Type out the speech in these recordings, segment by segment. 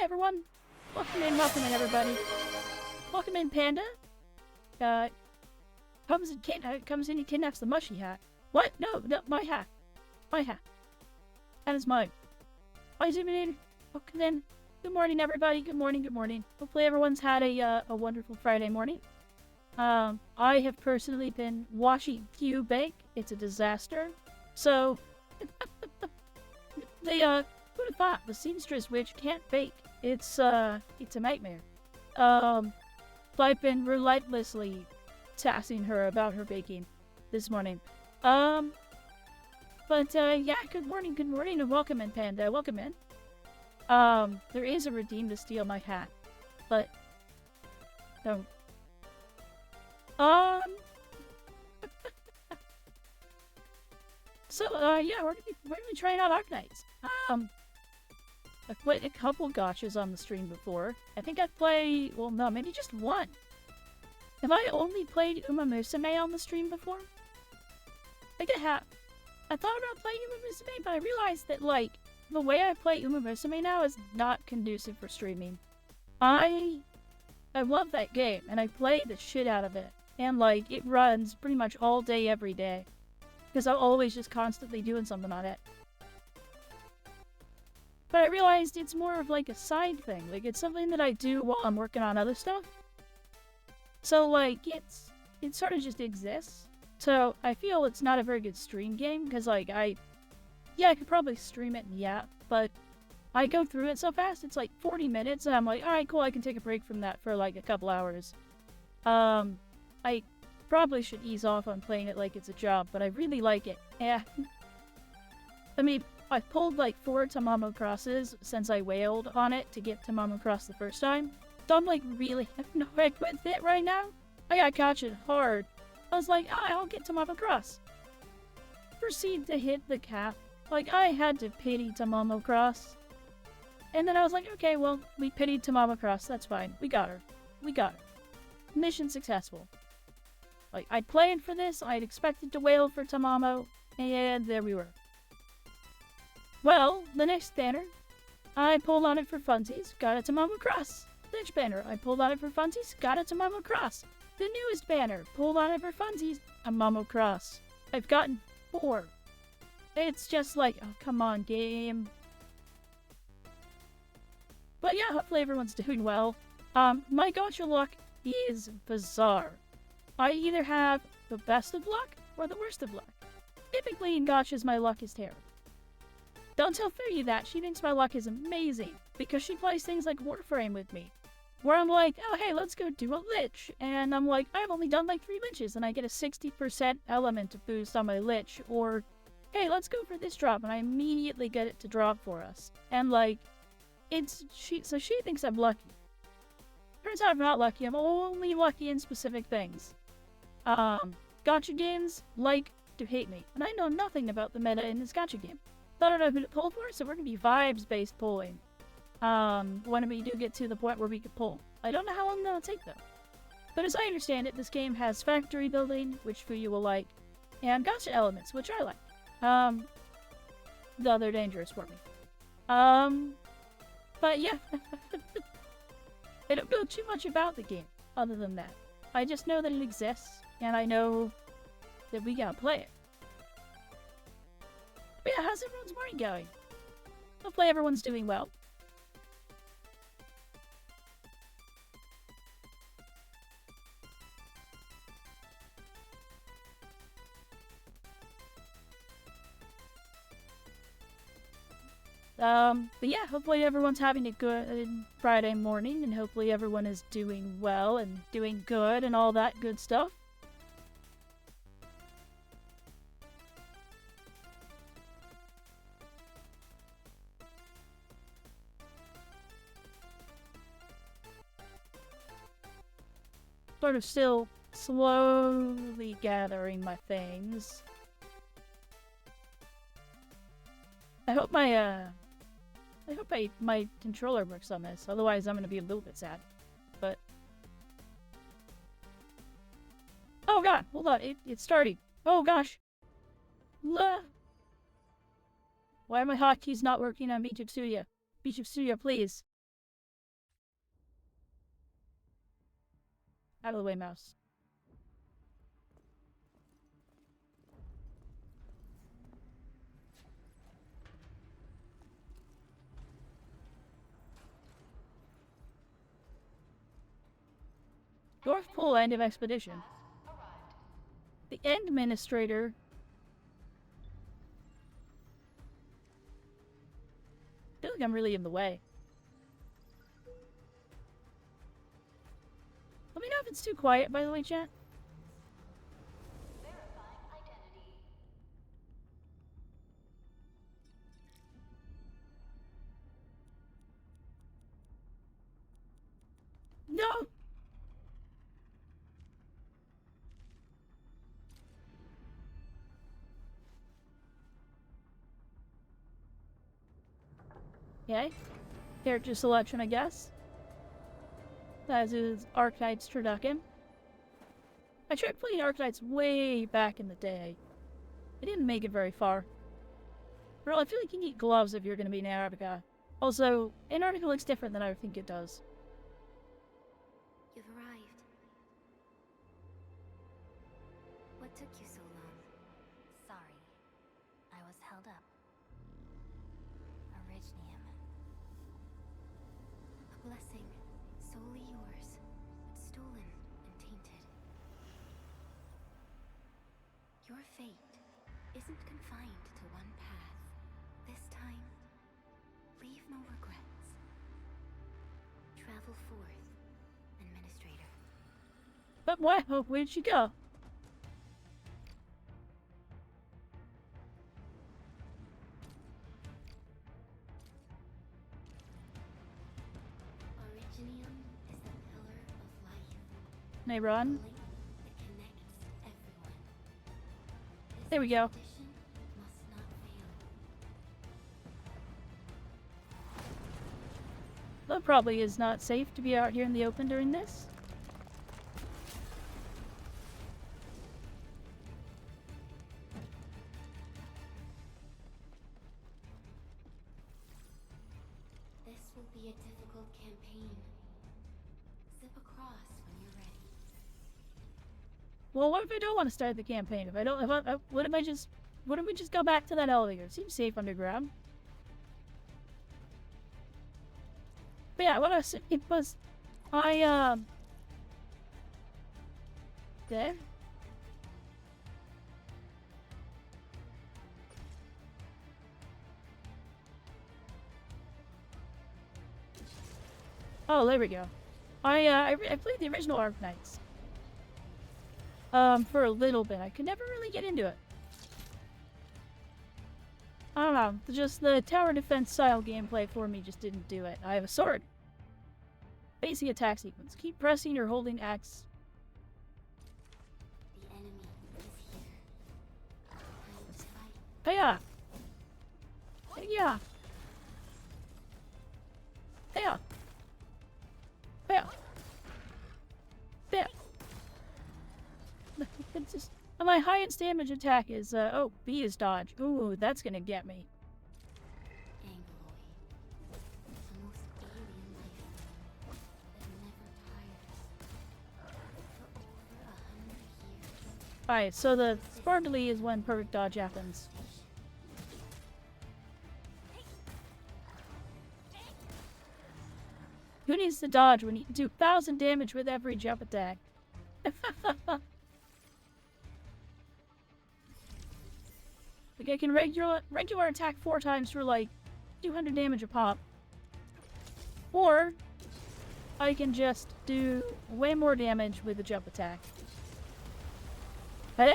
everyone. Welcome in, everybody. Welcome in, Panda. Uh, comes in and kidnaps the mushy hat. What? No, my hat. My hat. That is mine. I zooming in. Welcome in. Good morning, everybody. Good morning. Hopefully everyone's had a wonderful Friday morning. I have personally been watching Q bake. It's a disaster. So, who'd have thought the seamstress witch can't bake? It's a nightmare. I've been relentlessly tassing her about her baking this morning. Yeah, good morning, and welcome in, Panda, welcome in. There is a redeem to steal my hat, but don't. Yeah, we're gonna be trying out Arknights. I've played a couple gachas on the stream before. I think I've played, well, no, maybe just one. Have I only played Uma Musume on the stream before? I think I have. I thought about playing Uma Musume, but I realized that, like, the way I play Uma Musume now is not conducive for streaming. I love that game, and I play the shit out of it. And, like, it runs pretty much all day, every day. Because I'm always just constantly doing something on it. But I realized it's more of like a side thing. Like, it's something that I do while I'm working on other stuff. So, like, it sort of just exists. So, I feel it's not a very good stream game, because, like, I could probably stream it, yeah, but I go through it so fast, it's like 40 minutes, and I'm like, alright, cool, I can take a break from that for, like, a couple hours. I probably should ease off on playing it like it's a job, but I really like it. Yeah. I mean, I've pulled like 4 Tamamo crosses since I wailed on it to get Tamamo cross the first time. So I'm like really annoyed with it right now. I got gotcha'd hard. I was like, I'll get Tamamo cross. Proceed to hit the cap. Like, I had to pity Tamamo cross. And then I was like, okay, well, we pitied Tamamo cross. That's fine. We got her. Mission successful. Like, I'd planned for this. I'd expected to wail for Tamamo. And there we were. Well, the next banner, I pulled on it for funsies, got it to Tamamo cross. Next banner, I pulled on it for funsies, got it to Tamamo cross. The newest banner, pulled on it for funsies, Tamamo cross. I've gotten 4. It's just like, oh, come on, game. But yeah, hopefully everyone's doing well. My gacha luck is bizarre. I either have the best of luck or the worst of luck. Typically in gachas, my luck is terrible. Don't tell Fury that. She thinks my luck is amazing because she plays things like Warframe with me, where I'm like, oh, hey, let's go do a lich. And I'm like, I've only done like 3 liches and I get a 60% element boost on my lich. Or, hey, let's go for this drop. And I immediately get it to drop for us. And like, so she thinks I'm lucky. Turns out I'm not lucky. I'm only lucky in specific things. Gacha games like to hate me. And I know nothing about the meta in this gacha game. I don't know who to pull for, so we're going to be vibes-based pulling. When we do get to the point where we can pull. I don't know how long that'll take, though. But as I understand it, this game has factory building, which Fuyu will like, and gacha elements, which I like. Though they're dangerous for me. But yeah. I don't know too much about the game, other than that. I just know that it exists, and I know that we gotta play it. But yeah, how's everyone's morning going? Hopefully everyone's doing well. But yeah, hopefully everyone's having a good Friday morning, and hopefully everyone is doing well and doing good and all that good stuff. Sort of still slowly gathering my things. I hope my controller works on this, otherwise I'm gonna be a little bit sad. But oh god, hold on, it's starting. Oh gosh. Why are my hotkeys not working on Beach of Studio? Beach of Studio, please. Out of the way, mouse. North Pole End of Expedition. The Administrator. I feel like I'm really in the way. Let me know if it's too quiet, by the way, chat. Verifying identity. No! Okay. Character selection, I guess. That is Arknights Turducken. I tried playing Arknights way back in the day. I didn't make it very far. Bro, I feel like you need gloves if you're going to be in Antarctica. Also, Antarctica looks different than I think it does. You've arrived. What took you so long? Sorry. I was held up. Originium. A blessing, solely yours, but stolen and tainted. Your fate isn't confined to one path. This time, leave no regrets. Travel forth, Administrator. But where'd she go? Originium is the pillar of life. Can I run? A link that connects everyone. This There we go. expedition must not fail. That probably is not safe to be out here in the open during this. This will be a difficult campaign. Zip across when you're ready. Well, what if I don't want to start the campaign? If I don't, what if we just go back to that elevator? It seems safe underground. But yeah, what I was, it was, there. Oh, there we go. I played the original Arknights. For a little bit. I could never really get into it. I don't know. Just the tower defense style gameplay for me just didn't do it. I have a sword. Basic attack sequence. Keep pressing or holding X. The enemy is here. Time to fight. Hiya! Hiya! Hiya! Hiya! Hiya! It's just, my highest damage attack is, oh, B is dodge. Ooh, that's gonna get me. Angloid. The most alien life form that never tires. For over 100 years. Alright, so the sparkly is when perfect dodge happens. Who needs to dodge when you do 1,000 damage with every jump attack? Like, I can regular attack 4 times for like 200 damage a pop. Or I can just do way more damage with a jump attack. Eh?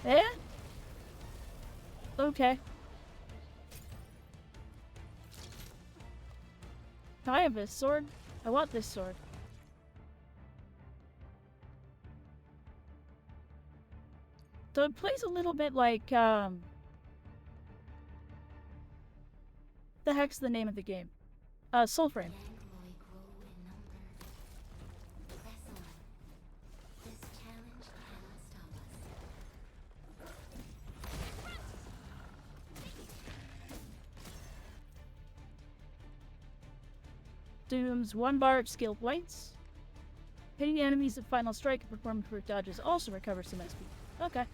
Eh? Okay. I have this sword. I want this sword. So it plays a little bit like, the heck's the name of the game? Soulframe. The Angloid grow in number. Press on. This challenge cannot stop us. consumes 1 bar of skill points. Hitting enemies at final strike and performing quick dodges also recovers some SP. Okay.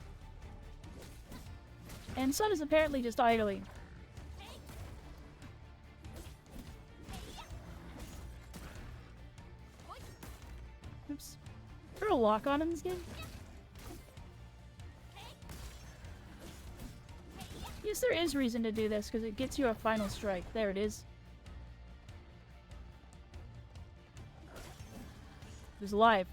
And Sun is apparently just idling. Oops. Is there a lock on in this game? Yes, there is reason to do this, because it gets you a final strike. There it is. It was live.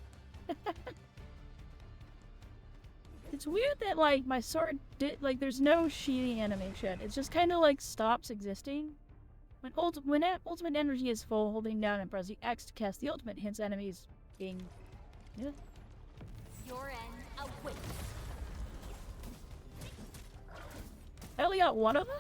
It's weird that, like, my sword there's no shielding animation. It just kind of, like, stops existing. When ultimate energy is full, holding down and pressing X to cast the ultimate hits enemies being... Yeah. Your end awaits. I only got one of them?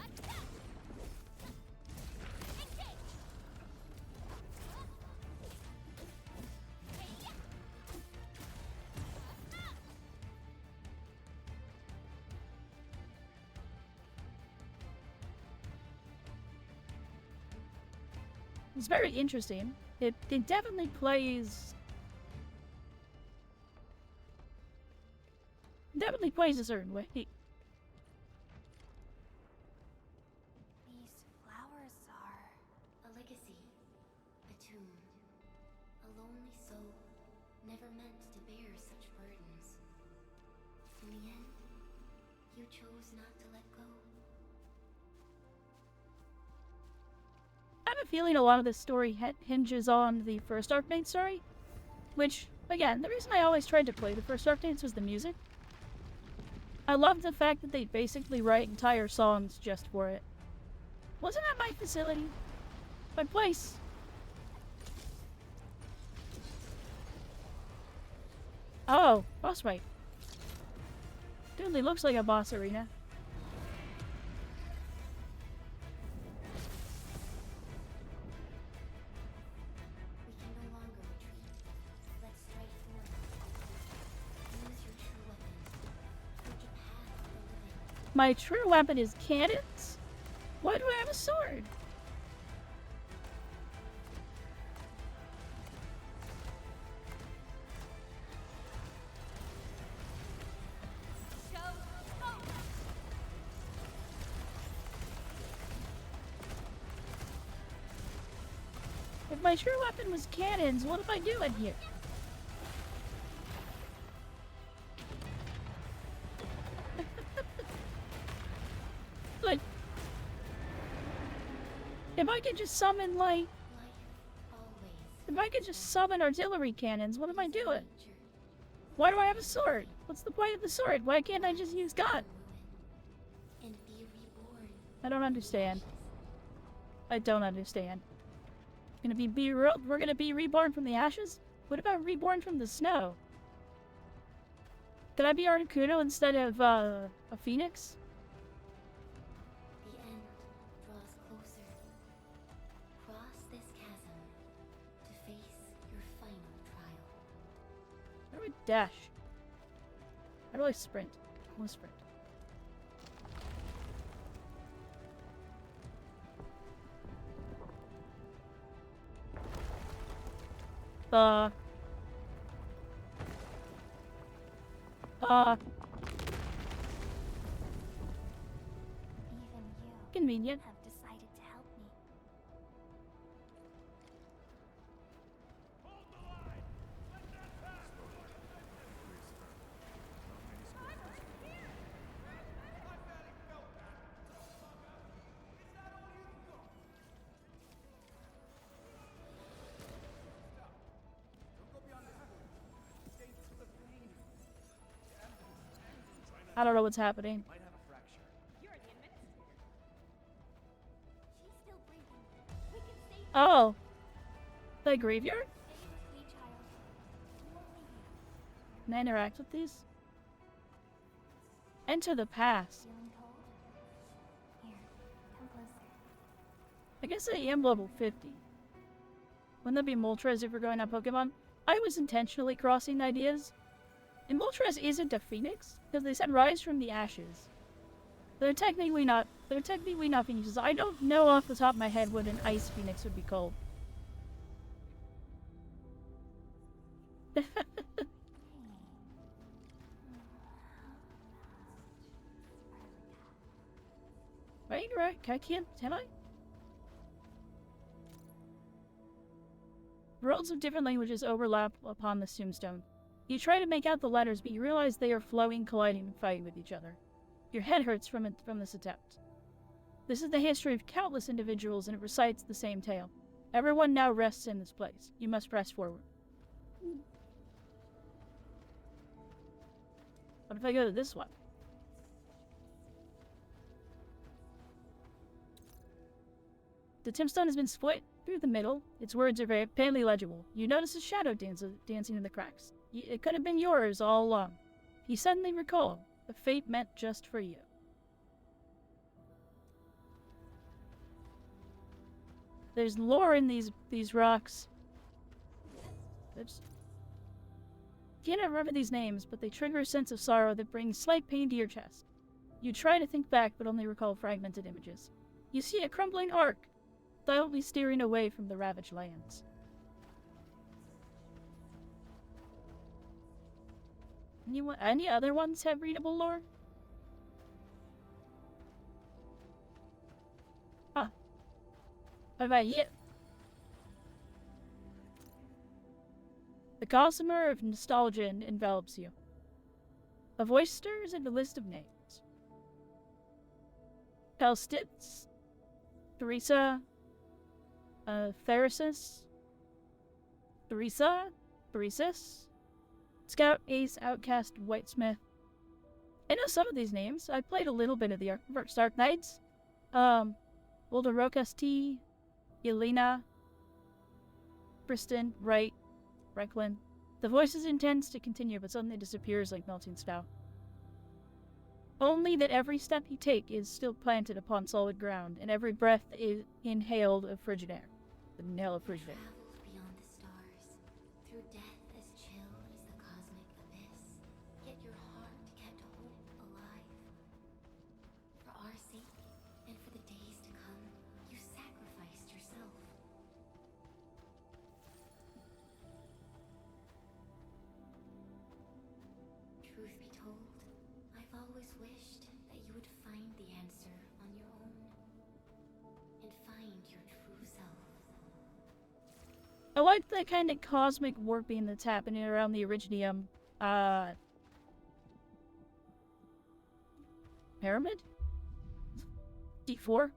It's very interesting. It definitely plays... Definitely plays a certain way. These flowers are a legacy, a tomb, a lonely soul, never meant to bear such burdens. In the end, you chose not to let go. I have a feeling a lot of this story hinges on the first Arknights story. Which, again, the reason I always tried to play the first Arknights was the music. I loved the fact that they basically write entire songs just for it. Wasn't that my facility? My place? Oh, boss fight. Dude, looks like a boss arena. We can no longer retreat. Let's strike forward. Use your true weapon. Forge a path for the living. My true weapon is cannons? Why do I have a sword? If my true weapon was cannons, what am I doing here? Like, if I could just summon, like, Life always. if I could just summon artillery cannons, what am I doing? Nature. Why do I have a sword? What's the point of the sword? Why can't I just use gun? And be reborn. I don't understand. I don't understand. We're gonna be reborn from the ashes? What about reborn from the snow? Could I be Articuno instead of, a phoenix? The end draws closer. Cross this chasm to face your final trial. How do I dash? How do I sprint? I want to sprint. Even you Convenient. have decided to help me. I don't know what's happening. She's still breathing. We can save her. Oh. The graveyard? Stay with me, child. We won't leave you. Can I interact with these? Enter the past. Feeling cold? Here, come closer. I guess I am level 50. Wouldn't that be Moltres if we're going on Pokemon? I was intentionally crossing ideas. And Moltres isn't a phoenix, because they said rise from the ashes. They're technically not phoenixes. I don't know off the top of my head what an ice phoenix would be called. Right, I can't, can I? Worlds of different languages overlap upon the tombstone. You try to make out the letters, but you realize they are flowing, colliding, and fighting with each other. Your head hurts from this attempt. This is the history of countless individuals, and it recites the same tale. Everyone now rests in this place. You must press forward. What if I go to this one? The tombstone has been split through the middle. Its words are very faintly legible. You notice a shadow dancing in the cracks. It could have been yours all along. You suddenly recall a fate meant just for you. There's lore in these rocks. Oops. You can't remember these names, but they trigger a sense of sorrow that brings slight pain to your chest. You try to think back, but only recall fragmented images. You see a crumbling ark, silently steering away from the ravaged lands. Any other ones have readable lore? Huh. What about you? The gossamer of nostalgia envelops you. A voice stirs in a list of names. Pelstitz, Teresa, Therasis, Theresis, Scout, Ace, Outcast, Whitesmith. I know some of these names. I played a little bit of the Arknights. Wilderokas T, Yelena, Kristen, Wright, Franklin. The voice is intense to continue, but suddenly disappears like melting snow. Only that every step you take is still planted upon solid ground, and every breath is inhaled of frigid air. The inhale of frigid air. Traveled beyond the stars, through death as chill as the cosmic abyss. Yet your heart kept hope alive. For our sake, and for the days to come, you sacrificed yourself. Truth be told, I've always wished that you would find the answer on your own. And find your true self. I like the kind of cosmic warping that's happening around the Originium, pyramid? D4?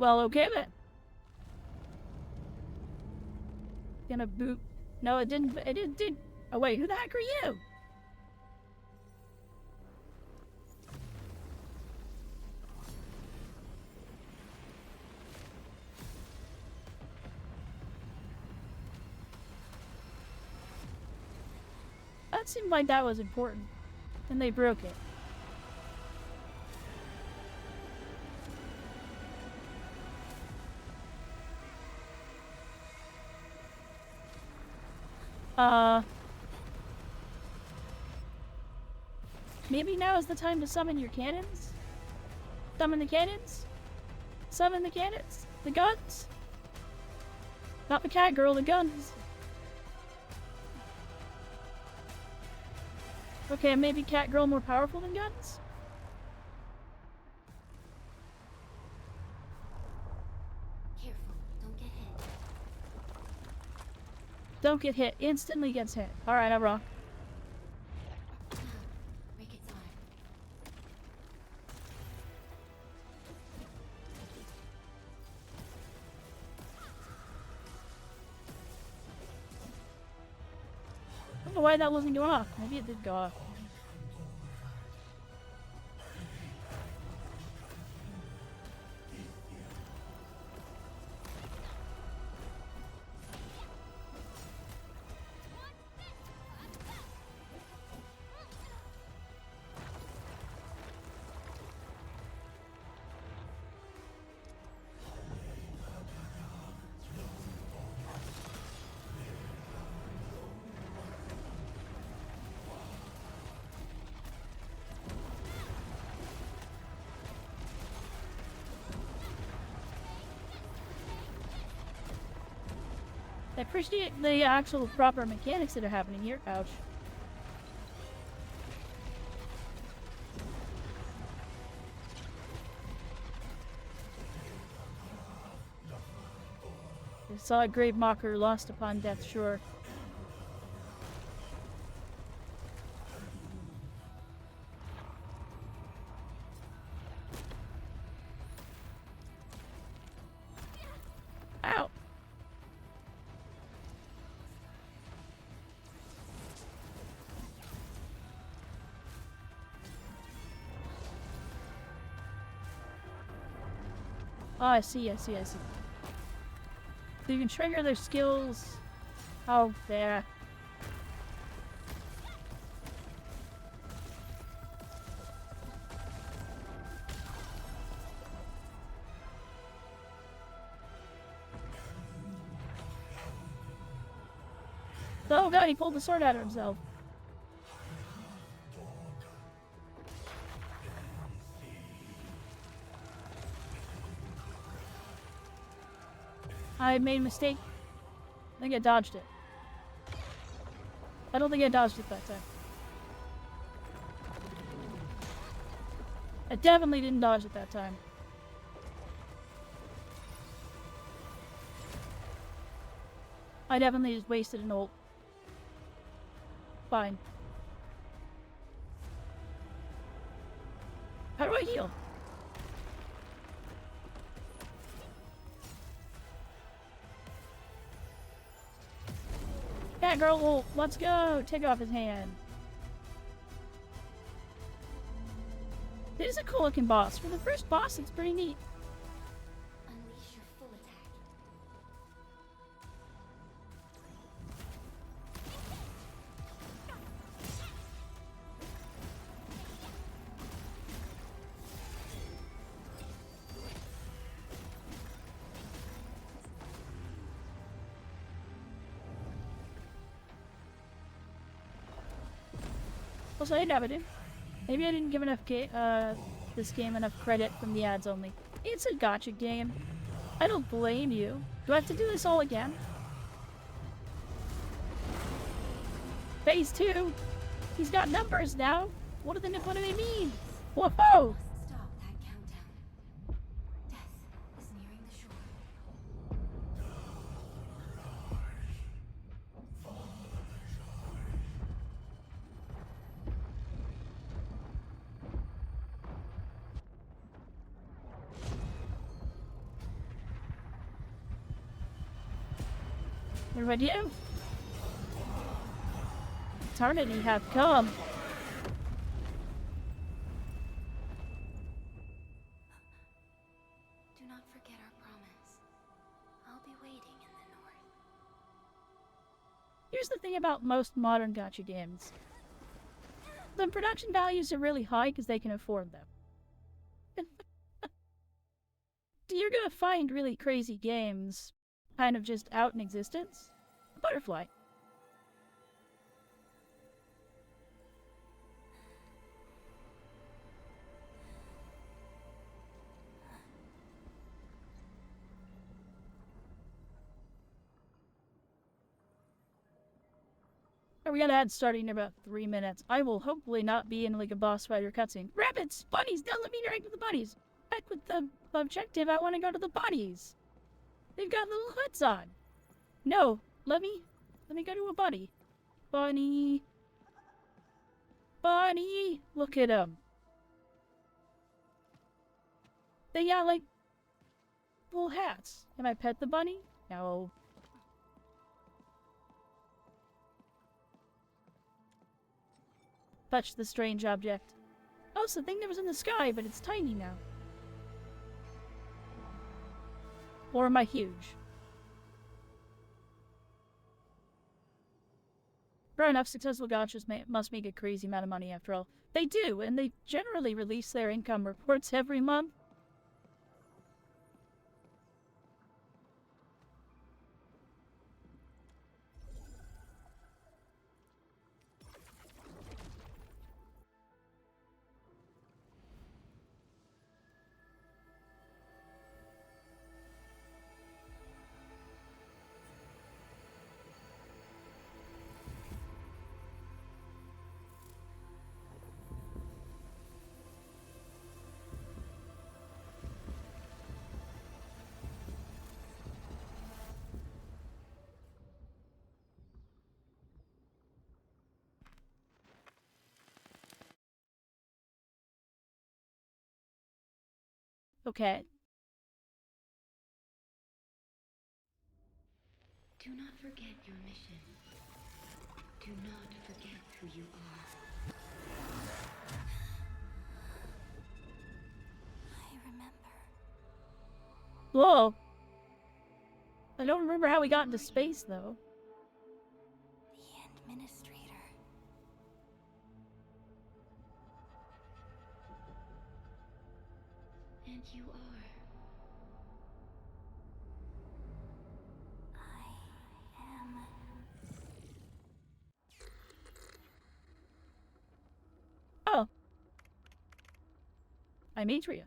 Well, okay then. Gonna boot. No, it didn't. It did. Oh wait, who the heck are you? That seemed like that was important, and they broke it. Maybe now is the time to summon your cannons? Summon the cannons? Summon the cannons? The guns? Not the cat girl, the guns. Okay, maybe cat girl more powerful than guns? Careful, don't get hit. Don't get hit. Instantly gets hit. Alright, I rock. Now, break its arm. I don't know why that wasn't going off. Maybe it did go off. I appreciate the actual proper mechanics that are happening here. Ouch. I saw a grave mocker lost upon death's shore. Ow! Oh, I see. So you can trigger their skills. Oh, there. Oh god, he pulled the sword out of himself. I made a mistake. I think I dodged it. I don't think I dodged it that time. I definitely didn't dodge it that time. I definitely just wasted an ult. Fine. How do I heal? Yeah, girl, ult. Let's go. Take off his hand. It is a cool looking boss. For the first boss, it's pretty neat. Unleash your full attack. Also, I never do. Maybe I didn't give enough this game enough credit from the ads only. It's a gacha game. I don't blame you. Do I have to do this all again? Phase 2! He's got numbers now! What do they mean? Whoa! Must stop that countdown. Death is nearing the shore. What do I do? Eternity have come. Do not forget our promise. I'll be waiting in the north. Here's the thing about most modern gacha games. The production values are really high because they can afford them. You're gonna find really crazy games kind of just out in existence. Butterfly. We got ads starting in about 3 minutes. I will hopefully not be in like a boss fight or cutscene. Rabbits! Bunnies! Don't let me direct to the bunnies! Back with the objective, I want to go to the bunnies! They've got little hoods on! No! Let me go to a bunny. Bunny! Bunny! Look at them. They got like little hats. Can I pet the bunny? No. Touch the strange object. Oh, it's the thing that was in the sky, but it's tiny now. Or am I huge? Fair enough, successful gachas must make a crazy amount of money after all. They do, and they generally release their income reports every month. Okay. Do not forget your mission. Do not forget who you are. I remember. Whoa. I don't remember how we got into space, though. The administrator. And you are. I am. Oh. I'm Adria.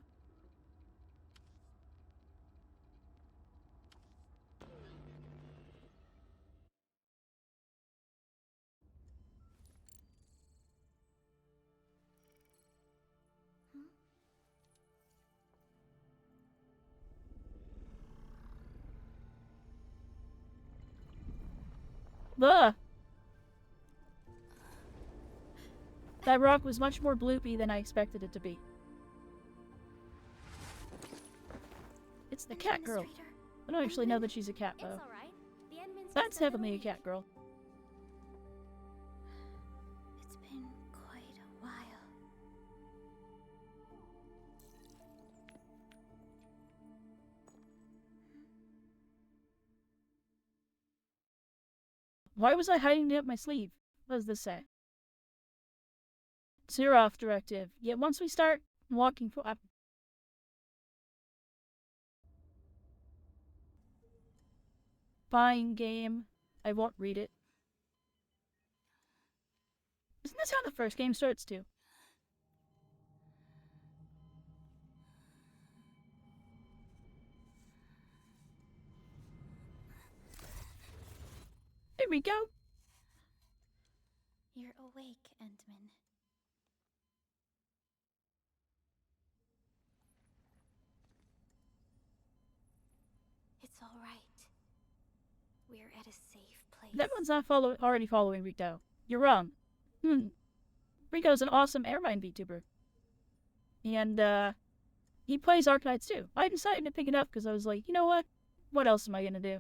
Ugh. That rock was much more bloopy than I expected it to be. It's the cat girl. I don't actually know that she's a cat, though. That's definitely a cat girl. It's been quite a while. Why was I hiding it up my sleeve? What does this say? Zero off directive. Yet once we start walking for fine game. I won't read it. Isn't this how the first game starts too? Here we go. You're awake, Entman. It's all right. We're at a safe place. That one's not already following Rico. You're wrong. Rico's an awesome Airmine VTuber. And, he plays Arknights too. I decided to pick it up because I was like, you know what? What else am I gonna do?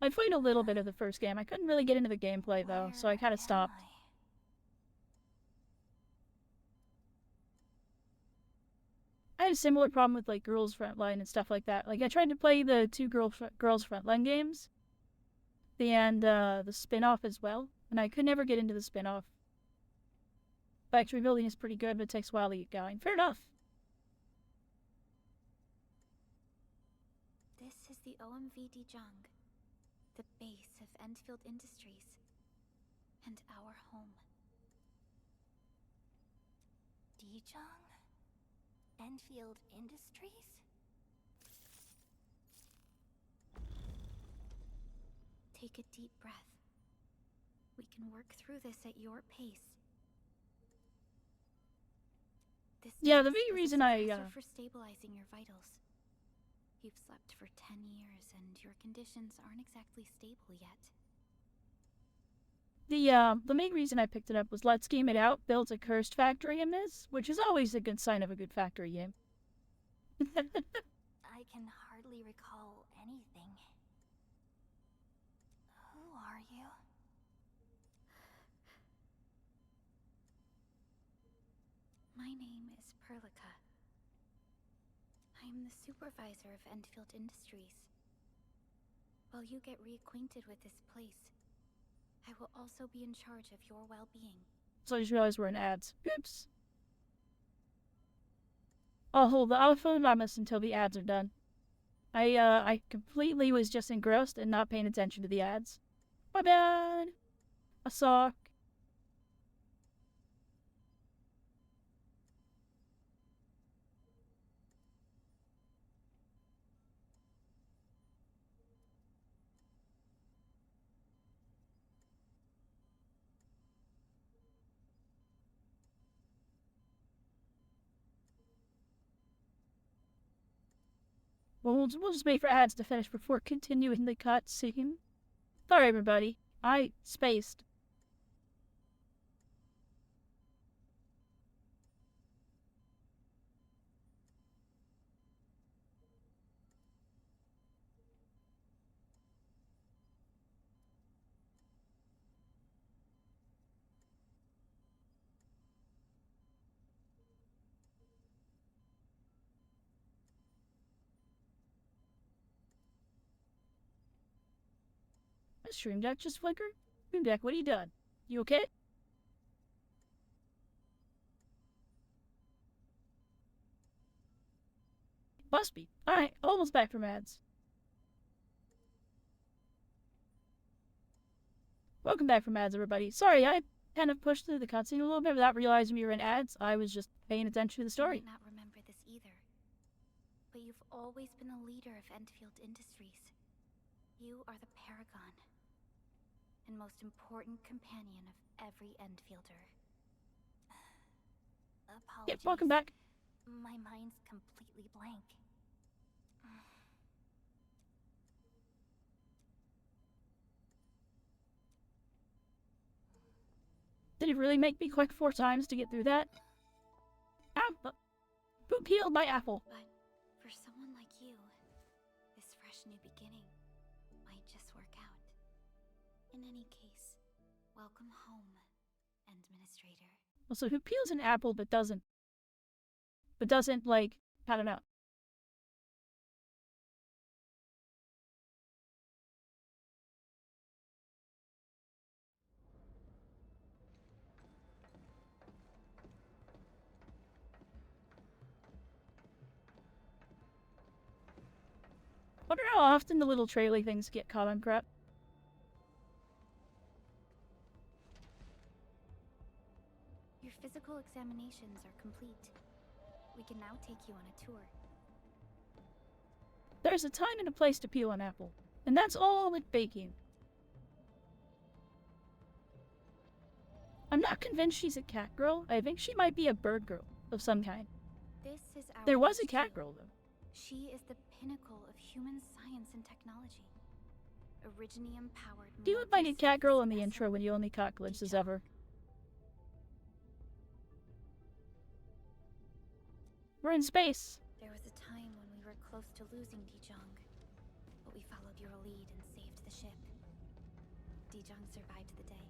I played a little bit of the first game. I couldn't really get into the gameplay though, so I kind of stopped. I had a similar problem with like Girls Frontline and stuff like that. Like I tried to play the two Girls Frontline games, the spin-off as well, and I could never get into the spin-off. Factory building is pretty good, but it takes a while to get going. Fair enough. This is the OMV Dijang, the base of Enfield Industries, and our home. Dijang? Enfield Industries? Take a deep breath. We can work through this at your pace. This Yeah, the test main is a reason I suppressor for stabilizing your vitals. You've slept for 10 years and your conditions aren't exactly stable yet. The main reason I picked it up was Let's Game It Out builds a cursed factory in this, which is always a good sign of a good factory game. I can hardly recall anything. Who are you? My name is Perlica. I'm the supervisor of Enfield Industries. While you get reacquainted with this place, I will also be in charge of your well-being. So I just realized we're in ads. Oops. I'll hold the alpha anonymous until the ads are done. I completely was just engrossed and not paying attention to the ads. My bad. A sock. Well, we'll just wait for ads to finish before continuing the cutscene. Sorry, everybody. I spaced. My stream deck just flickered? Stream deck, what are you doing? You okay? Must be. Alright, almost back from ads. Welcome back from ads, everybody. Sorry, I kind of pushed through the cutscene a little bit without realizing we were in ads. I was just paying attention to the story. You might not remember this either, but you've always been the leader of Enfield Industries. You are the paragon and most important companion of every Enfielder. Yeah, Apologies. welcome back. My mind's completely blank. Did it really make me click 4 times to get through that? Apple. Who peeled my apple? But for someone like you, this fresh new beginning might just work out. In any case, welcome home, Administrator. Also, who peels an apple but doesn't, like, I don't know. Wonder how often the little traily things get caught on crap. Your physical examinations are complete. We can now take you on a tour. There's a time and a place to peel an apple, and that's all with baking. I'm not convinced she's a cat girl. I think she might be a bird girl of some kind. This is our There was a HQ. cat girl, though. She is the pinnacle of human science and technology. Originium-powered. Do you invite a cat girl in the intro when you only caught glimpses of her? We're in space. There was a time when we were close to losing Dijong, but we followed your lead and saved the ship. Dijong survived the day.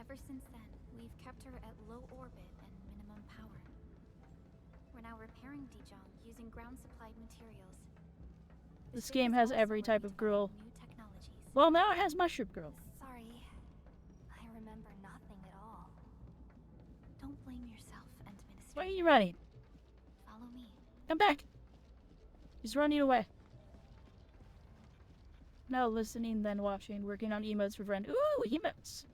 Ever since then, we've kept her at low orbit and minimum power. We're now repairing Dijong using ground-supplied materials. The This ship game is has also every type of working girl. on new technologies. Well, now it has Mushroom Girl. Sorry, I remember nothing at all. Don't blame yourself, Administrator. Why are you running? Follow me. Come back. He's running away. Now listening, then watching, working on emotes for friend. Ooh, emotes.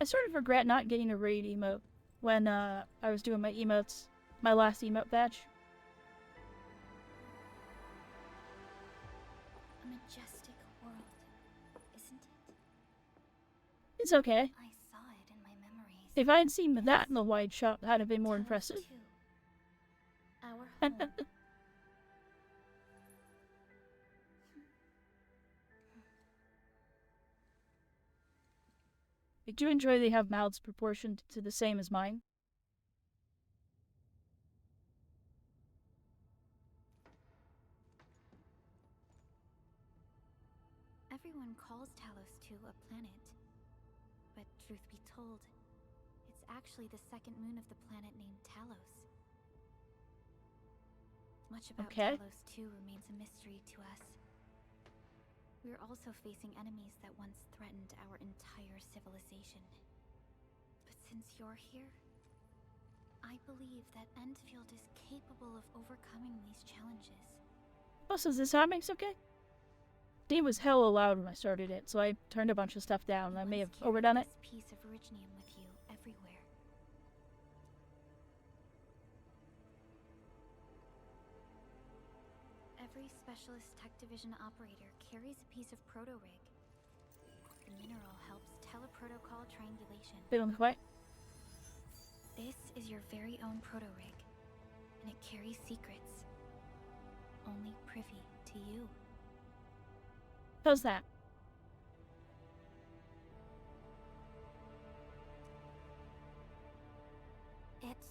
I sort of regret not getting a raid emote when I was doing my emotes, my last emote batch. A majestic world, isn't it? It's okay. I saw it in my memories. If I had seen that in the wide shot, that'd have been more Talos impressive. 2. Our home. I do enjoy they have mouths proportioned to the same as mine. Everyone calls Talos 2 a planet. But truth be told, it's actually the second moon of the planet named Talos. Much about Okay. Talos 2 remains a mystery to us. We're also facing enemies that once threatened our entire civilization. But since you're here, I believe that Enfield is capable of overcoming these challenges. Also, this sound makes okay? Game was hella loud when I started it, so I turned a bunch of stuff down. You I may have must carry overdone it. this piece of originium with you everywhere. Every Specialist Tech Division operator carries a piece of proto-rig. The mineral helps teleprotocol triangulation. Bit on the way. This is your very own proto-rig, and it carries secrets only privy to you. How's that? It's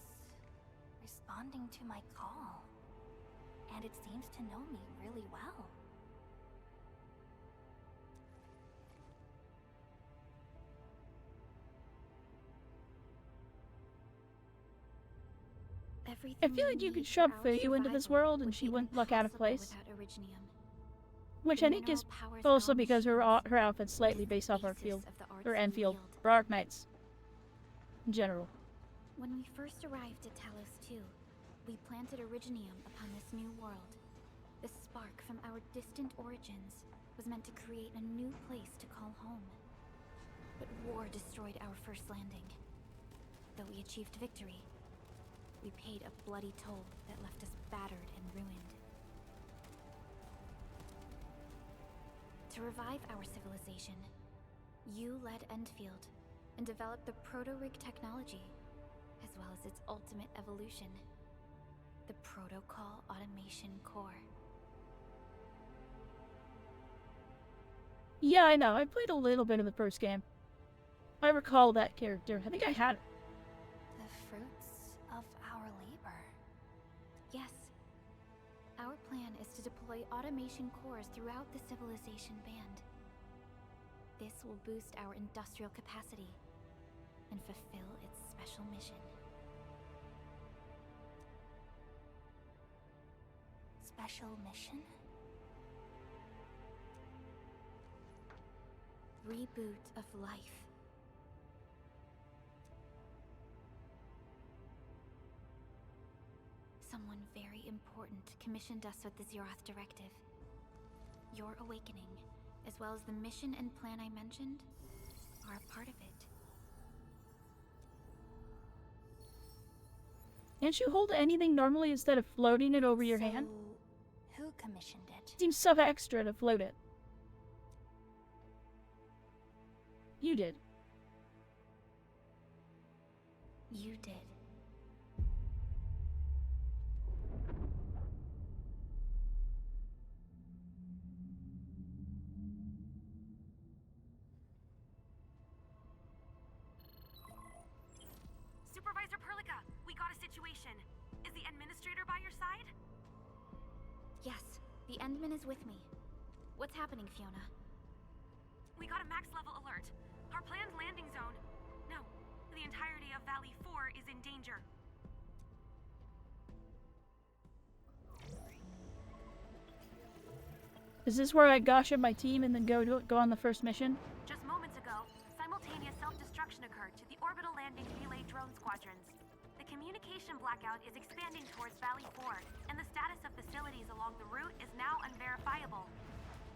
responding to my call, and it seems to know me really well. I feel like you could shove Fuyu into this world and she wouldn't look out of place. Which I think is also because her outfit's slightly based off Arkfield, or Enfield, or Arknights in general. When we first arrived at Talos 2, we planted Originium upon this new world. The spark from our distant origins was meant to create a new place to call home. But war destroyed our first landing. Though we achieved victory, we paid a bloody toll that left us battered and ruined. To revive our civilization, you led Enfield and developed the proto-rig technology, as well as its ultimate evolution, the Protocol Automation Core. Yeah, I know. I played a little bit of the first game. I recall that character. I think I had it. The fruits of our labor. Yes. Our plan is to deploy automation cores throughout the civilization band. This will boost our industrial capacity and fulfill its special mission. Special mission? Reboot of life. Someone very important commissioned us with the Zeroth Directive. Your awakening, as well as the mission and plan I mentioned, are a part of it. Can't you hold anything normally instead of floating it over your hand? Who commissioned it? Seems so extra to float it. You did. You did. Supervisor Perlica, we got a situation. Is the administrator by your side? Yes, the Endman is with me. What's happening, Fiona? We got a max level alert. Our planned landing zone... No, the entirety of Valley 4 is in danger. Is this where I gacha my team and then go on the first mission? Just moments ago, simultaneous self-destruction occurred to the orbital landing relay drone squadrons. The communication blackout is expanding towards Valley 4, and the status of facilities along the route is now unverifiable.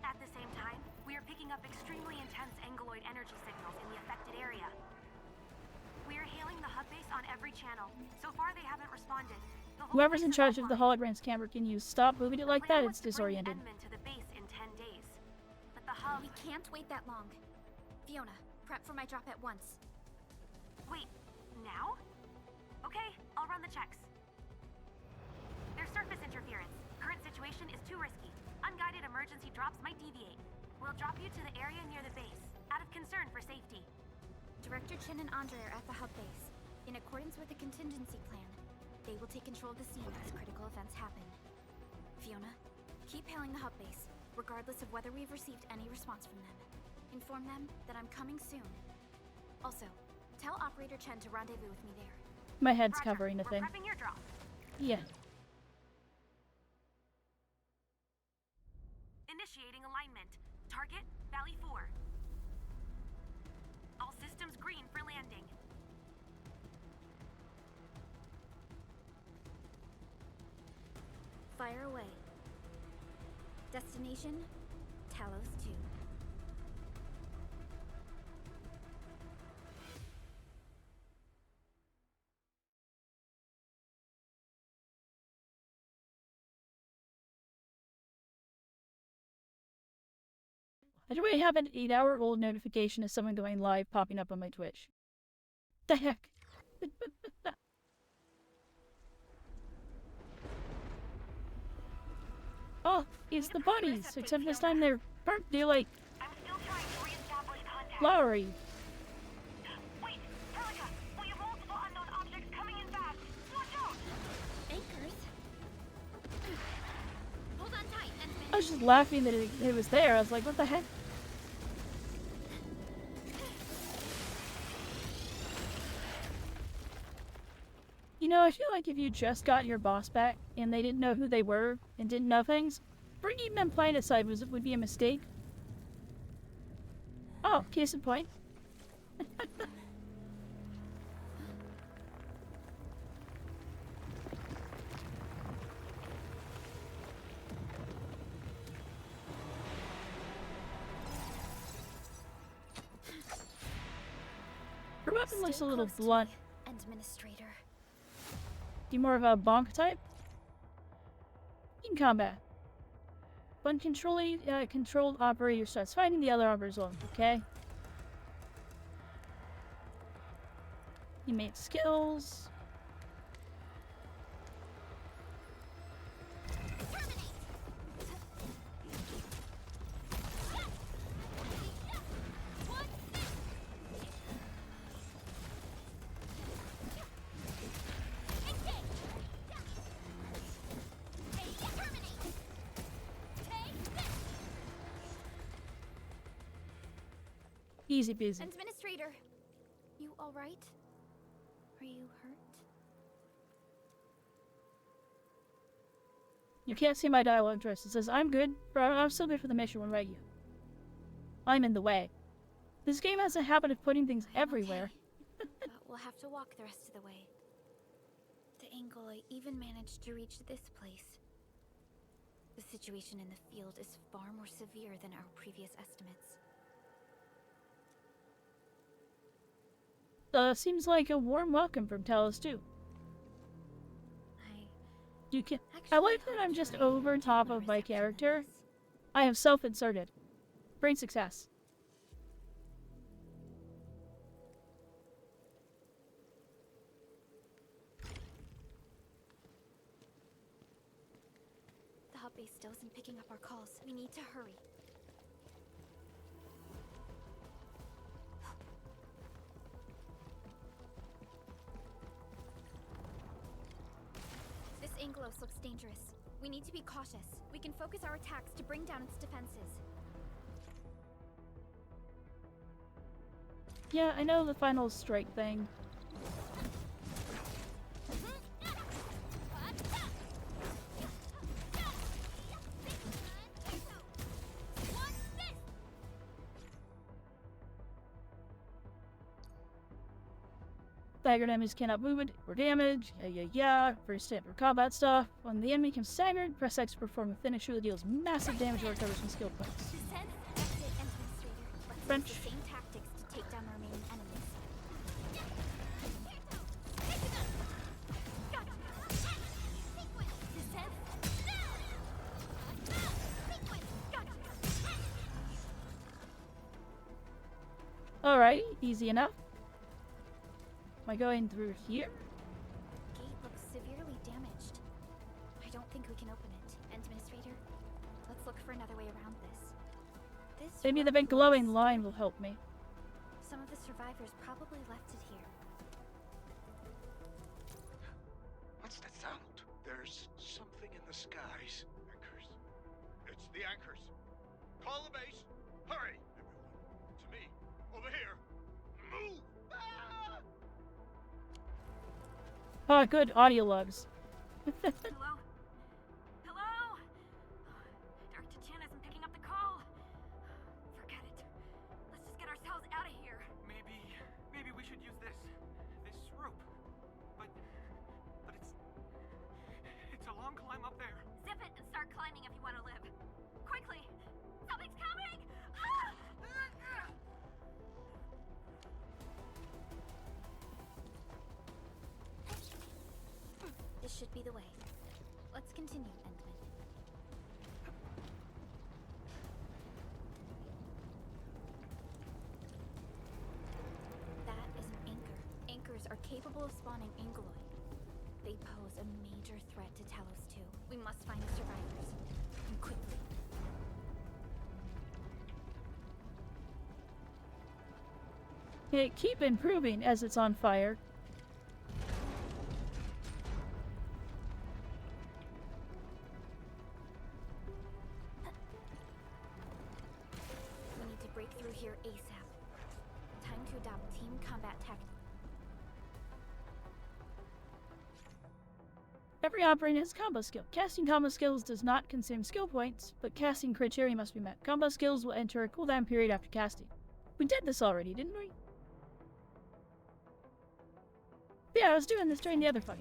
At the same time, we are picking up extremely intense angeloid energy signals in the affected area. We are hailing the hub base on every channel. So far, they haven't responded. Whoever's in charge of the hologram's camera, can you stop moving it like that? It's disoriented. To the base in 10 days. But the hub... We can't wait that long. Fiona, prep for my drop at once. Wait, now? Okay, I'll run the checks. There's surface interference. Current situation is too risky. Unguided emergency drops might deviate. We'll drop you to the area near the base, out of concern for safety. Director Chen and Andre are at the hub base. In accordance with the contingency plan, they will take control of the scene as critical events happen. Fiona, keep hailing the hub base, regardless of whether we've received any response from them. Inform them that I'm coming soon. Also, tell Operator Chen to rendezvous with me there. My head's Roger, covering the thing. We're prepping your drop. Yeah. Initiating alignment. Target, Valley 4. All systems green for landing. Fire away. Destination, Talos 2. Why do I have an 8-hour-old notification of someone going live popping up on my Twitch? The heck? Oh, it's the buddies, except this time they're like I'm still trying to reestablish contact. flowery. Wait, Helica, we have multiple unknown objects coming in fast. Watch out! Anchors? Hold on tight, I was just laughing that it was there. I was like, what the heck? You know, I feel like if you just got your boss back and they didn't know who they were and didn't know things, bringing them plain aside would be a mistake. Oh, case in point. Her weapon looks a little blunt. Administrator. You more of a bonk type? In combat. When controlled operator starts fighting, the other operators will, okay? You made skills. Easy peasy. Administrator, you all right? Are you hurt? You can't see my dialogue choice. It says, I'm good, but I'm still good for the mission when ready. I'm in the way. This game has a habit of putting things everywhere. But we'll have to walk the rest of the way. The Angoli even managed to reach this place. The situation in the field is far more severe than our previous estimates. Seems like a warm welcome from Talos too. You can. I like that I'm just over top of my character. I have self-inserted. Brain success. The hub base still isn't picking up our calls. We need to hurry. This Anglos looks dangerous. We need to be cautious. We can focus our attacks to bring down its defenses. Yeah, I know the final strike thing. Staggered enemies cannot move it or damage. First step for combat stuff. When the enemy becomes staggered, press X to perform a finisher that deals massive damage or recovers from skill points. French. Use the same tactics to take down the remaining enemies. Alright, easy enough. Am I going through here? Gate looks severely damaged. I don't think we can open it. Administrator, let's look for another way around this. Maybe the big glowing line will help me. Some of the survivors probably left it here. What's that sound? There's something in the skies. Anchors. It's the anchors. Call the base. Hurry, everyone. To me. Over here. Move! Ah! Ah, good audio logs. Hello? Hello? Dr. Chan isn't picking up the call. Forget it. Let's just get ourselves out of here. Maybe we should use this rope. But it's a long climb up there. Zip it and start climbing if you want to live. Quickly! Something's coming! Ah! This should be the way. Let's continue, Endman. That is an anchor. Anchors are capable of spawning Angoloi. They pose a major threat to Talos too. We must find the survivors. and quickly. It keep improving as it's on fire. We need to break through here ASAP. Time to adopt team combat tactics. Every operator has combo skill. Casting combo skills does not consume skill points, but casting criteria must be met. Combo skills will enter a cooldown period after casting. We did this already, didn't we? Yeah, I was doing this during the other fight.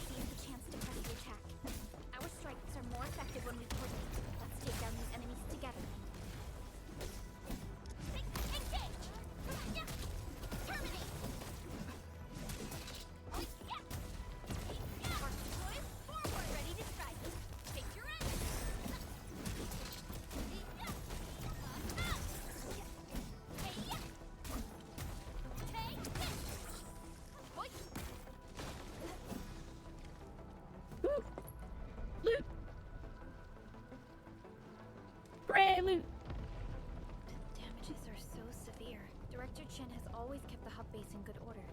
Seize the chance to press the attack. Our strikes are more effective when we coordinate. Let's take down these enemies together. Engage! Terminate! Forward! Ready to strike. Take your aim! Ooh. Loot! Great loot! The damages are so severe. Director Chin has always kept the hub base in good order.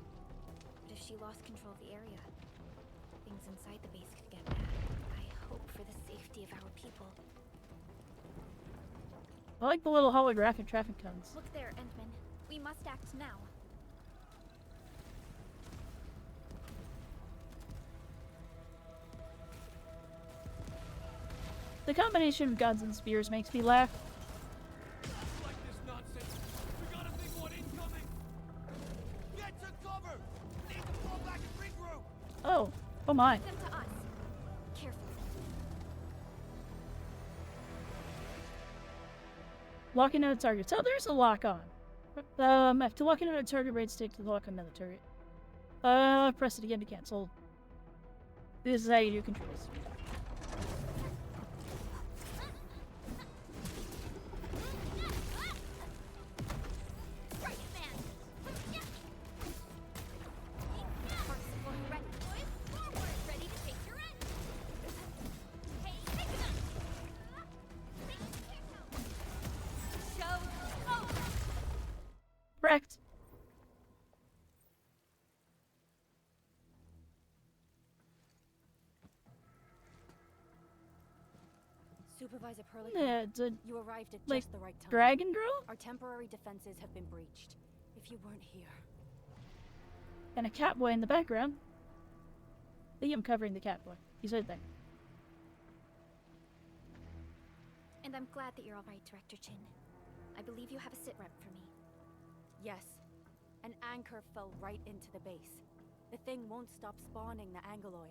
But if she lost control of the area, things inside the base could get bad. I hope for the safety of our people. I like the little holographic traffic cones. Look there, Endman. We must act now. The combination of guns and spears makes me laugh. Like this nonsense. We got a big one incoming. Get to cover. We need to fall back and regroup. Oh, oh my. Them to us. Careful. Locking on a target. So there's a lock on. After locking on a target, right stick to lock on another target. Press it again to cancel. This is how you do controls. Right, man. Forceful, ready. Forward, ready to take your end. Hey, take it up. Show over. Correct. Supervisor Perlican, Yeah, it's a you arrived at like, just the right time. dragon girl? Our temporary defenses have been breached. If you weren't here, And a catboy in the background. I'm covering the catboy. He's right there. And I'm glad that you're all right, Director Chin. I believe you have a sit rep for me. yes, an anchor fell right into the base. The thing won't stop spawning the Angoloi.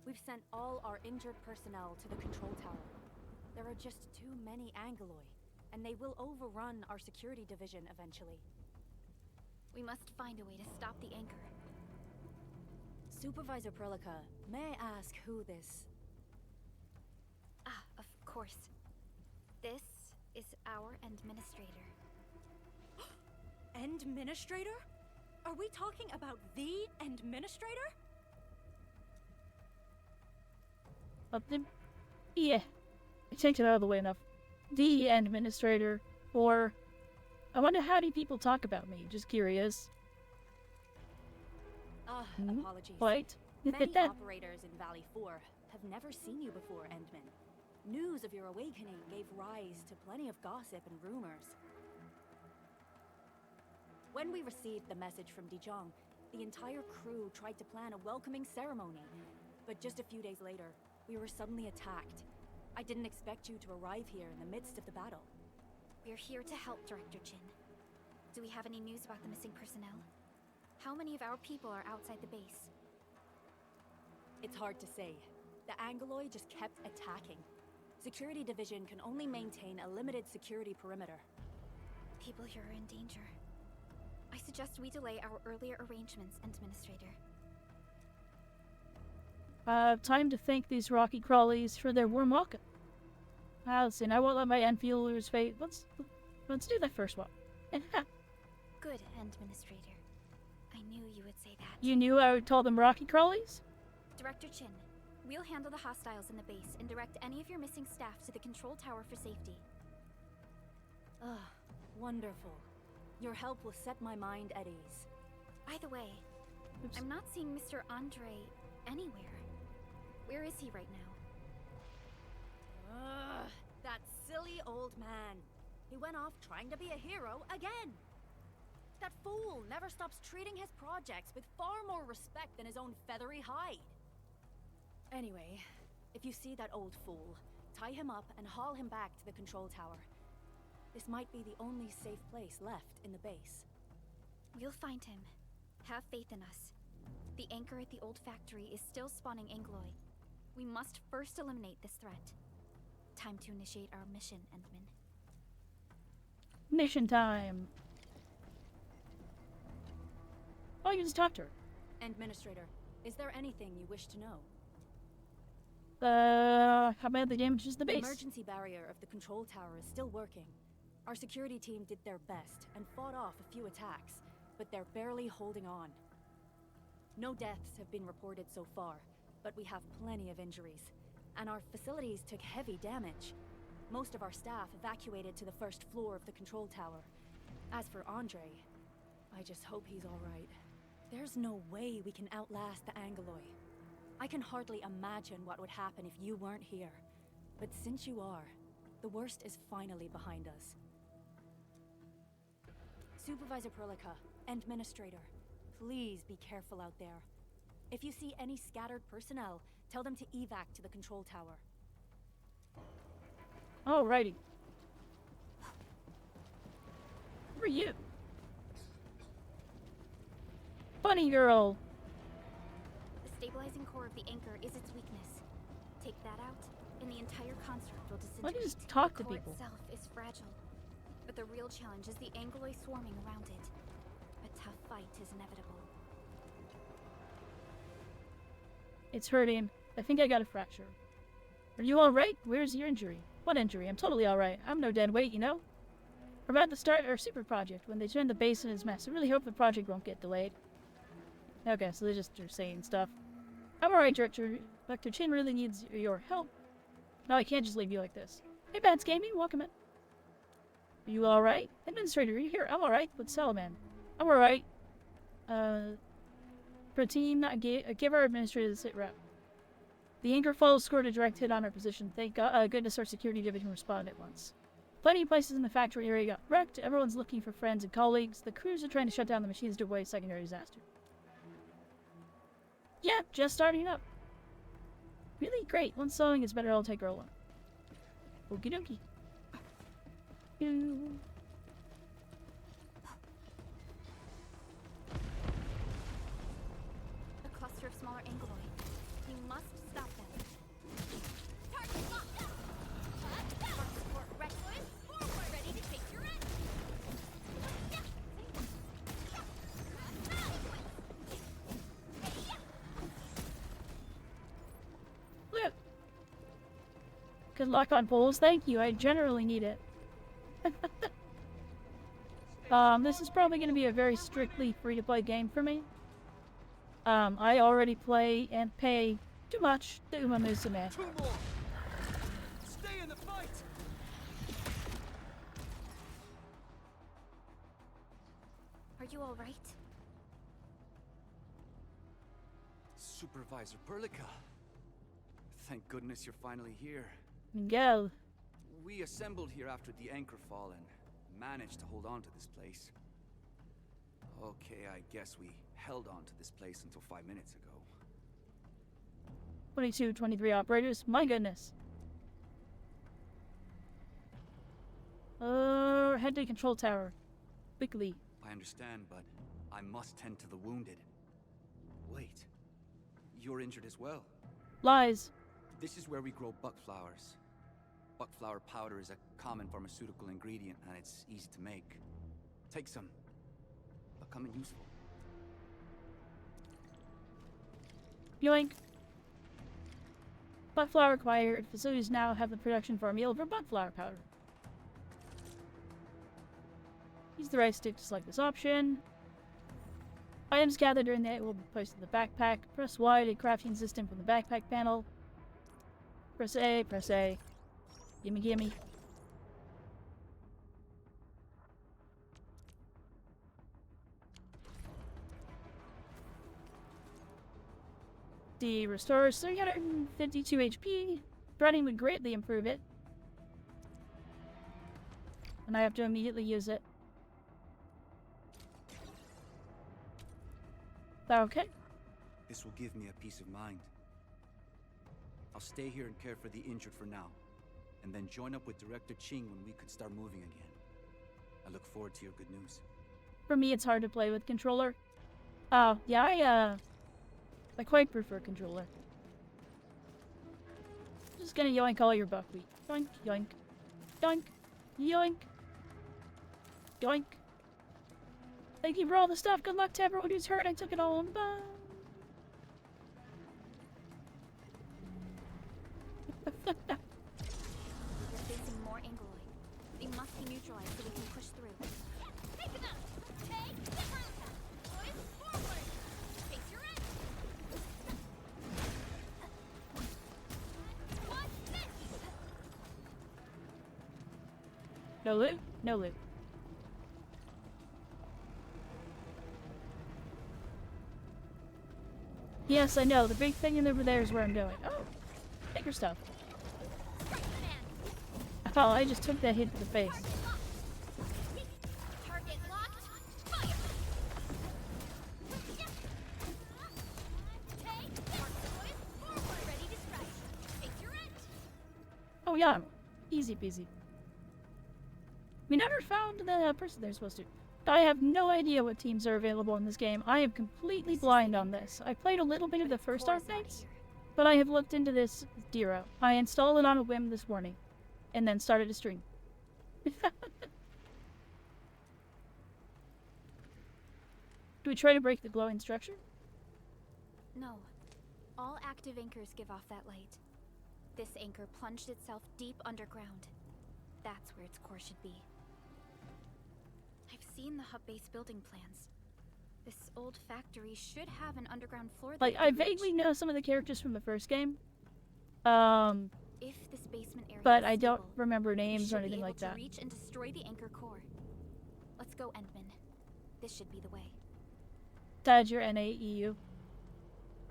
We've sent all our injured personnel to the control tower. There are just too many Angoloi, and they will overrun our security division eventually. We must find a way to stop the anchor. Supervisor Perlica, may I ask who this... Ah, of course. This is our administrator. Administrator? Are we talking about the Administrator? Yeah. I take it out of the way enough. The administrator, or... I wonder how do people talk about me? Just curious. Apologies. What? Many operators in Valley 4 have never seen you before, Endman. News of your awakening gave rise to plenty of gossip and rumors. When we received the message from Dijon, the entire crew tried to plan a welcoming ceremony. But just a few days later, we were suddenly attacked. I didn't expect you to arrive here in the midst of the battle. We're here to help, Director Chin. Do we have any news about the missing personnel? How many of our people are outside the base? It's hard to say. The Angoloi just kept attacking. Security Division can only maintain a limited security perimeter. People here are in danger. I suggest we delay our earlier arrangements, Administrator. Time to thank these rocky crawlies for their warm welcome. Listen, I won't let my Enfielders fade. Let's do that first one. Good, Administrator. I knew you would say that. You knew I would call them rocky crawlies? Director Chin, we'll handle the hostiles in the base and direct any of your missing staff to the control tower for safety. Ugh, wonderful. Your help will set my mind at ease. By the way, Oops. I'm not seeing Mr. Andre anywhere. Where is he right now? Ugh, that silly old man. He went off trying to be a hero again. That fool never stops treating his projects with far more respect than his own feathery hide. Anyway, if you see that old fool, tie him up and haul him back to the control tower. This might be the only safe place left in the base. We'll find him. Have faith in us. The anchor at the old factory is still spawning Angloy. We must first eliminate this threat. Time to initiate our mission, Endman. Mission time. Oh, you just talked to her. Administrator, is there anything you wish to know? How bad the damage is the The base? emergency barrier of the control tower is still working. Our security team did their best and fought off a few attacks, but they're barely holding on. No deaths have been reported so far, but we have plenty of injuries, and our facilities took heavy damage. Most of our staff evacuated to the first floor of the control tower. As for Andre, I just hope he's all right. There's no way we can outlast the Angloy. I can hardly imagine what would happen if you weren't here. But since you are, the worst is finally behind us. Supervisor Perlica, Administrator, please be careful out there. If you see any scattered personnel, tell them to evac to the control tower. Alrighty. Who are you? Bunny girl. The stabilizing core of the anchor is its weakness. Take that out, and the entire construct will Why disintegrate. don't you just talk to The core people? itself is fragile, but the real challenge is the Angloy swarming around it. A tough fight is inevitable. It's hurting. I think I got a fracture. Are you alright? Where's your injury? What injury? I'm totally alright. I'm no dead weight, you know? We're about to start our super project when they turn the base in its mess. I really hope the project won't get delayed. Okay, so they're just saying stuff. I'm alright, Director. Dr. Chin really needs your help. No, I can't just leave you like this. Hey, Bats Gaming, welcome in. Are you alright? Administrator, are you here? I'm alright. But Salaman, I'm alright. Protein, give our administrator the sit rep. The anchor fall scored a direct hit on our position. Thank goodness our security division responded at once. Plenty of places in the factory area got wrecked. Everyone's looking for friends and colleagues. The crews are trying to shut down the machines to avoid a secondary disaster. Yeah, just starting up. Really great. One sewing is better. I'll take roll on. Okie dokie. Ew. A cluster of smaller Angloy. You must stop them. Target locked up! Spark support ready. Forward! Ready to take your end! Look. Good luck on polls. Thank you. I generally need it. This is probably going to be a very strictly free-to-play game for me. I already play and pay too much to Uma Musume. 2 more! Stay in the fight! Are you all right? Supervisor Perlica. Thank goodness you're finally here. Miguel. We assembled here after the anchor fall and managed to hold on to this place. Okay, I guess we held on to this place until 5 minutes ago. 22, 23 operators. My goodness. Head to control tower. Quickly. I understand, but I must tend to the wounded. Wait. You're injured as well. Lies. This is where we grow buck flowers. Buckflower powder is a common pharmaceutical ingredient, and it's easy to make. Take some. Become useful. Yoink. Butt flower acquired. Facilities now have the production formula for butt flower powder. Use the right stick to select this option. Items gathered during the night will be placed in the backpack. Press Y to crafting system from the backpack panel. Press A, press A. Gimme, gimme. The restores 352 HP. Running would greatly improve it. And I have to immediately use it. Okay. This will give me a peace of mind. I'll stay here and care for the injured for now, and then join up with Director Ching when we could start moving again. I look forward to your good news. For me, it's hard to play with controller. Oh, yeah, I quite prefer controller. Just gonna yoink all your buckwheat. Yoink, yoink, yoink, yoink, yoink. Thank you for all the stuff. Good luck to everyone who's hurt. I took it all on. Bye. We're facing more Angloid. They must be neutralized so we can push through. Take them out! Take the contact! Boys, forward! Face your end! What's this? No loot? No loot. Yes, I know. The big thing over there is where I'm going. Oh, take your stuff. Strike the man! Oh, I just took that hit to the face. Target locked! Fire! Take the boys, forward! Ready to strike! Face your end! Oh yeah, easy peasy. We never found the person they're supposed to. I have no idea what teams are available in this game. I am completely blind on this. I played a little bit of the first Arknights, but I have looked into this zero. I installed it on a whim this morning, and then started a stream. Do we try to break the glowing structure? No. All active anchors give off that light. This anchor plunged itself deep underground. That's where its core should be. I've seen the hub base building plans. This old factory should have an underground floor that Like, we I can reach. vaguely know some of the characters from the first game. If this basement area But is I don't stable, remember we names should or be anything able like to that. reach and destroy the anchor core. Let's go, Endman. This should be the way. Tadger NAEU.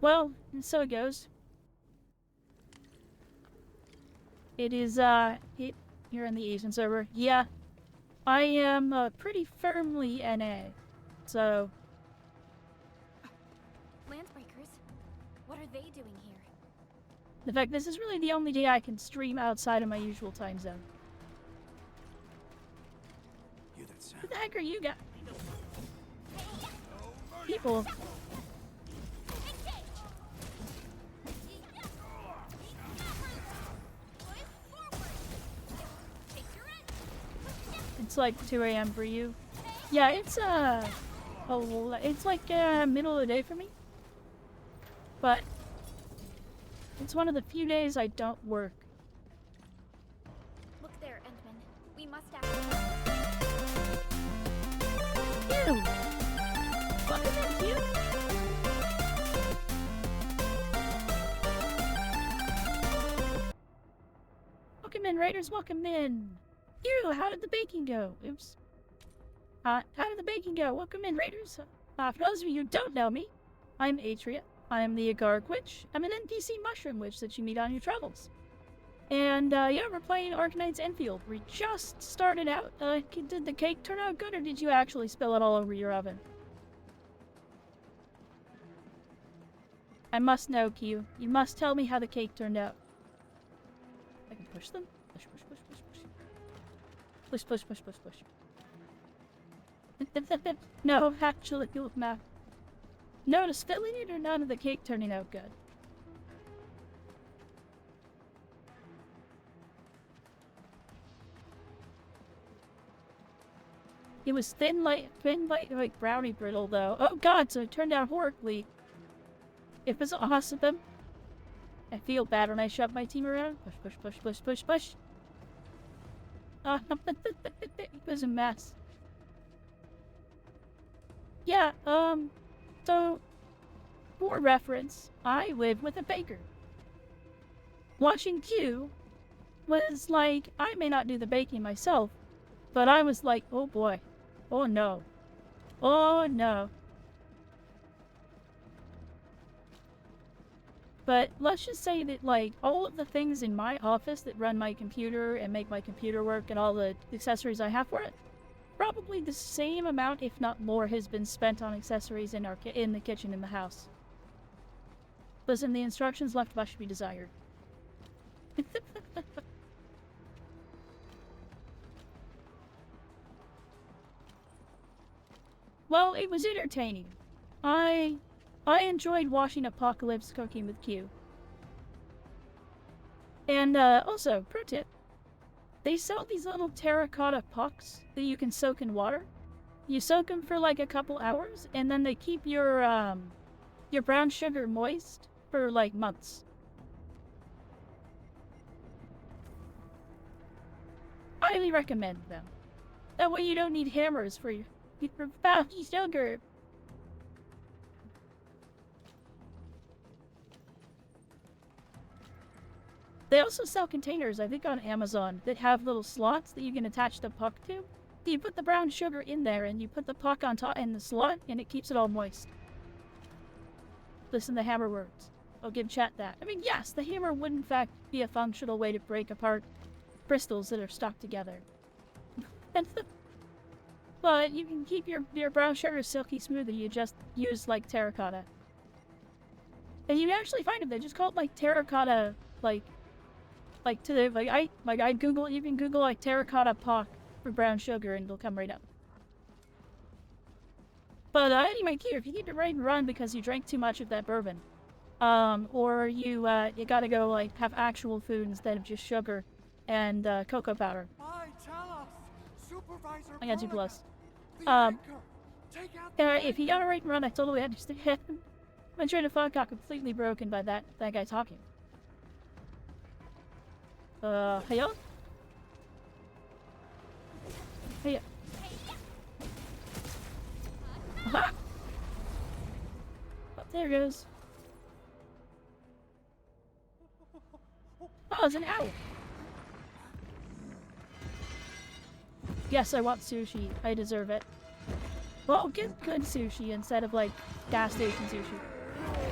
Well, and so it goes. It is, you're in the Asian server. Yeah, I am, pretty firmly NA. So, Landbreakers? What are they doing here? in fact, this is really the only day I can stream outside of my usual time zone. Hear that sound? What the heck are you guys? People. It's like 2 a.m. for you. Yeah, it's it's like middle of the day for me. But it's one of the few days I don't work. Look there, Endman. We must act. Ew. Fucking that's you. Welcome in, Raiders. Welcome in. Ew, how did the baking go? Oops. How did the baking go? Welcome in, Raiders. For those of you who don't know me, I'm Atria. I am the Agarg Witch. I'm an NPC mushroom witch that you meet on your travels. And, yeah, we're playing Arknights Enfield. We just started out. Did the cake turn out good, or did you actually spill it all over your oven? I must know, Q. You must tell me how the cake turned out. I can push them? Push, push, push, push, push. Push, push, push, push, push. No, actually, you map. Notice filling it or none of the cake turning out good. It was thin like brownie brittle though. Oh god, so it turned out horribly. It was awesome. I feel bad when I shove my team around. Push, push, push, push, push, push. It was a mess. Yeah, So, for reference, I live with a baker. Watching Q was like, I may not do the baking myself, but I was like, oh boy, oh no, oh no. But let's just say that, like, all of the things in my office that run my computer and make my computer work and all the accessories I have for it, probably the same amount, if not more, has been spent on accessories in the kitchen in the house. Listen, the instructions left much to be desired. Well, it was entertaining. I enjoyed watching Apocalypse cooking with Q. And also, pro tip, they sell these little terracotta pucks that you can soak in water. You soak them for like a couple hours, and then they keep your brown sugar moist for like months. Highly recommend them. That way you don't need hammers for your brown sugar. They also sell containers, I think on Amazon, that have little slots that you can attach the puck to. You put the brown sugar in there and you put the puck on top in the slot and it keeps it all moist. Listen, the hammer works. I'll give chat that. I mean, yes, the hammer would in fact be a functional way to break apart crystals that are stuck together. But you can keep your brown sugar silky smooth and you just use like terracotta. And you actually find them, they just call it like terracotta, I'd Google, you can Google like terracotta puck for brown sugar and it'll come right up. But anyway, here, if you need to run because you drank too much of that bourbon, or you gotta go like have actual food instead of just sugar and cocoa powder. I got 2+. If you gotta run, I totally understand. My train of thought got completely broken by that guy talking. Hiya? Hiya. Aha! Oh, there it goes. Oh, it's an owl! Yes, I want sushi. I deserve it. Well, get good sushi instead of, like, gas station sushi.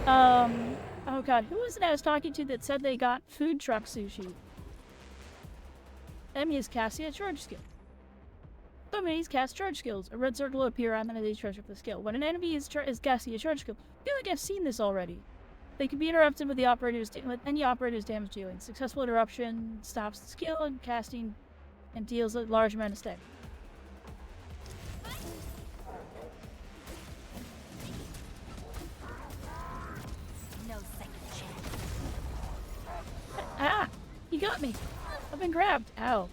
Oh god, who was it I was talking to that said they got food truck sushi? Enemies casting a charge skill. Some enemies cast charge skills. A red circle will appear on the enemy charge with the skill. When an enemy is casting a charge skill, I feel like I've seen this already. They can be interrupted with any operator's damage dealing. Successful interruption stops the skill and casting and deals a large amount of damage. No second chance. Ah! He got me! I've been grabbed! Ow.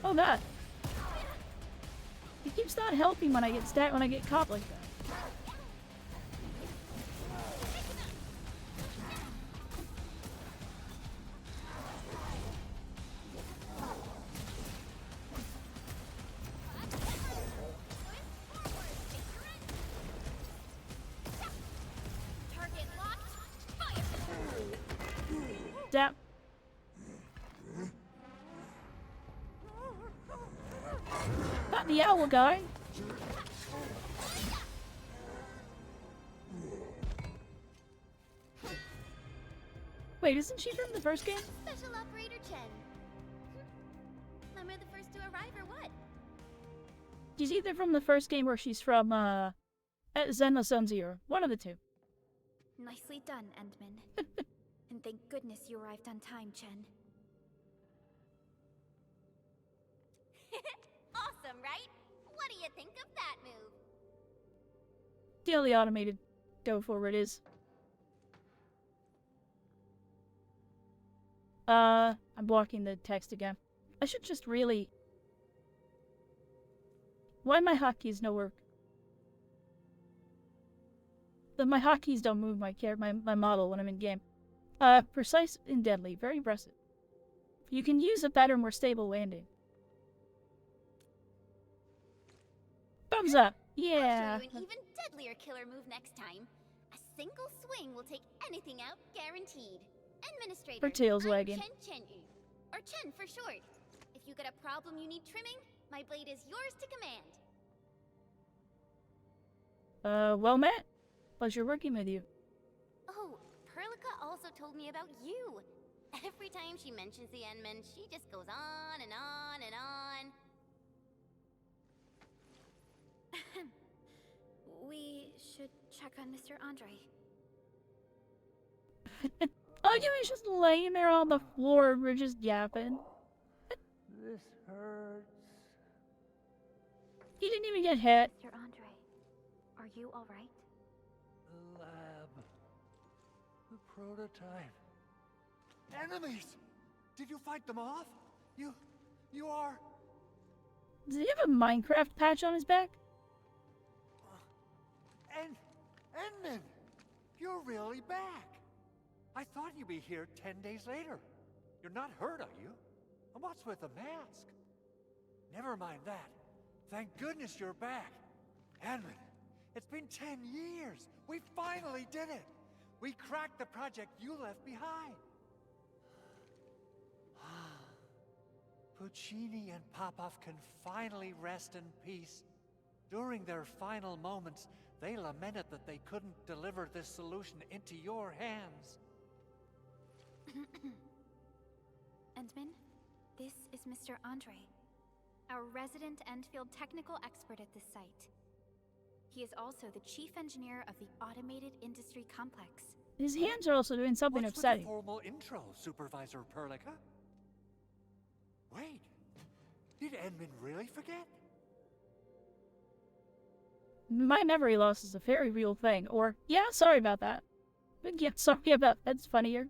Oh god! He keeps not helping when I get caught like that. Target locked. Fire. Damn. Not the owl guy. Wait, isn't she from the first game? Special Operator Chen. Am I the first to arrive or what? She's either from the first game or she's from, Zenma Sun Zero. One of the two. Nicely done, Endman. And thank goodness you arrived on time, Chen. Awesome, right? What do you think of that move? Daily automated. Go forward is. I'm blocking the text again. I should just really... Why my hotkeys no work? My hotkeys don't move my model when I'm in game. Precise and deadly. Very impressive. You can use a better, more stable landing. Thumbs up! Yeah! I'll show you an even deadlier killer move next time. A single swing will take anything out, guaranteed. Administrator, For Tails I'm wagging. Chen, or Chen for short. If you got a problem you need trimming, my blade is yours to command. Well met. Pleasure working with you. Oh, Perlica also told me about you. Every time she mentions the Endman, she just goes on and on and on. We should check on Mr. Andre. Oh, you was just laying there on the floor. We're just yapping. This hurts. He didn't even get hit. Mr. Andre, are you alright? The lab. The prototype. Enemies! Did you fight them off? You are... Does he have a Minecraft patch on his back? Endman! You're really back! I thought you'd be here 10 days later. You're not hurt, are you? And what's with the mask? Never mind that. Thank goodness you're back. Endman, it's been 10 years. We finally did it. We cracked the project you left behind. Puccini and Popov can finally rest in peace. During their final moments, they lamented that they couldn't deliver this solution into your hands. Endman, this is Mr. Andre, our resident Enfield technical expert at this site. He is also the chief engineer of the automated industry complex. His hands are also doing something What's upsetting. with the formal intro, Supervisor Perlica? Wait, did Endman really forget? My memory loss is a very real thing. Or, yeah, sorry about that. But yeah, sorry about that's funnier.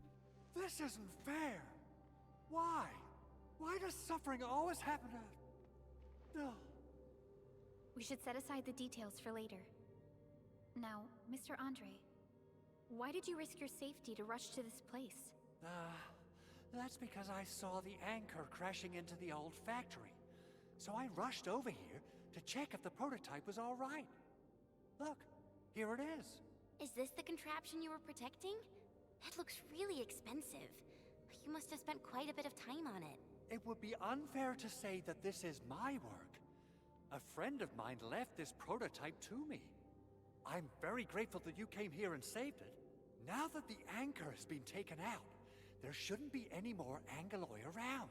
This isn't fair. Why? Why does suffering always happen to... No. We should set aside the details for later. Now, Mr. Andre, why did you risk your safety to rush to this place? That's because I saw the anchor crashing into the old factory. So I rushed over here to check if the prototype was all right. Look, here it is. Is this the contraption you were protecting? It looks really expensive. You must have spent quite a bit of time on it. It would be unfair to say that this is my work. A friend of mine left this prototype to me. I'm very grateful that you came here and saved it. Now that the anchor has been taken out, there shouldn't be any more Angoloi around.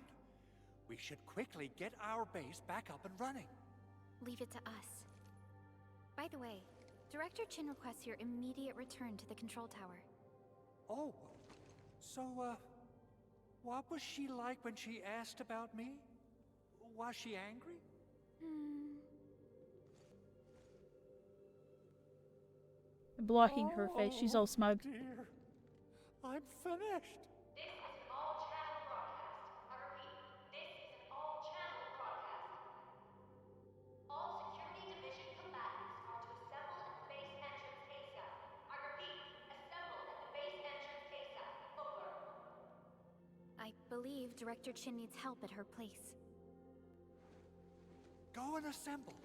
We should quickly get our base back up and running. Leave it to us. By the way, Director Chin requests your immediate return to the control tower. Oh, so, what was she like when she asked about me? Was she angry? Blocking her face. She's all smug. Dear, I'm finished. This is an all-channel broadcast. I repeat, this is an all-channel broadcast. All Security Division combatants are to assemble at the base entrance ASAP. I repeat, assemble at the base entrance ASAP. Over. I believe Director Chin needs help at her place. Go and assemble.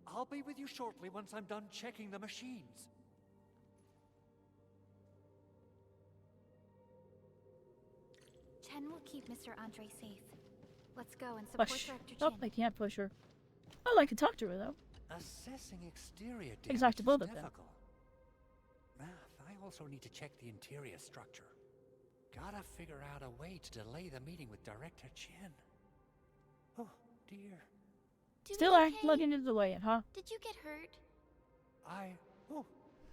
I'll be with you shortly once I'm done checking the machines. Chen will keep Mr. Andre safe. Let's go and support Push. Director Oh, Chin. I can't push her. Oh, I could talk to her, though. Assessing exterior damage Exact to both is of them. difficult. I also need to check the interior structure. Gotta figure out a way to delay the meeting with Director Chin. Oh, dear. Still okay? looking into the way in, huh? Did you get hurt? I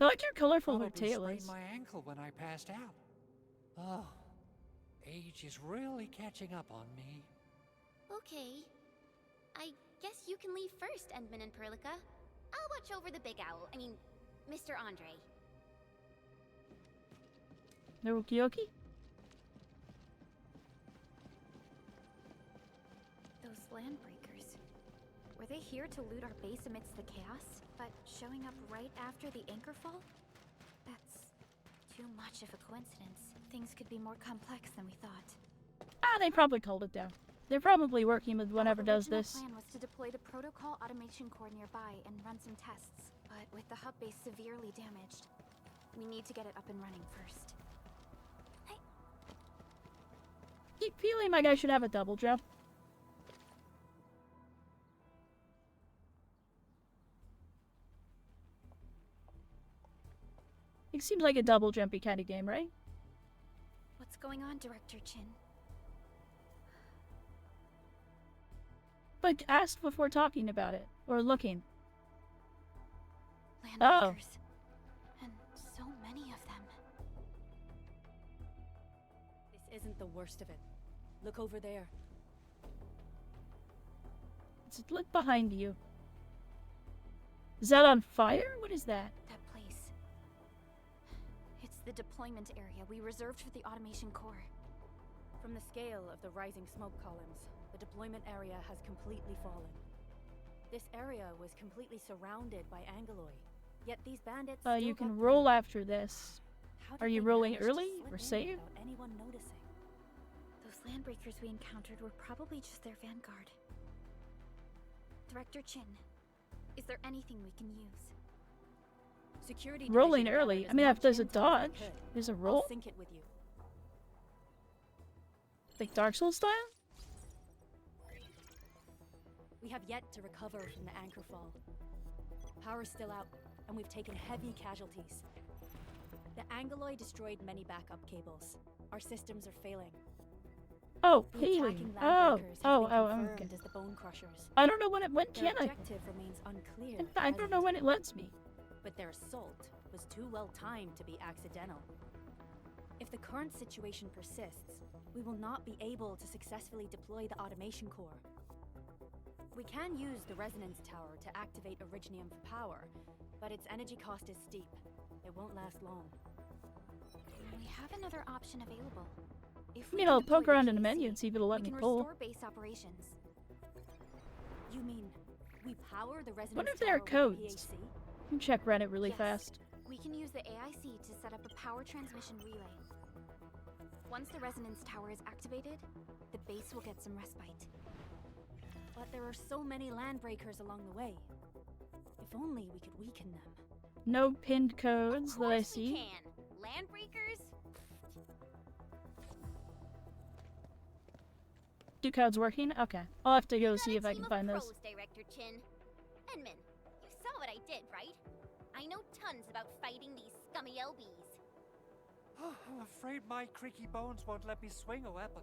I like how colorful her probably tail sprained is. my ankle when I passed out. Oh, age is really catching up on me. Okay. I guess you can leave first, Endman and Perlica. I'll watch over the big owl. I mean, Mr. Andre. No Okie Those land breakers. Were Were they here to loot our base amidst the chaos, but showing up right after the anchor fall? That's too much of a coincidence. Things could be more complex than we thought. Ah, they probably called it down. They're probably working with whatever does this. Our plan was to deploy the protocol automation core nearby and run some tests, but with the hub base severely damaged, we need to get it up and running first. Keep feeling like I should have a double jump. It seems like a double jumpy kind of game, right? What's going on, Director Chin? But ask before talking about it, or looking. Landbreakers. And so many of them. This isn't the worst of it. Look over there. It's lit behind you. Is that on fire? What is that? That place. It's the deployment area we reserved for the automation core. From the scale of the rising smoke columns, the deployment area has completely fallen. This area was completely surrounded by Angoloi. Yet these bandits You still can got roll through. after this. How did Are you they rolling manage to early slip or in save? without anyone noticing? Those landbreakers we encountered were probably just their vanguard. Director Chin, is there anything we can use? Security Rolling division early. gathered I as mean, if much there's a intel as they dodge, could. there's a I'll roll. sync it with you. Like Dark Souls style? We have yet to recover from the anchor fall. Power's still out, and we've taken heavy casualties. The Angoloi destroyed many backup cables. Our systems are failing. Oh, The healing. attacking Oh, landbreakers have been okay. confirmed as the Bone Crushers. I don't know when Their can I? objective remains unclear. I don't know when it lets me. But their assault was too well timed to be accidental. If the current situation persists, we will not be able to successfully deploy the automation core. We can use the resonance tower to activate Originium for power, but its energy cost is steep. It won't last long. We have another option available. If I we mean, can I'll deploy poke the around in a PAC, menu and see if it'll let we me can pull. restore base operations. You mean we power the resonance Wonder if there are tower with the codes. PAC? You can check Reddit really Yes. fast. We can use the AIC to set up a power transmission relay. Once the resonance tower is activated, the base will get some respite. But there are so many landbreakers along the way. If only we could weaken them. No pinned codes Of that I course we see. can. Landbreakers? Do codes working? Okay. I'll have to go You see got if a I team can of find those. pros, Director Chin. Edmund, you saw what I did, right? I know tons about fighting these scummy LBs. I'm afraid my creaky bones won't let me swing a weapon.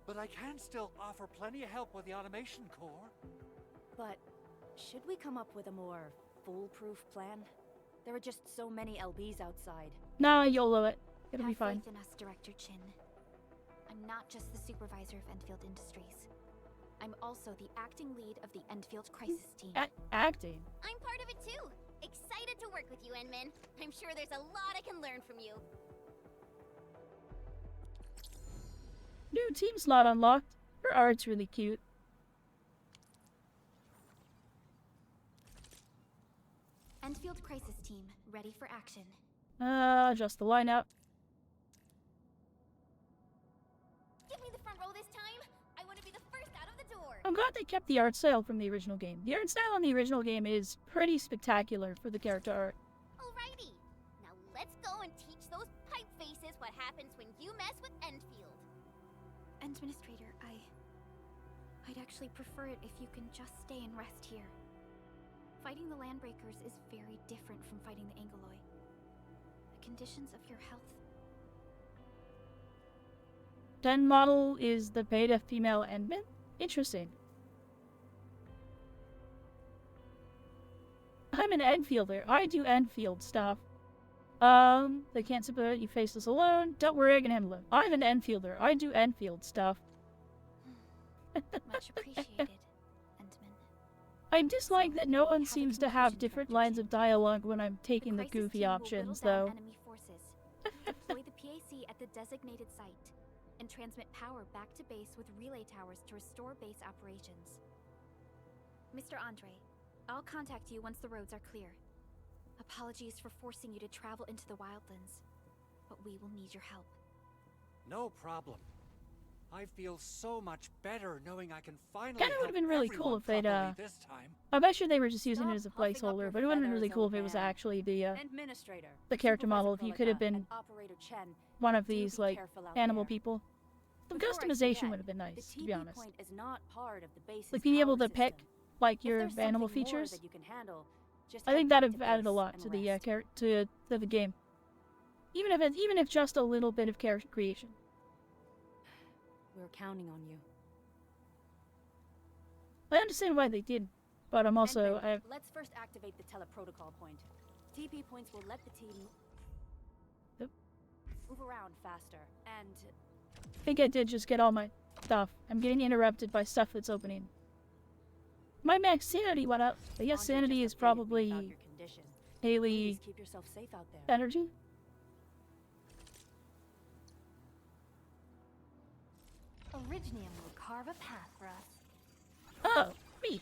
But I can still offer plenty of help with the automation core. But should we come up with a more foolproof plan? There are just so many LBs outside. Nah, YOLO it. It'll be Have fine. faith in us, Director Chin. I'm not just the supervisor of Enfield Industries. I'm also the acting lead of the Enfield Crisis Team. Acting. I'm part of it too. Excited to work with you, Enman. I'm sure there's a lot I can learn from you. New team slot unlocked. Her art's really cute. Enfield Crisis Team, ready for action. Just the lineup. Give me the front row this time. I want to be the first out of the door. I'm glad they kept the art style from the original game. The art style in the original game is pretty spectacular for the character art. Alrighty. Now let's go and teach those pipe faces what happens when you mess with Enfield. Administrator, I'd actually prefer it if you can just stay and rest here. Fighting the Landbreakers is very different from fighting the Angoloi. The conditions of your health. 10 model is the beta female Endman? Interesting. I'm an Enfielder. I do Enfield stuff. They can't simply let you face this alone. Don't worry, I can handle it. I'm an Enfielder. I do Enfield stuff. Much appreciated, Endman. I dislike that no one seems to have different lines of dialogue when I'm taking the Crisis goofy Team will options, whittle down though. enemy forces, deploy the PAC at the designated site, and transmit power back to base with relay towers to restore base operations. Mr. Andre, I'll contact you once the roads are clear. Apologies for forcing you to travel into the wildlands, but we will need your help. No problem. I feel so much better knowing I can finally Kinda would've been really cool if they'd, this time. I bet you they were just using Stop it as a puffing up placeholder, your but it would have been really feathers, cool old if it was man. actually Administrator, the character Supervisor model, if you could have Prolica, been and Operator Chen, one of do these, be like, careful out animal there. people. Some Before I customization forget, would have been the nice, to TP be honest. point is not part of the base's Like, being able power to pick, system. like, If your there's animal something more features. that you can handle, just I head think back that'd to have added a base lot and to the rest. to the game. Even if just a little bit of character creation. We're counting on you. I understand why they did, but I'm also Ensign, let's first activate the teleprotocol point. TP points will let the team Yep. move around faster, and I think I did just get all my stuff. I'm getting interrupted by stuff that's opening. My max sanity went up. I guess Andre sanity just is updated me about probably your condition. daily Please keep yourself safe out there. energy. Originium will carve a path for us. Oh, me.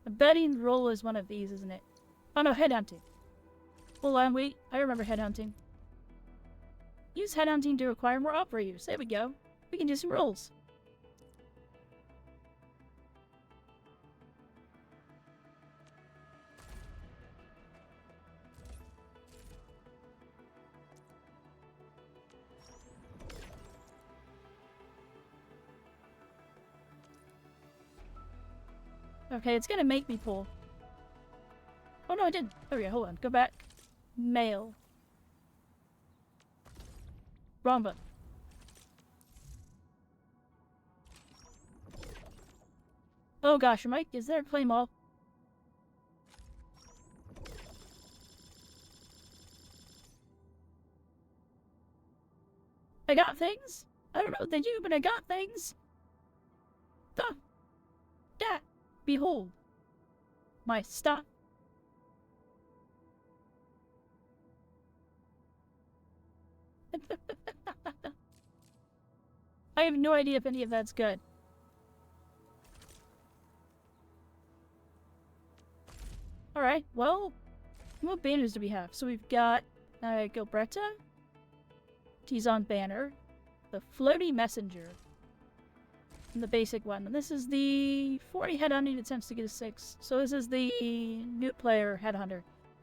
I'm betting roll is one of these, isn't it? Oh no, headhunting. Hold on, wait. I remember headhunting. Use headhunting to acquire more operators. There we go. We can do some rolls. Okay, it's gonna make me pull. Oh no, I didn't. Oh yeah, hold on. Go back. Mail. Wrong button. Oh gosh, Mike, is there a play mall? I got things? I don't know what they do, but I got things. Duh. That. Behold. My stuff. I have no idea if any of that's good. Alright, well, what banners do we have? So we've got Gilbretta, Tizon Banner, the Floaty Messenger, and the basic one. And this is the 40 headhunting attempts to get a 6. So this is the new player headhunter.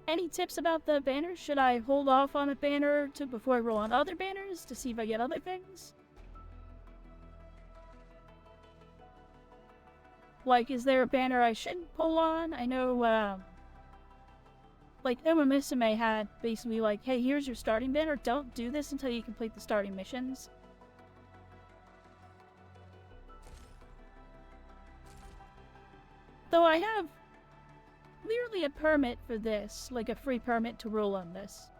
Any tips about the banners? Should I hold off on a banner before I roll on other banners to see if I get other things? Like, is there a banner I shouldn't pull on? I know, like, Misame had basically like, hey, here's your starting banner. Don't do this until you complete the starting missions. Though I have clearly a permit for this, like a free permit to roll on this.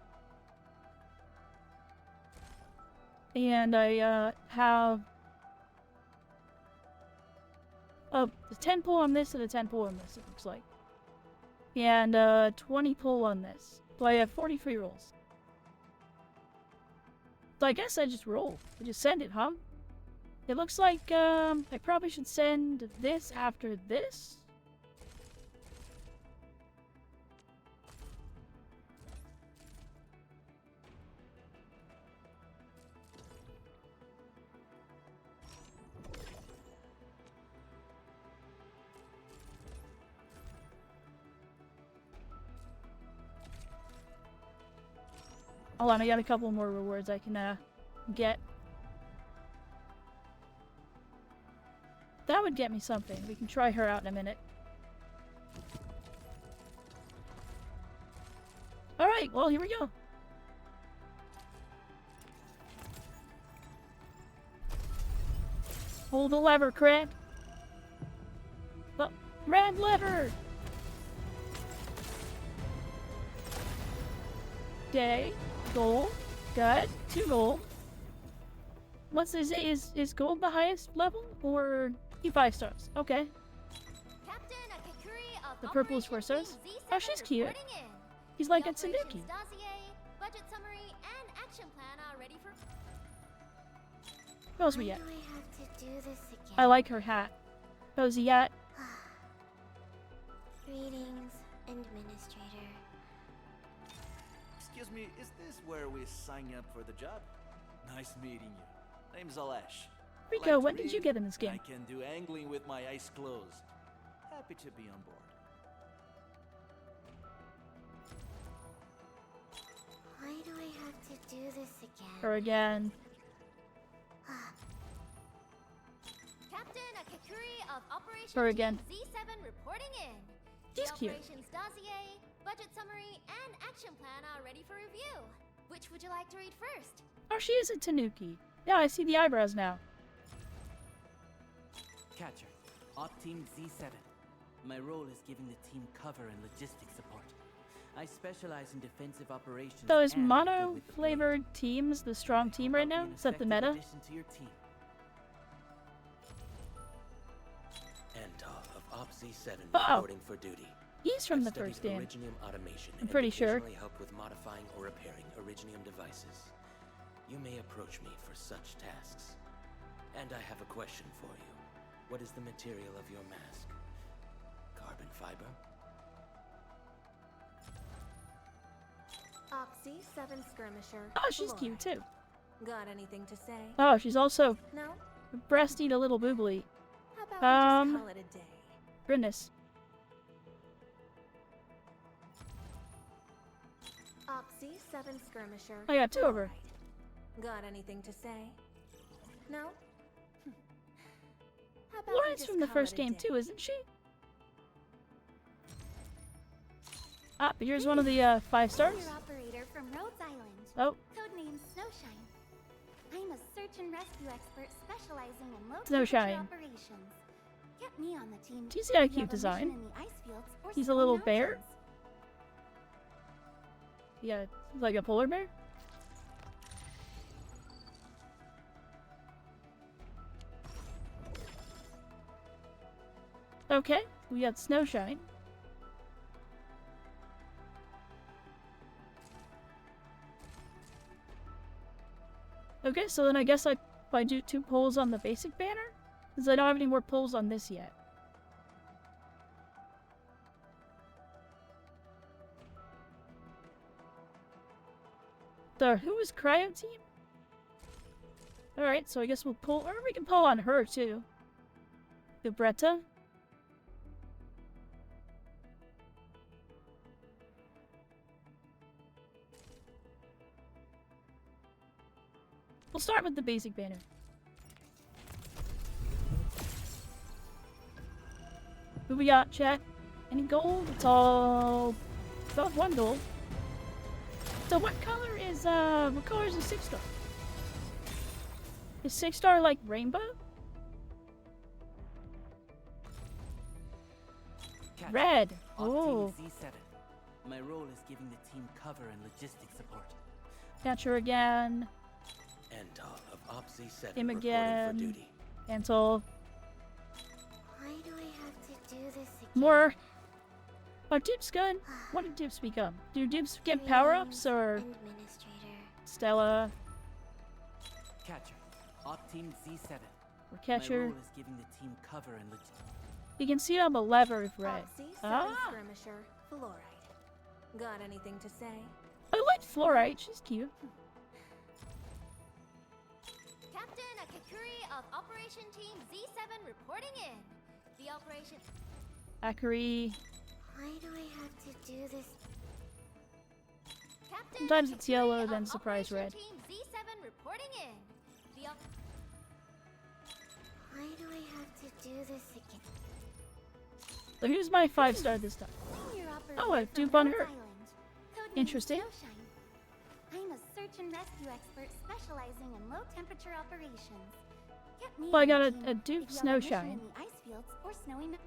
And I have a 10 pull on this and a 10 pull on this, it looks like. And 20 pull on this. So I have 40 free rolls. So I guess I just roll. I just send it, huh? It looks like I probably should send this after this. Hold on, I got a couple more rewards I can get. That would get me something. We can try her out in a minute. Alright, well, here we go. Hold the lever, Craig. The red lever! Okay. Gold. Good. 2 gold. What's this? Is gold the highest level? Or 5 stars? Okay. Captain Akakuri of The purple is 4 Operation stars? Team Z7 Oh, she's cute. reporting in. He's like The a Tsunuki. operations dossier, budget summary, and action plan are ready for. What else we Why got? do I have to do this again? I like her hat. What was he at? Greetings, Administrator. Excuse me, is this where we sign up for the job? Nice meeting you. Name's Alash. Rico, Like to when did you read? get in this game? I can do angling with my eyes closed. Happy to be on board. Why do I have to do this again? Her again. Captain Akakuri of Operation Her again. Team Z7 reporting in. She's The cute. operations dossier, budget summary, and action plan are ready for review. Which would you like to read first? Oh, she is a Tanuki. Yeah, I see the eyebrows now. Catcher, Op Team Z7. My role is giving the team cover and logistics support. I specialize in defensive operations. So is and good mono with the blade. flavored teams the strong team right now? I'll be an Is that the effective meta? addition to your team. Antal of Op Z7 Uh-oh. reporting for duty. He's from I've the studied first game. Originium automation I'm and pretty sure. occasionally helped with modifying or repairing Originium devices. You may approach me for such tasks. And I have a question for you. What is the material of your mask? Carbon fiber? Oxy 7 Skirmisher. Oh, she's Laura. cute too. Got anything to say? Oh, she's also No? breasting a little boobly. How about we Um, just call it a day? Goodness. Oxy 7 Skirmisher. I got two of her. Got anything to say? No? How about we Lauren's just from the call first it a game day? too, isn't she? Ah, but here's one of the 5 stars. Your operator from Rhodes Island. Oh, Codename Snowshine. I'm a search and rescue expert specializing in low Snowshine. temperature operations. Get me on the team. He's got a if you cute have a design. mission in the ice fields or He's a snowy little bear. mountains. yeah, like a polar bear. Okay, we got Snowshine. Okay, so then I guess if I do 2 polls on the basic banner, because I don't have any more polls on this yet. So who is Cryo Team? Alright, so I guess we'll pull, or we can pull on her too. The Bretta. We'll start with the basic banner. Who we got, chat? Any gold? It's all about 1 gold. So what color is a 6-star? Is 6-star like rainbow? Catcher, Red. Op Oh. Team Z7. My role is giving the team cover and logistics support. Catcher again. Antal of Op Z7 Him reporting again. for duty. Antle. Why do I have to do this again? More. Are dupes good? What do dupes become? Do dupes get power-ups or Administrator. Stella Catcher, Op Team Z7. or My catcher? role is giving the team cover and logistics. You can see on the lever of red. Oxy 7 Ah! Skirmisher. Fluoride. Got anything to say? I like Fluorite. She's cute. Captain Akakuri of Operation Team Z7 reporting in. The operation. Akari. Why do I have to do this? Captain Sometimes it's Akakuri yellow, of then surprise Operation red. Team Z7 reporting in. The Why do I have to do this again? So who's my 5-star this time? Your operator Oh, a from dupe on Rhodes her. Island. Codename Interesting. Snowshine. I'm a search and rescue expert specializing in low temperature operations. Get me Well, I on got the a team dupe if you have a mission Snowshine. in the ice fields or snowy mountains.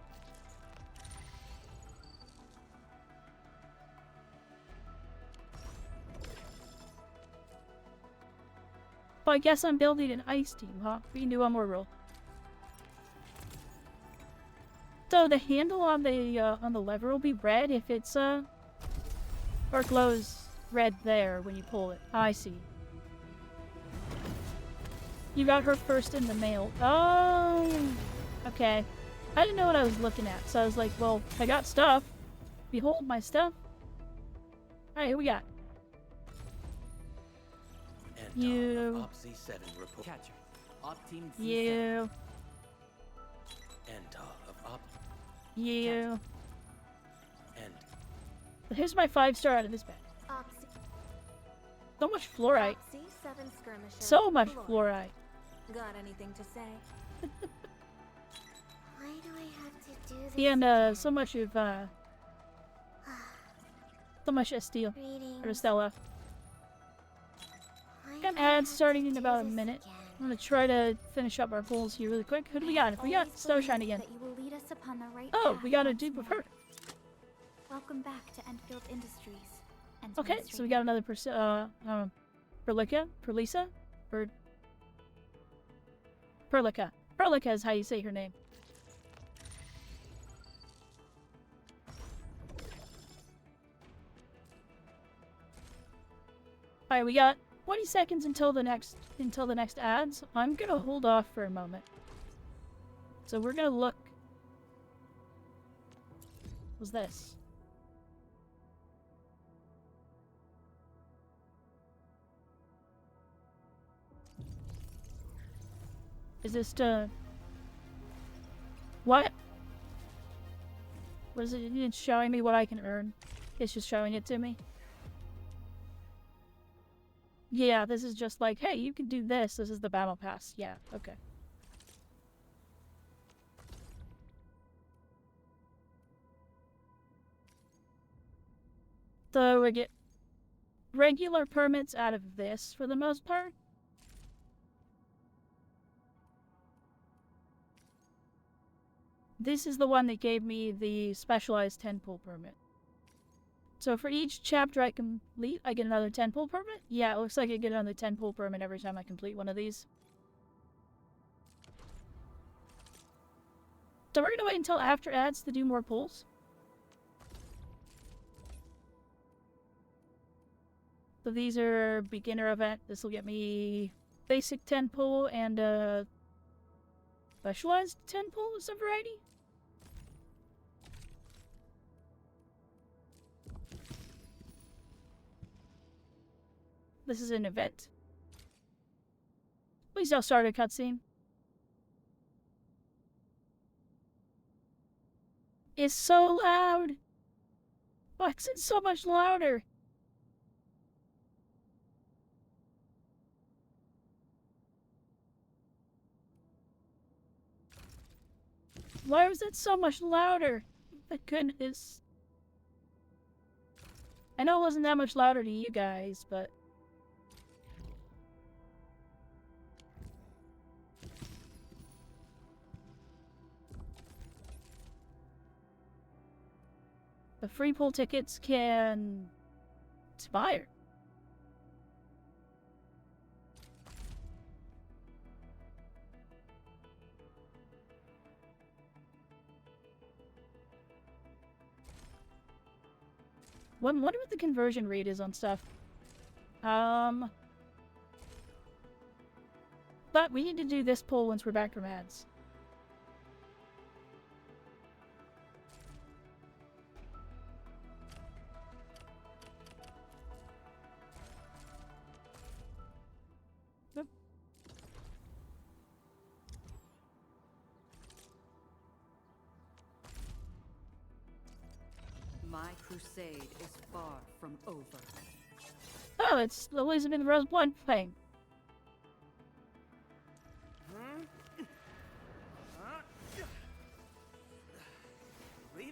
Well, I guess I'm building an ice team, huh? We can do one more roll. So the handle on the lever will be red if it's or glows red there when you pull it. I see. You got her first in the mail. Oh, okay. I didn't know what I was looking at, so I was like, well, I got stuff. Behold my stuff. Alright, who we got? You. Catcher. Op Team Z7. You. Antal of Op. You. And Here's my 5-star out of this bag. So much fluorite. C7 skirmisher. So much fluorite. Got anything to say? Why do I have to do this? And so much of so much Estelle Greetings. or Estella. Why Got do I ads have starting to in do about a this minute. again? I'm gonna try to finish up our goals here really quick. Who do we got? We got Starshine again. That you will lead us upon the right Oh, path we got a once dupe of more. her. Welcome back to Enfield Industries. Okay, so we got another Perlica? Perlisa? Perlica. Perlica is how you say her name. Alright, we got 20 seconds until the next ads. I'm gonna hold off for a moment. So we're gonna look. What's this? Is this what? What is it? It's showing me what I can earn. It's just showing it to me. Yeah, this is just like, hey, you can do this. This is the battle pass. Yeah, okay. So we get regular permits out of this for the most part. This is the one that gave me the specialized 10-pull permit. So for each chapter I complete, I get another 10-pull permit? Yeah, it looks like I get another 10-pull permit every time I complete one of these. So we're gonna wait until after ads to do more pulls. So these are beginner event. This will get me basic 10-pull and specialized 10-pull of some variety. This is an event. Please don't start a cutscene. It's so loud. Why is it so much louder? Why was it so much louder? My goodness. I know it wasn't that much louder to you guys, but... The free pull tickets can expire. Wonder what the conversion rate is on stuff. But we need to do this pull once we're back from ads. My crusade is far from over. Oh, it's Elizabeth Rose Blunt thing.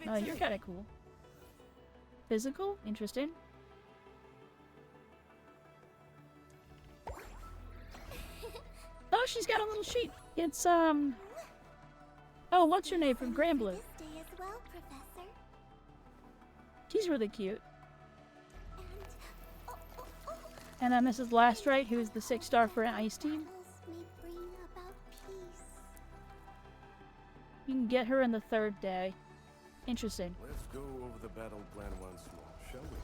Oh, you're kind of cool. Physical? Interesting. Oh, she's got a little sheet. It's, Oh, what's your name from Grand Blue? This day as well, Professor. She's really cute. And And then this is Lastrite, who's the 6-star for an ice team. may bring about peace. You can get her in the 3rd day. Interesting. Let's go over the battle plan once more, shall we?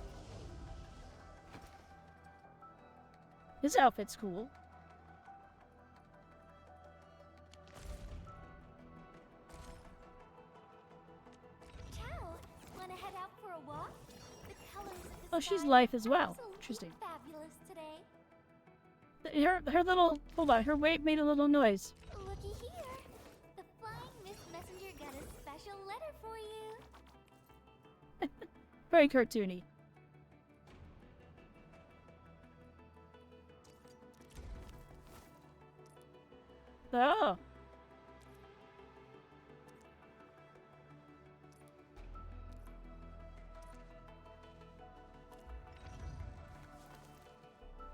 His outfit's cool. Ciao! Wanna head out for a walk? The colors of the Oh, she's sky life as are well. absolutely Interesting. Fabulous today. Her little, hold on, her weight made a little noise. Looky here. The flying Miss Messenger got a special letter for you. Very cartoony. Oh.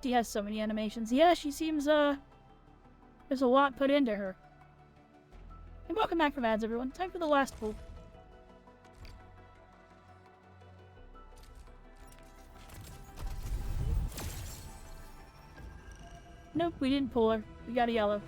She has so many animations. Yeah, she seems, there's a lot put into her. And welcome back from ads, everyone. Time for the last pull. Nope, we didn't pull her. We got a yellow.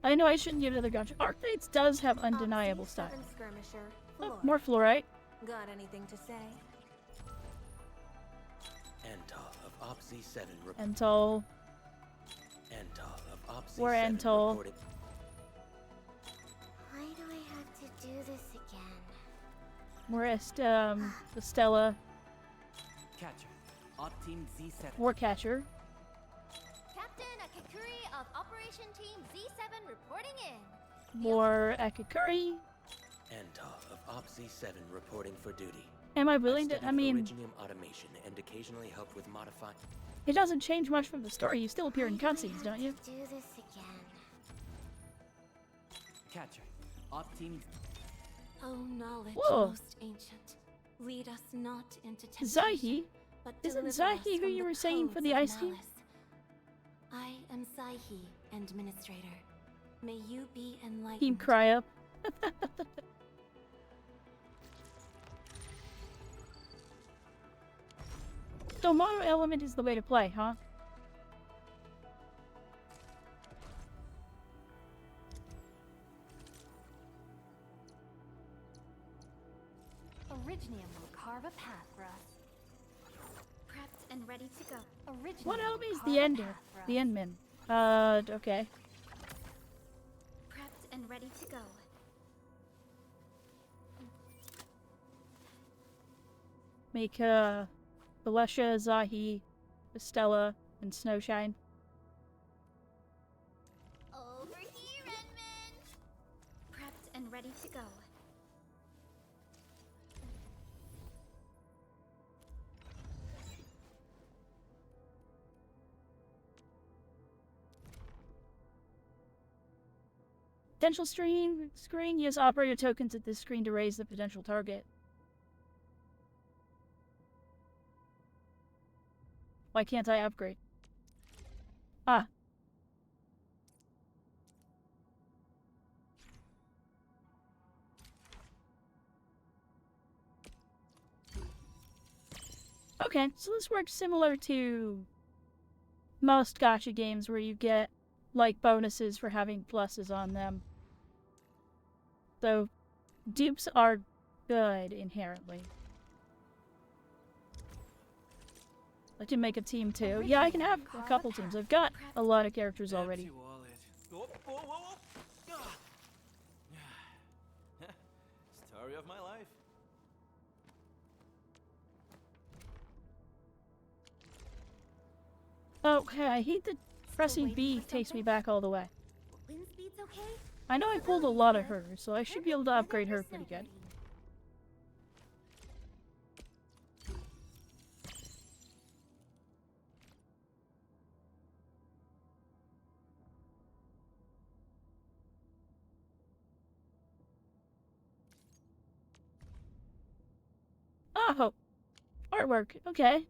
I know I shouldn't give another gacha. Arknights does have undeniable style. Skirmisher, Oh, more fluorite. Got anything to say? Antal of Op Z7 Entol. Antal of Op Z7 We're Entol. reported. Why do I have to do this again? We're the Stella. Catcher. Op Team Z7. War Catcher. Captain Akakuri of Operation Team Z7 reporting in. More Akakuri. Antal of Op Z7 reporting for duty. Am I willing to? studied I mean, Originium automation and occasionally helped with modifying. it doesn't change much from the story. You still appear in cutscenes, don't you? Do this again. Catcher. Op Team. Oh, knowledge Whoa. most ancient. Lead us not into temptation. Zaihi? But Isn't deliver us Zaihi who from you the were saying for codes the of ice team? malice. I am Zaihi, Administrator. May you be enlightened. Team Cry Up. So mono element is the way to play, huh? Originium will carve a path for us. Prepped and ready to go. Originium What will enemy is carve the a Ender? path for The us. Endman. Okay. Prepped and ready to go. Make, Felicia, Zahi, Estella, and Snowshine. Over here, Edmund. Prepped and ready to go. Potential screen. Use operator tokens at this screen to raise the potential target. Why can't I upgrade? Ah. Okay, so this works similar to most gacha games where you get, like, bonuses for having pluses on them. So, dupes are good inherently. I can make a team too. Yeah, I can have a couple teams. I've got a lot of characters already. Story of my life. Okay, I hate that pressing B takes me back all the way. Wind speed's okay? I know I pulled a lot of her, so I should be able to upgrade her pretty good. Oh, artwork. Okay.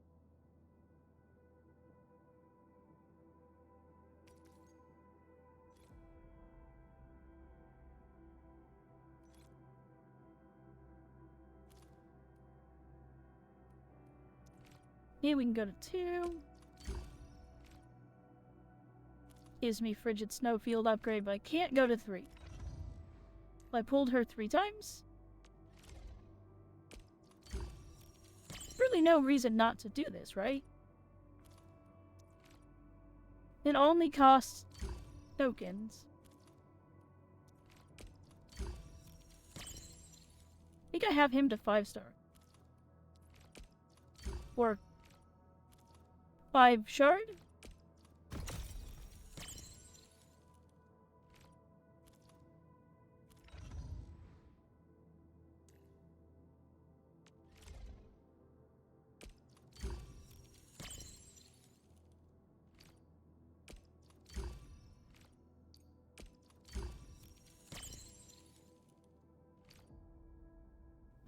Yeah, we can go to 2. gives me frigid snowfield upgrade, but I can't go to 3. I pulled her 3 times? Really no reason not to do this, right? It only costs tokens. I think I have him to 5-star. Or 5 shard?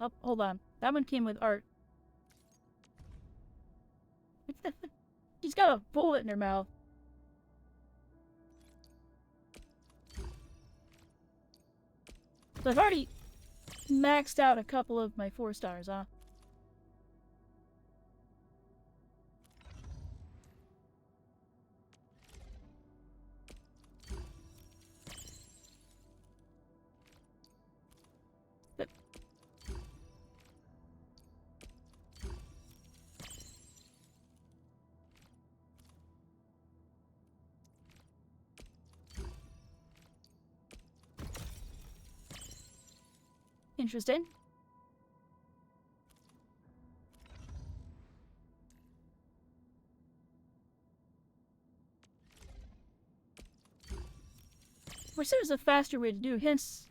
Oh, hold on. That one came with art. She's got a bullet in her mouth. So I've already maxed out a couple of my 4 stars, huh? Interesting. Wish there was a faster way to do hints.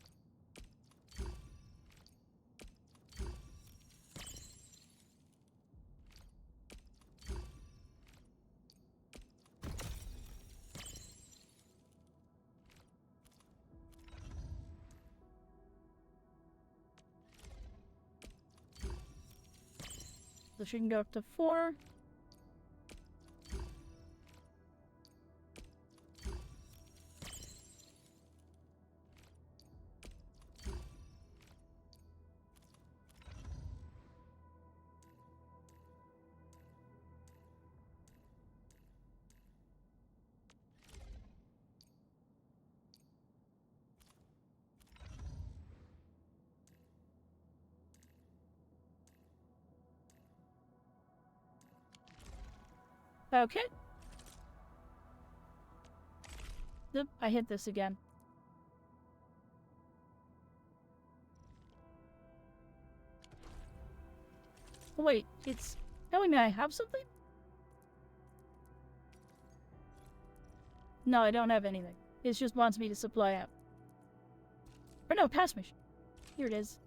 So she can go up to 4. Okay. Nope, I hit this again. Oh, wait, it's telling me I have something? No, I don't have anything. It just wants me to supply out. Or no, pass mission. Here it is.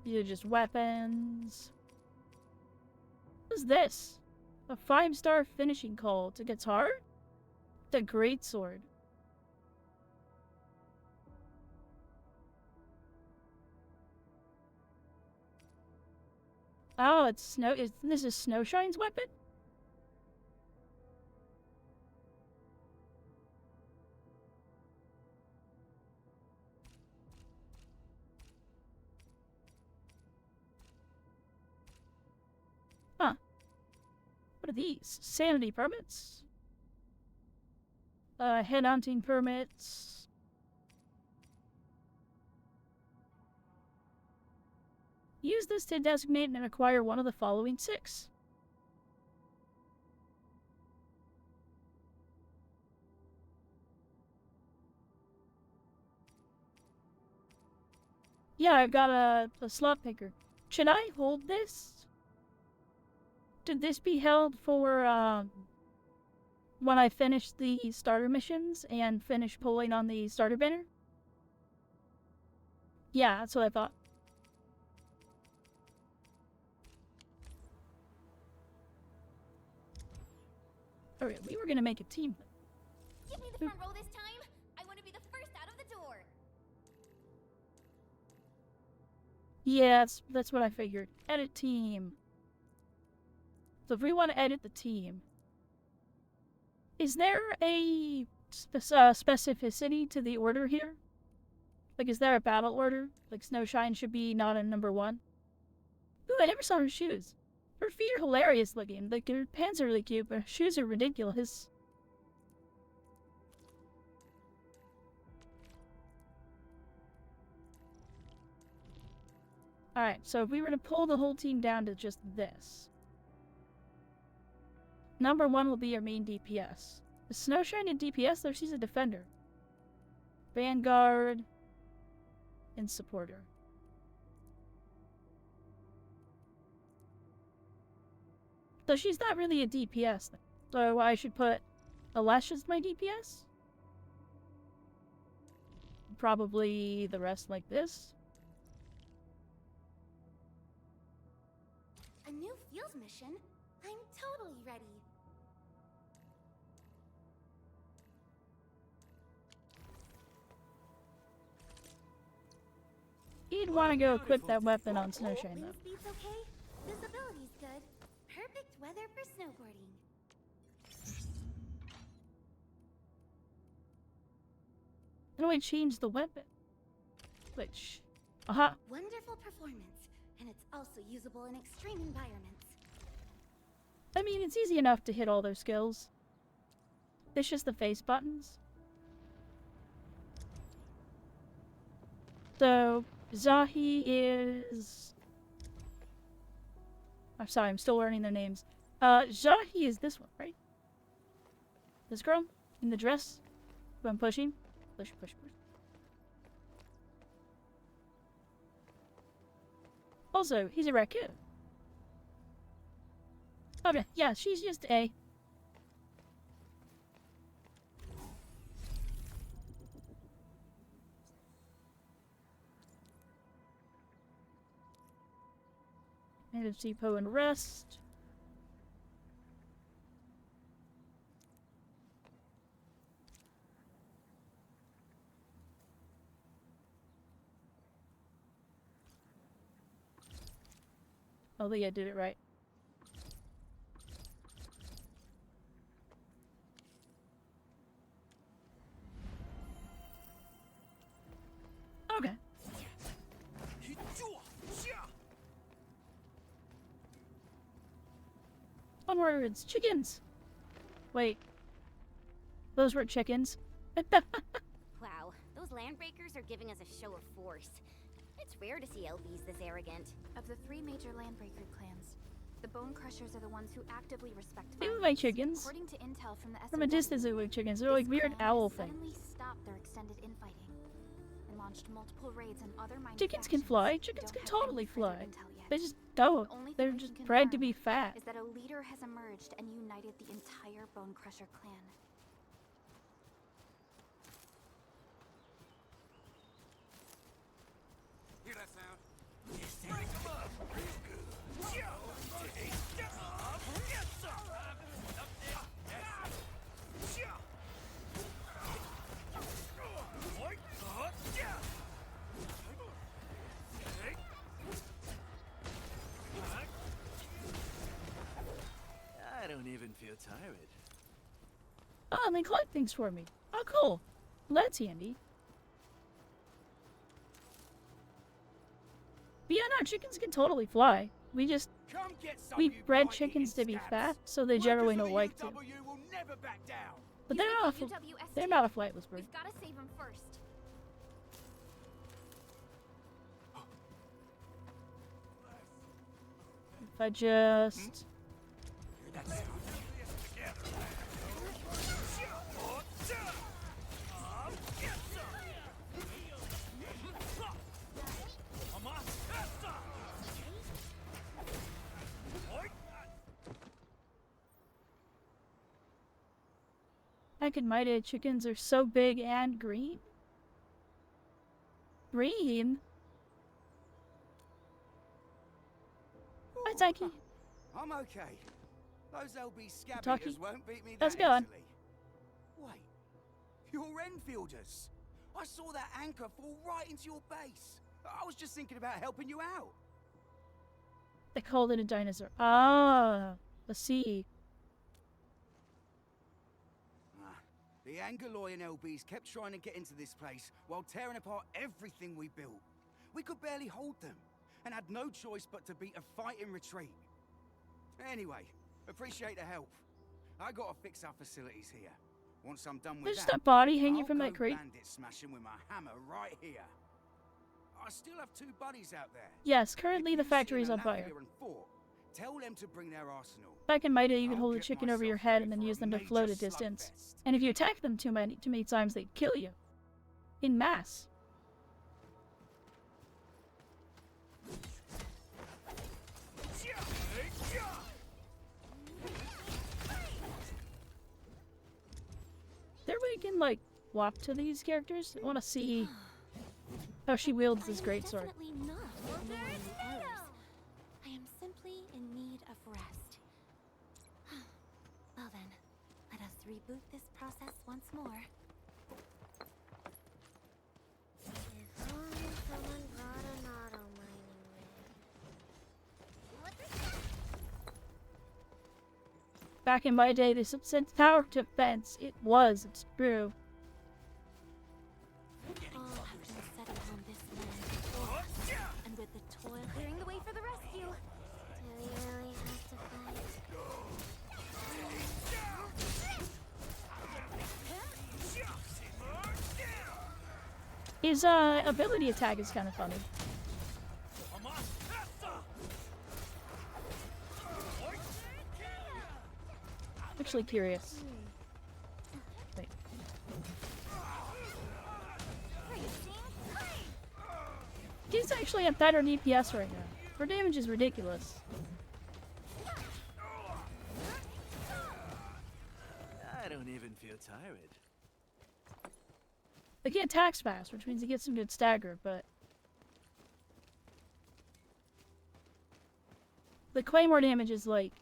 These are just weapons. What is this? A 5-star finishing call to guitar? The great sword. Oh, it's Snow. This is Snowshine's weapon? Huh. What are these? Sanity permits? Headhunting permits. Use this to designate and acquire one of the following 6. Yeah, I've got a slot picker. Should I hold this? Should this be held for, when I finish the starter missions and finish pulling on the starter banner? Yeah, that's what I thought. Alright, we were gonna make a team. Give me the front row this time. I want to be the first out of the door. Yeah, that's what I figured. Edit team. So if we want to edit the team, is there a specificity to the order here? Like, is there a battle order? Like, Snowshine should be not in number 1? Ooh, I never saw her shoes. Her feet are hilarious looking. Like, her pants are really cute, but her shoes are ridiculous. Alright, so if we were to pull the whole team down to just this. Number 1 will be our main DPS. Is Snowshine in DPS, though she's a defender. Vanguard. And supporter. So she's not really a DPS then. So I should put Alesh as my DPS? Probably the rest like this. A new fields mission? I'm totally ready. You'd want to go equip that weapon on Snowshine, Wind though. speed's okay. Visibility's good. Perfect weather for snowboarding. How do I change the weapon? Which? Aha! Wonderful performance, and it's also usable in extreme environments. I mean, it's easy enough to hit all their skills. It's just the face buttons. So, Zahi is... I'm sorry, I'm still learning their names. Zahi is this one, right? This girl? In the dress? Who I'm pushing? Push, push, push. Also, he's a raccoon. Okay, yeah, she's just A. Native Depot and rest. Oh, Leah did it right. Okay. Onwards, chickens! Wait. Those were chickens. Wow, those landbreakers are giving us a show of force. It's rare to see LVs this arrogant. Of the 3 major landbreaker clans, the Bone Crushers are the ones who actively respect They look violence. like chickens. According to intel from the From a SOW, distance, they look like chickens. They're like this weird clan owl has things. suddenly stopped their extended infighting and launched multiple raids on other mining Chickens can factions. fly. We Chickens don't can have any totally further fly. intel yet. They just don't. The only thing They're we just can bred to confirm be fat. is that a leader has emerged and united the entire Bone Crusher clan. Hear that sound? Break 'em up! Real good. I don't even feel tired. Oh, and they collect things for me. Oh, cool. Well, that's handy. But yeah, no, chickens can totally fly. We just... Come get some, We you bred blighty chickens to be scabs. fat, so they generally Workers don't of like the to. UW will never back down. But He's they're with not, the UWST. they're not a flightless bird. We've got to save him first. If I just... Mighty chickens are so big and green. Green? Hi, Taki. I'm okay. Those LB scab Talkie. eaters won't beat me How's that it going? easily. Wait, you're Enfielders. I saw that anchor fall right into your base. I was just thinking about helping you out. They called it a dinosaur. Ah, let's see. The Angoloi and LBs kept trying to get into this place while tearing apart everything we built. We could barely hold them, and had no choice but to beat a fighting retreat. Anyway, appreciate the help. I gotta fix our facilities here. Once I'm done with There's that, just a body hanging I'll from go that crate. bandit smashing with my hammer right here. I still have 2 buddies out there. Yes, currently the If you see factory is an on fire. Alafia and Fort, tell them to bring their arsenal. Back in my day, you could I'll hold a get chicken over your myself head ready and then for use a them to major float a distance. slugfest. And if you attack them too many times, they'd kill you. In mass. There we can, like, walk to these characters. I want to see how she wields this greatsword. Definitely not ignoring the errors. I am simply in need of rest. Well then, let us reboot this process once more. If only someone brought an auto mining rig. What the? Back in my day, they sent tower defense. It was. It's true. All have been set upon this land before us, and with the toil Clearing the way for the rescue. Do we really have to fight? His ability attack is kind of funny. Actually curious. Wait. He's actually at better DPS right now. Her damage is ridiculous. I don't even feel tired. Like, he attacks fast, which means he gets some good stagger, but the claymore damage is like,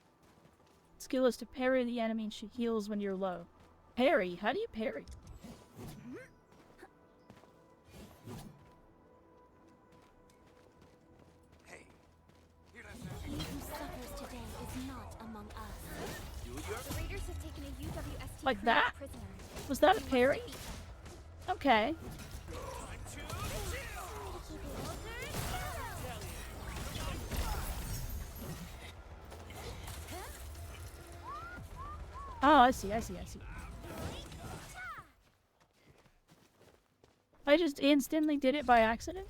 skill is to parry the enemy and she heals when you're low. Parry? How do you parry? He who suffers today is not among us. The raiders have taken a UWST Like crew that? prisoner. Was that a parry? Okay. Oh, I see. I just instantly did it by accident?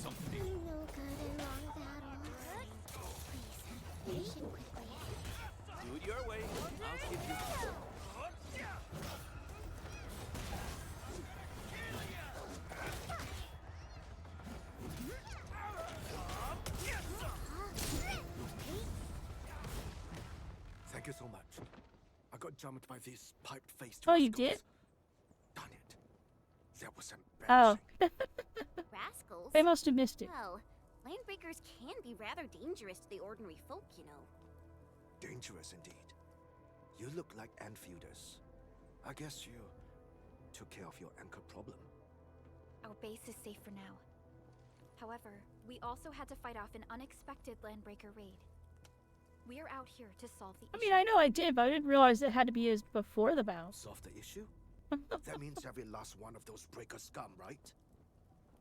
No good in long battles. Please, finish it quickly. Do it your way. I'll give you. Thank you so much. I got jumped by these piped-faced Oh, you rascals. did? Darn it. That was Oh. embarrassing. Rascals? They must have missed it. Well, landbreakers can be rather dangerous to the ordinary folk, you know. Dangerous indeed. You look like Anfielders. I guess you took care of your anchor problem. Our base is safe for now. However, we also had to fight off an unexpected landbreaker raid. We're out here to solve the I issue. mean, I know I did, but I didn't realize it had to be as before the battle. Solve the issue? That means every last one of those breaker scum, right?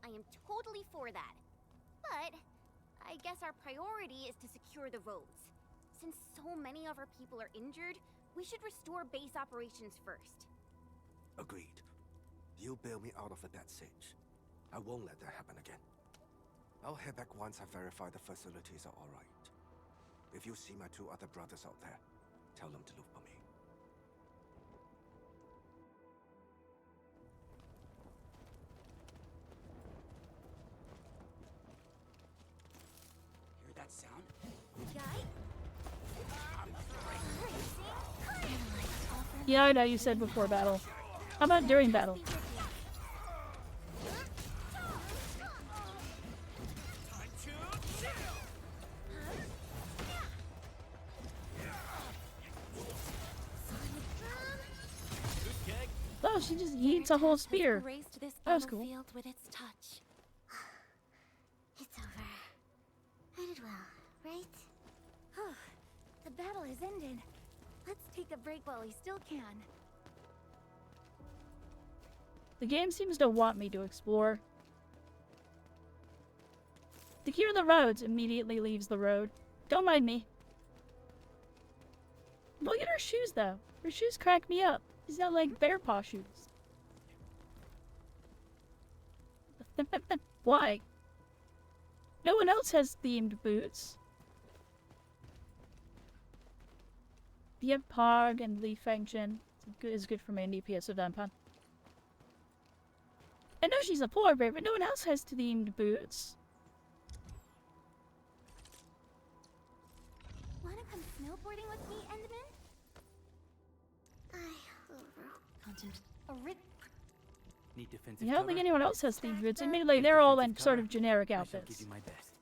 I am totally for that. But I guess our priority is to secure the roads. Since so many of our people are injured, we should restore base operations first. Agreed. You bail me out of a bad sitch. I won't let that happen again. I'll head back once I verify the facilities are alright. If you see my 2 other brothers out there, tell them to look for me. Hear that sound? Yeah, I know you said before battle. How about during battle? Oh, she just eats a whole spear. Graced this That was cool. battlefield with its touch. It's over. I did well, right? The battle battle has ended. Let's take a break while we still can. The game seems to want me to explore. The key to the roads immediately leaves the road. Don't mind me. Look at her shoes, though. Her shoes crack me up. These got like bear paw shoes. Why? No one else has themed boots. The Pog and Leaf Function is good for my DPS of Dunpan. I know she's a polar bear, but no one else has themed boots. Wanna come snowboarding with me, Enderman? Need defensive I don't think cover? anyone else has themed boots. Admittedly, they're all in sort of generic I shall give outfits. you my best.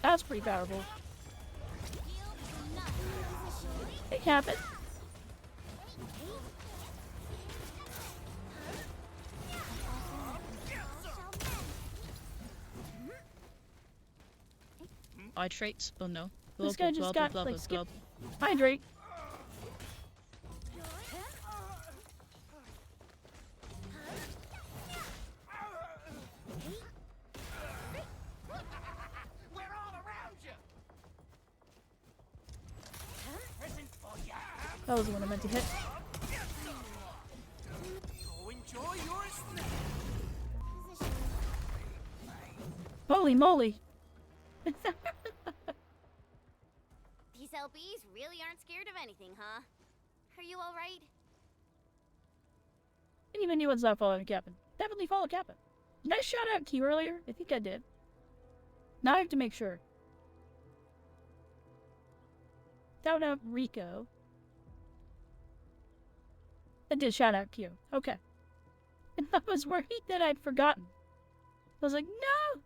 That's pretty powerful. It happened. Hydrates? Oh no. This guy just got like skip. Hydrate. That was the one I meant to hit. Holy moly! These LBs really aren't scared of anything, huh? Are you alright? Didn't even know what's not following Captain. Definitely follow Captain. Did I shout out Q earlier? I think I did. Now I have to make sure. Shout out Rico. I did shout out Q. Okay. And I was worried that I'd forgotten. I was like, no!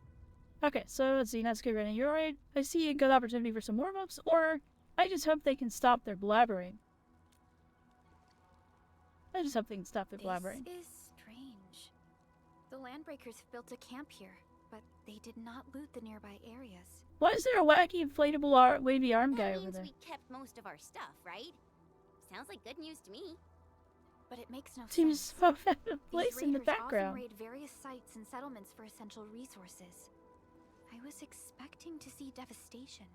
Okay, so let's see. That's good, Rennie. You're alright. I see a good opportunity for some warm-ups, or I just hope they can stop their blabbering. I just hope they can stop their blabbering. This is strange. The Landbreakers built a camp here, but they did not loot the nearby areas. Why is there a wacky inflatable wavy arm guy over there? We kept most of our stuff, right? Sounds like good news to me. But it makes no Seems sense. so out of place These in the raiders often background. raid various sites and settlements for essential resources. I was expecting to see devastation.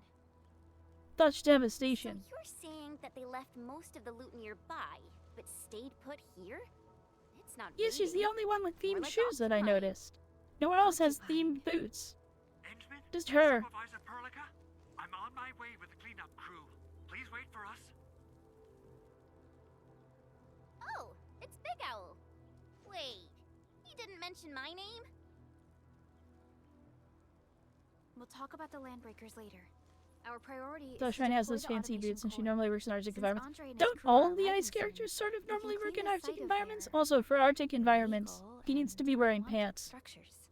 Such devastation. So you're saying that they left most of the loot nearby, but stayed put here? It's not Yes, she's the raiding. only one with themed like shoes that I occupying. noticed. No one else has themed boots. Just her. Supervisor Perlica, I'm on my way with the cleanup crew. Please wait for us. Oh, it's Big Owl. Wait, he didn't mention my name? We'll talk about the Landbreakers later. Our priority So is to Shine has deploy those the fancy automation boots and she core. normally works in Arctic Since environments. Andre and his Don't crew all are the ice licensed, characters sort of they can normally work clean in the Arctic site of environments? their Also, for Arctic environments, illegal he needs to and be wearing unwanted pants. structures.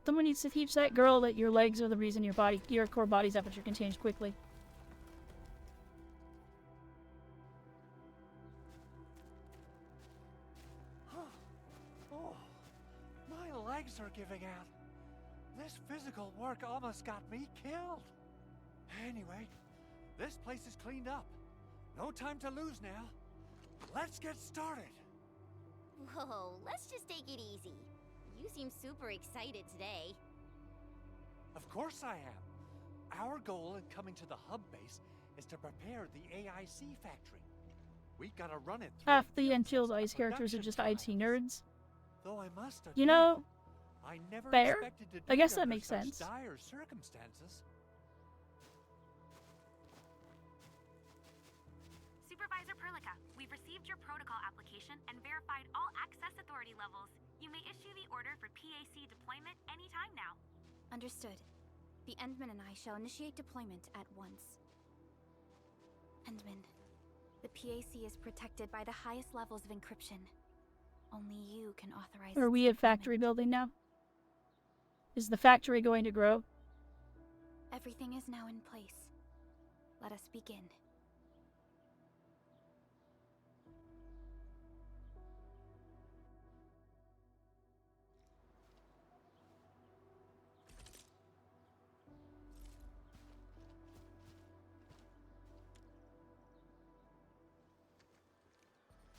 Someone needs to teach that girl that your legs are the reason your core body temperature can change quickly. Oh, my legs are giving out. This physical work almost got me killed. Anyway, this place is cleaned up. No time to lose now. Let's get started. Whoa, let's just take it easy. You seem super excited today. Of course I am. Our goal in coming to the hub base is to prepare the AIC factory. We gotta run it through. Half the Unchilled ice characters are just IT nerds. Though I must admit, You know, I never fair. expected to do I guess it that under makes such sense. dire circumstances. Supervisor Perlica, we've received your protocol application and verified all access authority levels. You may issue the order for PAC deployment anytime now. Understood. The Endman and I shall initiate deployment at once. Endman, The PAC is protected by the highest levels of encryption. Only you can authorize. Are we at factory building now? Is the factory going to grow? Everything is now in place. Let us begin.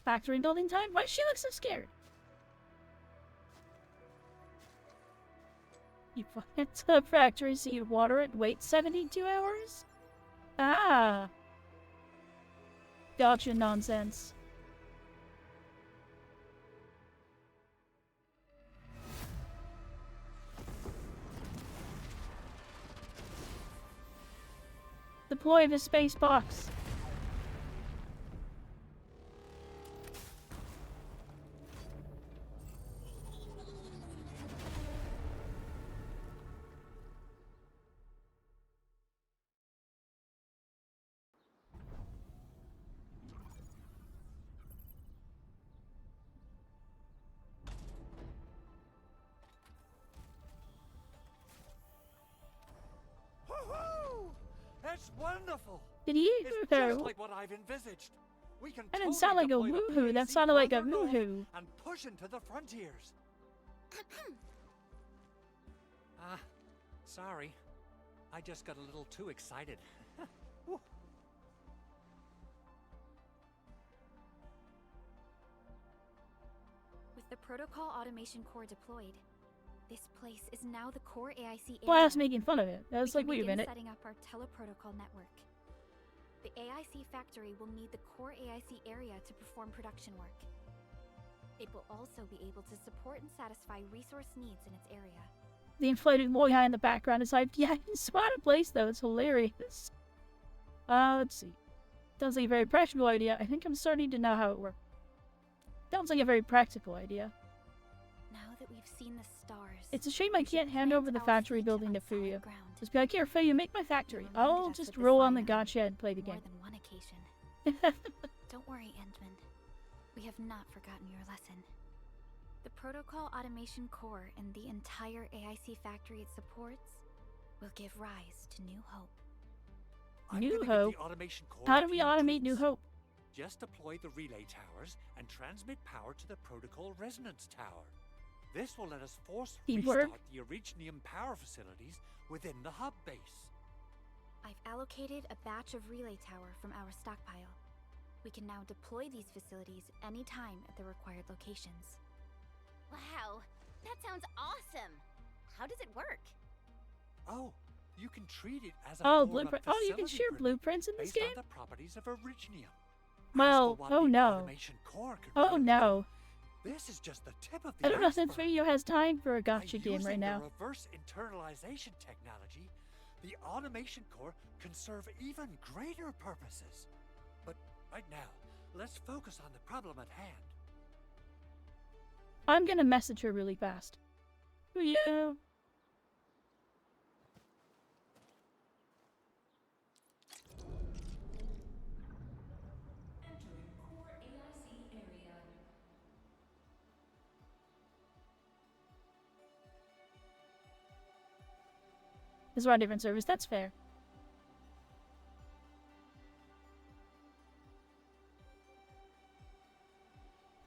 Factory building time? Why does she look so scared? You put it to the factory so you water it, wait 72 hours? Ah. Gotcha nonsense. Deploy the space box. Woohoo! That's wonderful. Did he It's there? just like what I've envisaged. We can That didn't totally sound like a deploy the woohoo. That PAC sounded like a further north woohoo. and push into the frontiers. Sorry. I just got a little too excited. Woo. With the protocol automation core deployed, this place is now the core AIC area. Well, I was making fun of it. I was We like, can wait a begin minute. setting up our teleprotocol network. The AIC factory will need the core AIC area to perform production work. It will also be able to support and satisfy resource needs in its area. The inflated boy guy in the background is like, yeah, I can spot a place though. It's hilarious. Let's see. Sounds like a very practical idea. I think I'm starting to know how it works. Sounds like a very practical idea. Now that we've seen the stars, It's a shame I can't hand over the factory building to Fuyu. Just be like, here, Fuyu, make my factory. I'll just roll on the gacha and play the game. more than one occasion. Don't worry, Endman. We have not forgotten your lesson. The protocol automation core and the entire AIC factory it supports will give rise to New Hope. New Hope? How do we automate New Hope? Just deploy the relay towers and transmit power to the protocol resonance tower. This will let us force Teamwork? restart the Originium power facilities within the hub base. I've allocated a batch of relay tower from our stockpile. We can now deploy these facilities anytime at the required locations. Wow, that sounds awesome. How does it work? Oh, you can treat it as a Oh, form of blueprint. Oh, you can facility share grid blueprints in this based game? on the properties of Originium. Well, one oh the no. automation core could Oh really no. do. This is just the tip of the I don't know if iceberg. Video has time for a By gacha game right using now. the reverse internalization technology, the automation core can serve even greater purposes. But right now, let's focus on the problem at hand. I'm gonna message her really fast. Fuyu. This is our different service, that's fair.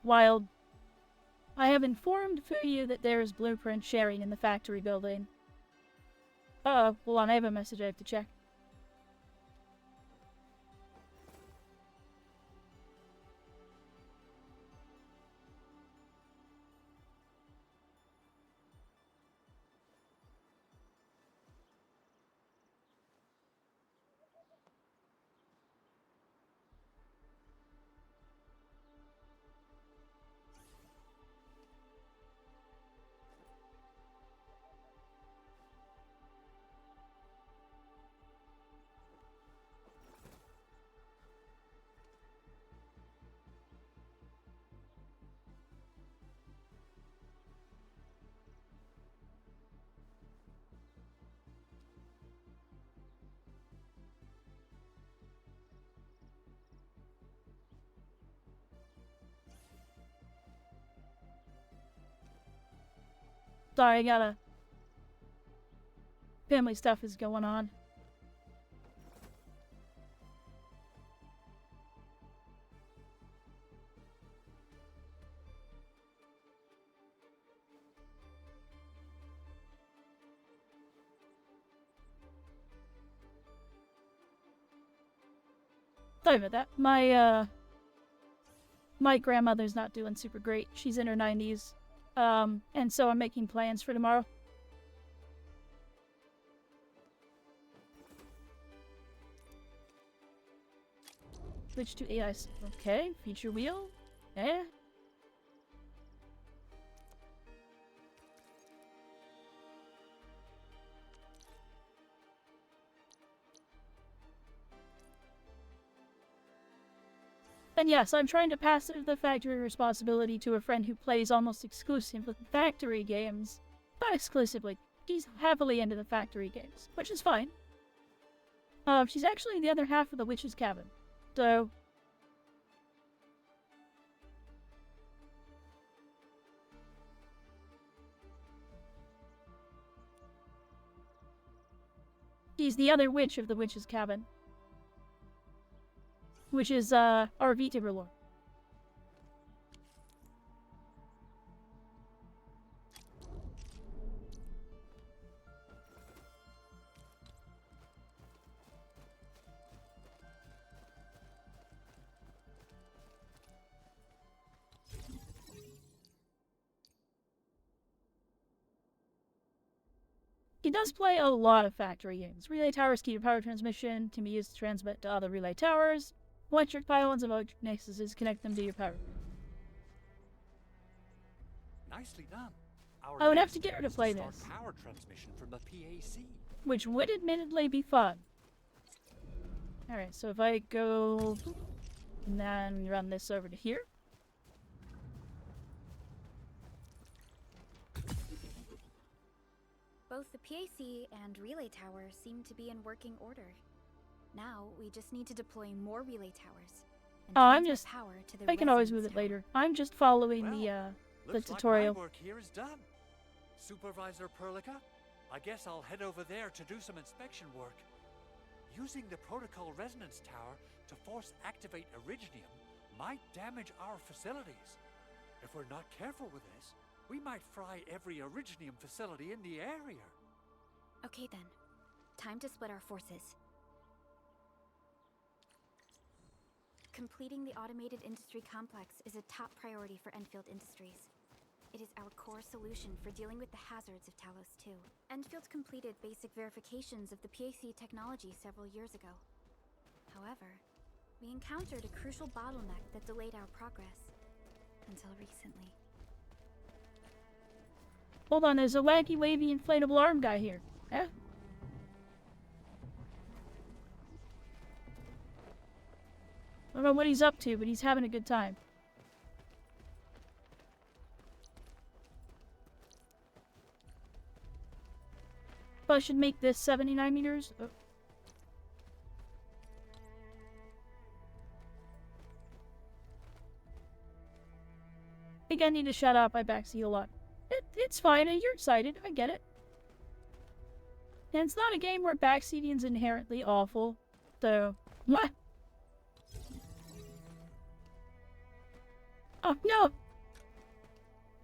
Wild. I have informed Fuyu that there is blueprint sharing in the factory building. Hold on, I have a message I have to check. Sorry, I gotta... Family stuff is going on. Sorry about that. My grandmother's not doing super great. She's in her 90s. And so I'm making plans for tomorrow. Switch to AI. Okay, feature wheel. Eh. And yes, I'm trying to pass the factory responsibility to a friend who plays almost exclusively factory games. Not exclusively. She's heavily into the factory games, which is fine. She's actually the other half of the witch's cabin. So... she's the other witch of the witch's cabin. Which is, RV Timberlord. He does play a lot of factory games. Relay towers key to power transmission, can be used to transmit to other relay towers. Electric pylons and electric nexuses connect them to your power. Nicely done. I would have to get her to play this. Power transmission from the PAC. Which would admittedly be fun. Alright, so if I go... and then run this over to here. Both the PAC and relay tower seem to be in working order. Now, we just need to deploy more relay towers. I'm just... power to the I can always move it residence later. I'm just following the tutorial. Like my work here is done. Supervisor Perlica, I guess I'll head over there to do some inspection work. Using the protocol resonance tower to force activate Originium might damage our facilities. If we're not careful with this, we might fry every Originium facility in the area. Okay then. Time to split our forces. Completing the automated industry complex is a top priority for Enfield Industries. It is our core solution for dealing with the hazards of Talos 2. Enfield completed basic verifications of the PAC technology several years ago. However, we encountered a crucial bottleneck that delayed our progress. Until recently. Hold on, there's a wacky, wavy, inflatable arm guy here. Eh? I don't know what he's up to, but he's having a good time. But I should make this 79 meters. Oh. I think I need to shut up. I backseat a lot. It's fine. You're excited. I get it. And it's not a game where backseating is inherently awful. So, what? Oh, no!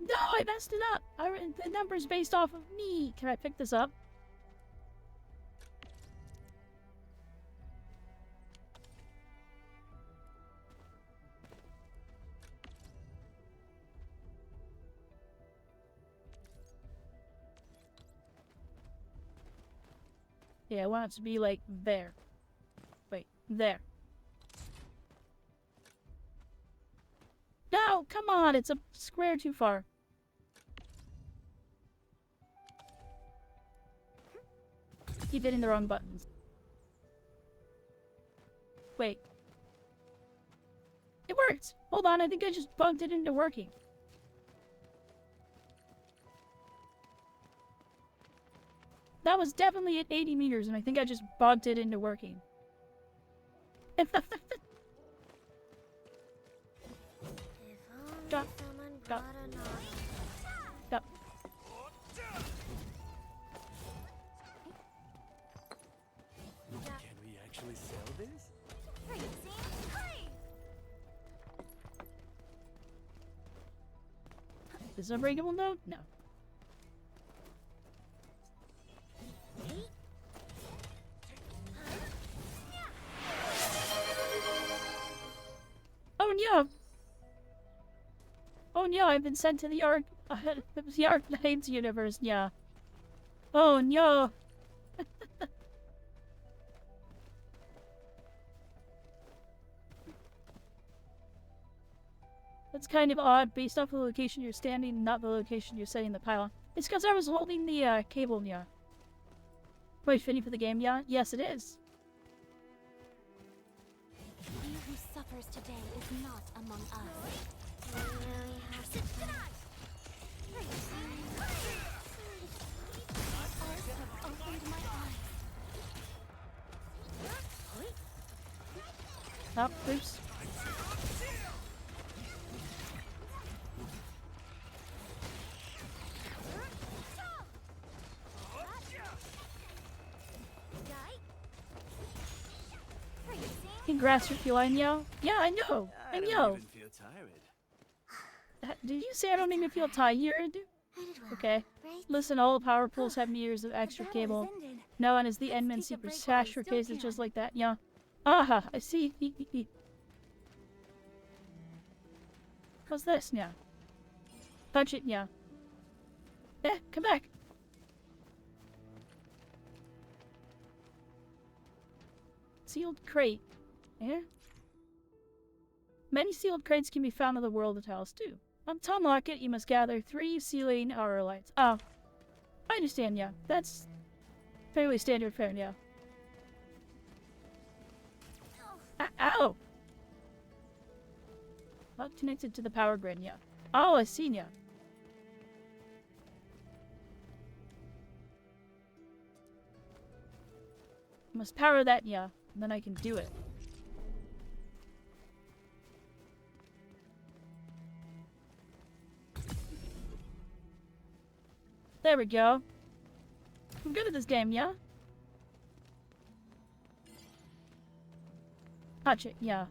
No, I messed it up! The number's based off of me! Can I pick this up? Yeah, I want it to be like there. Wait, there. No, come on, it's a square too far. Keep hitting the wrong buttons. Wait. It worked! Hold on, I think I just bugged it into working. That was definitely at 80 meters, and I think I just bugged it into working. Stop. Stop. Stop. Is it unbreakable node? No. Oh no! Oh no, I've been sent to the Arknights universe, yeah. Oh no! That's kind of odd, based off the location you're standing, not the location you're setting the pylon. It's because I was holding the cable, yeah. Wait, fitting for the game, yeah? Yes, it is. He who suffers today is not among us. We really have to Arts have opened my eyes. Oh, oops. Congrats, Feline, yo. Yeah, I know. I know. I don't even feel tired. Did you say I don't even feel tired? Okay. Listen, all the power pools have meters of extra cable. No one is the Endman super sash for cases just like that, yeah. Aha, I see. What's this, yeah? Punch it, yeah. Come back. Sealed crate. Yeah? Many sealed crates can be found in the world of Talos too. To unlock it, you must gather 3 sealing aura lights. Oh. I understand, yeah. That's fairly standard fare, yeah. Ow! Not connected to the power grid, yeah. Oh, I see, yeah. Must power that, yeah. And then I can do it. There we go. I'm good at this game, yeah? Touch it, yeah.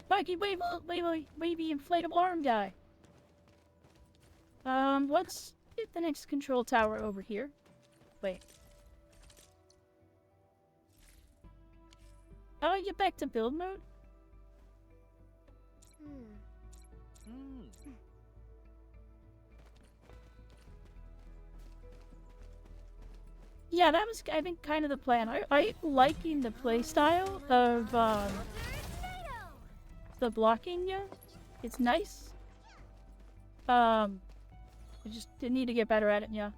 Mikey, wavy inflatable arm guy. Let's get the next control tower over here. Wait. Oh, you're back to build mode? Yeah, that was, I think, kind of the plan. I liking the playstyle of, the blocking, yeah. It's nice. I just need to get better at it, yeah.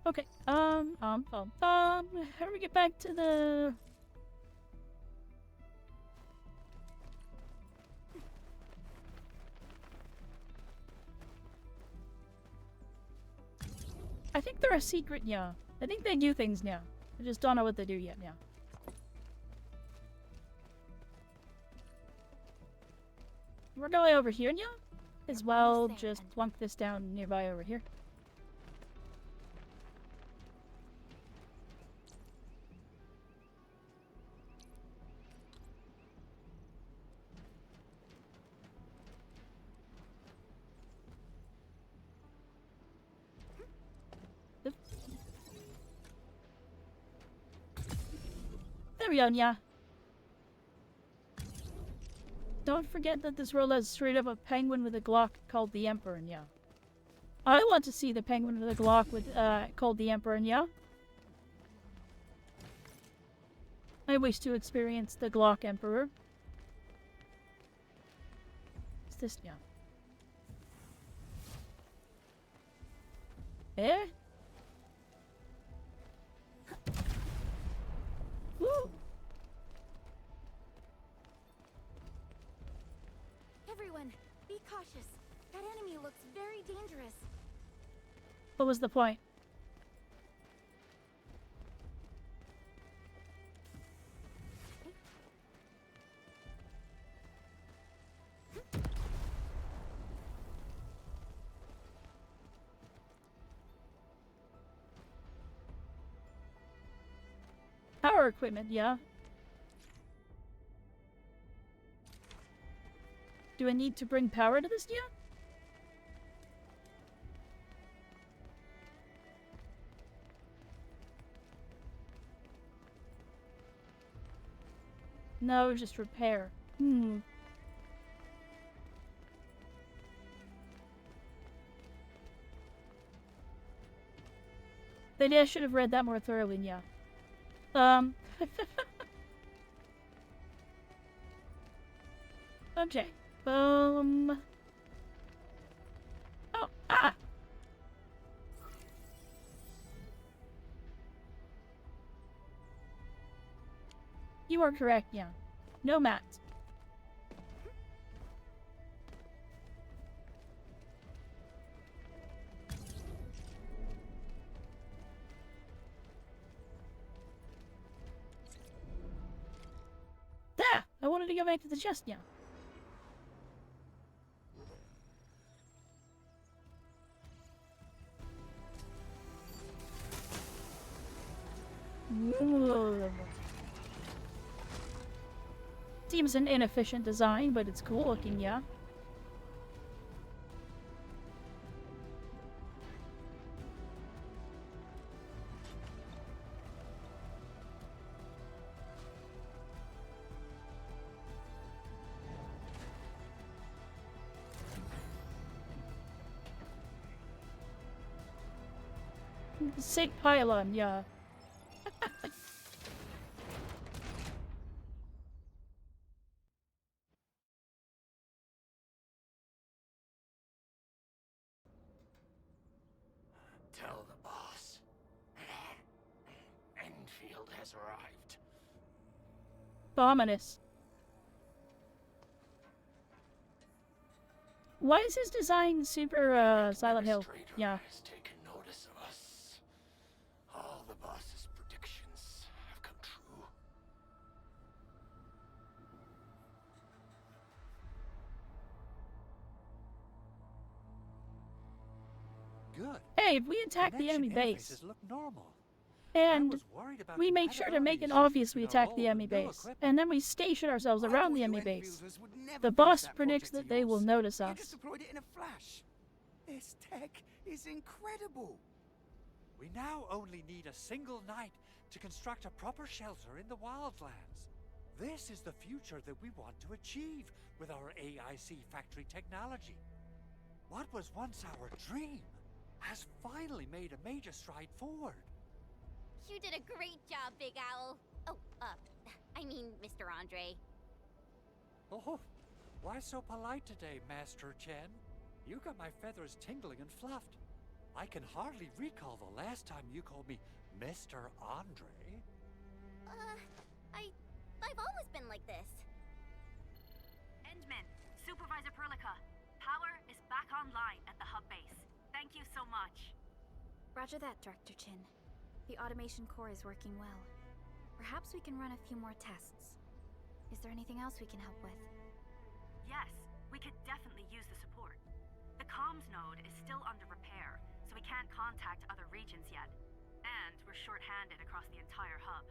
Okay, how do we get back to the... I think they're a secret, yeah. I think they do things now. I just don't know what they do yet now. We're going over here now. As well, just plunk this down nearby over here. There we go, yeah. Don't forget that this world has straight up a penguin with a Glock called the Emperor, yeah. I want to see the penguin with a Glock with, called the Emperor, yeah. I wish to experience the Glock Emperor. What's this, yeah? Eh? Woo! Everyone, be cautious. That enemy looks very dangerous. What was the point? Power equipment, yeah. Do I need to bring power to this yet? No, just repair. Maybe I should have read that more thoroughly, yeah. Okay. Oh, ah! You are correct, yeah. No mats. There! I wanted to go back to the chest now. Seems an inefficient design, but it's cool looking, yeah. Sick pylon, yeah. Tell the boss. Enfield has arrived. Ominous. Why is his design super Silent Hill? Yeah. Has taken notice of us. All the boss's predictions have come true. Good. Hey, if we attack the enemy base, Look normal. and we make sure to make it obvious we attack the enemy base, and then we station ourselves around the enemy base, the boss predicts that they will notice You us. just deployed it in a flash. This tech is incredible. We now only need a single night to construct a proper shelter in the wildlands. This is the future that we want to achieve with our AIC factory technology. What was once our dream has finally made a major stride forward. You did a great job, Big Owl. Oh, I mean, Mr. Andre. Oh, why so polite today, Master Chen? You got my feathers tingling and fluffed. I can hardly recall the last time you called me Mr. Andre. I've always been like this. Endman, Supervisor Perlica, power is back online at the hub base. Thank you so much. Roger that, Director Chin. The automation core is working well. Perhaps we can run a few more tests. Is there anything else we can help with? Yes, we could definitely use the support. The comms node is still under repair, so we can't contact other regions yet. And we're short-handed across the entire hub.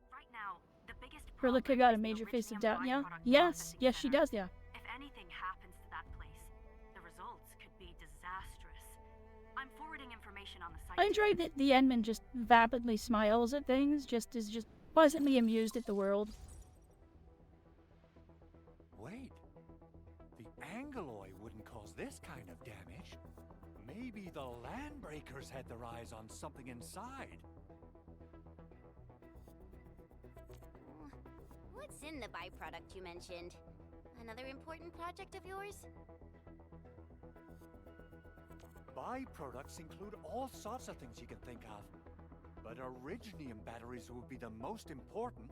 Right now, the biggest problem Perlica got a is the major face of Originium doubt, yeah? byproduct Yes, processing yes she center. does, yeah. If anything happens to that place, the results could be disastrous. I'm forwarding information on the site. I enjoy that the Endman just vapidly smiles at things, is just pleasantly amused at the world. Wait, the Angoloi wouldn't cause this kind of damage. Maybe the Landbreakers had their eyes on something inside. What's in the byproduct you mentioned? Another important project of yours? Byproducts include all sorts of things you can think of. But Originium batteries would be the most important.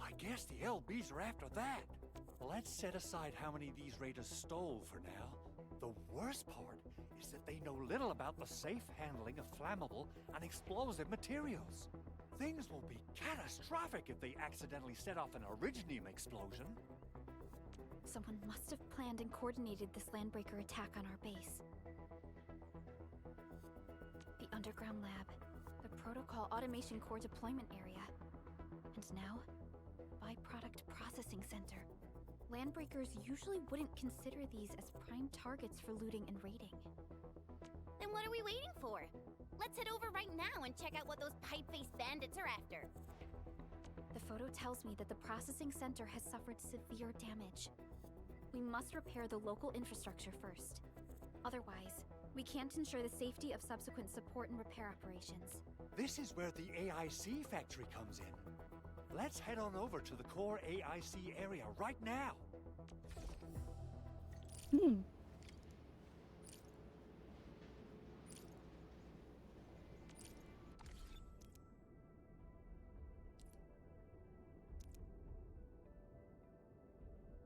I guess the LBs are after that. Let's set aside how many these raiders stole for now. The worst part is that they know little about the safe handling of flammable and explosive materials. Things will be catastrophic if they accidentally set off an Originium explosion. Someone must have planned and coordinated this Landbreaker attack on our base. The underground lab, the protocol automation core deployment area, and now, byproduct processing. processing center. Landbreakers usually wouldn't consider these as prime targets for looting and raiding. Then what are we waiting for? Let's head over right now and check out what those pipe-faced bandits are after. The photo tells me that the processing center has suffered severe damage. We must repair the local infrastructure first. Otherwise, we can't ensure the safety of subsequent support and repair operations. This is where the AIC factory comes in. Let's head on over to the core AIC area right now.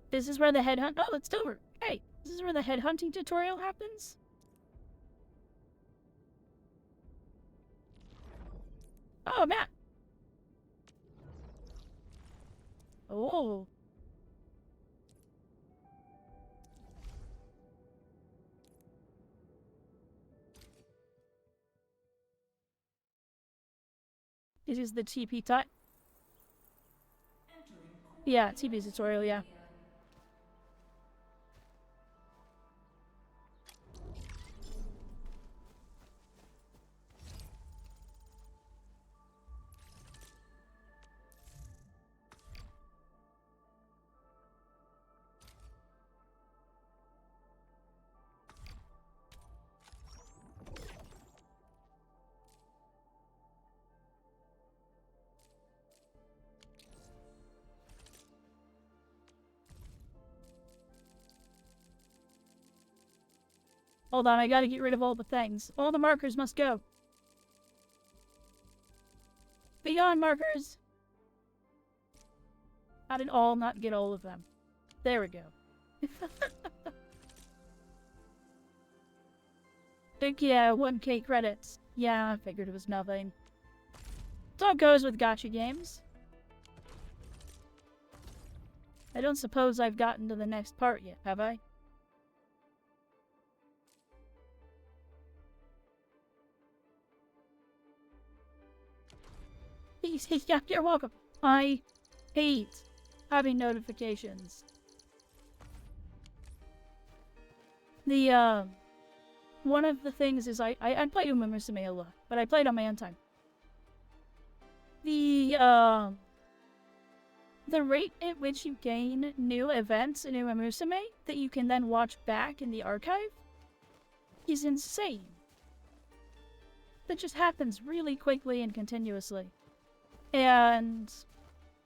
This is where the headhunt. Oh, it's over. Hey, this is where the headhunting tutorial happens. Oh, Matt. Oh. This is the TP type. Yeah, TP tutorial, yeah. Hold on, I gotta get rid of all the things. All the markers must go. Beyond markers! How did all not get all of them? There we go. Think, yeah, 1K credits. Yeah, I figured it was nothing. That's how it goes with gacha games. I don't suppose I've gotten to the next part yet, have I? Yeah, you're welcome. I hate having notifications. The, one of the things is I play Uma Musume a lot, but I played on my own time. The rate at which you gain new events in Uma Musume that you can then watch back in the archive is insane. That just happens really quickly and continuously. And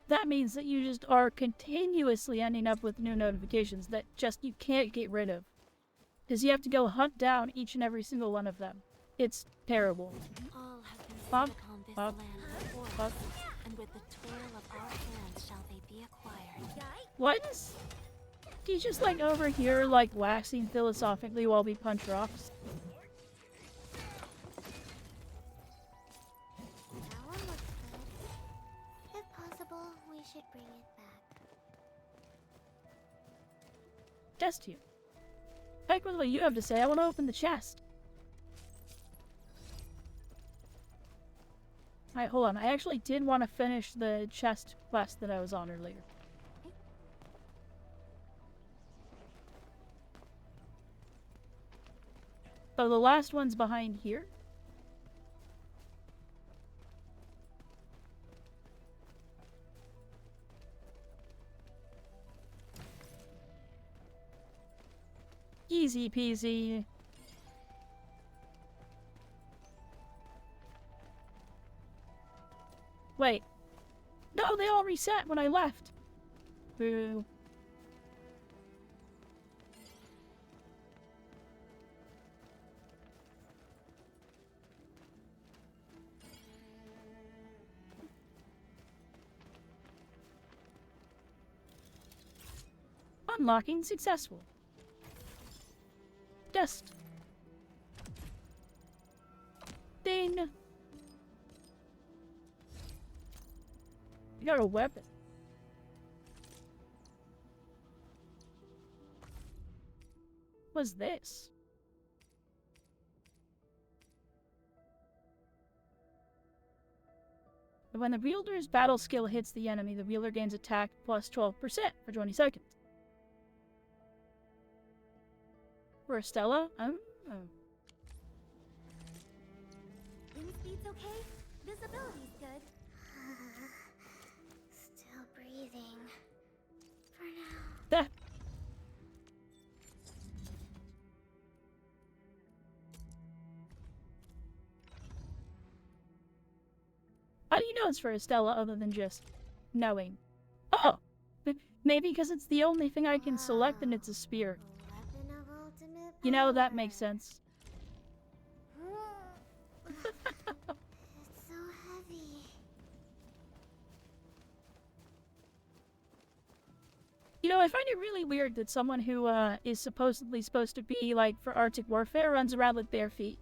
that means that you just are continuously ending up with new notifications that just you can't get rid of. Because you have to go hunt down each and every single one of them. It's terrible. All have been Pop, set upon this pop, land before pop. us, and with the toil of our hands shall they be acquired. What is... Do you just like over here like waxing philosophically while we punch rocks? That one looks good. If possible, we should bring it back. Chest here. Heck with what you have to say, I want to open the chest. Alright, hold on. I actually did want to finish the chest quest that I was on earlier. So the last one's behind here. Easy peasy. Wait. No, they all reset when I left. Boo. Unlocking successful. Dust. Ding. You got a weapon. What's this? When the wielder's battle skill hits the enemy, the wielder gains attack plus 12% for 20 seconds. For Estella? Wind speed's okay? Visibility's good. Still breathing. For now. That. How do you know it's for Estella other than just knowing? Oh! Maybe because it's the only thing I can select and it's a spear. Weapon of ultimate You know, that power. makes sense. It's so heavy. You know, I find it really weird that someone who is supposedly supposed to be, like, for Arctic warfare runs around with bare feet.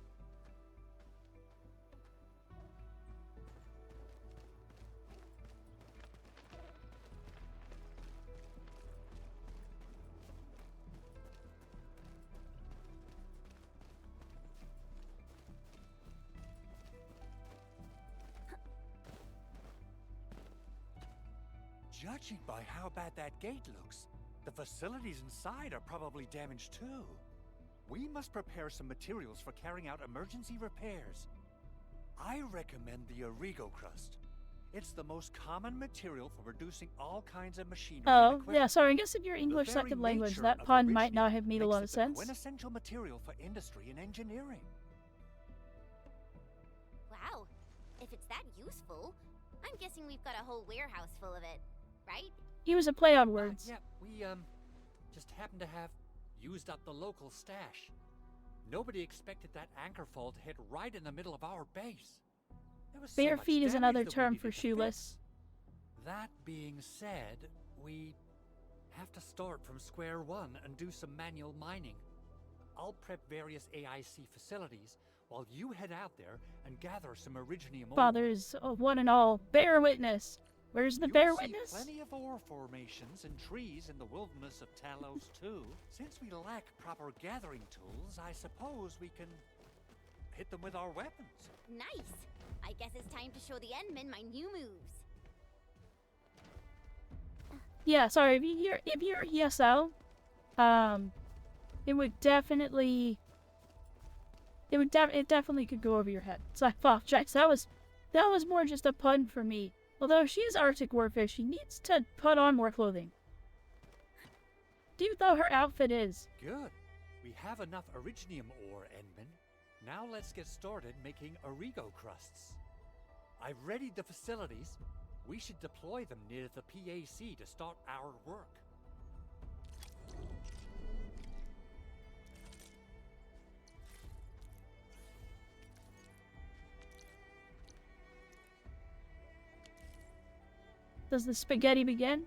Judging by how bad that gate looks, the facilities inside are probably damaged too. We must prepare some materials for carrying out emergency repairs. I recommend the Origo crust. It's the most common material for producing all kinds of machinery and Oh, equipment. yeah, sorry, I guess if you're The English very second language, nature that of pun might Originium not have made a makes lot it of the sense. quintessential material for industry and engineering. Wow. If it's that useful, I'm guessing we've got a whole warehouse full of it, right? He was a play on words. Yeah, we, just happen to have used up the local stash. Nobody expected that anchor fall to hit right in the middle of our base. There was so Bare much feet is damage another that we term needed for to fix. shoeless. That being said, we have to start from square one and do some manual mining. I'll prep various AIC facilities while you head out there and gather some Originium ore. Fathers of one and all, bear witness. Where's the bear You'll see witness? plenty of ore formations and trees in the wilderness of Talos too. Since we lack proper gathering tools, I suppose we can hit them with our weapons. Nice. I guess it's time to show the Endmen my new moves. Yeah, sorry, if you're ESL, it would definitely it definitely could go over your head. So I apologize. That was more just a pun for me. Although she is Arctic warfare, she needs to put on more clothing. Dude, though her outfit is. Good. We have enough Originium ore, Endman. Now let's get started making Origo crusts. I've readied the facilities. We should deploy them near the PAC to start our work. Does the spaghetti begin?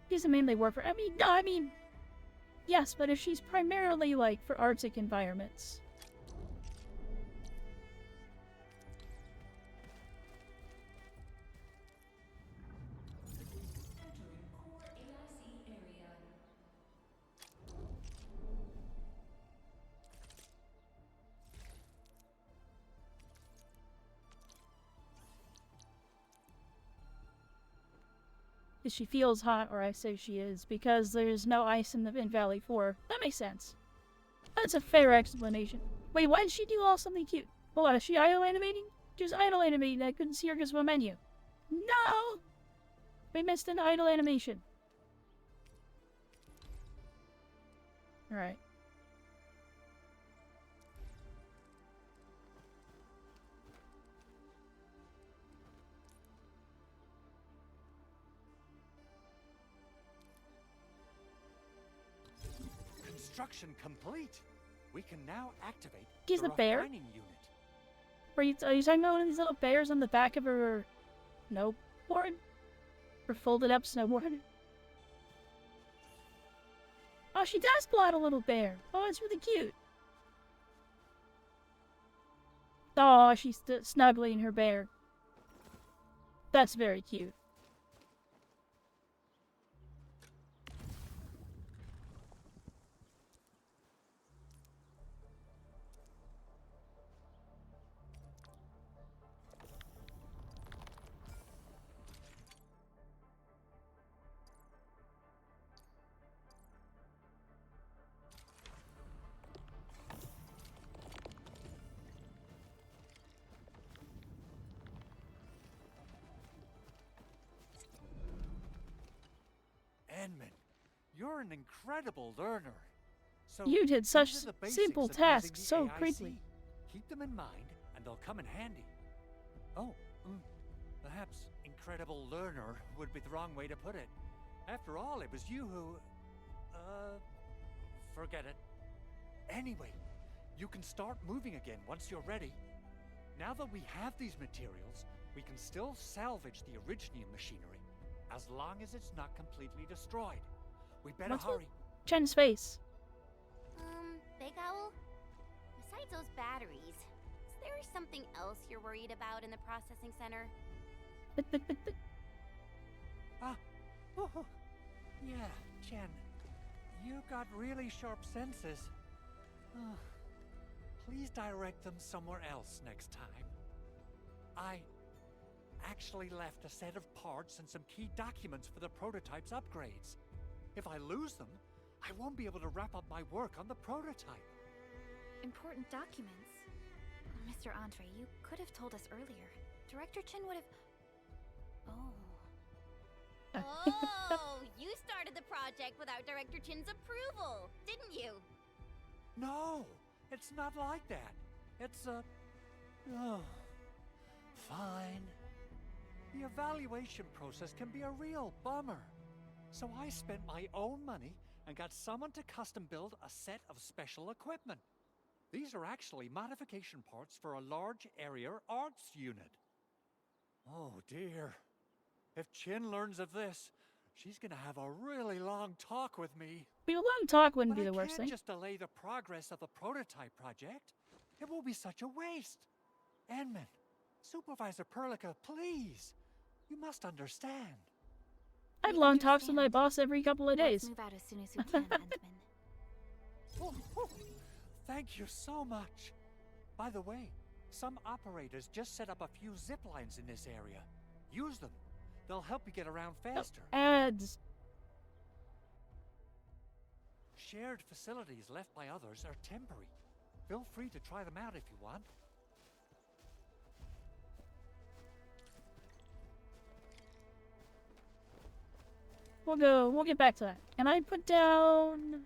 She's a mainly warfare. I mean, yes, but if she's primarily like for Arctic environments. She feels hot, or I say she is, because there's no ice in Valley 4. That makes sense. That's a fair explanation. Wait, why did she do all something cute? Hold on, is she idle animating? She was idle animating, I couldn't see her because of a menu. No! We missed an idle animation. Alright. Construction complete. We can now activate He's the the bear? refining unit. Are you talking about one of these little bears on the back of her snowboard? Her folded up snowboard? Oh, she does plot a little bear. Oh, it's really cute. Oh, she's snuggling her bear. That's very cute. Enman, you're an incredible learner. So You did these such are the basics simple of using tasks the so AIC. quickly. Keep them in mind, and they'll come in handy. Oh, perhaps incredible learner would be the wrong way to put it. After all, it was you who... forget it. Anyway, you can start moving again once you're ready. Now that we have these materials, we can still salvage the Originium machinery, as long as it's not completely destroyed. We better What's with hurry. Chen's face? Big Owl? Besides those batteries, is there something else you're worried about in the processing center? Yeah, Chen. You got really sharp senses. Please direct them somewhere else next time. I actually left a set of parts and some key documents for the prototype's upgrades. If I lose them, I won't be able to wrap up my work on the prototype. Important documents? Mr. Andre, you could have told us earlier. Director Chin would have... Oh. Oh, you started the project without Director Chin's approval, didn't you? No, it's not like that. It's fine. The evaluation process can be a real bummer. So I spent my own money and got someone to custom build a set of special equipment. These are actually modification parts for a large area arts unit. Oh dear. If Chin learns of this, she's gonna have a really long talk with me. A long talk wouldn't be the I worst can't thing. just delay the progress of the prototype project. It will be such a waste. Enman, Supervisor Perlica, please. You must understand. I have long talks with my boss every couple of days. Let's move out as soon as we can, Endman. Thank you so much. By the way, some operators just set up a few zip lines in this area. Use them. They'll help you get around faster. Ads. Shared facilities left by others are temporary. Feel free to try them out if you want. We'll get back to that. And I put down...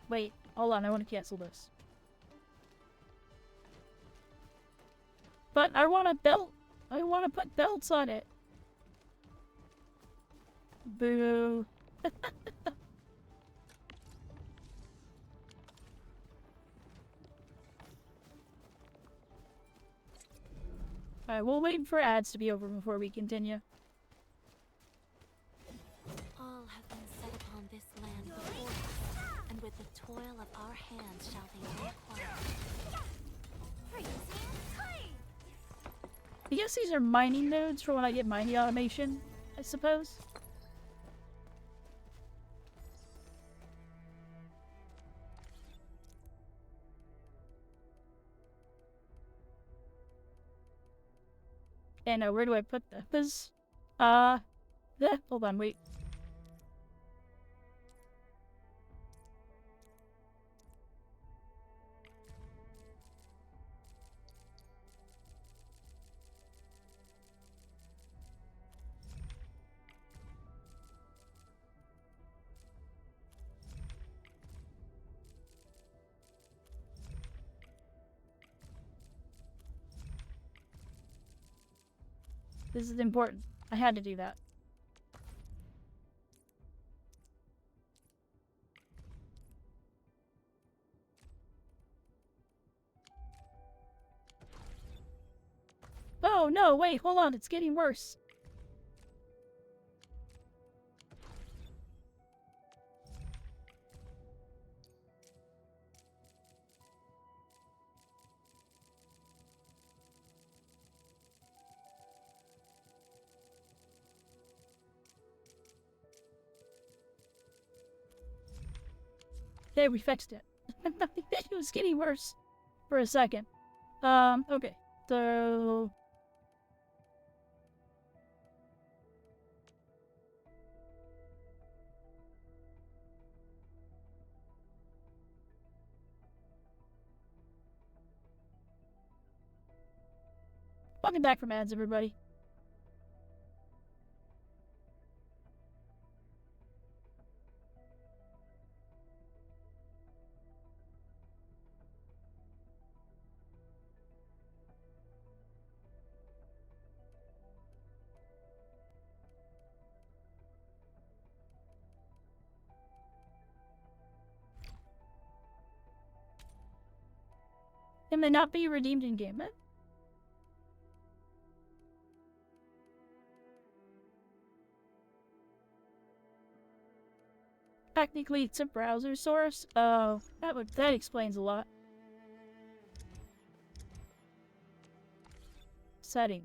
Wait, hold on, I want to cancel this. But I want a belt. I want to put belts on it. Boo. Alright, we'll wait for ads to be over before we continue. All have been set upon this land before us, and with the toil of our hands shall they require. I guess these are mining nodes for when I get mining automation, I suppose. And where do I put this? Hold on, wait. This is important. I had to do that. Oh no, wait, hold on, it's getting worse. There, we fixed it. It was getting worse for a second. Okay, so... Welcome back from ads, everybody. Can they not be redeemed in game then? Technically, it's a browser source. Oh, that explains a lot. Setting.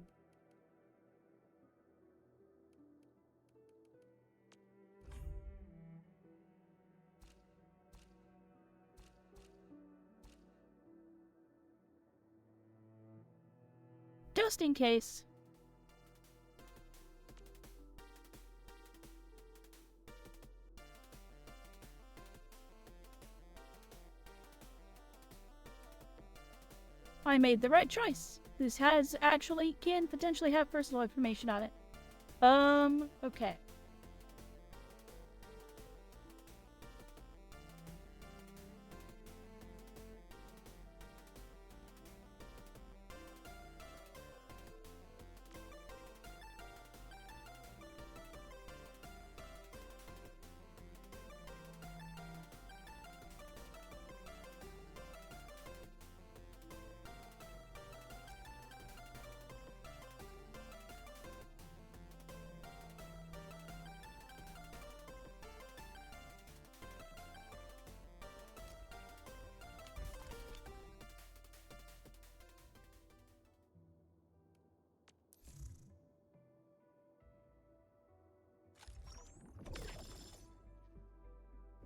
Just in case. I made the right choice. This can potentially have personal information on it. Okay.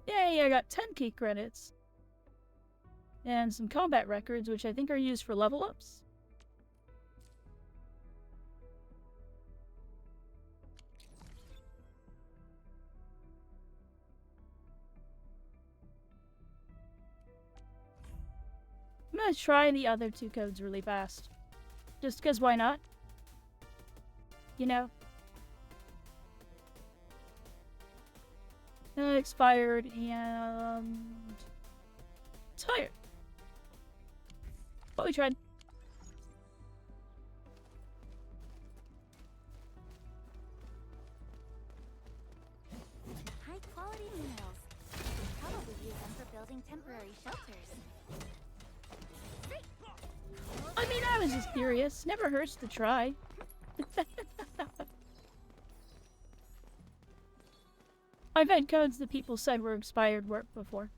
Yay, I got 10 key credits. And some combat records, which I think are used for level ups. I'm gonna try the other 2 codes really fast. Just because why not? You know? Expired and tired. But we tried. High quality minerals. You can probably use them for building temporary shelters. I mean, I was just curious. Never hurts to try. I've had codes that people said were expired work before.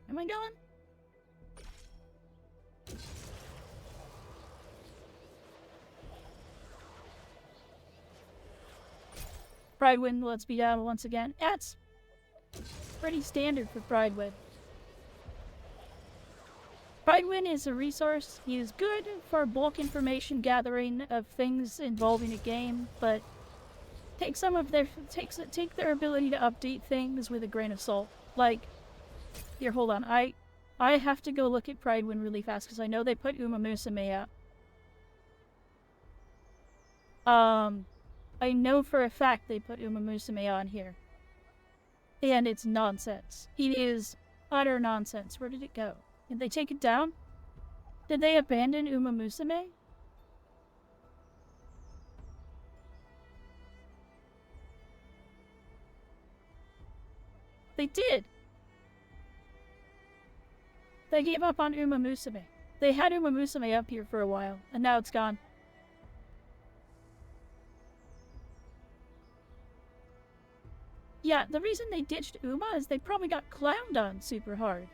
Am I going? Pridewind lets me down once again. That's pretty standard for Pridewind. Pridewind is a resource. He is good for bulk information gathering of things involving a game, but take their ability to update things with a grain of salt. Like, here, hold on. I have to go look at Pridewind really fast because I know they put Uma Musume out. I know for a fact they put Uma Musume on here. And it's nonsense. It is utter nonsense. Where did it go? Did they take it down? Did they abandon Uma Musume? They did! They gave up on Uma Musume. They had Uma Musume up here for a while, and now it's gone. Yeah, the reason they ditched Uma is they probably got clowned on super hard.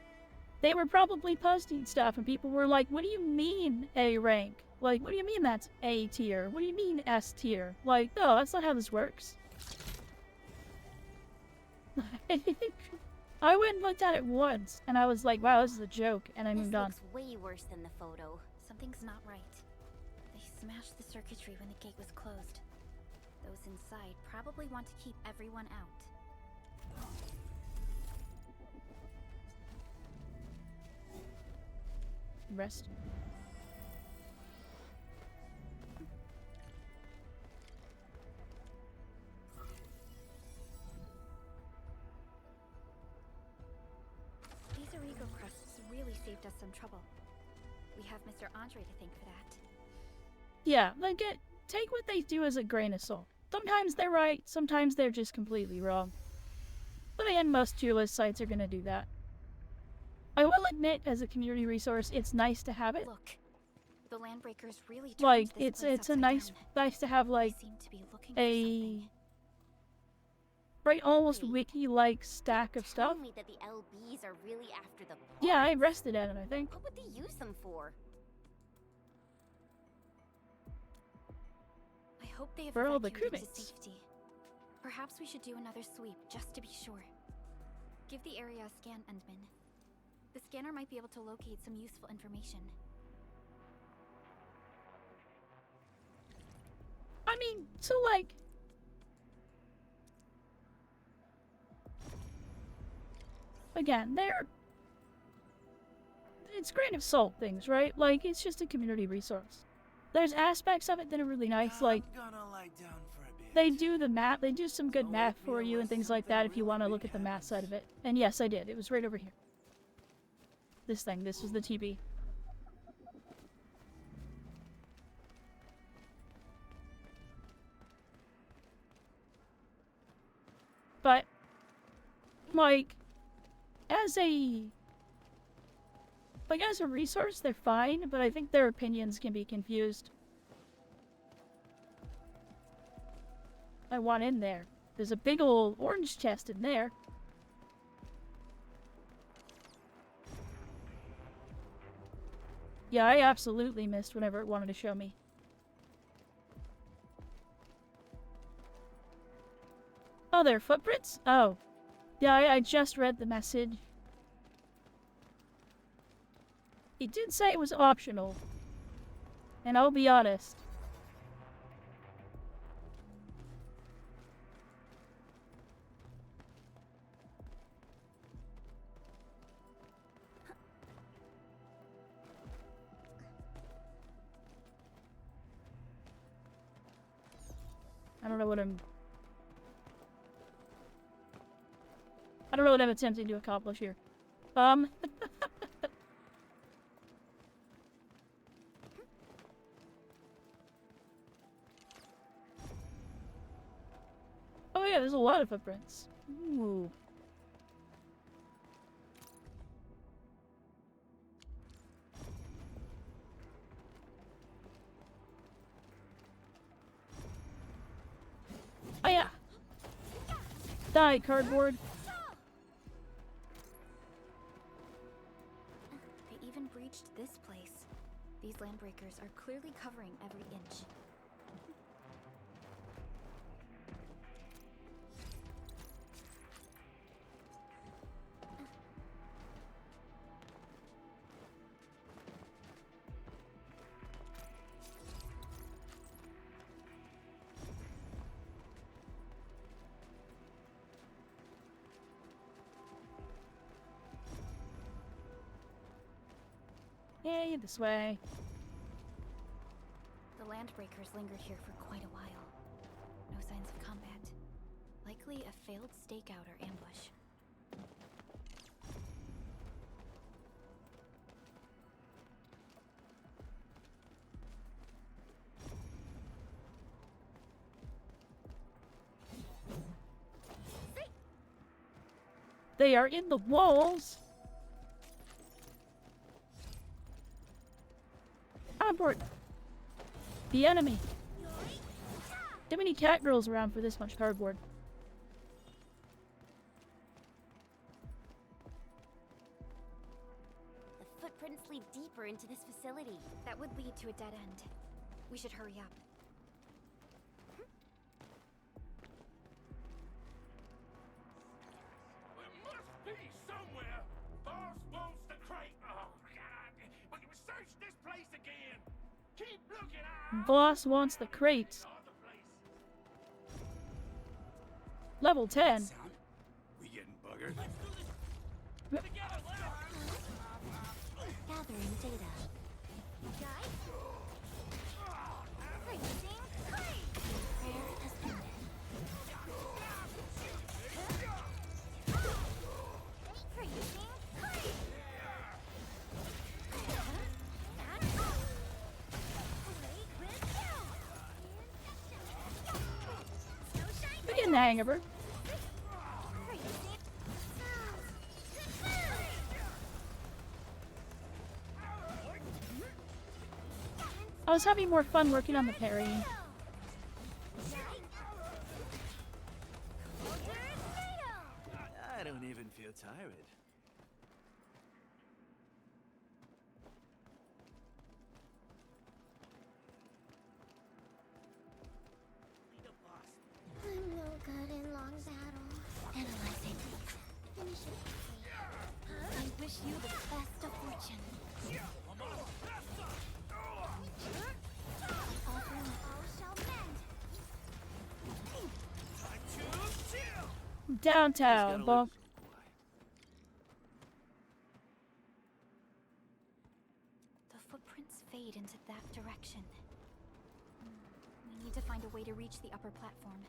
They were probably posting stuff and people were like, what do you mean A rank? Like, what do you mean that's A tier? What do you mean S tier? Like, no, that's not how this works. I went and looked at it once and I was like, wow, this is a joke, and I moved on. This looks way worse than the photo. Something's not right. smashed the circuitry when the gate was closed. Those inside probably want to keep everyone out. Rest. These Origo crusts really saved us some trouble. We have Mr. Andre to thank for that. Yeah, like, take what they do as a grain of salt. Sometimes they're right, sometimes they're just completely wrong. But again, most tier-list sites are gonna do that. I will admit, as a community resource, it's nice to have it. Look, the Landbreakers really turned Like, this it's place a nice to have, like, They seem to be looking for something. right, almost wiki-like stack of stuff. Tell me that the LBs are really after the Yeah, I rested at it, I think. What would they use them for? I hope they have For all the evacuated to crewmates. safety. Perhaps we should do another sweep, just to be sure. Give the area a scan, Endman. The scanner might be able to locate some useful information. I mean, so, like... Again, it's grain of salt things, right? Like, it's just a community resource. There's aspects of it that are really nice, like... They do the math, they do some good math for you and things like that if you want to look at the math side of it. And yes, I did. It was right over here. This thing, this was the TB. But, like, as a resource, they're fine, but I think their opinions can be confused. I want in there. There's a big old orange chest in there. Yeah, I absolutely missed whatever it wanted to show me. Oh, there are footprints? Oh. Yeah, I just read the message. It did say it was optional. And I'll be honest. I don't know what I'm attempting to accomplish here. Oh yeah, there's a lot of footprints. Ooh. Oh yeah. Die, cardboard. They even breached this place. These Landbreakers are clearly covering every inch. Yay, this way. The Landbreakers linger here for quite a while. No signs of combat. Likely a failed stakeout or ambush. They are in the walls. Onboard. The enemy. Too many cat girls around for this much cardboard. The footprints lead deeper into this facility. That would lead to a dead end. We should hurry up. There must be somewhere. Boss wants to crate. Oh, God. We can search this place again. Keep looking. Boss wants the crates. Level 10. We getting buggered? Gathering data. Prayer has ended. We're getting the hang of her. I was having more fun working on the parry. I don't even feel tired. I'm no good in long battles. Analyzing. Finish it quickly. I wish you the best of fortune. All shall mend. Downtown, bump. The footprints fade into that direction. We need to find a way to reach the upper platform.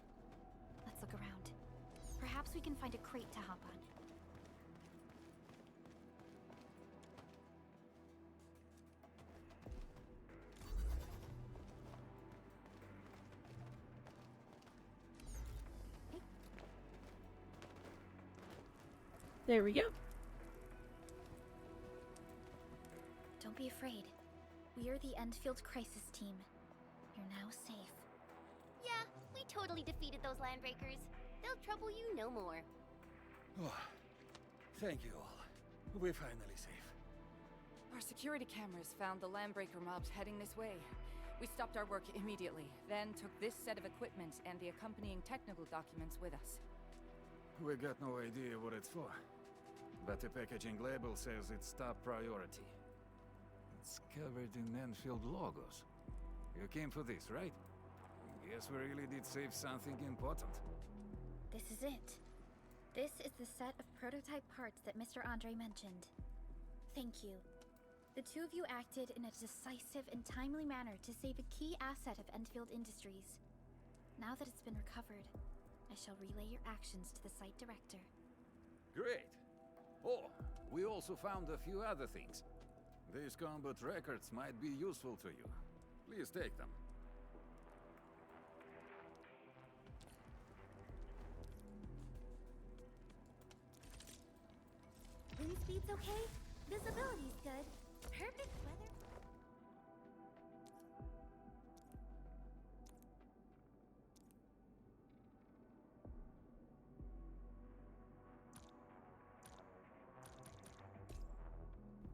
Let's look around. Perhaps we can find a crate to hop on. There we go. Don't be afraid. We are the Enfield Crisis Team. You're now safe. Yeah, we totally defeated those landbreakers. They'll trouble you no more. Oh, thank you all. We're finally safe. Our security cameras found the landbreaker mobs heading this way. We stopped our work immediately, then took this set of equipment and the accompanying technical documents with us. We got no idea what it's for, but the packaging label says it's top priority. It's covered in Enfield logos. You came for this, right? Guess we really did save something important. This is it. This is the set of prototype parts that Mr. Andre mentioned. Thank you. The two of you acted in a decisive and timely manner to save a key asset of Enfield Industries. Now that it's been recovered, I shall relay your actions to the site director. Great. Oh, we also found a few other things. These combat records might be useful to you. Please take them. Wind speed's okay. Visibility's good. Perfect weather.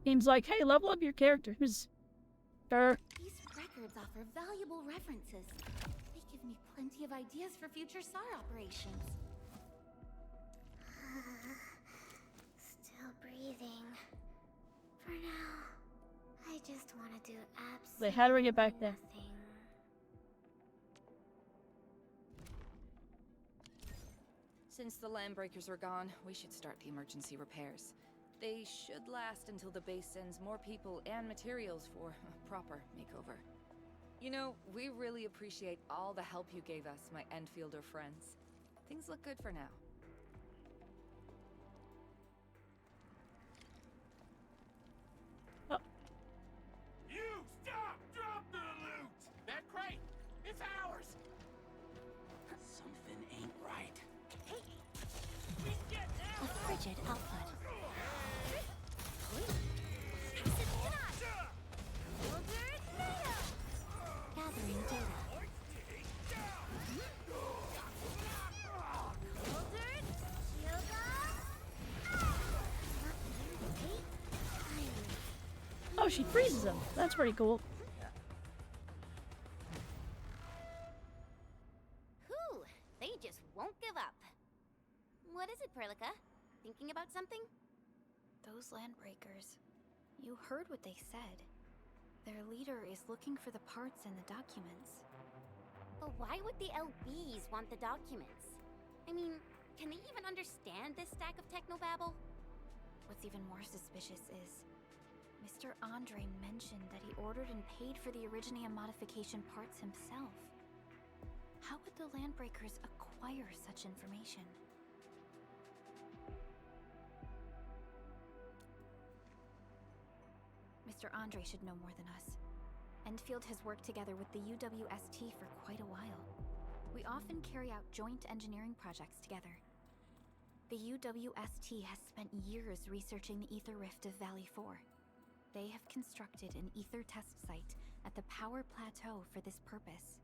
Seems like, hey, level up your characters. Sure. These records offer valuable references. They give me plenty of ideas for future SAR operations. Still breathing. For now, I just want to do absolutely Wait, how do we get back there? nothing. Since the landbreakers are gone, we should start the emergency repairs. They should last until the base sends more people and materials for a proper makeover. You know, we really appreciate all the help you gave us, my Enfielder friends. Things look good for now. You stop! Drop the loot! That crate! It's ours! Something ain't right. A frigid output. Gathering data. Oh, she freezes them. That's pretty cool. Whew, they just won't give up. What is it, Perlica? Thinking about something? Those landbreakers. You heard what they said. Their leader is looking for the parts and the documents. But why would the LBs want the documents? I mean, can they even understand this stack of technobabble? What's even more suspicious is Mr. Andre mentioned that he ordered and paid for the Originium modification parts himself. How would the Landbreakers acquire such information? Mr. Andre should know more than us. Enfield has worked together with the UWST for quite a while. We often carry out joint engineering projects together. The UWST has spent years researching the ether rift of Valley 4. They have constructed an ether test site at the power plateau for this purpose.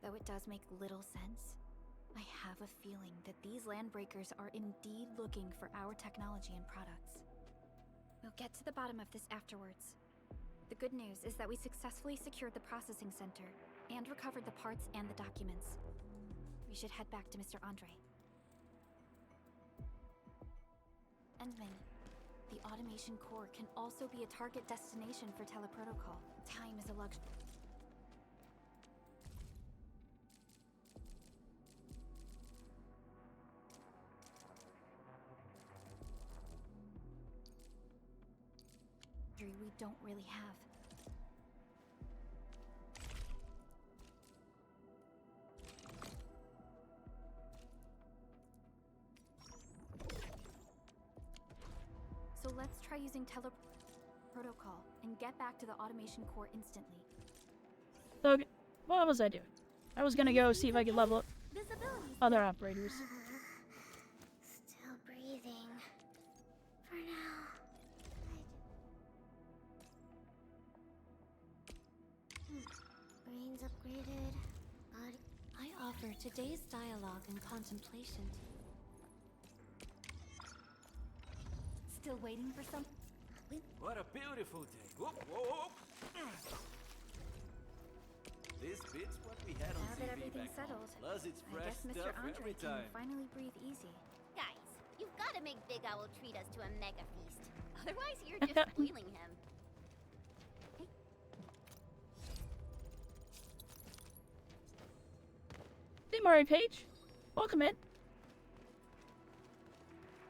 Though it does make little sense, I have a feeling that these Landbreakers are indeed looking for our technology and products. We'll get to the bottom of this afterwards. The good news is that we successfully secured the processing center and recovered the parts and the documents. We should head back to Mr. Andre. Endman, the automation core can also be a target destination for teleprotocol. Time is a luxury. We don't really have. So let's try using teleprotocol and get back to the automation core instantly. Okay, what was I doing? I was gonna go see if I could level up other operators. Still breathing. For now. Brains upgraded. Body. I offer today's dialogue and contemplation. Still waiting for some? What a beautiful day. Whoop, whoop. This beats what we had on Now that TV everything's back home. settled, Plus it's I fresh guess Mr. stuff Andre every can time. finally breathe easy. Guys, you've got to make Big Owl treat us to a mega feast. Otherwise, you're just spoiling him. Hey, Mari Page. Welcome in.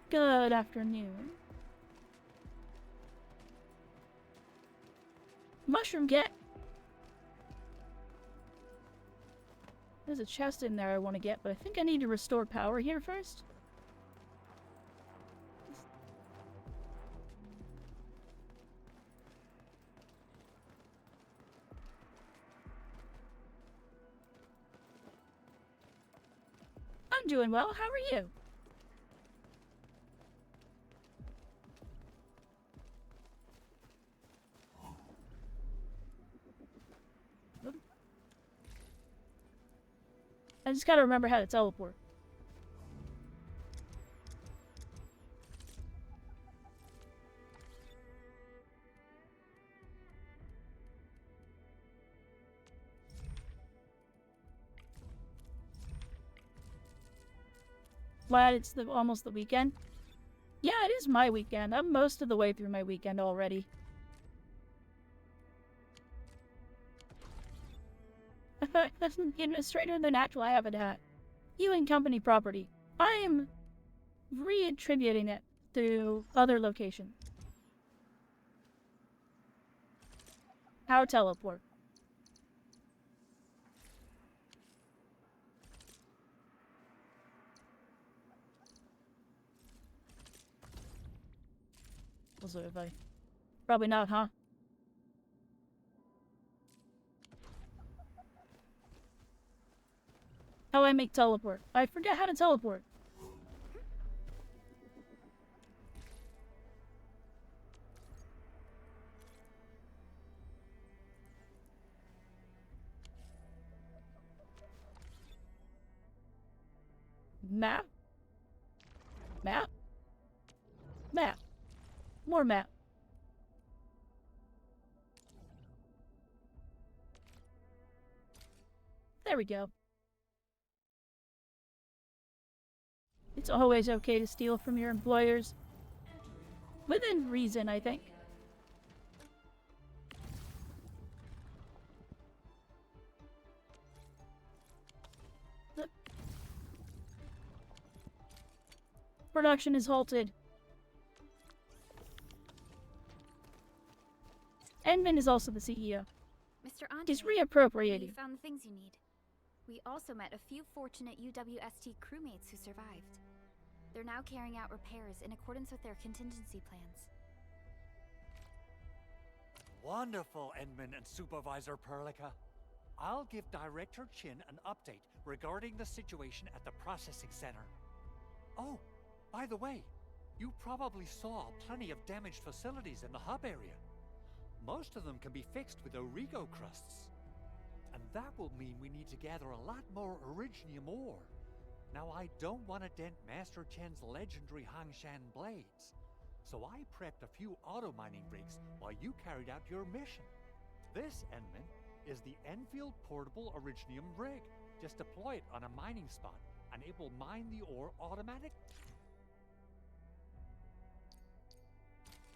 Good afternoon. Mushroom get. There's a chest in there I want to get, but I think I need to restore power here first. I'm doing well. How are you? I just gotta remember how to teleport. Glad it's almost the weekend. Yeah, it is my weekend. I'm most of the way through my weekend already. The administrator and the natural habitat. You and company property. I'm reattributing it to other locations. How teleport? Also, if I... Probably not, huh? How do I make teleport? I forget how to teleport. Map? Map? Map. More map. There we go. It's always okay to steal from your employers. Within reason, I think. Production is halted. Edmund is also the CEO. Mr. Andre, He's reappropriating. you found the things you need. We also met a few fortunate UWST crewmates who survived. They're now carrying out repairs in accordance with their contingency plans. Wonderful, Edmund and Supervisor Perlica. I'll give Director Chin an update regarding the situation at the processing center. Oh, by the way, you probably saw plenty of damaged facilities in the hub area. Most of them can be fixed with Origo crusts. And that will mean we need to gather a lot more Originium ore. Now, I don't want to dent Master Chen's legendary Hangshan blades, so I prepped a few auto mining rigs while you carried out your mission. This, Enman, is the Enfield Portable Originium rig. Just deploy it on a mining spot, and it will mine the ore automatically.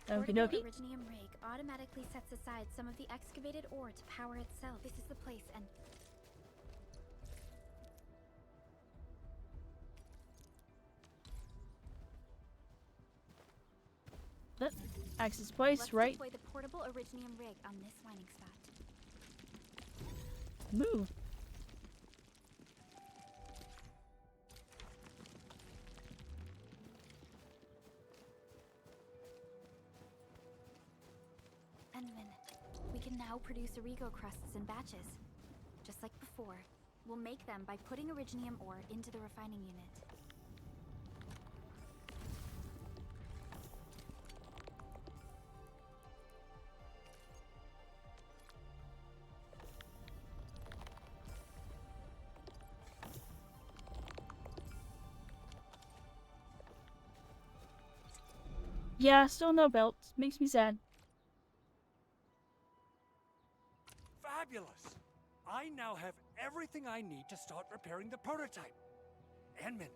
Okie Portable dokie. Originium rig automatically sets aside some of the excavated ore to power itself. This is the place, and That access place, let's right? deploy the portable Originium rig on this mining spot. Move. Enman, we can now produce Origo crusts in batches. Just like before, we'll make them by putting Originium ore into the refining unit. Yeah, still no belt. Makes me sad. Fabulous! I now have everything I need to start repairing the prototype. Enman,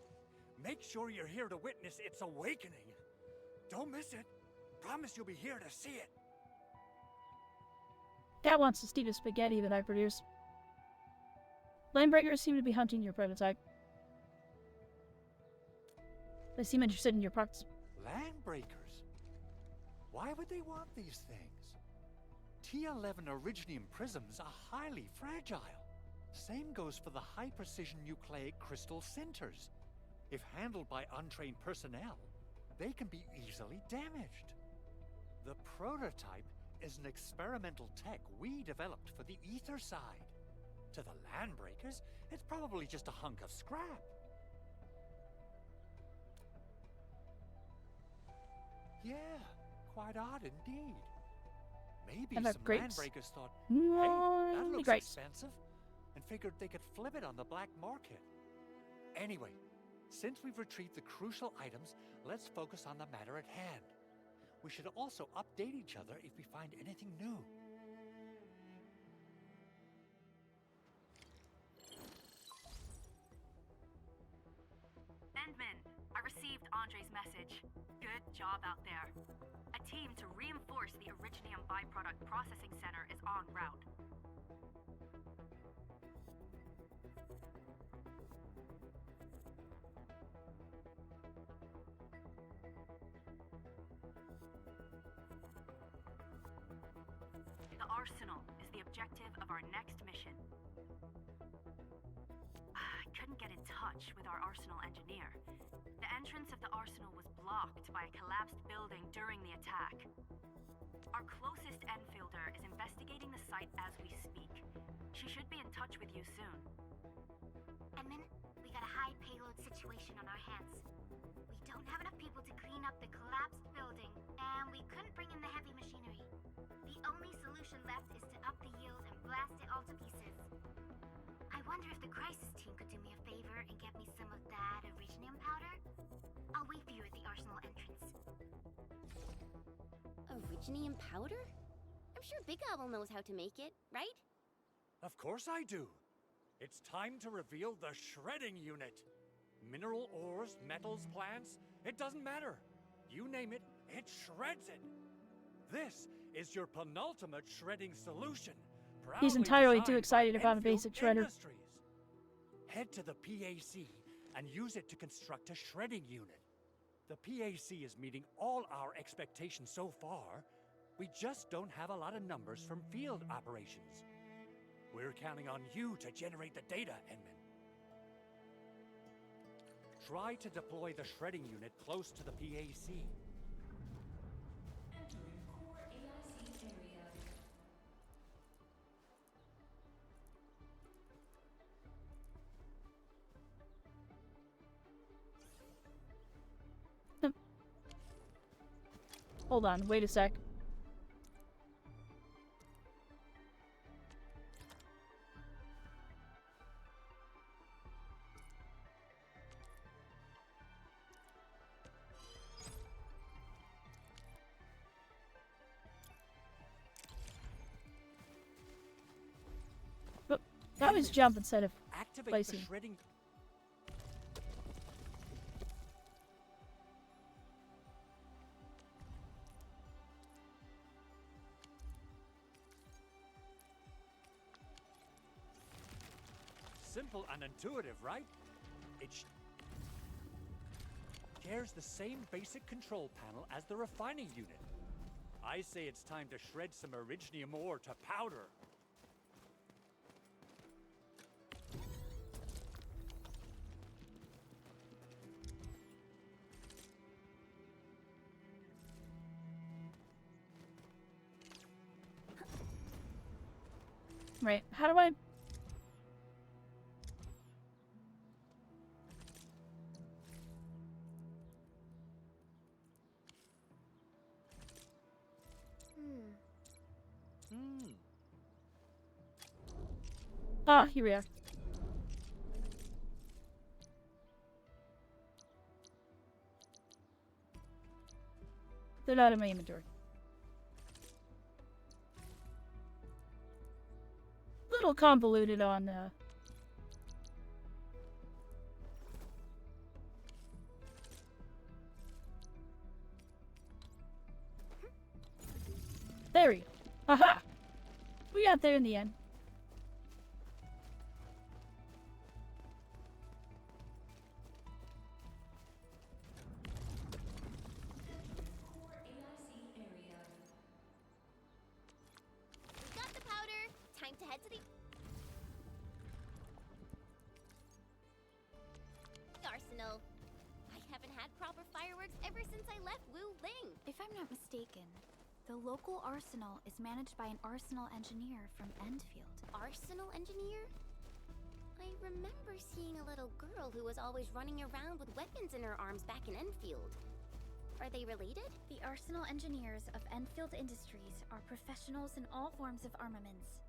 make sure you're here to witness its awakening. Don't miss it. Promise you'll be here to see it. Cat wants to steal the spaghetti that I produce. Landbreakers seem to be hunting your prototype. They seem interested in your parts. Landbreakers? Why would they want these things? T11 Originium prisms are highly fragile. Same goes for the high-precision nucleic crystal sinters. If handled by untrained personnel, they can be easily damaged. The prototype is an experimental tech we developed for the ether side. To the Landbreakers, it's probably just a hunk of scrap. Yeah, quite odd indeed. Maybe And the some grapes. Landbreakers thought, No, hey, that the looks grapes. expensive, and figured they could flip it on the black market. Anyway, since we've retrieved the crucial items, let's focus on the matter at hand. We should also update each other if we find anything new. Endman, I received Andre's message. Good job out there. A team to reinforce the Originium byproduct processing center is en route. The Arsenal is the objective of our next mission. I couldn't get in touch with our Arsenal engineer. The entrance of the Arsenal was blocked by a collapsed building during the attack. Our closest Enfielder is investigating the site as we speak. She should be in touch with you soon. Edmund, we got a high payload situation on our hands. We don't have enough people to clean up the collapsed building, and we couldn't bring in the heavy machinery. The only solution left is to up the yield and blast it all to pieces. I wonder if the crisis team could do me a favor and get me some of that Originium powder? I'll wait for you at the Arsenal entrance. Originium powder? I'm sure Big Owl knows how to make it, right? Of course I do. It's time to reveal the shredding unit. Mineral ores, metals, plants, it doesn't matter. You name it, it shreds it. This is your penultimate shredding solution. He's proudly entirely too designed excited by about a Enfield basic shredder. Industries. Head to the PAC and use it to construct a shredding unit. The PAC is meeting all our expectations so far. We just don't have a lot of numbers from field operations. We're counting on you to generate the data, Enman. Try to deploy the shredding unit close to the PAC. Entering core AIC area. Hold on, wait a sec. But that was jump instead of Activate placing. the shredding. Simple and intuitive, right? It shares the same basic control panel as the refining unit. I say it's time to shred some Originium ore to powder. Right, how do I... Ah, here we are. They're not in my inventory. Little convoluted on There we go. Aha! We got there in the end. We got the powder. Time to head to the arsenal. I haven't had proper fireworks ever since I left Wu Ling. If I'm not mistaken, the local arsenal is managed by an arsenal engineer from Enfield. Arsenal engineer? I remember seeing a little girl who was always running around with weapons in her arms back in Enfield. Are they related? The arsenal engineers of Enfield Industries are professionals in all forms of armaments.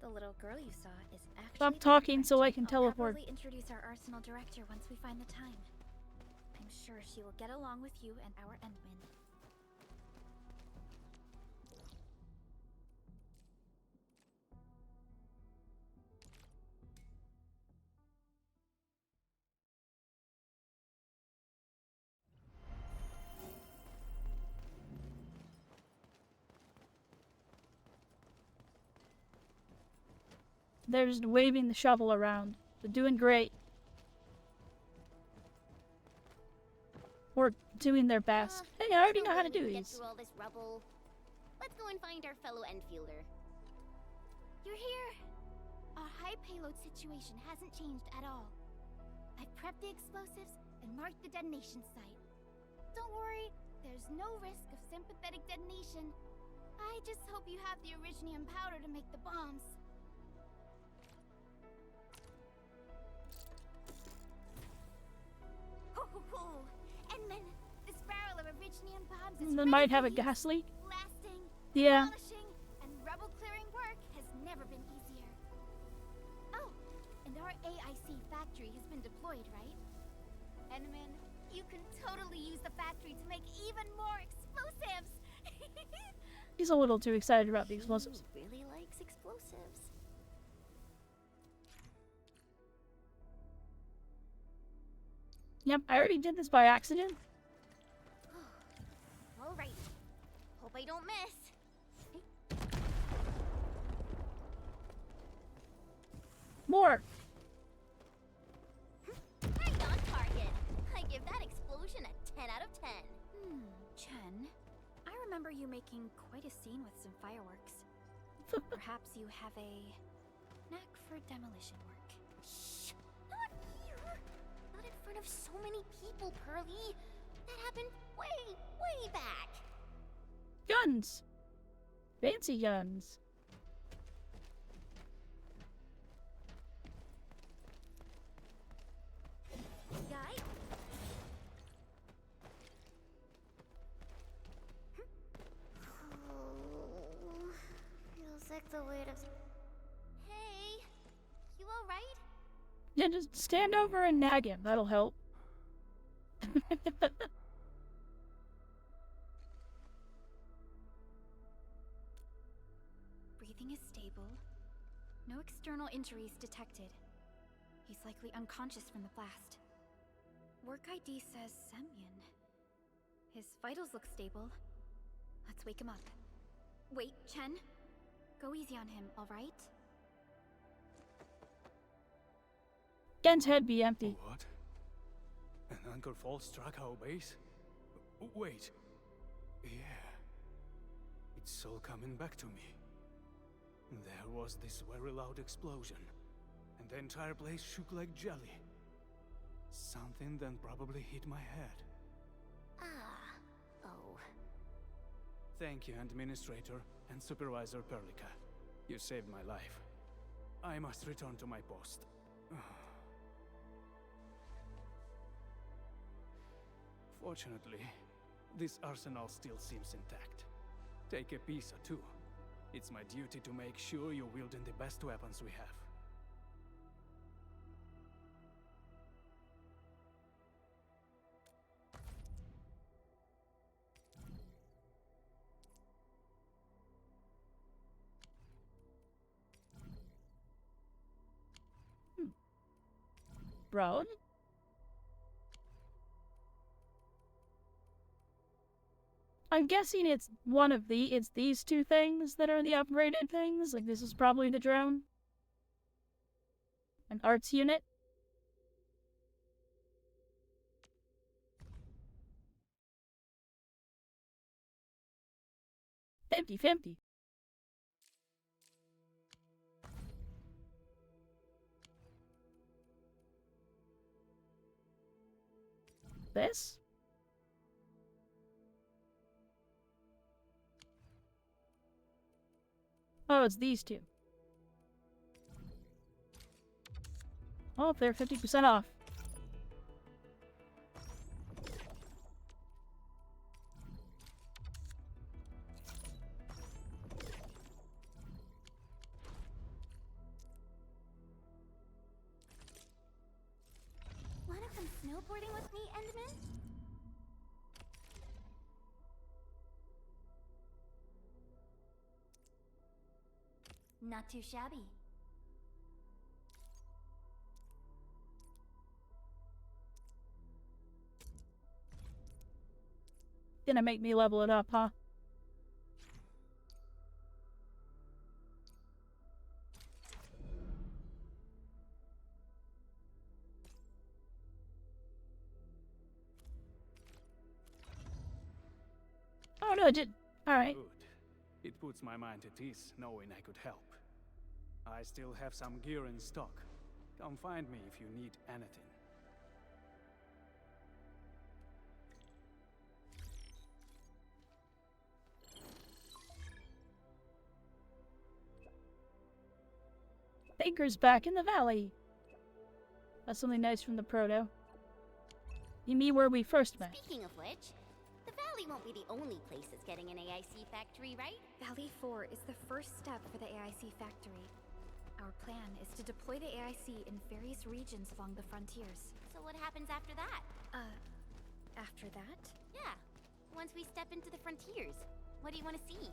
The little girl you saw is actually... Stop talking so I can I'll teleport. probably introduce our arsenal director once we find the time. I'm sure she will get along with you and our Endman. They're just waving the shovel around. They're doing great. Or doing their best. Hey, I already know how to do Get these. through all this rubble. Let's go and find our fellow Enfielder. You're here! Our high payload situation hasn't changed at all. I've prepped the explosives and marked the detonation site. Don't worry, there's no risk of sympathetic detonation. I just hope you have the Originium powder to make the bombs. Ho ho ho! And then This barrel of Originium bombs is They ready might for have a use. gas leak. Blasting, Yeah. demolishing, and rebel clearing work has never been easier. Oh, and our AIC factory has been deployed, right? Enman, you can totally use the factory to make even more explosives! He's a little too excited about the explosives. really likes explosives. Yep, I already did this by accident. Alright. Hope I don't miss. More! Right on target. I give that explosion a 10 out Chen, I remember you making quite a scene with some fireworks. Perhaps you have a knack for demolition work. Shh! Not here! Not in front of so many people, Pearly. That happened way, way back. Guns! Fancy guns. Guy? Oh, feels like the weight of... Hey, you alright? Yeah, just stand over and nag him. That'll help. Breathing is stable. No external injuries detected. He's likely unconscious from the blast. Work ID says Semyon. His vitals look stable. Let's wake him up. Wait, Chen. Go easy on him, alright? Gen's head be empty. What? An anchor fault struck our base? Wait. Yeah. It's all coming back to me. There was this very loud explosion, and the entire place shook like jelly. Something then probably hit my head. Oh. Thank you, Administrator and Supervisor Perlica. You saved my life. I must return to my post. Fortunately, this arsenal still seems intact. Take a piece or two. It's my duty to make sure you're wielding the best weapons we have. Brown? I'm guessing it's it's these two things that are the upgraded things. Like, this is probably the drone. An arts unit. Empty. This? Oh, it's these two. Oh, they're 50% off. Wanna come snowboarding with me, Endman? Not too shabby. Gonna make me level it up, huh? Oh no, it did. Alright. Good. It puts my mind at ease knowing I could help. I still have some gear in stock. Come find me if you need anything. Baker's back in the valley. That's something nice from the proto. You mean where we first met? Speaking of which, the Valley won't be the only place that's getting an AIC factory, right? Valley 4 is the first step for the AIC factory. Our plan is to deploy the AIC in various regions along the frontiers. So what happens after that? After that? Yeah, once we step into the frontiers. What do you want to see?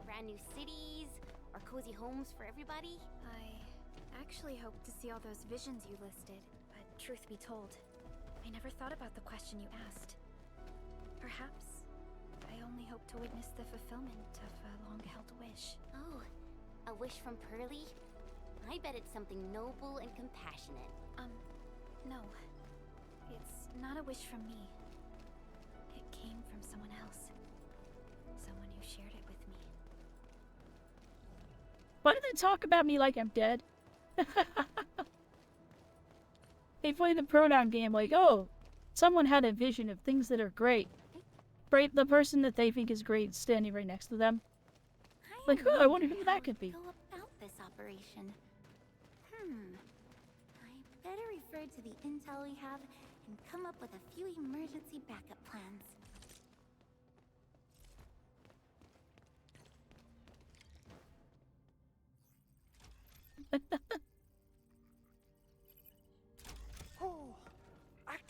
Brand new cities? Or cozy homes for everybody? I actually hoped to see all those visions you listed, but truth be told, I never thought about the question you asked. Perhaps I only hope to witness the fulfillment of a long-held wish. Oh, a wish from Pearly? I bet it's something noble and compassionate. No. It's not a wish from me. It came from someone else. Someone who shared it with me. Why do they talk about me like I'm dead? They play the pronoun game like, oh, someone had a vision of things that are great. Right, the person that they think is great is standing right next to them. Like, oh, I wonder who that could be. Go about this operation. I better refer to the intel we have and come up with a few emergency backup plans.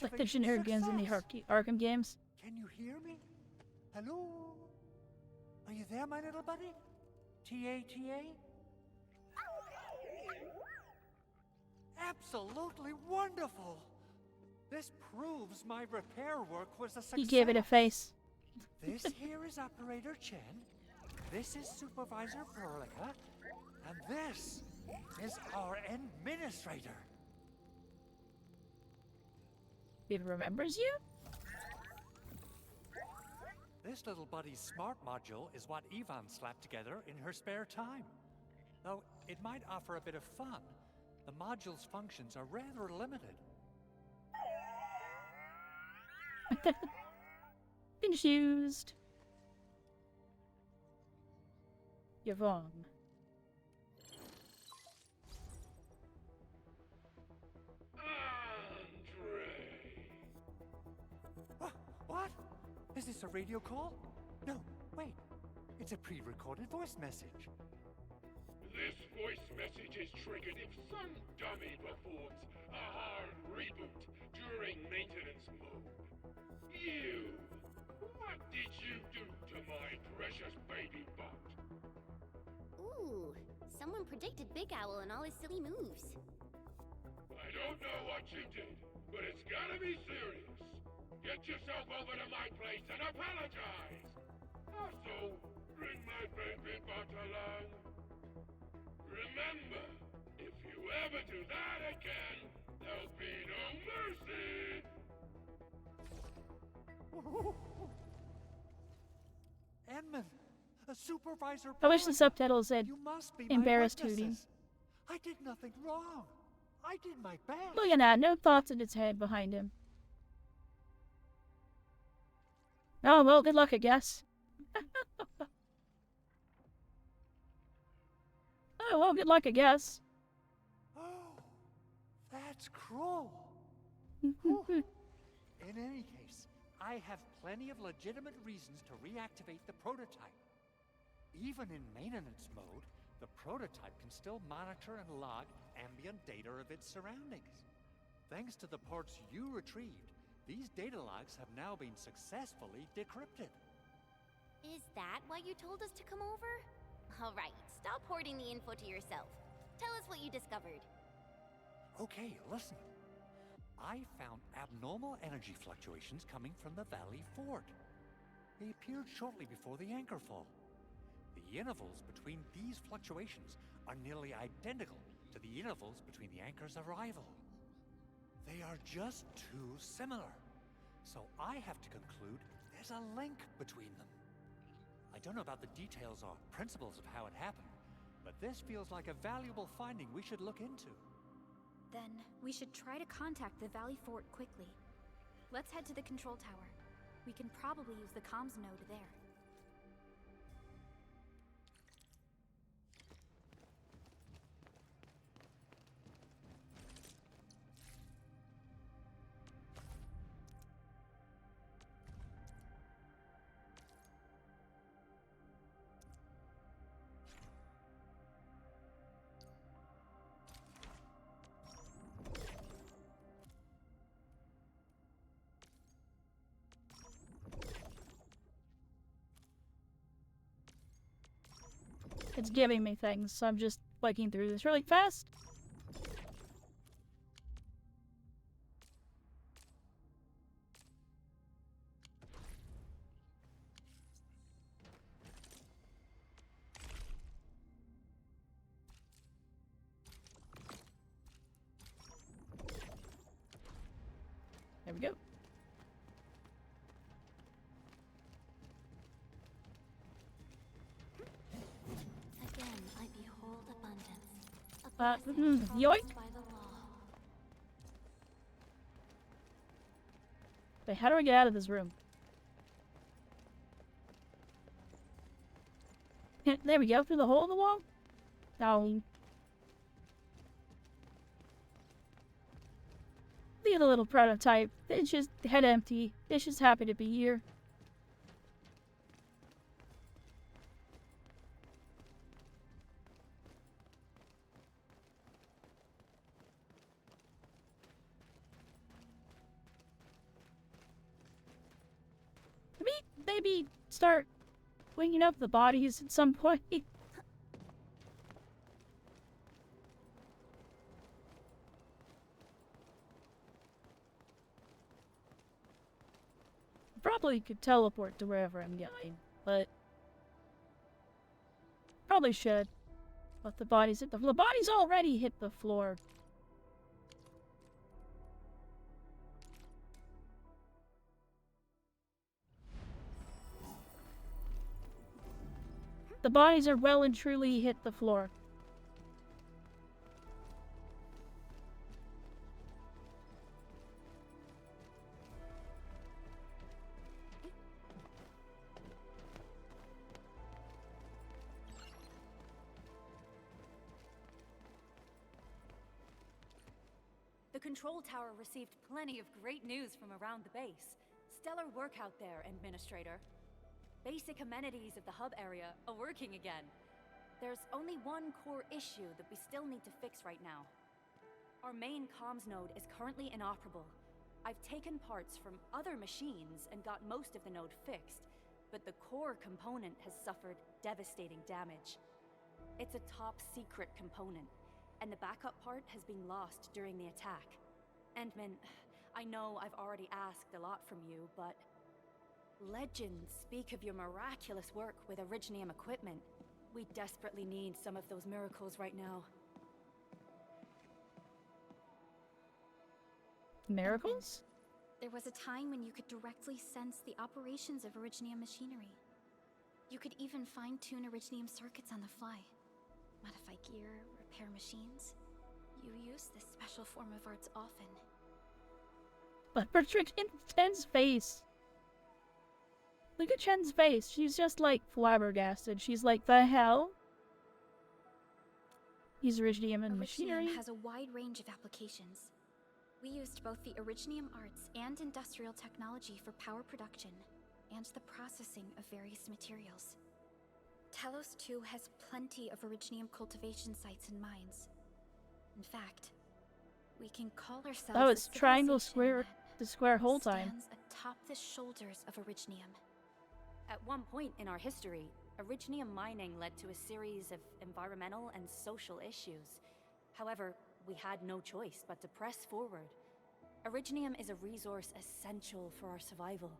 Like the generic guns in the Arkham games. Can you hear me? Hello? Are you there, my little buddy? T-A-T-A? Absolutely wonderful! This proves my repair work was a success. He gave it a face. This here is Operator Chen, this is Supervisor Perlica, and this is our Administrator. He remembers you? This little buddy's smart module is what Yvonne slapped together in her spare time. Though it might offer a bit of fun, the module's functions are rather limited. Confused. Yvonne. What? Is this a radio call? No, wait. It's a pre-recorded voice message. This voice message is triggered if some dummy performs a hard reboot during maintenance mode. You! What did you do to my precious baby bot? Ooh, someone predicted Big Owl and all his silly moves. I don't know what you did, but it's gotta be serious. Get yourself over to my place and apologize! Also, bring my baby bot along. Remember, if you ever do that again, there'll be no mercy! Edmund, a supervisor. I wish the subtitle said You must be my embarrassed Hootie. witnesses. I did nothing wrong. I did my best. Look at that, no thoughts in his head behind him. Oh, well, good luck, I guess. Oh, well, good luck, I guess. Oh, that's cruel. Whew. In any case, I have plenty of legitimate reasons to reactivate the prototype. Even in maintenance mode, the prototype can still monitor and log ambient data of its surroundings. Thanks to the ports you retrieved, these data logs have now been successfully decrypted. Is that why you told us to come over? All right, stop hoarding the info to yourself. Tell us what you discovered. Okay, listen. I found abnormal energy fluctuations coming from the Valley Fort. They appeared shortly before the anchor fall. The intervals between these fluctuations are nearly identical to the intervals between the anchor's arrival. They are just too similar. So I have to conclude there's a link between them. I don't know about the details or principles of how it happened, but this feels like a valuable finding we should look into. Then we should try to contact the Valley Fort quickly. Let's head to the control tower. We can probably use the comms node there. It's giving me things, so I'm just clicking through this really fast. There we go. Yoink! Wait, how do I get out of this room? There we go, through the hole in the wall? No. Look at the little prototype. It's just head empty. It's just happy to be here. Maybe start winging up the bodies at some point. Probably could teleport to wherever I'm going, but probably should. Let the bodies hit the bodies already hit the floor. The bodies are well and truly hit the floor. The control tower received plenty of great news from around the base. Stellar work out there, Administrator. Basic amenities of the hub area are working again. There's only one core issue that we still need to fix right now. Our main comms node is currently inoperable. I've taken parts from other machines and got most of the node fixed, but the core component has suffered devastating damage. It's a top secret component, and the backup part has been lost during the attack. Endman, I know I've already asked a lot from you, but legends speak of your miraculous work with Originium equipment. We desperately need some of those miracles right now. Miracles? There was a time when you could directly sense the operations of Originium machinery. You could even fine-tune Originium circuits on the fly. Modify gear, repair machines. You use this special form of arts often. But Bertrand Chen's face. Look at Chen's face. She's just like flabbergasted. She's like, the hell? Use Originium and machinery. Originium has a wide range of applications. We used both the Originium arts and industrial technology for power production and the processing of various materials. Telos 2 has plenty of Originium cultivation sites and mines. In fact, we can call ourselves oh, it's triangle square the square whole time. Stands atop the shoulders of Originium. At one point in our history, Originium mining led to a series of environmental and social issues. However, we had no choice but to press forward. Originium is a resource essential for our survival.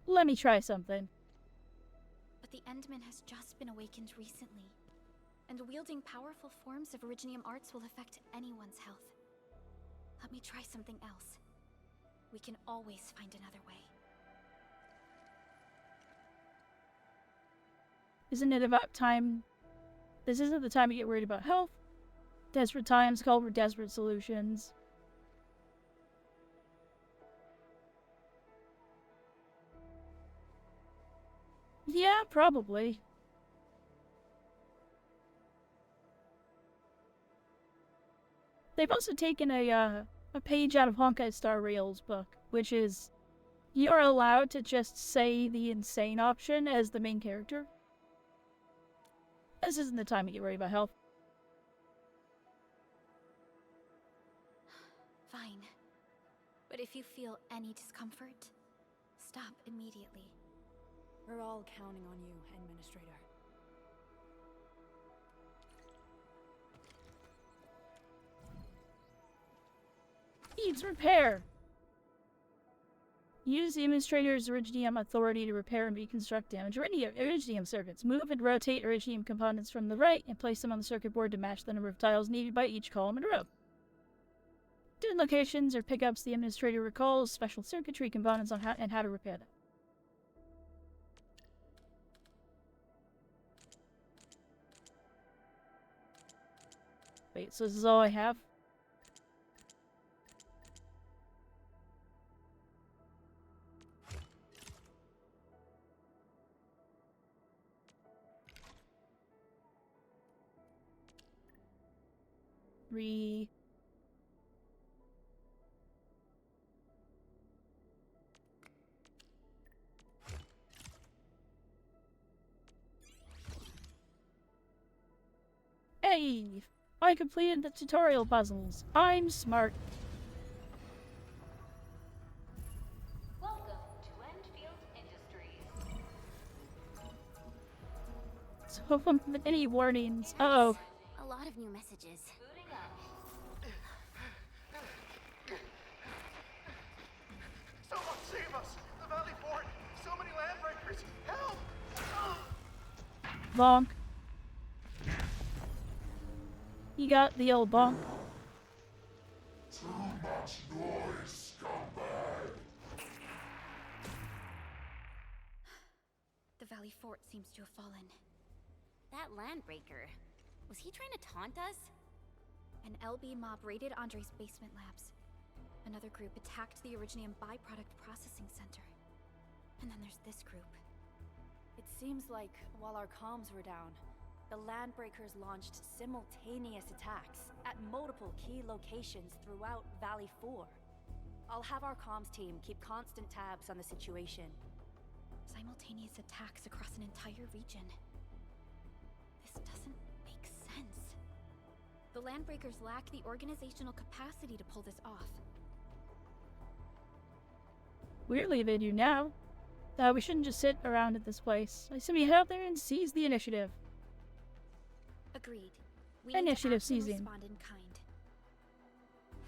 Let me try something. But the Endman has just been awakened recently, and wielding powerful forms of Originium arts will affect anyone's health. Let me try something else. We can always find another way. Isn't it about time? This isn't the time to get worried about health. Desperate times call for desperate solutions. Yeah, probably. They've also taken a page out of Honkai Star Rail's book, which is you're allowed to just say the insane option as the main character. This isn't the time to get worried about health. Fine. But if you feel any discomfort, stop immediately. We're all counting on you, Administrator. Needs repair. Use the Administrator's Originium authority to repair and reconstruct damaged Originium circuits. Move and rotate Originium components from the right and place them on the circuit board to match the number of tiles needed by each column in a row. Different locations or pickups the Administrator recalls special circuitry components on how to repair them. Wait, so this is all I have? Hey! I completed the tutorial puzzles. I'm smart. Welcome to Enfield Industries. So, any warnings? Uh-oh. A lot of new messages. Booting up. Someone save us! The Valley Fort! So many landbreakers! Help! Bonk. You got the old bonk. Too much noise, scumbag! The Valley Fort seems to have fallen. That landbreaker. Was he trying to taunt us? An LB mob raided Andre's basement labs. Another group attacked the Originium byproduct processing center. And then there's this group. It seems like while our comms were down, the Landbreakers launched simultaneous attacks at multiple key locations throughout Valley 4. I'll have our comms team keep constant tabs on the situation. Simultaneous attacks across an entire region. This doesn't make sense. The Landbreakers lack the organizational capacity to pull this off. We're leaving you now. We shouldn't just sit around at this place. I say we head out there and seize the initiative. Agreed. We Initiative need to act and seizing. respond in kind.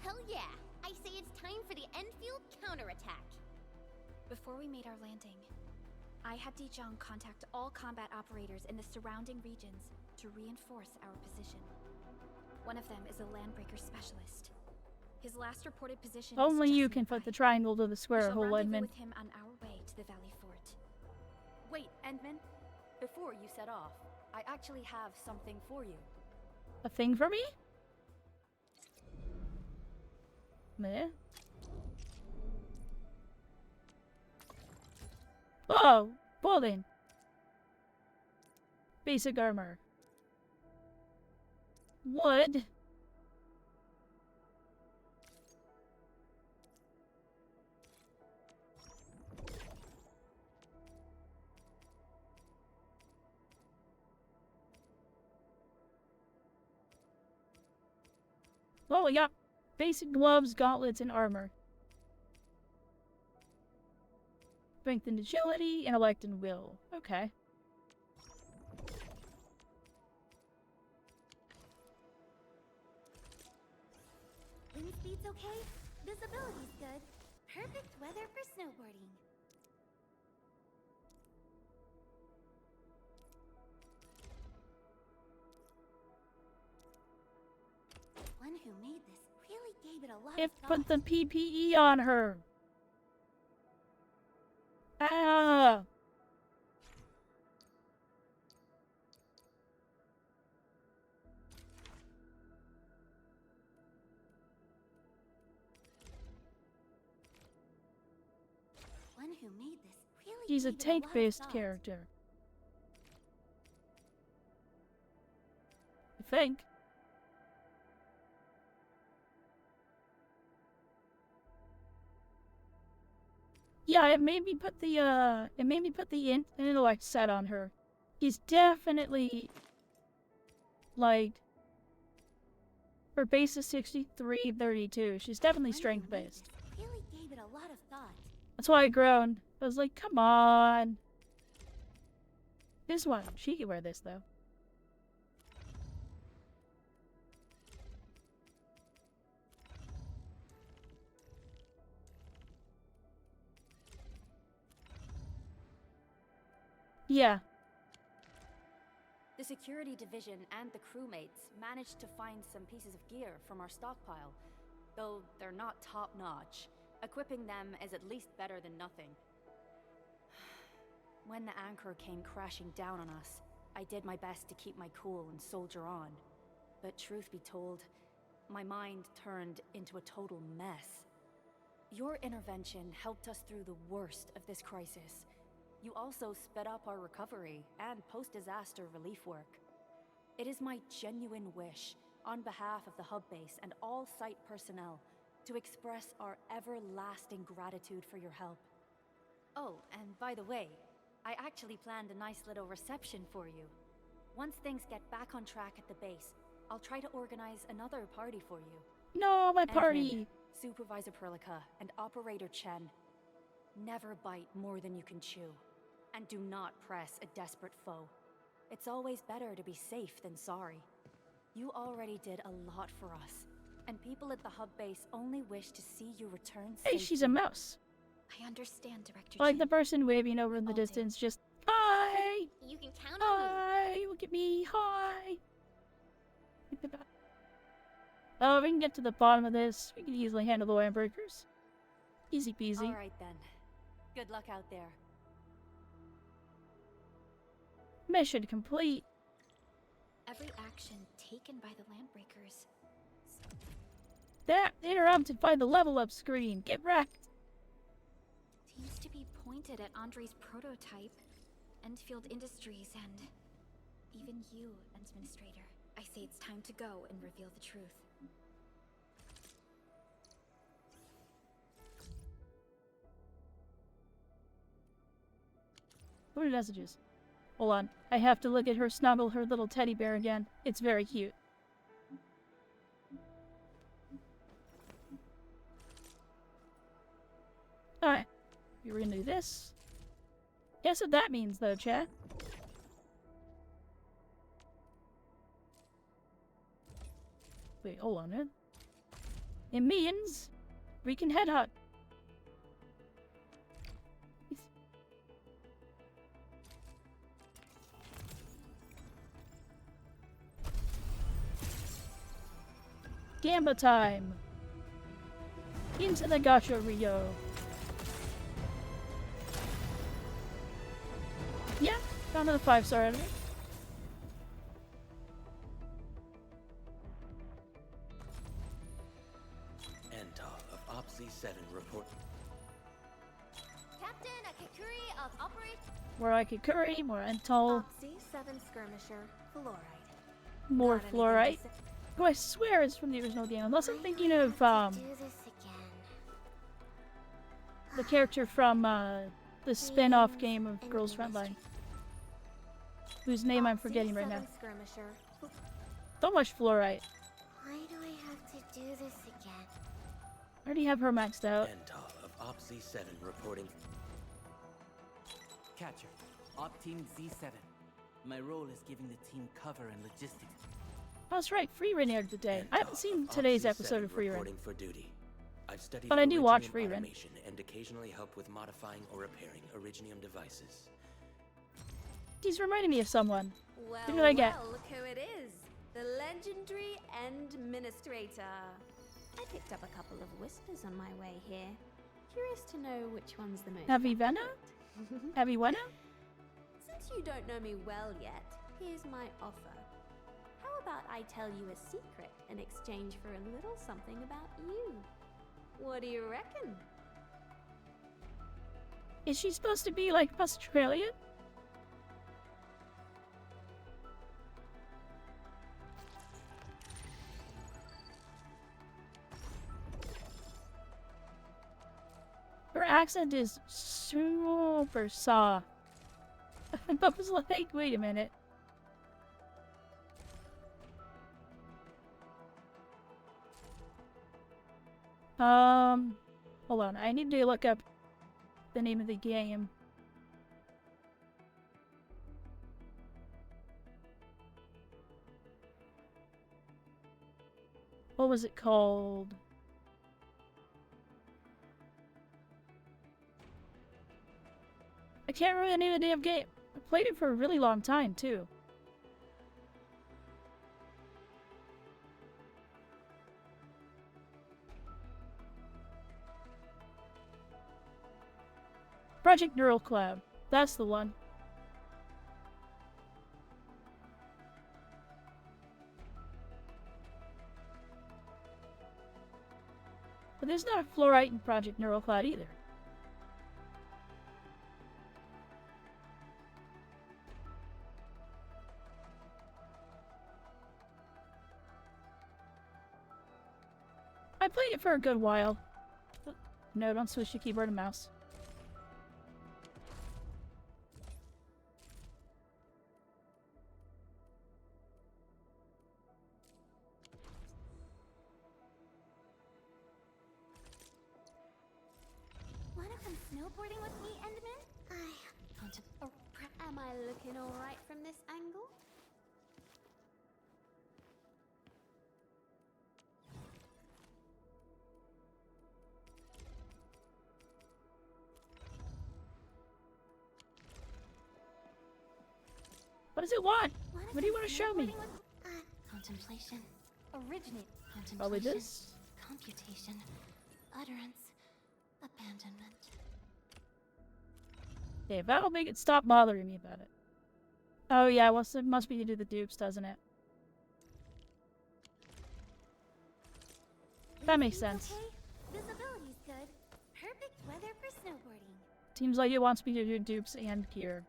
Hell yeah! I say it's time for the Enfield counterattack. Before we made our landing, I had Dijong contact all combat operators in the surrounding regions to reinforce our position. One of them is a Landbreaker specialist. His last reported position Only is you just can put nearby. the triangle to the We square shall hole, rendezvous Edmund. with him on our way to the Valley Fort. Wait, Endman, before you set off, I actually have something for you. A thing for me? Meh. Oh, Bolden. Basic armor. Wood. Well, we got basic gloves, gauntlets, and armor. Strength and agility, intellect and will. Okay. Wind speed's okay, visibility's good. Perfect weather for snowboarding. One who made this really gave it a lot If of put thought. the PPE on her. Ah. One who made this really She's a gave it lot of tank-based thought. character. I think. Yeah, it made me put the intellect set on her. He's definitely like her base is 63-32. She's definitely strength based. Really gave it a lot of thought. That's why I groaned. I was like, come on. This one. She could wear this though. Yeah. The security division and the crewmates managed to find some pieces of gear from our stockpile, though they're not top-notch. Equipping them is at least better than nothing. When the anchor came crashing down on us, I did my best to keep my cool and soldier on. but truth be told, my mind turned into a total mess. Your intervention helped us through the worst of this crisis. You also sped up our recovery and post-disaster relief work. It is my genuine wish, on behalf of the hub base and all site personnel, to express our everlasting gratitude for your help. Oh, and by the way, I actually planned a nice little reception for you. Once things get back on track at the base, I'll try to organize another party for you. No, my party! Admin, Supervisor Perlica, and Operator Chen, never bite more than you can chew. And do not press a desperate foe. It's always better to be safe than sorry. You already did a lot for us, and people at the hub base only wish to see you return safely. Hey, she's a mouse. I understand, Director Like Chen. the person waving over in the distance, just, hi! You can count on me. Hi! Look at me, hi! Oh, if we can get to the bottom of this, we can easily handle the land breakers. Easy peasy. Alright then. Good luck out there. Mission complete. Every action taken by the Landbreakers. That interrupted by the level up screen. Get wrecked. Seems to be pointed at Andre's prototype, Enfield Industries, and even you, Administrator. I say it's time to go and reveal the truth. What are messages? Hold on. I have to look at her snuggle her little teddy bear again. It's very cute. Alright. We're gonna do this. Guess what that means though, chat? Wait, hold on, man. It means we can headhunt. Gamba time! Into the gacha Rio. Yeah, down to the 5-star enemy. Antal of Op Z7 report. Captain Akakuri of Operate. More Akikuri, more Ental, C7 Skirmisher, Fluorite. more Fluorite. Who I swear is from the original game, unless I'm thinking of, Do this again. the character from, the spin-off game of Girls Frontline. Whose name I'm forgetting right now. Skirmisher. So much Fluorite. Why do I have to do this again? I already have her maxed out. Antal of Op Z7 reporting. Catcher, Op Team Z7. My role is giving the team cover and logistics. Oh, that's right, Free Run aired today. I haven't seen today's episode of Free Run. Reporting for duty. I've studied But I do watch Originium Free Run. automation and occasionally help with modifying or repairing Originium devices. He's reminding me of someone. Well, Who did I get? well, look who it is. The legendary Administrator. I picked up a couple of whispers on my way here. Curious to know which one's the most Avivena? accurate. Avivena? Since you don't know me well yet, here's my offer. How about I tell you a secret in exchange for a little something about you? What do you reckon? Is she supposed to be like Australian? Her accent is super soft. But was like, wait a minute. Hold on. I need to look up the name of the game. What was it called? I can't remember the name of the damn game. I played it for a really long time, too. Project Neural Cloud. That's the one. But there's not a fluorite in Project Neurocloud either. I played it for a good while. No, don't switch to keyboard and mouse. Wanna come snowboarding with me, Enderman? Am I looking alright from this angle? What does it want? What do you want to show me? Contemplation. Originate. Probably Contemplation. this. Computation. Utterance. Abandonment. Okay, that'll make it stop bothering me about it. Oh yeah, well, it must be to do the dupes, doesn't it? That makes sense. Okay? Visibility's good. Perfect weather for snowboarding. Seems like it wants me to do dupes and gear.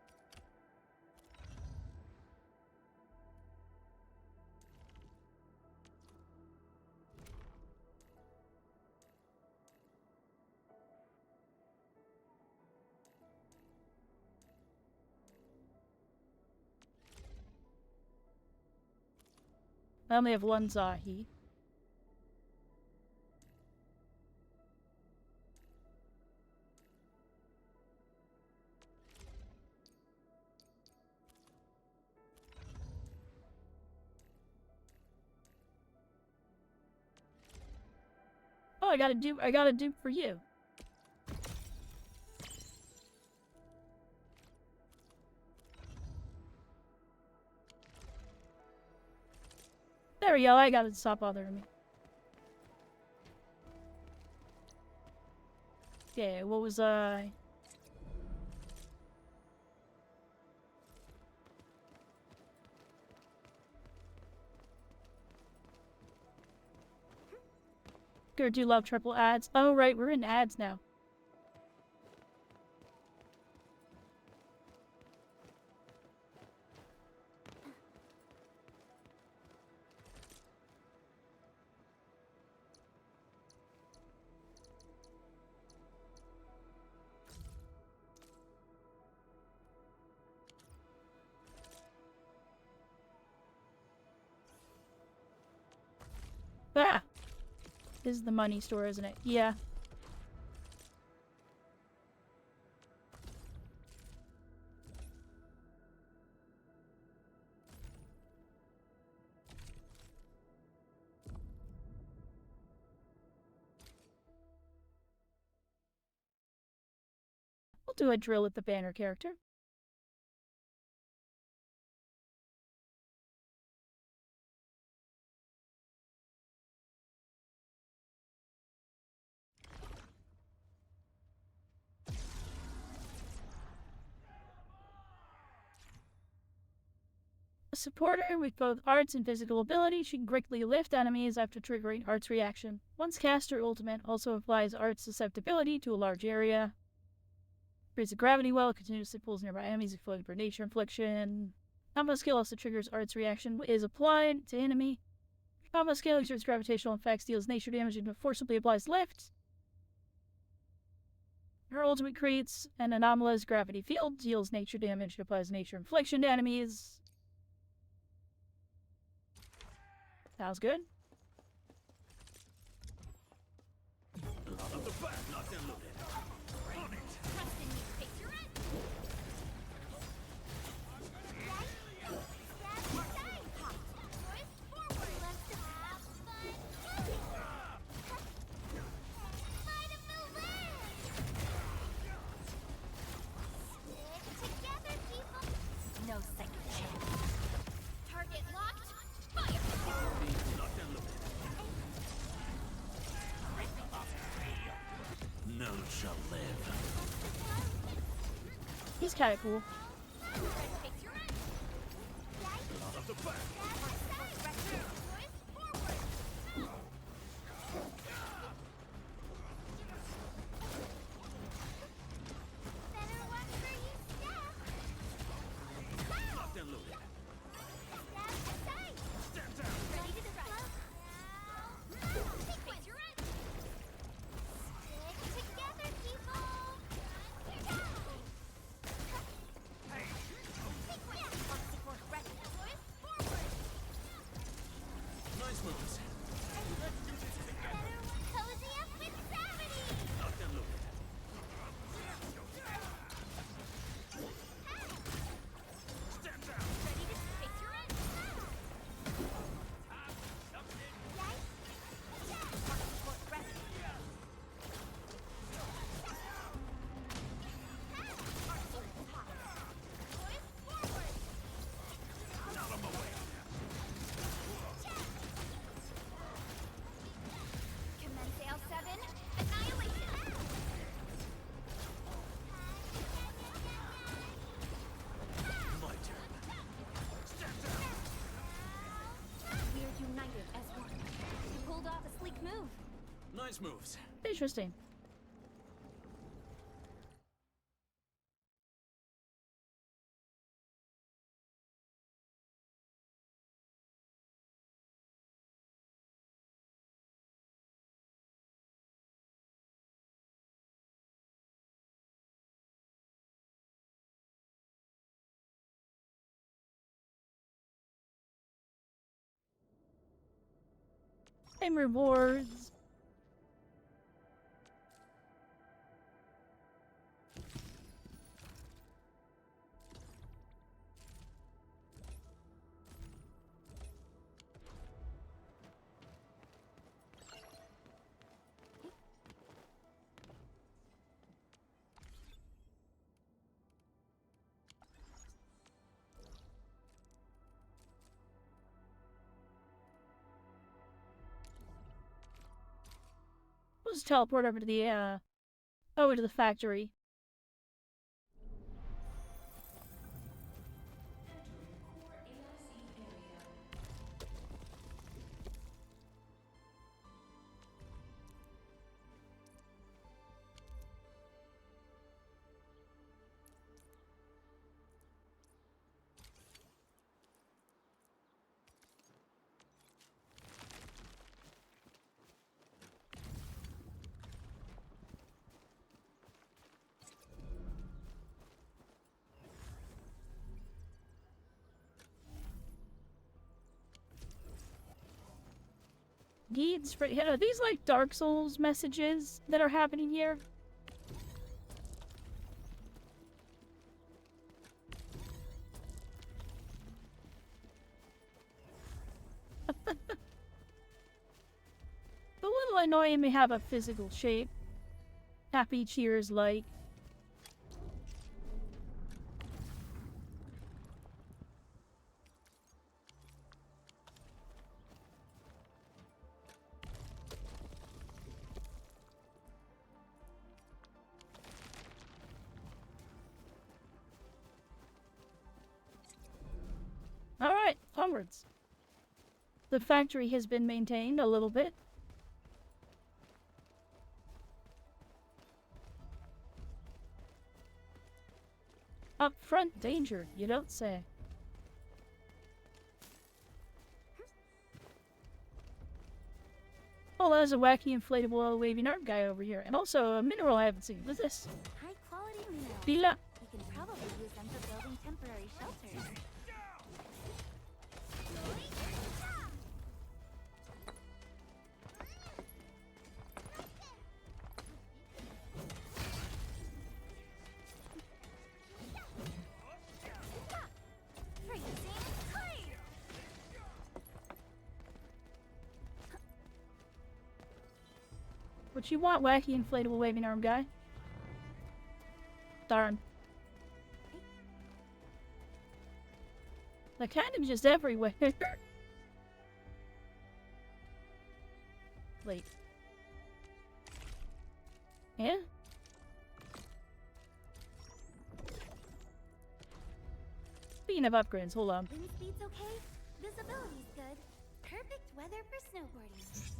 I only have one Zahi. Oh, I got a dupe for you. There we go, I got it to stop bothering me. Okay, what was I? Girl, do love triple ads. Oh right, we're in ads now. Ah! This is the money store, isn't it? Yeah. We'll do a drill with the banner character. A supporter with both arts and physical ability, she can quickly lift enemies after triggering arts reaction. Once cast, her ultimate also applies arts susceptibility to a large area. Creates a gravity well, continuously pulls nearby enemies, exploding for nature infliction. Combo skill also triggers arts reaction, is applied to enemy. Combo skill exerts gravitational effects, deals nature damage, and forcibly applies lift. Her ultimate creates an anomalous gravity field, deals nature damage, applies nature infliction to enemies. Sounds good. No second chance. Target locked. Fire! None shall live. He's kinda cool. Nice moves. Interesting. And rewards. Let's teleport over to the over to the factory. Needs for are these like Dark Souls messages that are happening here? The little annoying may have a physical shape. Happy cheers like. Alright, onwards. The factory has been maintained a little bit. Up front danger, you don't say. Oh, there's a wacky inflatable waving arm guy over here. And also a mineral I haven't seen. What's this? High quality minerals. Bila. We can probably use them for building temporary shelters. What you want, wacky inflatable waving arm guy? Darn. They're kind of just everywhere. Wait. Yeah? Speaking of upgrades, hold on. Wind speed's okay. Visibility's good. Perfect weather for snowboarding.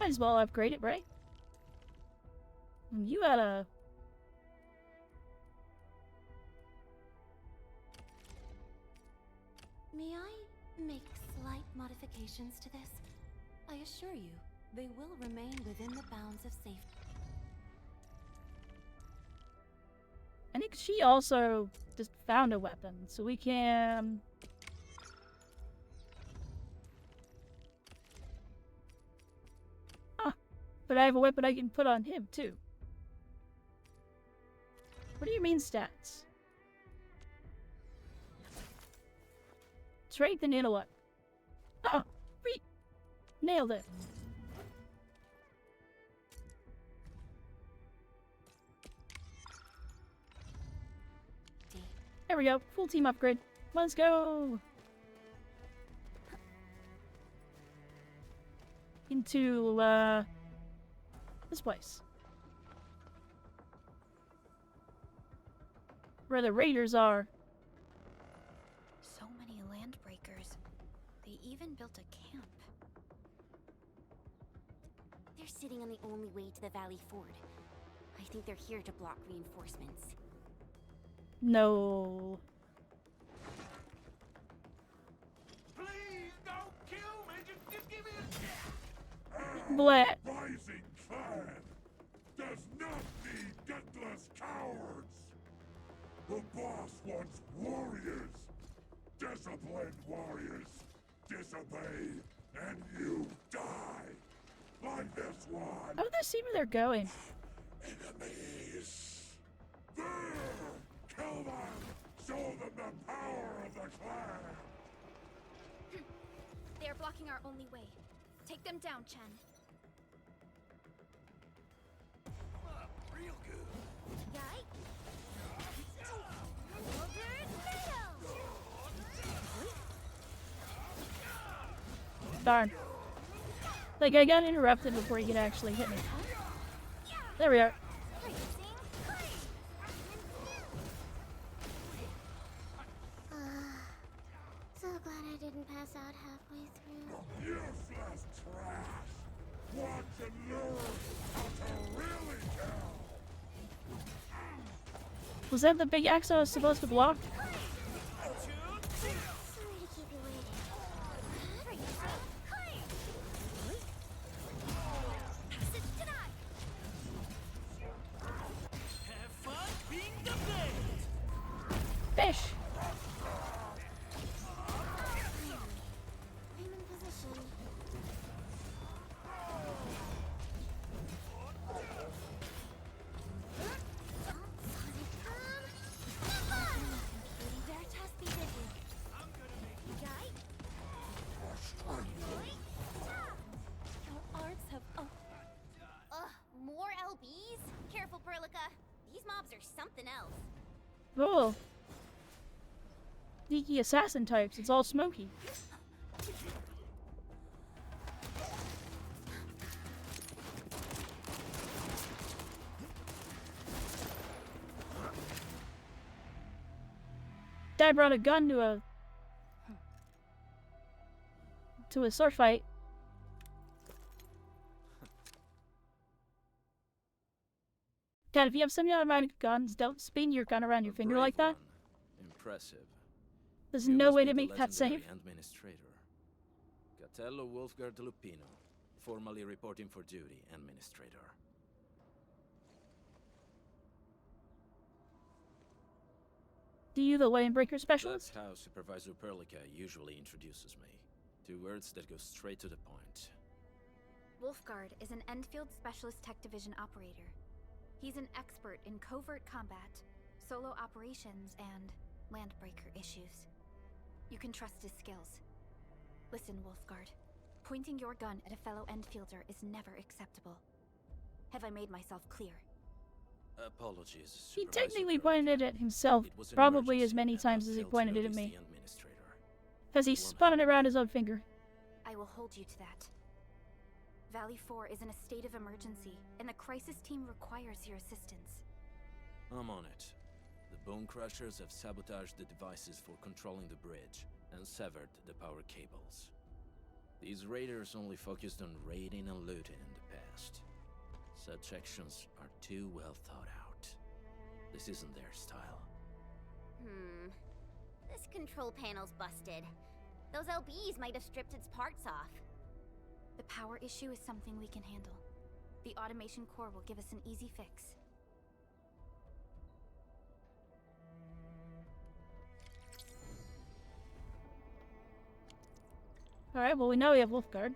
Might as well upgrade it, right? You had a... May I make slight modifications to this? I assure you, they will remain within the bounds of safety. I think she also just found a weapon, so we can... Ah, but I have a weapon I can put on him, too. What do you mean, stats? Strength and intellect. Oh, nailed it. There we go. Full team upgrade. Let's go. into, this place. Where the raiders are. So many landbreakers. They even built a camp. They're sitting on the only way to the Valley Ford. I think they're here to block reinforcements. No. Please don't kill me. Just give me a Bleh. Rising clan does not need gutless cowards. The boss wants warriors. Disciplined warriors. Disobey, and you die. Like this one. How do they see where they're going? Enemies. There! Kill them! Show them the power of the clan! They are blocking our only way. Take them down, Chen. Real good. Darn. Like, I got interrupted before he could actually hit me. There we are. So glad I didn't pass out halfway through. Useless trash! Want to learn how to really kill! Was that the big axe I was supposed to block? Sorry to keep you waiting. Have fun being the blade! Fish! I'm in position. Your arts have. Oh, Ugh, more LBs? Careful, Perlica. These mobs are something else. Oh. Sneaky assassin types. It's all smoky. Dad brought a gun to a sword fight. Dad, if you have semi-automatic guns, don't spin your gun around your finger like that. Impressive. There's You no must way be to the make that legendary safe. Administrator. Catello Wolfgard Lupino, formally reporting for duty, Administrator. Do you the Landbreaker specialist? That's how Supervisor Perlica usually introduces me. 2 words that go straight to the point. Wolfgard is an Enfield Specialist Tech Division operator. He's an expert in covert combat, solo operations, and landbreaker issues. You can trust his skills. Listen, Wolfgard. Pointing your gun at a fellow Enfielder is never acceptable. Have I made myself clear? Apologies, He Supervisor technically Perlica. pointed it himself, It was an probably as emergency many and times I as he failed to pointed it at notice me. the Administrator. Because he spun it around his own finger. I will hold you to that. Valley 4 is in a state of emergency, and the crisis team requires your assistance. I'm on it. The Bone Crushers have sabotaged the devices for controlling the bridge and severed the power cables. These raiders only focused on raiding and looting in the past. Such actions are too well thought out. This isn't their style. This control panel's busted. Those LBs might have stripped its parts off. The power issue is something we can handle. The automation core will give us an easy fix. Alright, well we know we have Wolfgard.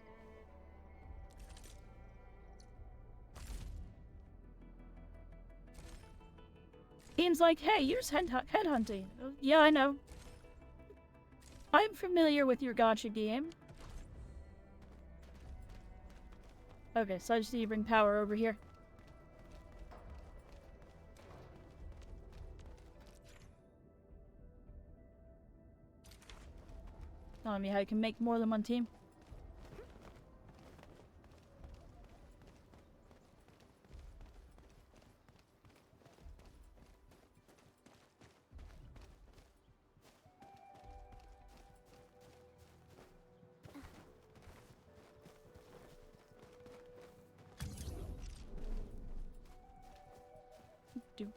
Ian's like, hey, you're headhunting. Yeah, I know. I'm familiar with your gacha game. Okay, so I just need to bring power over here. Telling me how you can make more than one team.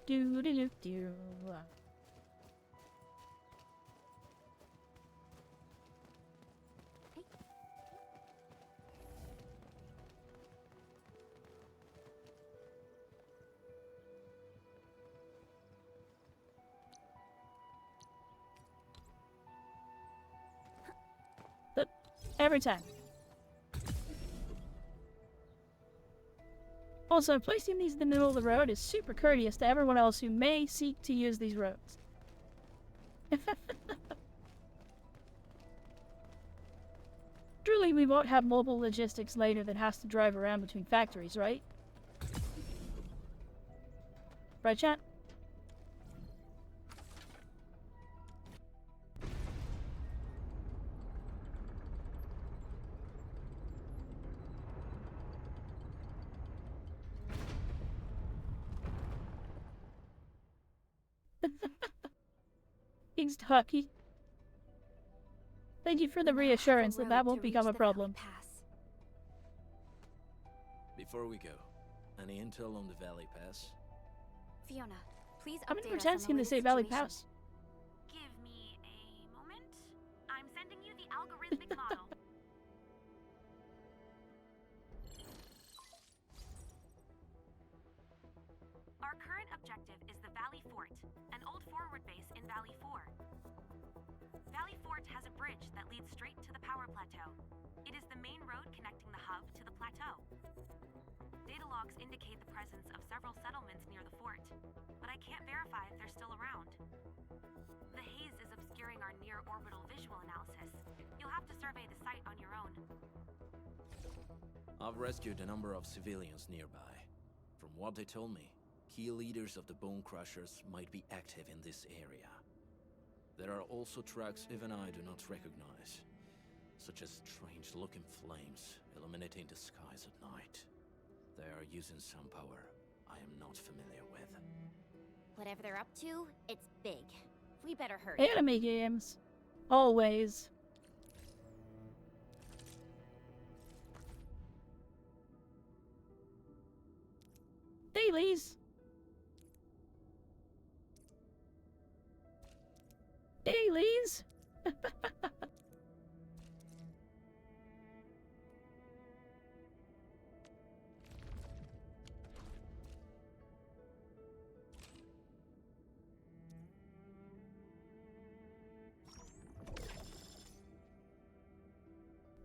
do do do do do. Every time. Also, placing these in the middle of the road is super courteous to everyone else who may seek to use these roads. Truly, we won't have mobile logistics later that has to drive around between factories, right? Right, chat? Thanks, Hockey. Thank you for the reassurance that that won't become a problem. Before we go, any intel on the Valley Pass? Fiona, please How many update us percent's on the gonna say latest Valley situation. Pass? Give me a moment. I'm sending you the algorithmic model. Our current objective is the Valley Fort, an old forward base in Valley 4. Valley Fort has a bridge that leads straight to the power plateau. It is the main road connecting the hub to the plateau. Data logs indicate the presence of several settlements near the fort, but I can't verify if they're still around. The haze is obscuring our near-orbital visual analysis. You'll have to survey the site on your own. I've rescued a number of civilians nearby. From what they told me, key leaders of the Bone Crushers might be active in this area. There are also tracks even I do not recognize, such as strange-looking flames illuminating the skies at night. They are using some power I am not familiar with. Whatever they're up to, it's big. We better hurry. Anime games. Always. Dailies. Dailies.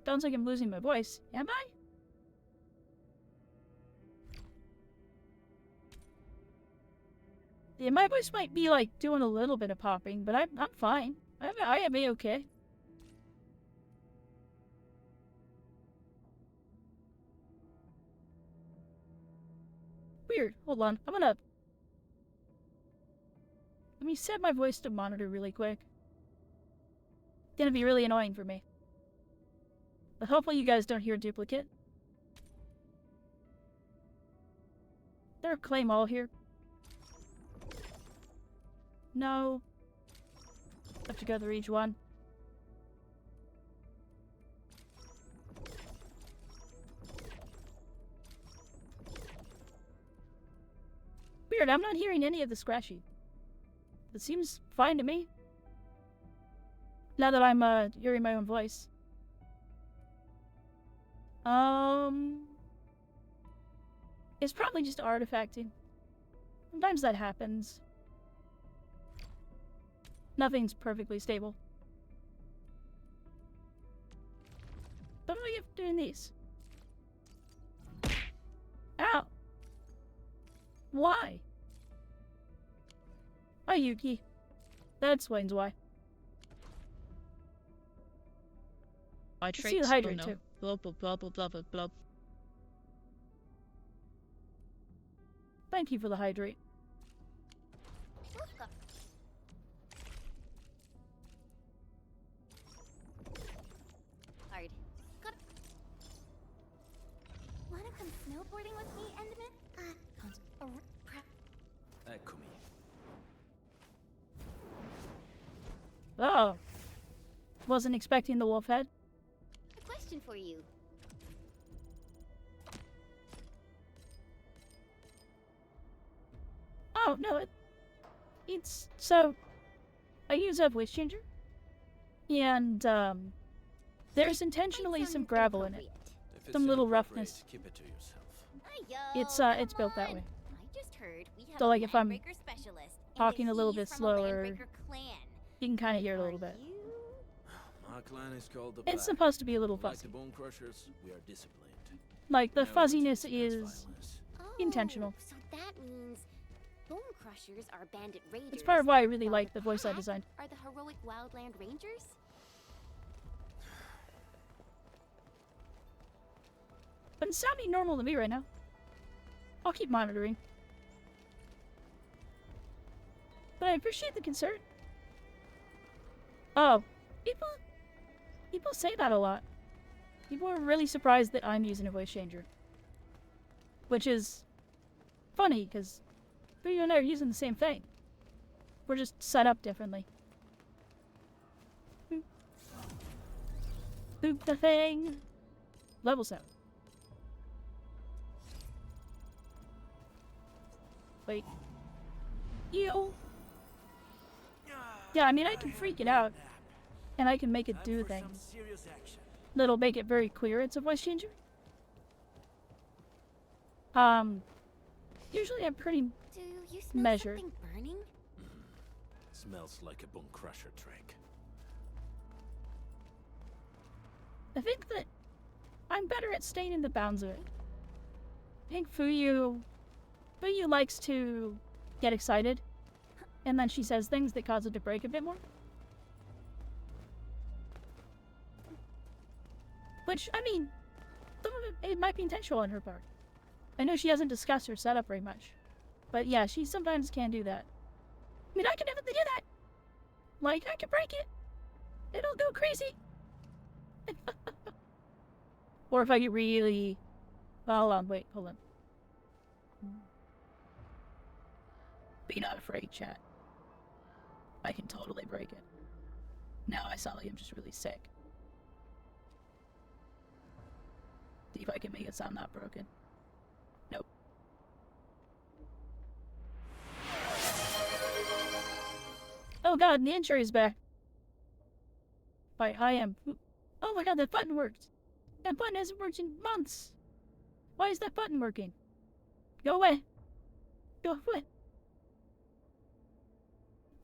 Sounds like I'm losing my voice. Am I? Yeah, my voice might be like doing a little bit of popping, but I'm fine. I am okay. Weird. Hold on. Let me set my voice to monitor really quick. It's gonna be really annoying for me. But hopefully you guys don't hear a duplicate. There a claim all here? No. Have to go through each one. Weird, I'm not hearing any of the scratchy. It seems fine to me. Now that I'm hearing my own voice. It's probably just artifacting. Sometimes that happens. Nothing's perfectly stable. What do I have to do in these? Ow! Why? Oh, Yuki. That explains why. I see the hydrate no. too. Blah blah blah blah blah blah blah. Thank you for the hydrate. Hard. Good. Wanna come snowboarding with me, Enderman? Ekumi. Oh. Wasn't expecting the wolf head. A question for you. No, no, it's so I use a voice changer, and there's intentionally some gravel in it, some little roughness. Keep it to yourself. It's built that way. I just heard we have So like a if I'm landbreaker specialist, and talking that a little he's bit from a slower, landbreaker clan. you can kind of hear it a little bit. My clan is called the It's Black. supposed to be a little Like fuzzy. the Bone Crushers, we are disciplined. Like the Never fuzziness experience is violence. intentional. So that means bone crushers are bandit raiders. It's part of why I really while like the the voice I Pack designed. Are the heroic wildland rangers? But it's sounding normal to me right now. I'll keep monitoring. But I appreciate the concern. Oh, people say that a lot. People are really surprised that I'm using a voice changer. Which is funny, because you and I are using the same thing. We're just set up differently. Boop the thing. Level 7. Wait. Ew. Yeah, I mean, I can freak it out. And I can make it do things. That'll make it very clear it's a voice changer. Usually I'm pretty Do you smell measured. something burning? Smells like a Bone Crusher trick. I think that I'm better at staying in the bounds of it. I think Fuyu likes to get excited, and then she says things that cause it to break a bit more. Which, I mean, some of it might be intentional on her part. I know she hasn't discussed her setup very much. But yeah, she sometimes can do that. I mean, I can definitely do that. Like, I can break it. It'll go crazy. Or if I get really... Hold on, wait, hold on. Be not afraid, chat. I can totally break it. Now I sound like I'm just really sick. See if I can make it sound not broken. Nope. Oh god, the injury is back. I am... Oh my god, that button worked. That button hasn't worked in months. Why is that button working? Go away. Go away.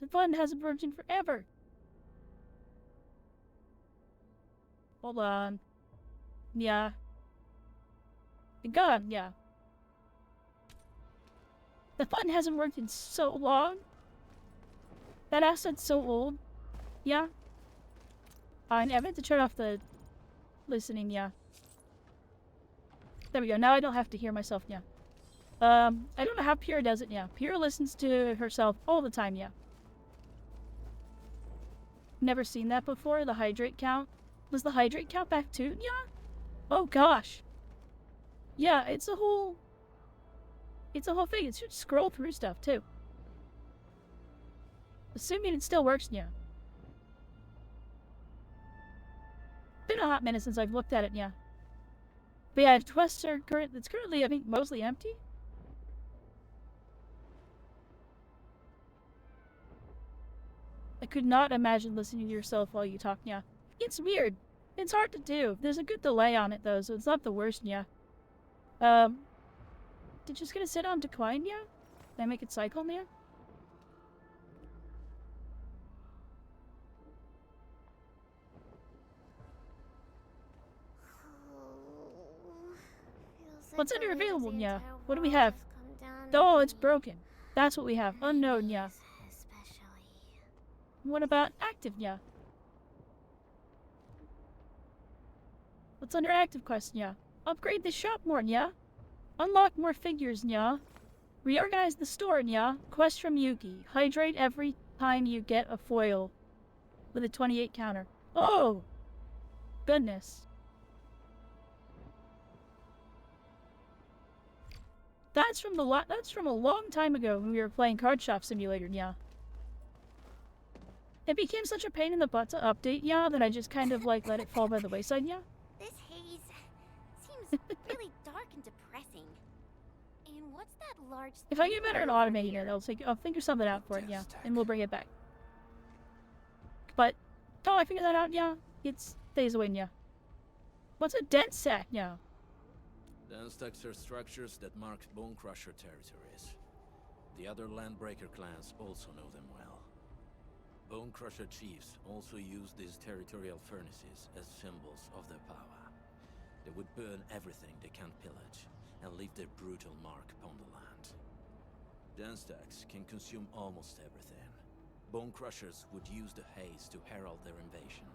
The button hasn't worked in forever. Hold on. Yeah. God, yeah. The button hasn't worked in so long. That asset's so old. Yeah. I meant to turn off the listening, yeah. There we go. Now I don't have to hear myself, yeah. I don't know how Pyrrha does it, yeah. Pyrrha listens to herself all the time, yeah. Never seen that before, the hydrate count. Was the hydrate count back too? Yeah. Oh gosh. Yeah, it's a whole thing. It should scroll through stuff too. Assuming it still works, yeah. Been a hot minute since I've looked at it, yeah. But yeah, quests are it's currently, I think, mostly empty. I could not imagine listening to yourself while you talk, yeah. It's weird. It's hard to do. There's a good delay on it though, so it's not the worst, yeah. Did just gonna sit on decline, yeah? Did I make it cycle, yeah? What's under available, yeah? What do we have? Oh, it's broken. That's what we have. Unknown, yeah. What about active, yeah? What's under active quest, yeah? Upgrade the shop more, yeah? Unlock more figures, yeah? Reorganize the store, yeah? Quest from Yuki. Hydrate every time you get a foil. With a 28 counter. Oh! Goodness. That's from a long time ago when we were playing Card Shop Simulator, yeah. It became such a pain in the butt to update, yeah, that I just kind of like let it fall by the wayside, yeah. This haze seems really dark and depressing. And What's that large If I get better at automating it, I'll figure something out for it, yeah. And we'll bring it back. But, oh, I figured that out, yeah. It's days away, yeah. What's a dead sack, yeah? Den stacks are structures that mark Bone Crusher territories. The other Landbreaker clans also know them well. Bone Crusher chiefs also use these territorial furnaces as symbols of their power. They would burn everything they can't pillage, and leave their brutal mark upon the land. Den stacks can consume almost everything. Bone Crushers would use the haze to herald their invasion.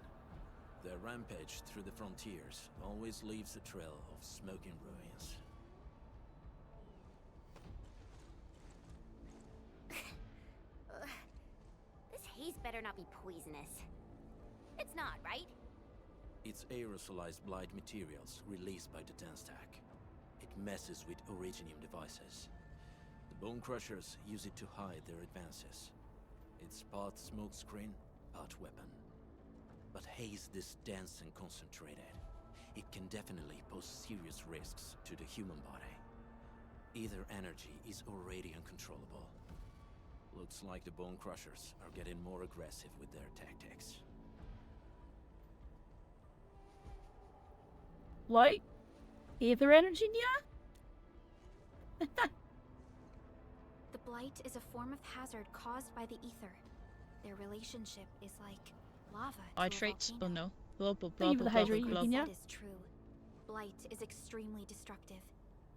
Their rampage through the frontiers always leaves a trail of smoking ruins. This haze better not be poisonous. It's not, right? It's aerosolized blight materials released by the Den stack. It messes with originium devices. The Bone Crushers use it to hide their advances. It's part smokescreen, part weapon. But haze this dense and concentrated. It can definitely pose serious risks to the human body. Either energy is already uncontrollable. Looks like the Bone Crushers are getting more aggressive with their tactics. Light? Ether energy, yeah? The blight is a form of hazard caused by the ether. Their relationship is like lava to a Hydrates? Oh volcano. no. Blah blah blah Thank you for blah the blah hydrate, blah. Eugenia. That is true. Blight is extremely destructive.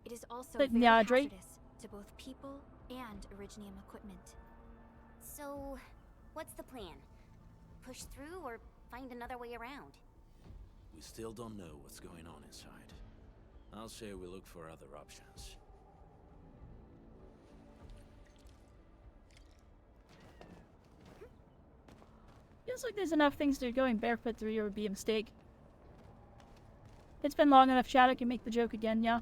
It is also But very hydrate? hazardous to both people and Originium equipment. So, what's the plan? Push through or find another way around? We still don't know what's going on inside. I'll say we look for other options. Feels like there's enough things that going barefoot through here would be a mistake. It's been long enough, Chad. I can make the joke again, yeah?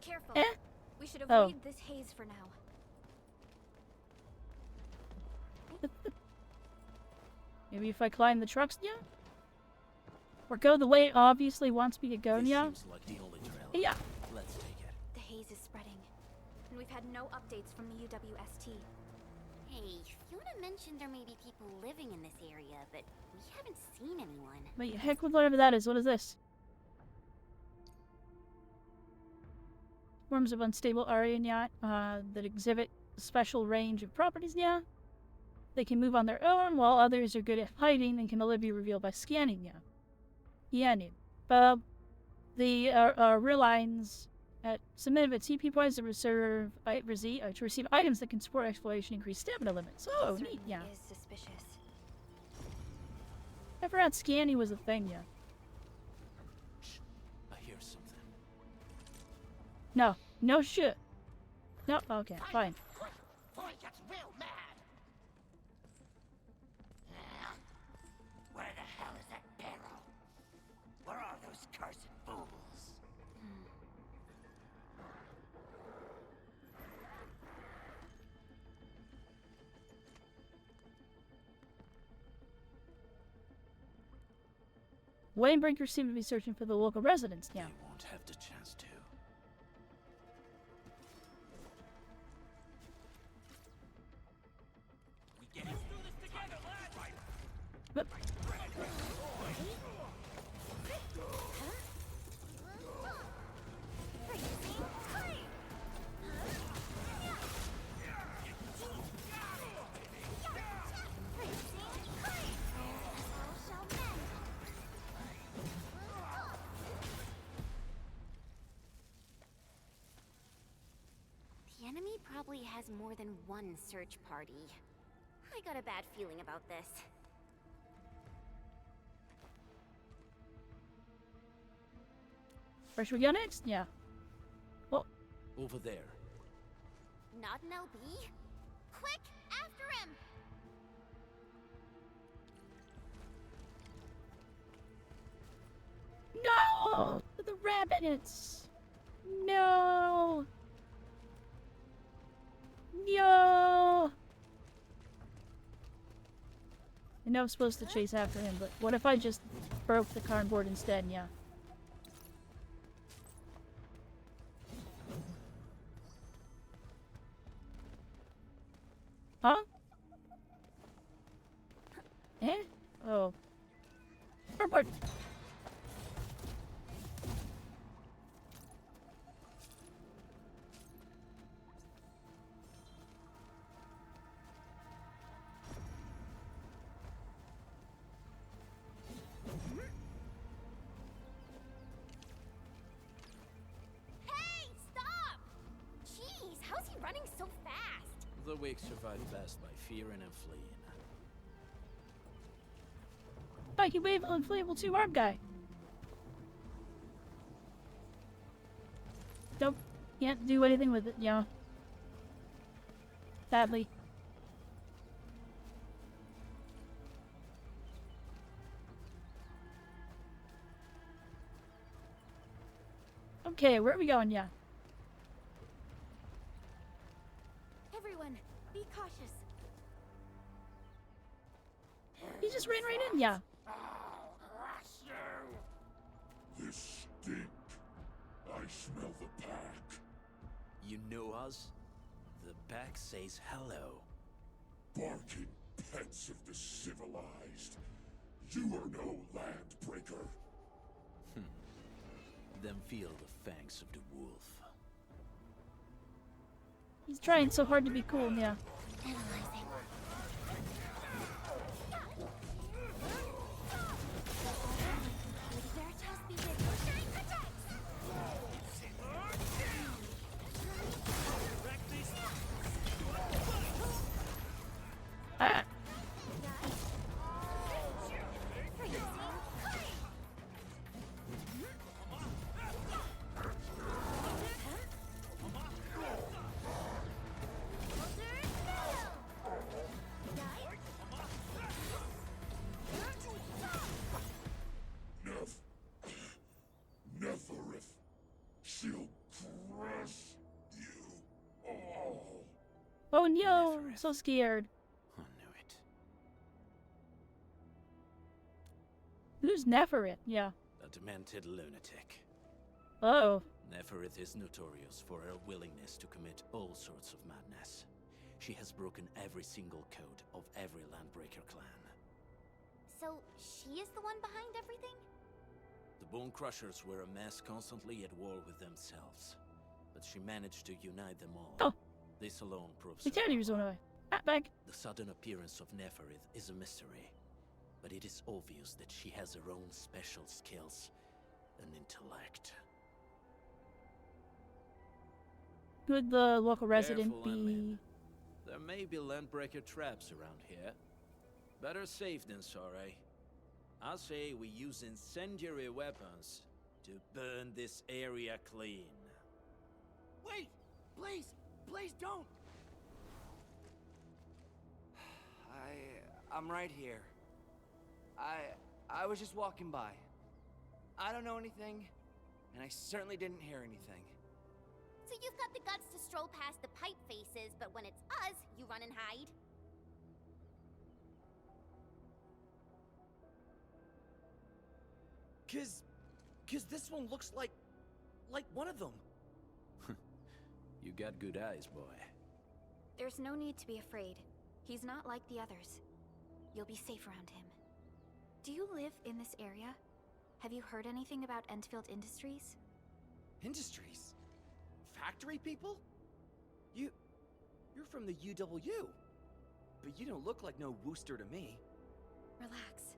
Careful. Eh? We should Oh. avoid this haze for now. Maybe if I climb the trucks, yeah? Or go the way it obviously wants me to go, This yeah? seems like the only trail. Yeah. Let's take it. The haze is spreading, and we've had no updates from the UWST. Hey, Fiona mentioned there may be people living in this area, but we haven't seen anyone. Wait, heck with whatever that is. What is this? Forms of unstable Aryan yacht that exhibit a special range of properties, yeah? They can move on their own, while others are good at hiding and can only be revealed by scanning, yeah? Yeah, the real lines at submit a TP points to receive items that can support exploration increase stamina limits. Oh, neat, yeah. Is suspicious. I forgot scanning was a thing, yeah. I hear something. No, no shit. No, okay, fine. Boy gets real mad. Where the hell is that barrel? Where are those cursed fools? Waynebreakers seem to be searching for the local residents now. They won't have the chance to. We get it through this together, lads. But The enemy probably has more than one search party. I got a bad feeling about this. where should we go next? Yeah. Well, Over there. Not an LB? Quick, after him! no! The rabbits! No! No! I know I'm supposed to chase after him, but what if I just broke the cardboard instead, yeah? Huh? Eh? Oh. Report. Hey, stop! Jeez, how's he running so fast? The weak survive best by fearing and fleeing. Spiky wave inflatable 2-arm guy. Nope. Can't do anything with it, yeah. Sadly. Okay, where are we going? Yeah. Everyone, be cautious. He just ran right in, yeah. This stink. I smell the pack. You know us? The pack says hello. Barking pets of the civilized. You are no landbreaker. Then feel the fangs of the wolf. He's trying so hard to be cool, yeah. Analyzing. Ah. Neferith. She'll crush you all. Oh no, I'm so scared. I knew it. Who's Neferit? Yeah. A demented lunatic. Oh. Neferith is notorious for her willingness to commit all sorts of madness. She has broken every single code of every Landbreaker clan. So, she is the one behind everything? The Bone Crushers were a mess constantly at war with themselves. But she managed to unite them all. Oh. This alone proves The teddy was on away. Back. The sudden appearance of Neferith is a mystery. But it is obvious that she has her own special skills and intellect. Could the local resident Careful, be... Emlyn. There may be Landbreaker traps around here. Better safe than sorry. I say we use incendiary weapons to burn this area clean. Wait! Please! Please don't! I'm right here. I was just walking by. I don't know anything, and I certainly didn't hear anything. So you've got the guts to stroll past the pipe faces, but when it's us, you run and hide? Cause this one looks like one of them. You got good eyes, boy. There's no need to be afraid. He's not like the others. You'll be safe around him. Do you live in this area? Have you heard anything about Enfield Industries? Industries? Factory people? You're from the UW. But you don't look like no Wooster to me. Relax.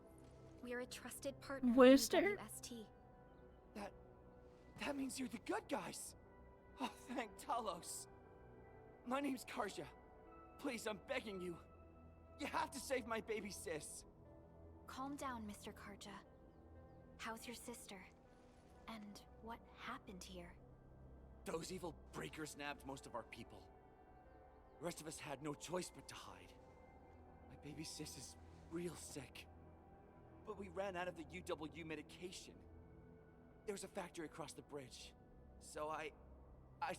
We are a trusted partner Wooster? of UWST. That means you're the good guys. Oh, thank Talos. My name's Karja. Please, I'm begging you. You have to save my baby sis. Calm down, Mr. Karja. How's your sister? And what happened here? Those evil breakers nabbed most of our people. The rest of us had no choice but to hide. My baby sis is real sick. But we ran out of the UW medication. There was a factory across the bridge. So I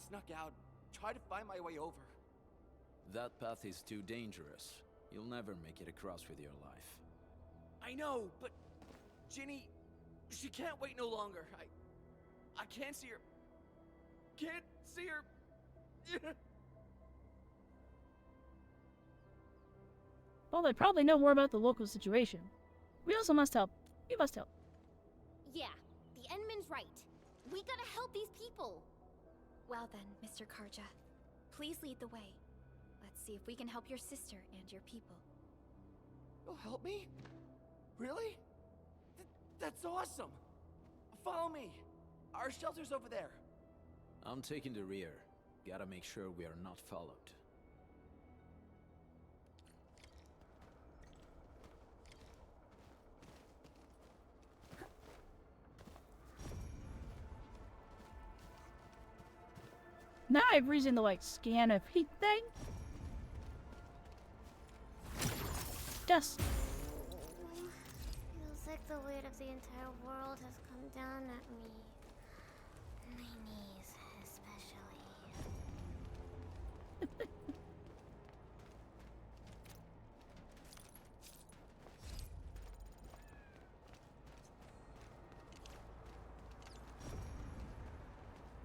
snuck out, tried to find my way over. That path is too dangerous. You'll never make it across with your life. I know, but Ginny, she can't wait no longer. I can't see her. Can't see her. Well, they probably know more about the local situation. We also must help. We must help. Yeah, the Enman's right. We gotta help these people. Well then, Mr. Karja, please lead the way. Let's see if we can help your sister and your people. You'll help me? Really? That's awesome! Follow me! Our shelter's over there. I'm taking the rear. Gotta make sure we are not followed. Now I have reason to, like, scan everything. Dust. Feels like the weight of the entire world has come down at me. My knees, especially.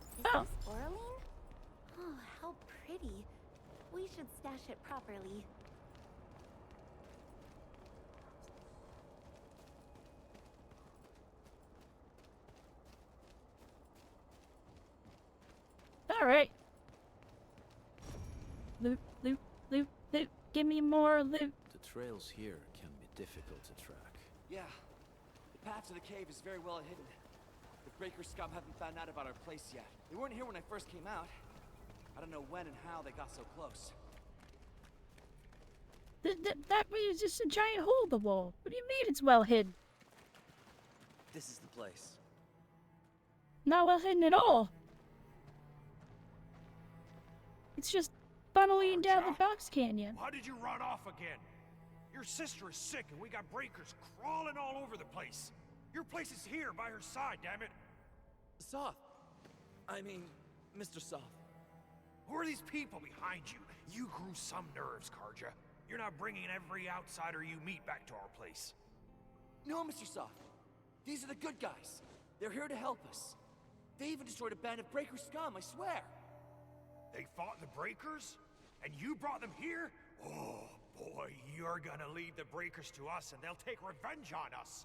Is this Oraline? Oh, how pretty. We should stash it properly. Alright. Loot, loot, loot, loot. Give me more loot. The trails here can be difficult to track. Yeah. The path to the cave is very well hidden. The Breaker scum haven't found out about our place yet. They weren't here when I first came out. I don't know when and how they got so close. That was just a giant hole in the wall. What do you mean it's well hidden? This is the place. Not well hidden at all. It's just funneling down the box canyon. Why did you run off again? Your sister is sick and we got breakers crawling all over the place. Your place is here by her side, damn it. Soth. I mean, Mr. Soth. Who are these people behind you? You grew some nerves, Karja. You're not bringing every outsider you meet back to our place. No, Mr. Soth. These are the good guys. They're here to help us. They even destroyed a band of Breaker scum, I swear. They fought the Breakers? And you brought them here? Oh, boy, you're gonna lead the Breakers to us and they'll take revenge on us.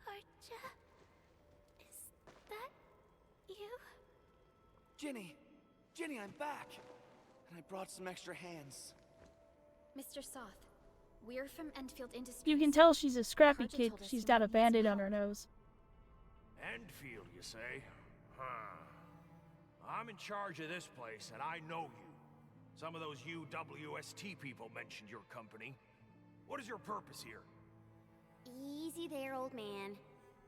Karja? Is that you? Ginny! Ginny, I'm back! And I brought some extra hands. Mr. Soth, we're from Enfield Industries. You can tell she's a scrappy Karja kid told us because she's you got a might need band-aid some on her help. nose. Enfield, you say? Huh. I'm in charge of this place, and I know you. Some of those UWST people mentioned your company. What is your purpose here? Easy there, old man.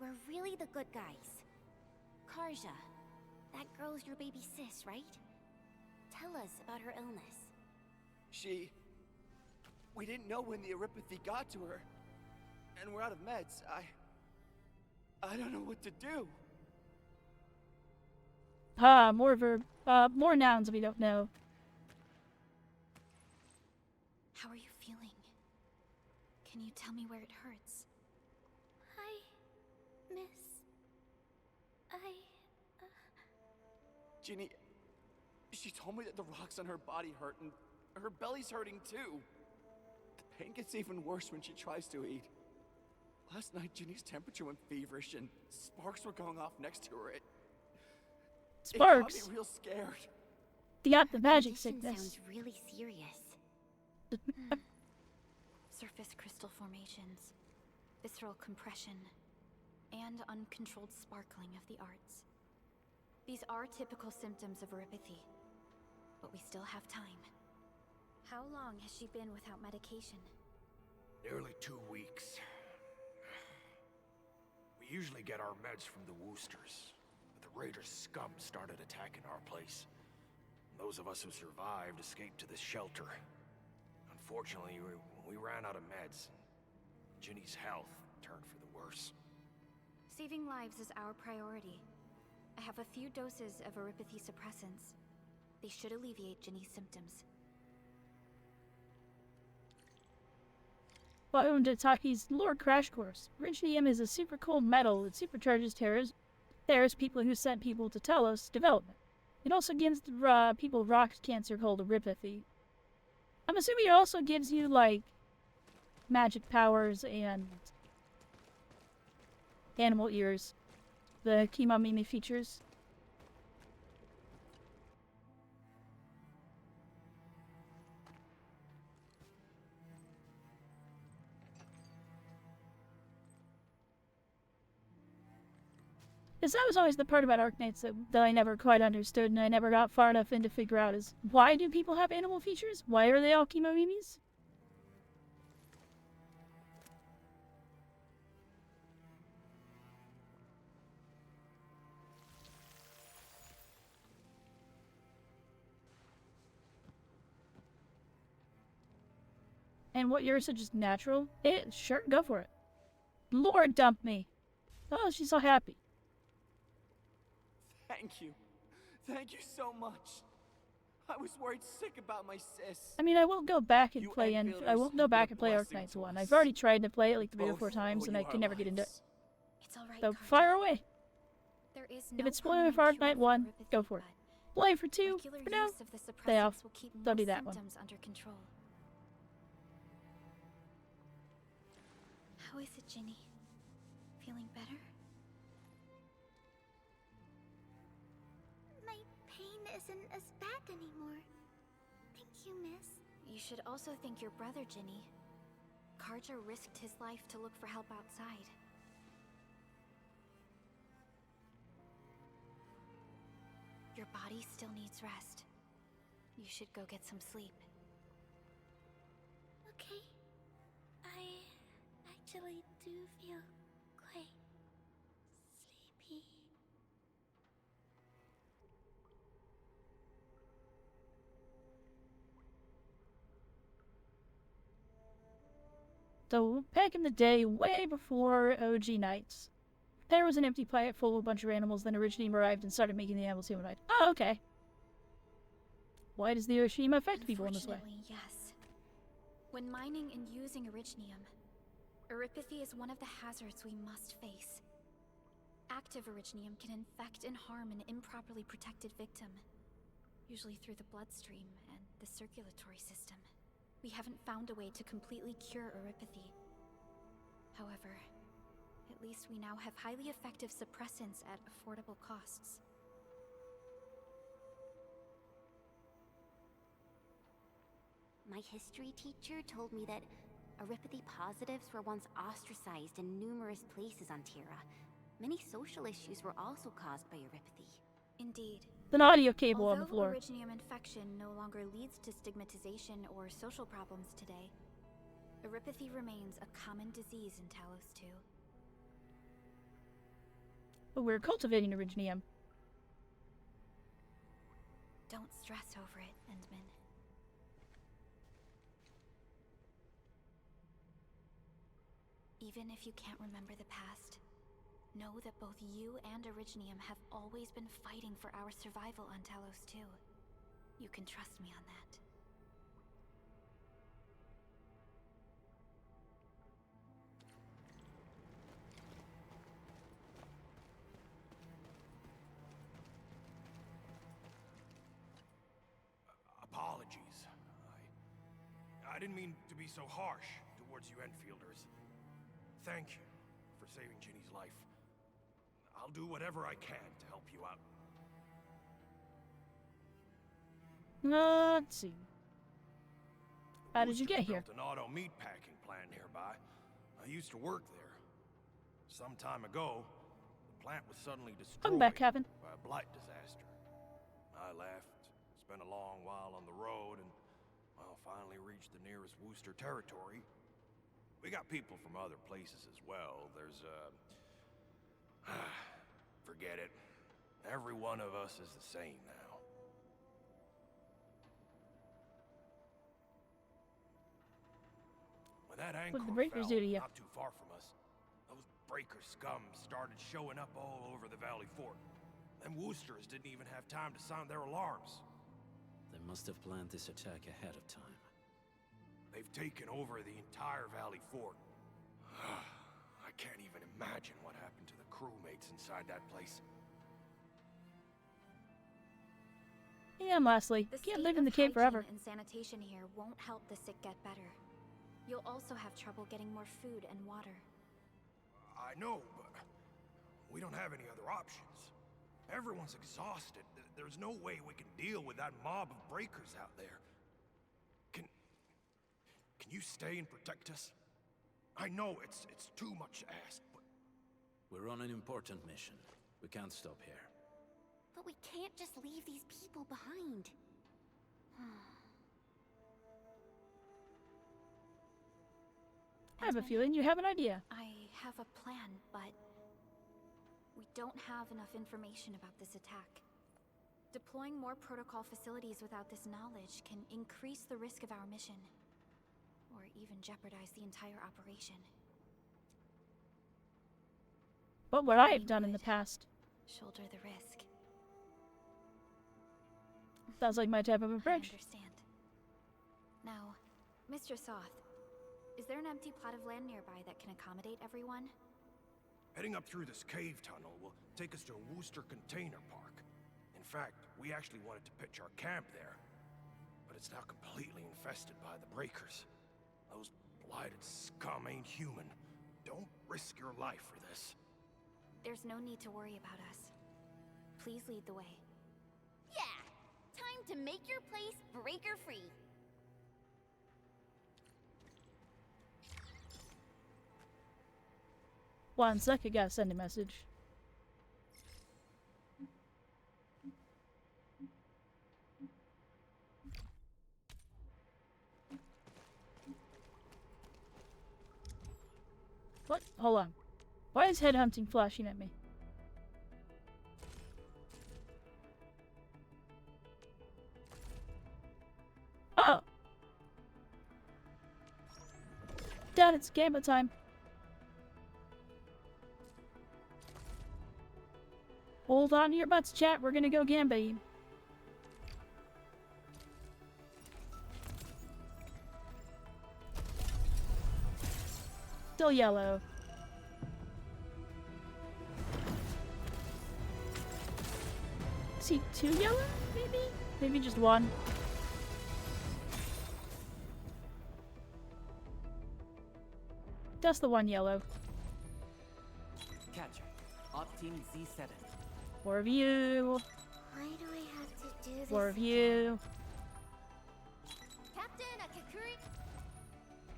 We're really the good guys. Karja, that girl's your baby sis, right? Tell us about her illness. We didn't know when the Aripathy got to her. And we're out of meds. I don't know what to do. More nouns we don't know. How are you feeling? Can you tell me where it hurts? Hi, miss. Ginny, she told me that the rocks on her body hurt and her belly's hurting too. The pain gets even worse when she tries to eat. Last night, Ginny's temperature went feverish and sparks were going off next to her. It Sparks? got me real scared. They got the magic Condition sickness. sounds really serious. Surface crystal formations, visceral compression, and uncontrolled sparkling of the arts. These are typical symptoms of Aripathy, but we still have time. How long has she been without medication? Nearly 2 weeks. We usually get our meds from the Woosters, but the Raiders scum started attacking our place. Those of us who survived escaped to this shelter. Unfortunately, we ran out of meds. Ginny's health turned for the worse. Saving lives is our priority. I have a few doses of Aripathy suppressants. They should alleviate Ginny's symptoms. Welcome to Taki's Lore Crash Course. Richnium is a super cool metal that supercharges Terra's people who sent people to Telos development. It also gives people rock cancer called Aripathy. I'm assuming it also gives you, like, magic powers and animal ears. The Kimamimi features. Because that was always the part about Arknights that I never quite understood and I never got far enough in to figure out is why do people have animal features? Why are they all Kimamimis? And what yours are just natural? Sure, go for it. Lord dump me. Oh, she's so happy. Thank you. Thank you so much. I was worried sick about my sis. I mean, I won't go back and play Arknights 1. I've already tried to play it like 3 or 4 times and I can never get into it. It's all right, So Carter. fire away. There is If no it's spoiler for permanent Arknight cure 1, Ripathy, go for it. but Play for 2, regular for now, use of the stay off. suppressants will keep Don't do most that one. symptoms under control. How is it, Ginny? Feeling better? My pain isn't as bad anymore. Thank you, miss. You should also thank your brother, Ginny. Karja risked his life to look for help outside. Your body still needs rest. You should go get some sleep. Okay. I actually do feel quite sleepy. So, back in the day, way before OG Knights, there was an empty planet full of a bunch of animals, then Originium arrived and started making the animals humanoid. Oh, okay. Why does the Originium affect people in this way? Unfortunately, yes. When mining and using Originium, Eripathy is one of the hazards we must face. Active Originium can infect and harm an improperly protected victim, usually through the bloodstream and the circulatory system. We haven't found a way to completely cure Eripathy. However, at least we now have highly effective suppressants at affordable costs. My history teacher told me that Eripathy positives were once ostracized in numerous places on Terra. Many social issues were also caused by Eripathy. Indeed. An audio cable on the Although floor. Originium infection no longer leads to stigmatization or social problems today, Eripathy remains a common disease in Talos 2. But we're cultivating Originium. Don't stress over it, Endman. Even if you can't remember the past, know that both you and Originium have always been fighting for our survival on Talos 2. You can trust me on that. Apologies. I didn't mean to be so harsh towards you Enfielders. Thank you for saving Ginny's life. I'll do whatever I can to help you out. Let's see. How did you get here? Built an auto meat packing plant nearby. I used to work there. Some time ago, the plant was suddenly destroyed Welcome back, Kevin. by a blight disaster. I left, spent a long while on the road, and well, finally reached the nearest Wooster territory. We got people from other places as well. There's forget it. Every one of us is the same now. When that anchor What did the breakers fell, do to you? not too far from us, those breaker scum started showing up all over the Valley Fort. Them Woosters didn't even have time to sound their alarms. They must have planned this attack ahead of time. They've taken over the entire Valley Fort. I can't even imagine what happened to the crewmates inside that place. And lastly, The can't state live in the of cave forever. hygiene and sanitation here won't help the sick get better. You'll also have trouble getting more food and water. I know, but we don't have any other options. Everyone's exhausted. There's no way we can deal with that mob of breakers out there. Can you stay and protect us? I know it's too much to ask, but... We're on an important mission. We can't stop here. But we can't just leave these people behind. I have a feeling you have an idea. I have a plan, but we don't have enough information about this attack. Deploying more protocol facilities without this knowledge can increase the risk of our mission, or even jeopardize the entire operation. What would I have done in the past? Shoulder the risk. Sounds like my type of approach. I understand. Now, Mr. Soth, is there an empty plot of land nearby that can accommodate everyone? Heading up through this cave tunnel will take us to a Wooster container park. In fact, we actually wanted to pitch our camp there. But it's now completely infested by the breakers. Those blighted scum ain't human. Don't risk your life for this. There's no need to worry about us. Please lead the way. Yeah! Time to make your place breaker-free. One sec, I gotta send a message. What? Hold on. Why is headhunting flashing at me? Oh! Dad, it's gamma time. Hold on to your butts, chat. We're gonna go gamba. Still yellow. See, 2 yellow, maybe? Maybe just 1. Just the 1 yellow. Catcher, Op Team Z7. 4 of you. Why do I have to do this? 4 of you. Captain Akakuri?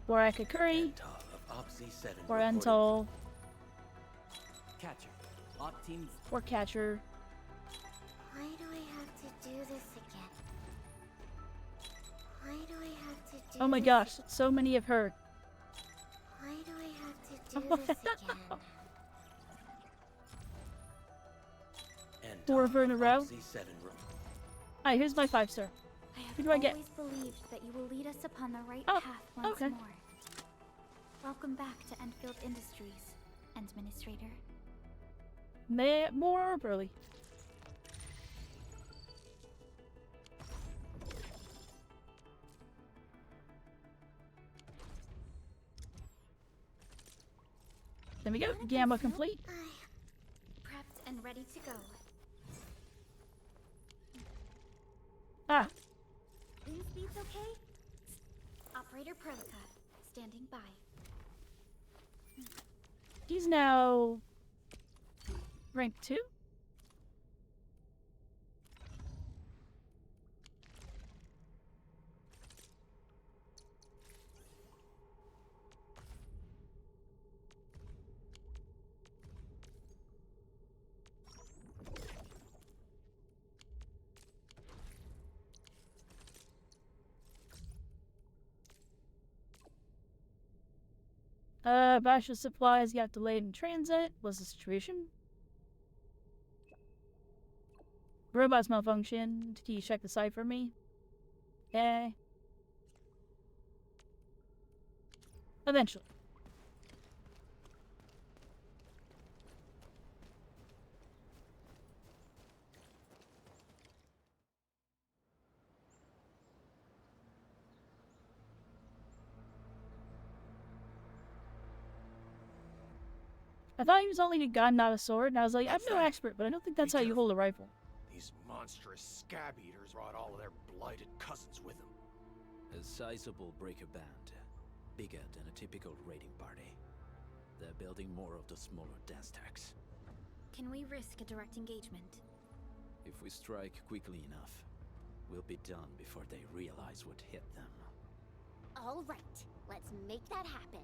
4 Akakuri. Of Op Z7 4 Entol. Catcher, Op Team 4 Catcher. Why do I have to do this again? Why do I have to do Oh my this gosh, so many of her. Why do I have to do this again? And 4 of her in a row. Z7 room. Alright, here's my 5-star. Who do I get? always believed that you will lead us upon the right Oh, path once okay. more. Welcome back to Enfield Industries, Administrator. More early. There we go. Gamma complete. Prepped and ready to go. Ah, Wind speed's okay? Operator Prelica, standing by. he's now rank 2. Batch of supplies got delayed in transit. What's the situation? Robots malfunctioned. Can you check the site for me? Okay. Eventually. I thought he was only a gun, not a sword, and I was like, I'm no expert, but I don't think that's how you hold a rifle. These monstrous scab eaters brought all of their blighted cousins with them. A sizable breaker band. bigger than a typical raiding party. They're building more of the smaller dance tags. Can we risk a direct engagement? If we strike quickly enough, we'll be done before they realize what hit them. All right, let's make that happen.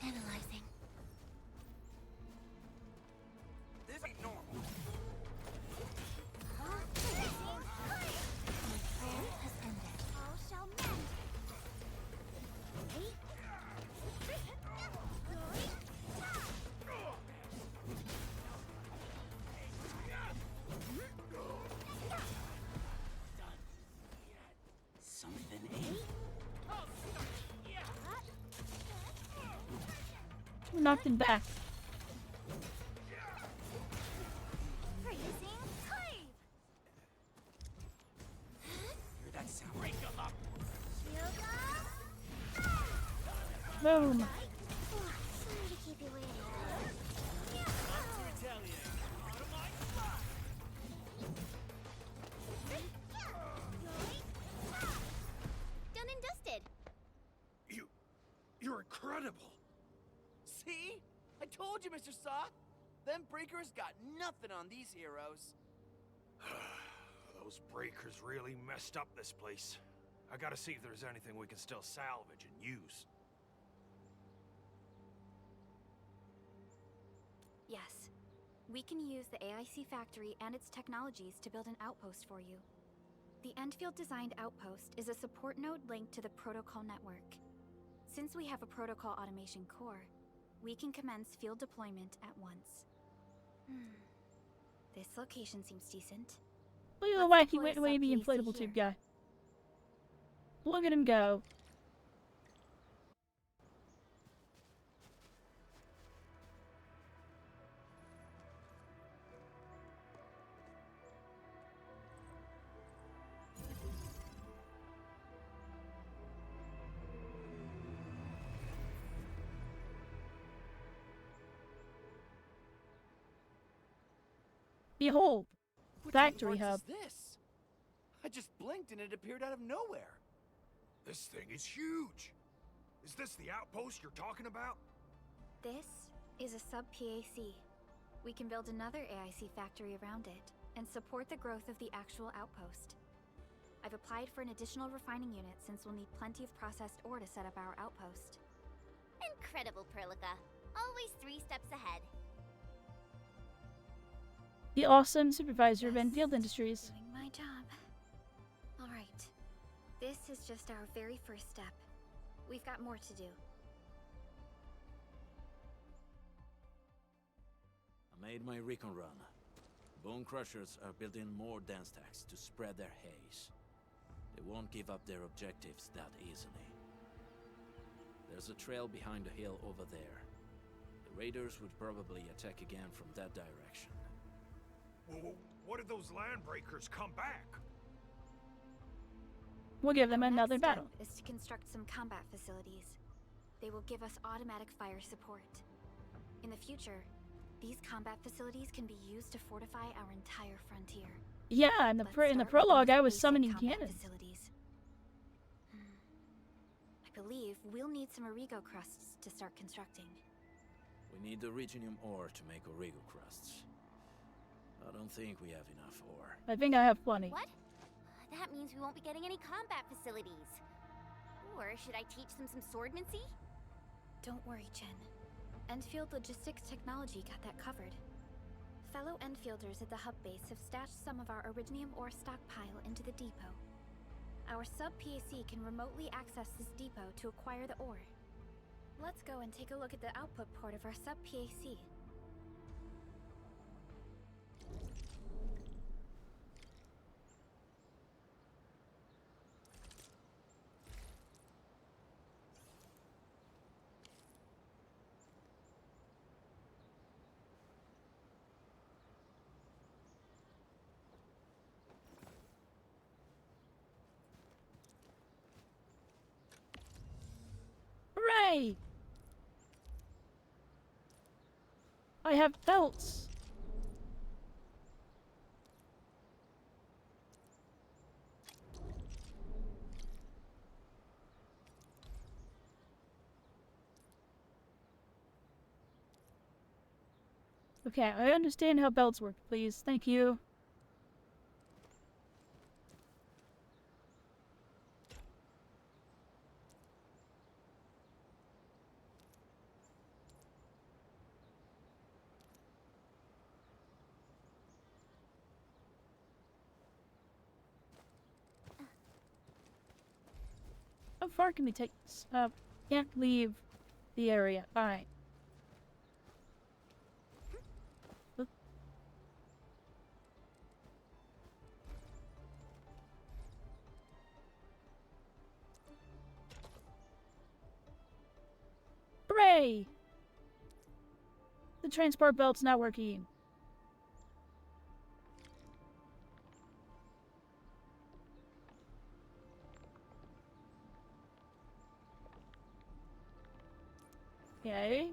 Analyzing. This ain't normal. Has ended. All shall mend. Something ain't. Knocked him back. Hear that sound? Break 'em up. Boom. Sorry to keep you waiting. Done and dusted. You're incredible. See? I told you, Mr. Saw. Them breakers got nothing on these heroes. Those breakers really messed up this place. I gotta see if there's anything we can still salvage and use. Yes. We can use the AIC factory and its technologies to build an outpost for you. The Enfield-designed outpost is a support node linked to the protocol network. Since we have a protocol automation core, we can commence field deployment at once. This location seems decent. Look at the wacky wavy inflatable tube guy. Look at him go. Behold, factory hub. What is this? I just blinked and it appeared out of nowhere. This thing is huge. Is this the outpost you're talking about? This is a sub-PAC. We can build another AIC factory around it and support the growth of the actual outpost. I've applied for an additional refining unit since we'll need plenty of processed ore to set up our outpost. Incredible, Perlica. Always 3 steps ahead. The awesome supervisor of Enfield Industries. Doing my job. All right. This is just our very first step. We've got more to do. I made my recon run. Bone Crushers are building more dance tags to spread their haze. They won't give up their objectives that easily. There's a trail behind the hill over there. The raiders would probably attack again from that direction. Well, what if those land breakers come back? We'll give them another Next step battle. is to construct some combat facilities. They will give us automatic fire support. In the future, these combat facilities can be used to fortify our entire frontier. Yeah, in the Let's in the start with prologue, these I was basic summoning combat cannons. facilities. I believe we'll need some Origo crusts to start constructing. We need the Originium ore to make Origo crusts. I don't think we have enough ore. I think I have plenty. What? That means we won't be getting any combat facilities. Or should I teach them some swordmancy? Don't worry, Jen. Enfield Logistics Technology got that covered. Fellow Enfielders at the hub base have stashed some of our Originium ore stockpile into the depot. Our sub-PAC can remotely access this depot to acquire the ore. Let's go and take a look at the output port of our sub-PAC. Hooray! I have belts. Okay, I understand how belts work, please. Thank you. How far can we take this? Can't leave the area. Fine. Hooray! The transport belt's not working. Okay.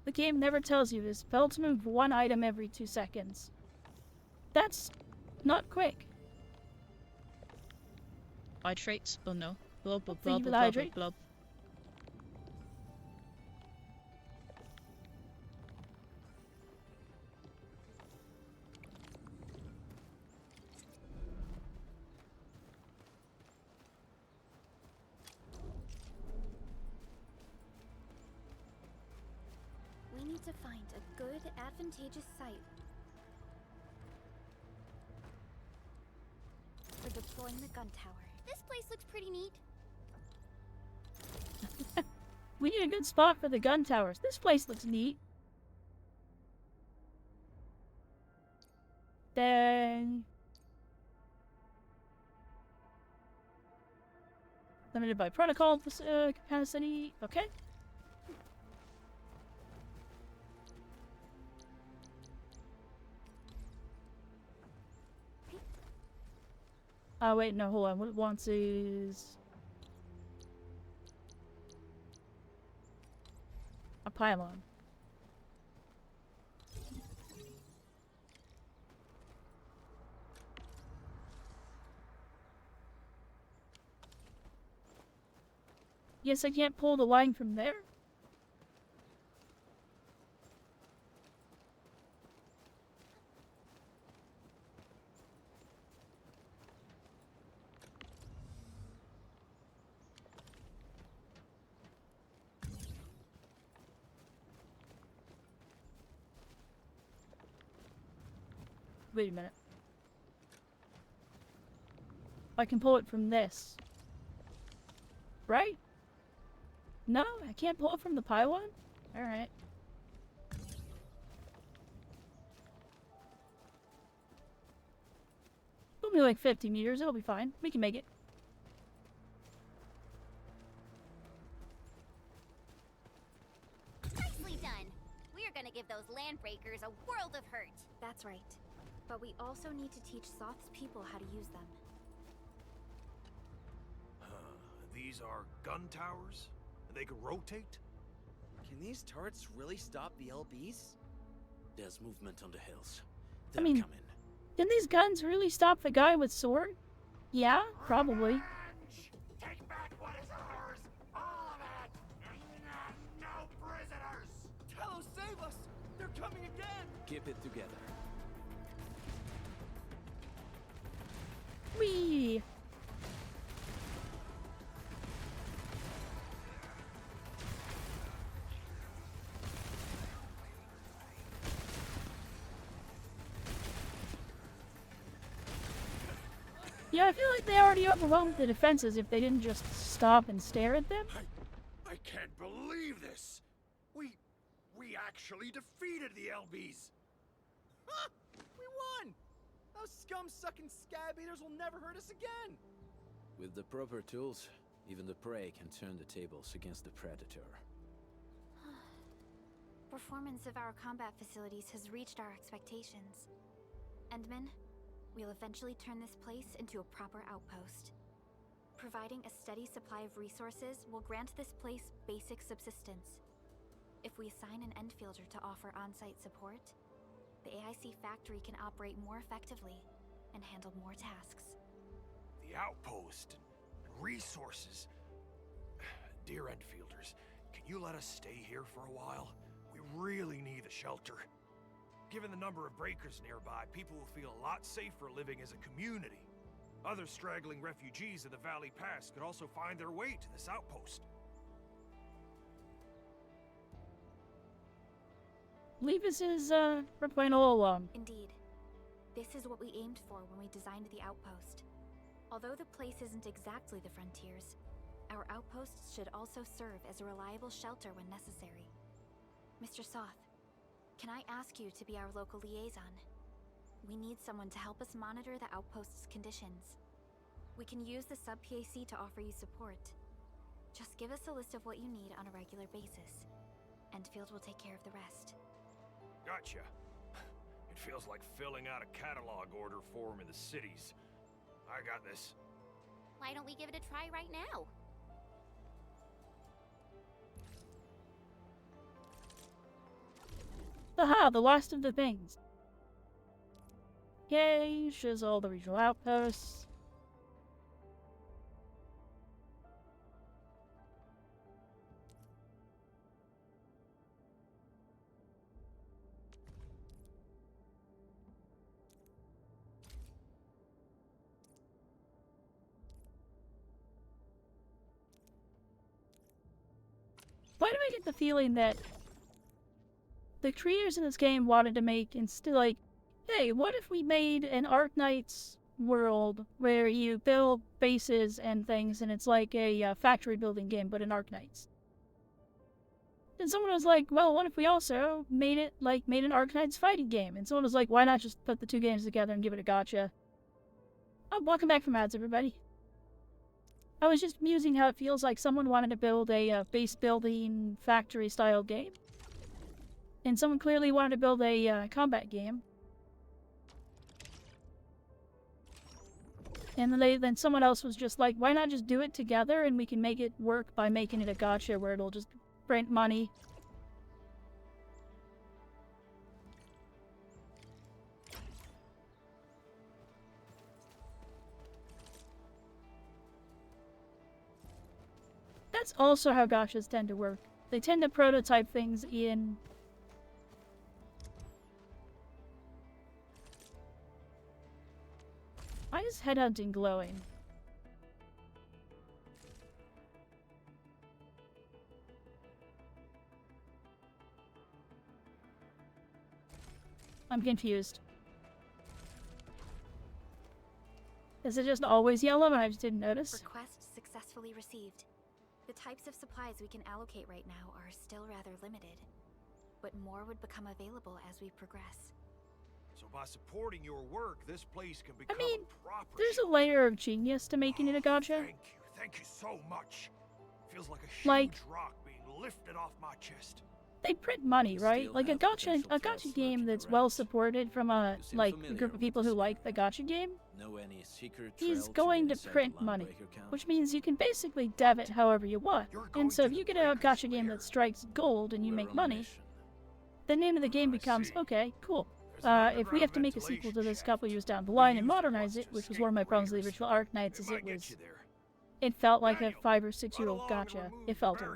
The game never tells you this. Belts move one item every 2 seconds. That's not quick. Hydrates? Oh no. Blub, blub, Think blub, you would blub, blub, hydrate? blub. We need to find a good, advantageous site for deploying the gun tower. This place looks pretty neat. We need a good spot for the gun towers. This place looks neat. Then... limited by protocol capacity. Okay. Oh, wait, no, hold on. What it wants is... a pylon. Yes, I can't pull the line from there. Wait a minute. I can pull it from this. Right? No, I can't pull it from the pylon? Alright. It'll be like 50 meters, it'll be fine. We can make it. Nicely done. We're gonna give those landbreakers a world of hurt. That's right. But we also need to teach Soth's people how to use them. These are gun towers? They can rotate? Can these turrets really stop the LBs? There's movement on the hills. I They're mean, coming. can these guns really stop the guy with sword? Yeah, probably. Take back what is ours! All of it! No prisoners! Talos, save us! They're coming again! Keep it together. Whee! Yeah, I feel like they already overwhelmed the defenses if they didn't just stop and stare at them. I can't believe this! We actually defeated the LBs! Huh! We won! Those scum-sucking scab eaters will never hurt us again! With the proper tools, even the prey can turn the tables against the predator. Performance of our combat facilities has reached our expectations. Endman, we'll eventually turn this place into a proper outpost. Providing a steady supply of resources will grant this place basic subsistence. If we assign an Endfielder to offer on-site support, the AIC factory can operate more effectively and handle more tasks. The outpost and resources. Dear Enfielders, can you let us stay here for a while? We really need a shelter. Given the number of breakers nearby, people will feel a lot safer living as a community. Other straggling refugees in the Valley Pass could also find their way to this outpost. Levis is, replying all along. Indeed. This is what we aimed for when we designed the outpost. Although the place isn't exactly the frontiers, our outposts should also serve as a reliable shelter when necessary. Mr. Soth, can I ask you to be our local liaison? We need someone to help us monitor the outpost's conditions. We can use the sub-PAC to offer you support. Just give us a list of what you need on a regular basis. Endfield will take care of the rest. Gotcha. It feels like filling out a catalog order form in the cities. I got this. Why don't we give it a try right now? Aha, the last of the things. Yay, shows all the regional outposts. Why do I get the feeling that the creators in this game wanted to make instead, like, hey, what if we made an Arknights world where you build bases and things, and it's like a factory building game, but in Arknights? And someone was like, well, what if we also made an Arknights fighting game? And someone was like, why not just put the two games together and give it a gacha? Oh, welcome back from ads, everybody. I was just musing how it feels like someone wanted to build a base building factory style game. And someone clearly wanted to build a combat game. And then someone else was just like, why not just do it together and we can make it work by making it a gacha where it'll just print money. That's also how gachas tend to work. They tend to prototype things in... Why is headhunting glowing? I'm confused. Is it just always yellow and I just didn't notice? Request successfully received. The types of supplies we can allocate right now are still rather limited, but more would become available as we progress. So by supporting your work, this place can become a proper... There's a layer of genius to making it a gacha. Thank you so much. Feels like a huge rock being lifted off my chest. They print money, right? Like a gacha game that's well supported from a group of people who like the gacha game. He's going to print money, which means you can basically dev it however you want. And so if you get a gacha game that strikes gold and you make money, the name of the game becomes, okay, cool. If we have to make a sequel to this a couple years down the line and modernize it, which was one of my problems with the original Arknights, is it felt like a 5 or 6 year old gacha. It felt it.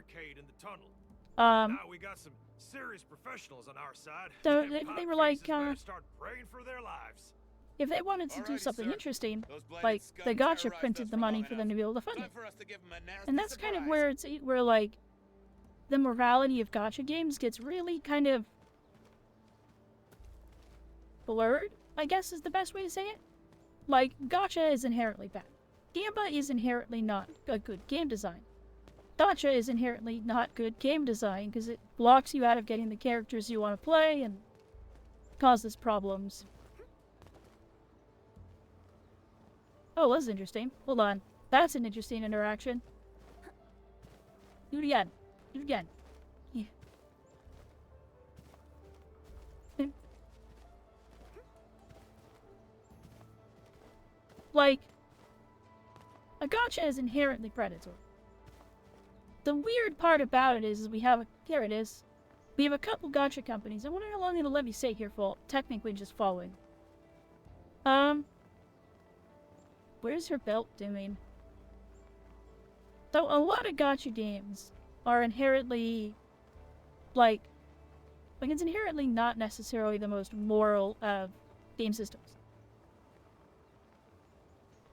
Now we got some serious professionals on our side. So they were like, start praying for their lives. If they wanted to do something interesting, like, the gacha printed the money for them to be able to fund it. And that's kind of where like, the morality of gacha games gets really kind of blurred, I guess is the best way to say it. like, gacha is inherently bad. Gamba is inherently not a good game design. Gacha is inherently not good game design because it blocks you out of getting the characters you want to play and causes problems. Oh, that's interesting. Hold on. That's an interesting interaction. Do it again. Do it again. Yeah. Like, a gacha is inherently predatory. The weird part about it is we have a... Here it is. We have a couple gacha companies. I wonder how long it'll let me stay here for. Technically just following. Where's her belt doing? So a lot of gacha games are inherently, like it's inherently not necessarily the most moral of game systems.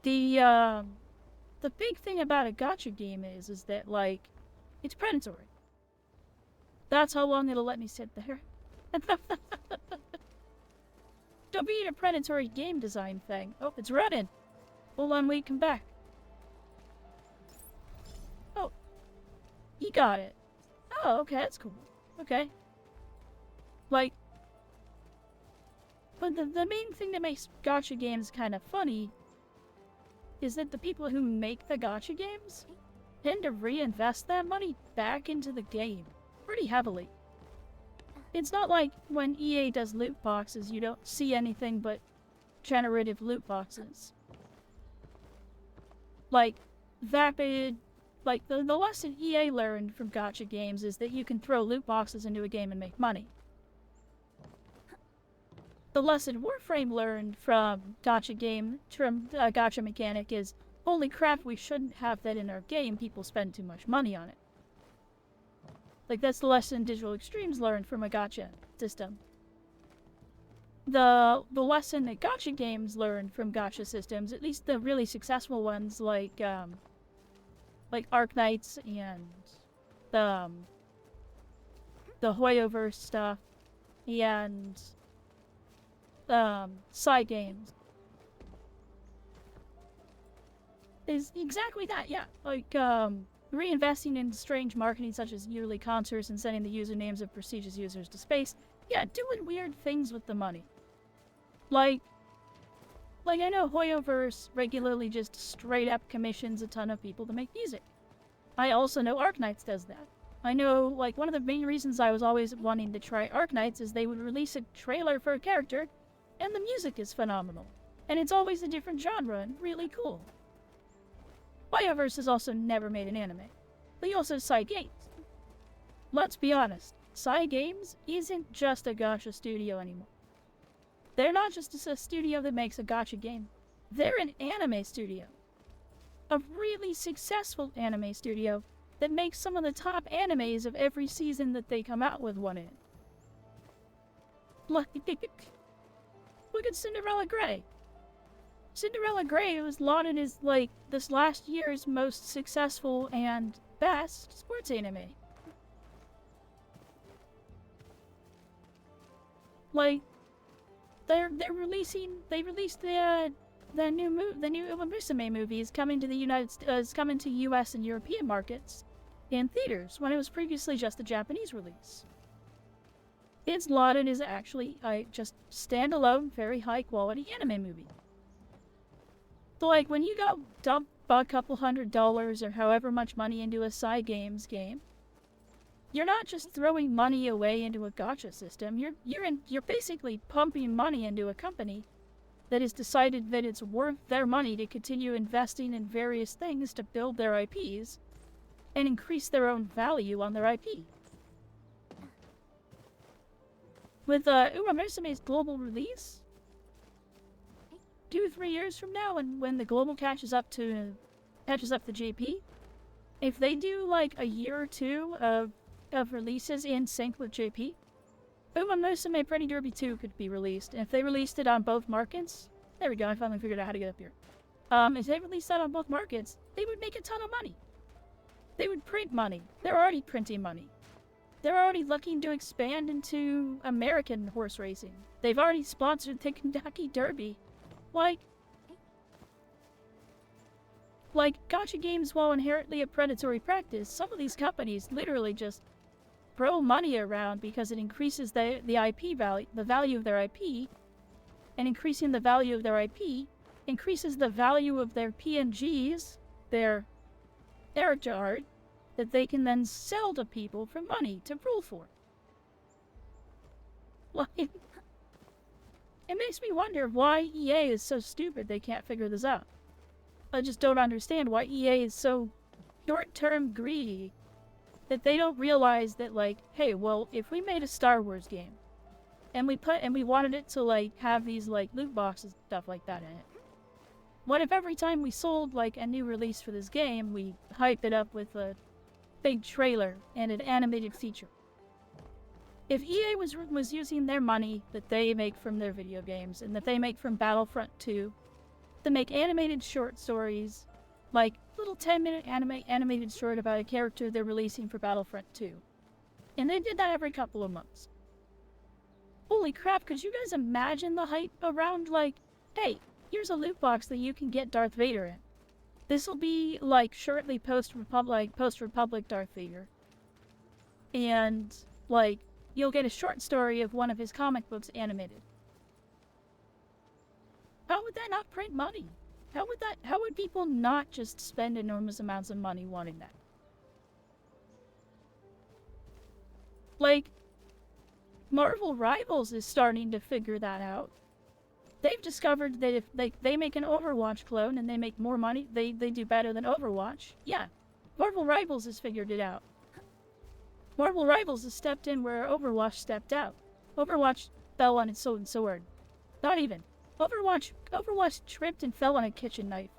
The big thing about a gacha game is that, like, it's predatory. That's how long it'll let me sit there. Don't be a predatory game design thing. Oh, it's running. Hold on, wait, come back. Oh. He got it. Oh, okay, that's cool. Okay. Like, but the main thing that makes gacha games kind of funny is that the people who make the gacha games tend to reinvest that money back into the game pretty heavily. It's not like when EA does loot boxes, you don't see anything but generative loot boxes. Like, vapid... Like, the lesson EA learned from gacha games is that you can throw loot boxes into a game and make money. The lesson Warframe learned from gacha mechanic is, holy crap, we shouldn't have that in our game, people spend too much money on it. Like, that's the lesson Digital Extremes learned from a gacha system. The lesson that gacha games learned from gacha systems, at least the really successful ones like Arknights and the Hoyoverse stuff and side games, is exactly that, yeah. Like, reinvesting in strange marketing such as yearly concerts and sending the usernames of prestigious users to space. Yeah, doing weird things with the money. Like I know Hoyoverse regularly just straight up commissions a ton of people to make music. I also know Arknights does that. I know, like, one of the main reasons I was always wanting to try Arknights is they would release a trailer for a character, and the music is phenomenal. And it's always a different genre and really cool. Hoyoverse has also never made an anime. They also have side games. Let's be honest, side games isn't just a gacha studio anymore. They're not just a studio that makes a gacha game. They're an anime studio. A really successful anime studio that makes some of the top animes of every season that they come out with one in. Look at Cinderella Grey. Cinderella Grey was lauded as, like, this last year's most successful and best sports anime. Like, they released the new Uma Musume movie is coming to the US and European markets in theaters when it was previously just a Japanese release. It's lauded as actually a just standalone, very high quality anime movie. So, like, when you go dump a couple $100 or however much money into a side games game, you're not just throwing money away into a gacha system. You're basically pumping money into a company that has decided that it's worth their money to continue investing in various things to build their IPs and increase their own value on their IP. With Uma Musume's global release, 2-3 years from now, and when the global catches up to JP, if they do like a year or two of releases in sync with JP, Uma Musume Pretty Derby 2 could be released. And if they released it on both markets, there we go, I finally figured out how to get up here. If they released that on both markets, they would make a ton of money. They would print money. They're already printing money. They're already looking to expand into American horse racing. They've already sponsored the Kentucky Derby. Like, Like, gacha games, while inherently a predatory practice, some of these companies literally just throw money around because it increases the IP value, the value of their IP, and increasing the value of their IP increases the value of their PNGs, their character art, that they can then sell to people for money to rule for. Like, it makes me wonder why EA is so stupid they can't figure this out. I just don't understand why EA is so short-term greedy that they don't realize that, like, hey, well, if we made a Star Wars game and we wanted it to, like, have these, like, loot boxes and stuff like that in it, what if every time we sold, like, a new release for this game, we hyped it up with a big trailer and an animated feature? If EA was using their money that they make from their video games and that they make from Battlefront 2 to make animated short stories, like little 10-minute animated short about a character they're releasing for Battlefront 2, and they did that every couple of months. Holy crap, could you guys imagine the hype around, like, hey, here's a loot box that you can get Darth Vader in. This'll be, like, shortly post-Republic Darth Vader. And, like, you'll get a short story of one of his comic books animated. How would that not print money? How would people not just spend enormous amounts of money wanting that? Like, Marvel Rivals is starting to figure that out. They've discovered that if they make an Overwatch clone and they make more money, they do better than Overwatch. Yeah, Marvel Rivals has figured it out. Marvel Rivals has stepped in where Overwatch stepped out. Overwatch fell on its own sword. Not even. Overwatch tripped and fell on a kitchen knife.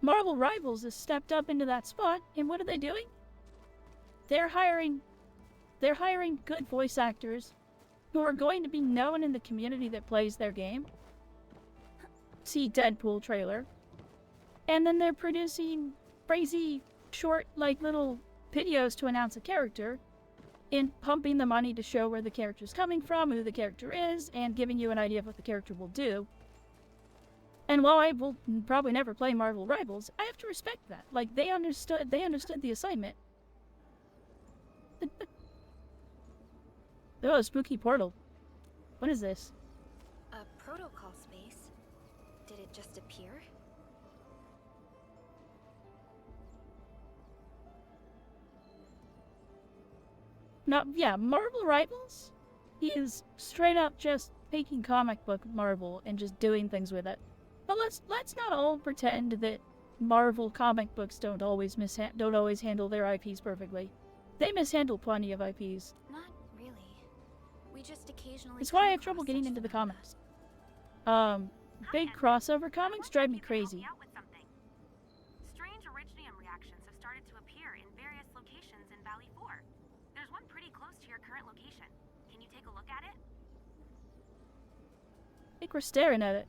Marvel Rivals has stepped up into that spot, and what are they doing? They're hiring good voice actors who are going to be known in the community that plays their game. See Deadpool trailer. And then they're producing crazy, short, like, little videos to announce a character, and pumping the money to show where the character's coming from, who the character is, and giving you an idea of what the character will do. And while I will probably never play Marvel Rivals, I have to respect that. Like, they understood the assignment. Oh, spooky portal. What is this? A protocol space? Did it just appear? No, yeah, Marvel Rivals is straight up just taking comic book Marvel and just doing things with it. But let's not all pretend that Marvel comic books don't always handle their IPs perfectly. They mishandle plenty of IPs. Not really. We just occasionally. That's why I have trouble getting into the comics. Big crossover comics drive me crazy. Strange Originium reactions have started to appear in various locations in Valley 4. There's one pretty close to your current location. Can you take a look at it? I think we're staring at it.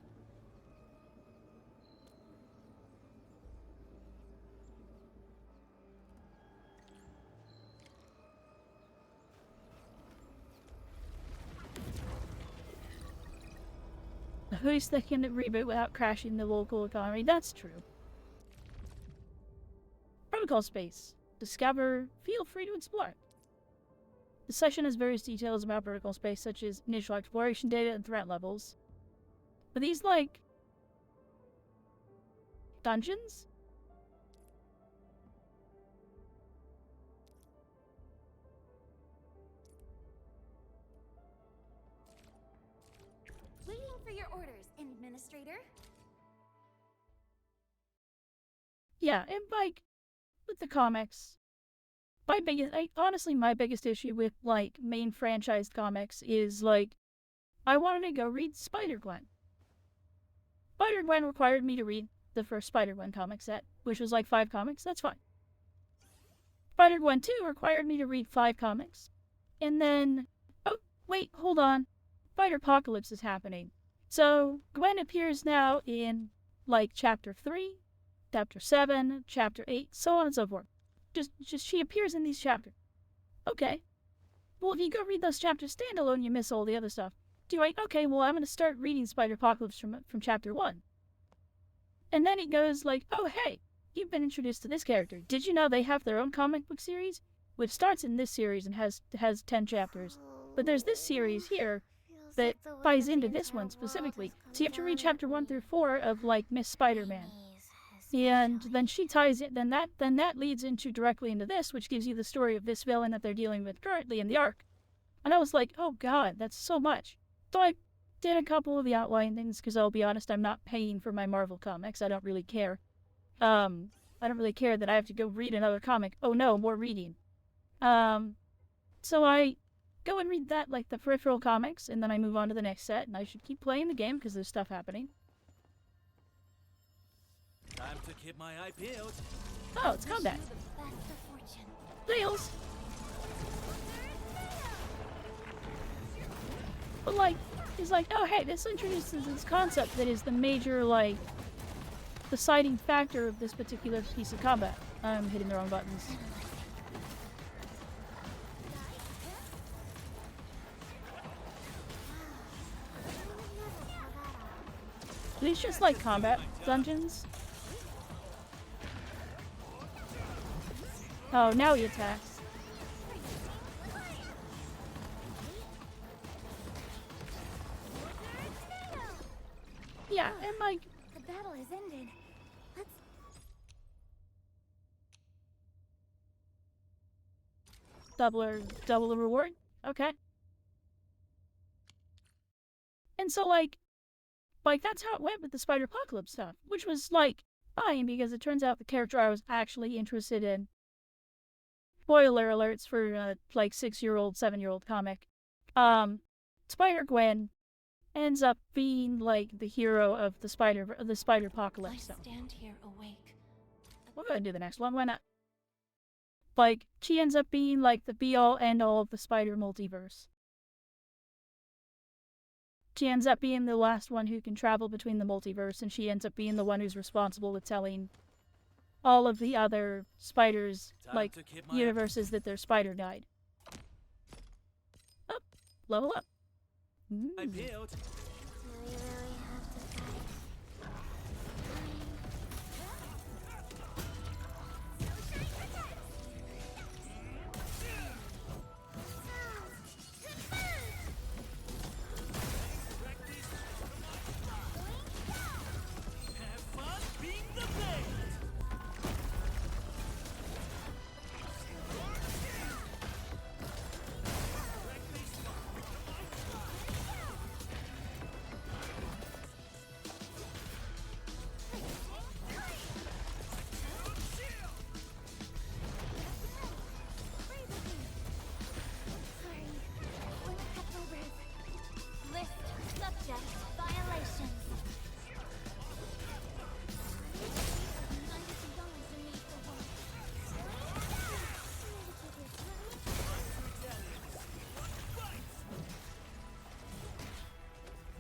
Who's that can reboot without crashing the local economy? That's true. Protocol space. Discover. Feel free to explore. The session has various details about protocol space, such as initial exploration data and threat levels. Are these, like, dungeons? Waiting for your orders, Administrator. Yeah, and, like, with the comics, honestly, my biggest issue with, like, main franchised comics is, like, I wanted to go read Spider-Gwen. Spider-Gwen required me to read the first Spider-Gwen comic set, which was like 5 comics. That's fine. Spider-Gwen 2 required me to read 5 comics. And then, oh, wait, hold on. Spider-Apocalypse is happening. So, Gwen appears now in, like, Chapter 3, Chapter 7, Chapter 8, so on and so forth. Just she appears in these chapters. Okay. Well, if you go read those chapters standalone, you miss all the other stuff. Do you like, okay, well, I'm going to start reading Spider-Apocalypse from Chapter 1. And then it goes like, oh hey, you've been introduced to this character. Did you know they have their own comic book series? Which starts in this series and has 10 chapters. But there's this series here that ties into this one specifically. So you have to read chapter 1 through 4 of like Miss Spider-Man. And then she ties it, then that leads into directly into this, which gives you the story of this villain that they're dealing with currently in the arc. And I was like, oh god, that's so much. So I did a couple of the outline things, because I'll be honest, I'm not paying for my Marvel comics. I don't really care. I don't really care that I have to go read another comic. Oh no, more reading. So I go and read that, like the peripheral comics, and then I move on to the next set, and I should keep playing the game because there's stuff happening. Time to keep my eye peeled. Oh, it's combat. Nails. But like, he's like, oh hey, this introduces this concept that is the major, like, deciding factor of this particular piece of combat. I'm hitting the wrong buttons. These just like combat dungeons. Oh, now he attacks. Yeah, and like... The battle has ended. Let's... Double reward? Okay. And so, like, that's how it went with the Spider-Apocalypse stuff, which was, like, fine, because it turns out the character I was actually interested in. Spoiler alerts for, like, 6-year-old, 7-year-old comic. Spider-Gwen ends up being, like, the hero of the Spider-Apocalypse stuff. Stand here awake. We'll go ahead and do the next one, why not? Like, she ends up being, like, the be-all, end-all of the Spider multiverse. She ends up being the last one who can travel between the multiverse, and she ends up being the one who's responsible with telling all of the other spiders, like, universes that their spider died. Up. Level up. I peeled.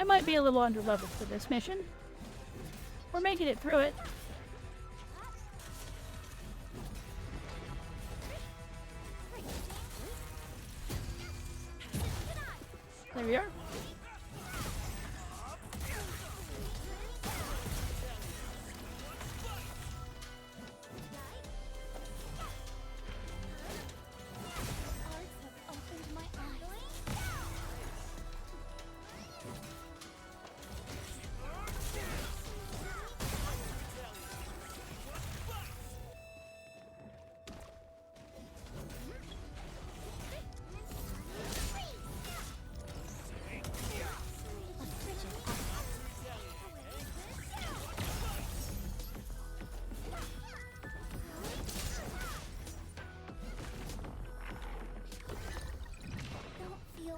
I might be a little underleveled for this mission. We're making it through it. There we are.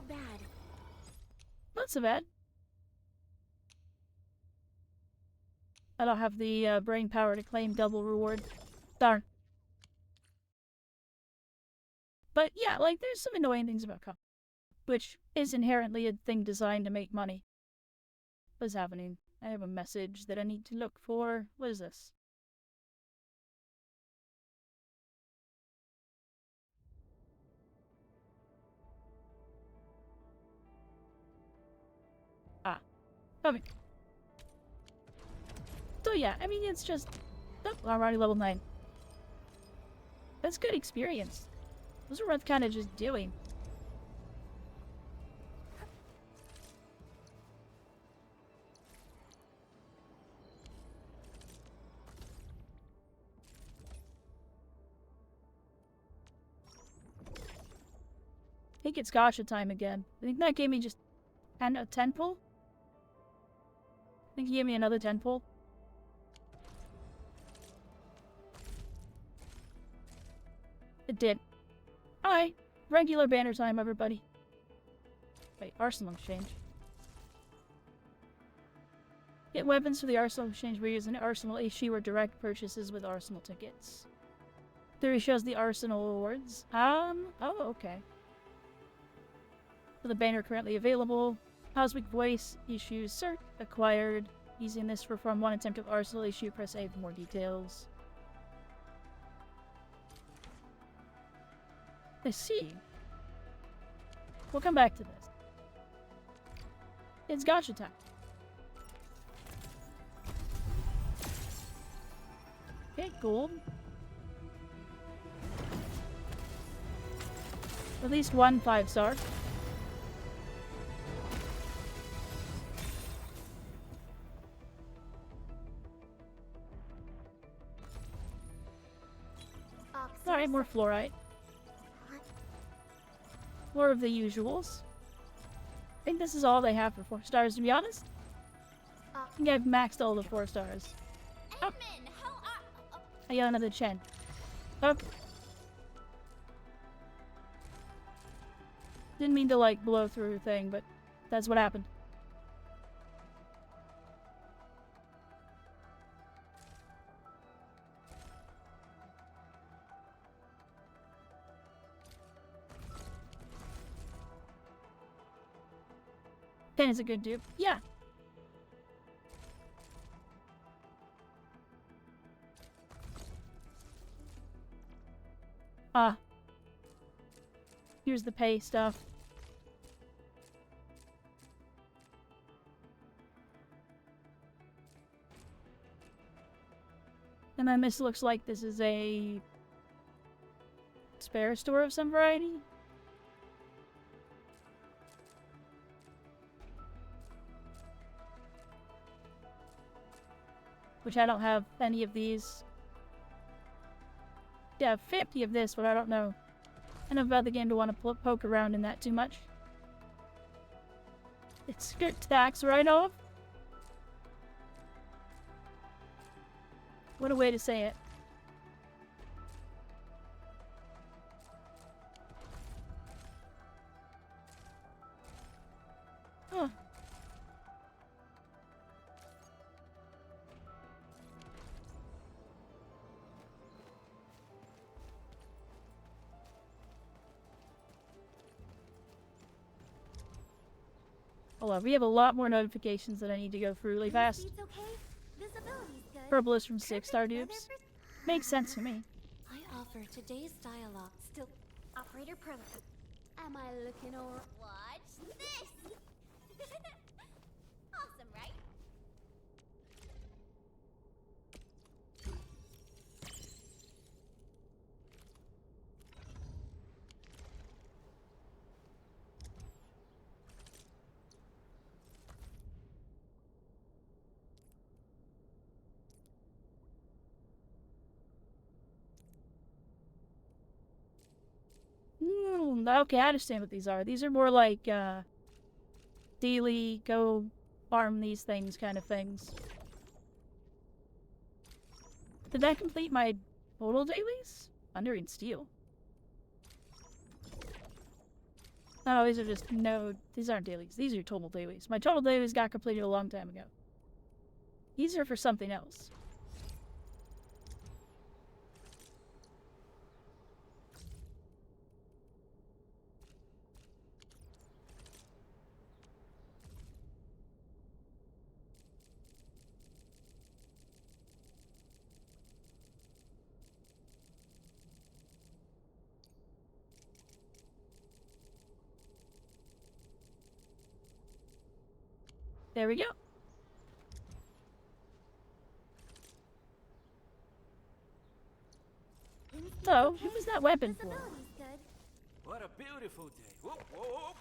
Bad. Not so bad. I don't have the brain power to claim double reward. Darn. But yeah, like, there's some annoying things about comp, which is inherently a thing designed to make money. What's happening? I have a message that I need to look for. What is this? Ah. Okay. So So yeah, I mean, it's just... Oh, I'm already level 9. That's good experience. Those are worth kind of just doing. I think it's gacha time again. I think that gave me just a 10 pull. I think he gave me another 10 pull. It did. Alright. Regular banner time, everybody. Wait, Arsenal Exchange. Get weapons for the Arsenal Exchange by using Arsenal HQ or direct purchases with Arsenal tickets. Theory shows the Arsenal awards. Oh, okay. So the banner currently available. Cosmic Voice issues cert acquired. Using this to perform one attempt of Arsenal issue. Press A for more details. I see. We'll come back to this. It's gacha time. Okay, gold. At least one 5-star. Alright, more fluorite. More of the usuals. I think this is all they have for 4 stars, to be honest. I think I've maxed all the 4 stars. Oh. I got another Chen. Oh. Didn't mean to, like, blow through a thing, but that's what happened. Pen is a good dupe. Yeah. Here's the pay stuff. And then this looks like this is a spare store of some variety. Which I don't have any of these. Yeah, 50 of this, but I don't know enough about the game to want to poke around in that too much. It's skirt tax right off. What a way to say it. Huh. Hold on, we have a lot more notifications that I need to go through really fast. Purple is from 6-star dupes. Makes sense to me. I offer today's dialogue. Still, Operator Protocol. Am I looking or... Watch this! Awesome, right? Okay, I understand what these are. These are more like, daily, go farm these things kind of things. Did that complete my total dailies? Thunder and Steel. No, these are just, no, these aren't dailies. These are total dailies. My total dailies got completed a long time ago. These are for something else. There we go. So, who was that weapon for? Visibility's good. What a beautiful day. Whoop, whoop.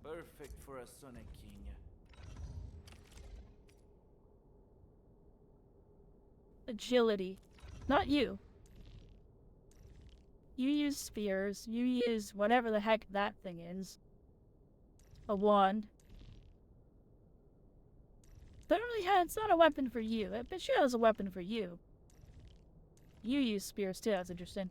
Perfect for a Sonic King. Agility. Not you. You use spears. You use whatever the heck that thing is. A wand. Don't really have, it's not a weapon for you. I bet you it was a weapon for you. You use spears too, that's interesting.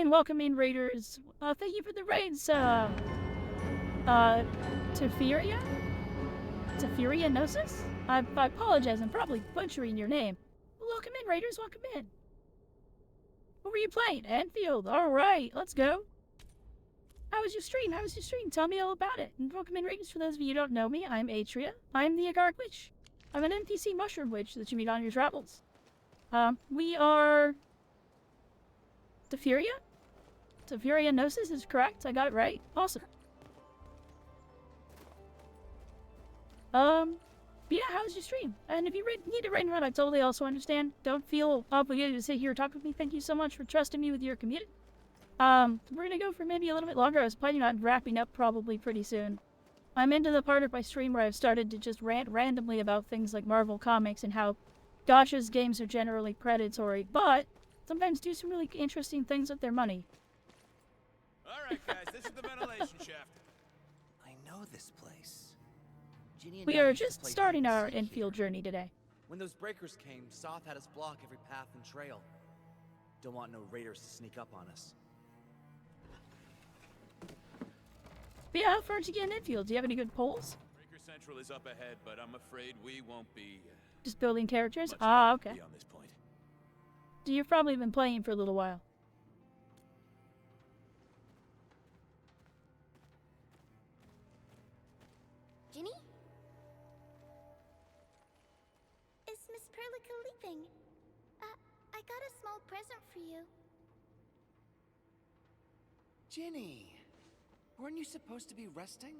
Welcome in, raiders. Thank you for the raids, Teferia? Teferia Gnosis? I apologize, I'm probably butchering your name. Welcome in, raiders, welcome in. What were you playing? Enfield, alright, let's go. How was your stream? How was your stream? Tell me all about it. And welcome in, raiders. For those of you who don't know me, I'm Atria. I'm the Agark Witch. I'm an NPC mushroom witch that you meet on your travels. We are... Teferia? Teferia Gnosis is correct. I got it right. Awesome. Yeah, how's your stream? And if you need to raid around, I totally also understand. Don't feel obligated to sit here and talk with me. Thank you so much for trusting me with your community. We're gonna go for maybe a little bit longer. I was planning on wrapping up probably pretty soon. I'm into the part of my stream where I've started to just rant randomly about things like Marvel Comics and how Gacha's games are generally predatory, but sometimes do some really interesting things with their money. Alright guys, this is the ventilation shaft. I know this place. We are just starting our infield journey today. When those breakers came, Soth had us block every path and trail. Don't want no raiders to sneak up on us. But yeah, how far did you get in infield? Do you have any good polls? Breaker Central is up ahead, but I'm afraid we won't be... Just building characters? Ah, okay. beyond this point. So you've probably been playing for a little while. Ginny? Is Miss Perlica leaving? I got a small present for you. Ginny! Weren't you supposed to be resting?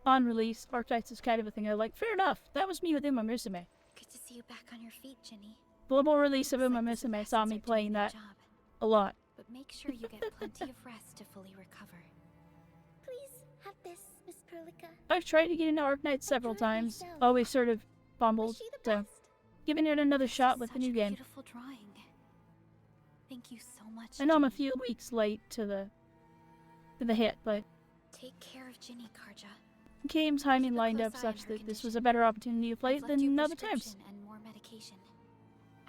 On release, Arknights is kind of a thing I like. Fair enough. That was me with Uma Musume. Good to see you back on your feet, Ginny. Global release of Uma Musume saw me playing that a lot. But make sure you get plenty of rest to fully recover. Please have this, Miss Perlica. I've tried to get into Arknights several times. Always sort of fumbled. So, giving it another shot with the new game. Beautiful drawing. Thank you so much. I know I'm a few weeks late to the hit, but take care of Ginny, Karja. Game timing lined up such that this was a better opportunity to play it than other times. And more medication.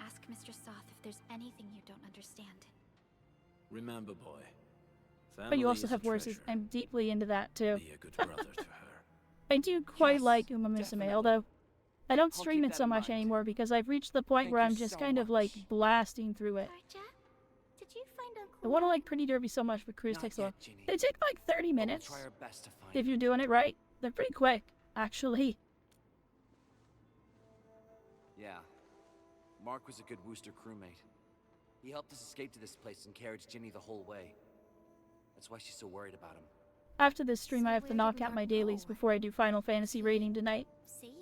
Ask Mr. Soth if there's anything you don't understand. Remember, boy. But you also have horses. I'm deeply into that too. Be a good brother to her. I do quite like Uma Musume, although I don't stream it so much anymore because I've reached the point where I'm just kind of like blasting through it. Did you find Uncle I want to like Pretty Derby so much, but cruise takes long. They take like 30 minutes if you're doing it right. They're pretty quick, actually. Yeah. Mark was a good Wooster crewmate. He helped us escape to this place and carried Ginny the whole way. That's why she's so worried about him. After this stream, I have to knock out my dailies before I do Final Fantasy rating tonight. Safe?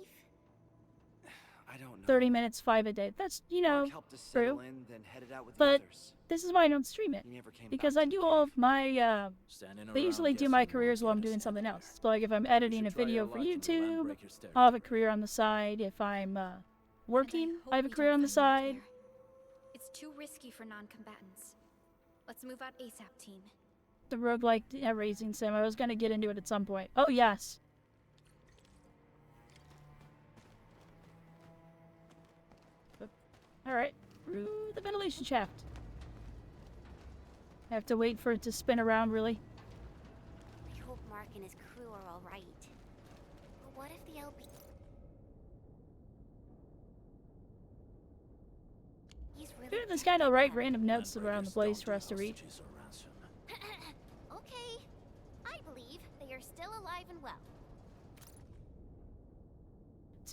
I don't know. 30 minutes, 5 a day. That's, you know, true. But this is why I don't stream it. Because I do all of my, I usually do my careers while I'm doing something else. So, like, if I'm editing a video for YouTube, I'll have a career on the side. If I'm, working, I have a career on the side. It's too risky for non-combatants. Let's move out ASAP, team. The roguelike raising sim. I was gonna get into it at some point. Oh, yes. Alright, through the ventilation shaft. I have to wait for it to spin around, really. I hope Mark and his crew are alright. But what if the LB... Good, this guy to write random notes around the place for us to read. Okay, I believe they are still alive and well.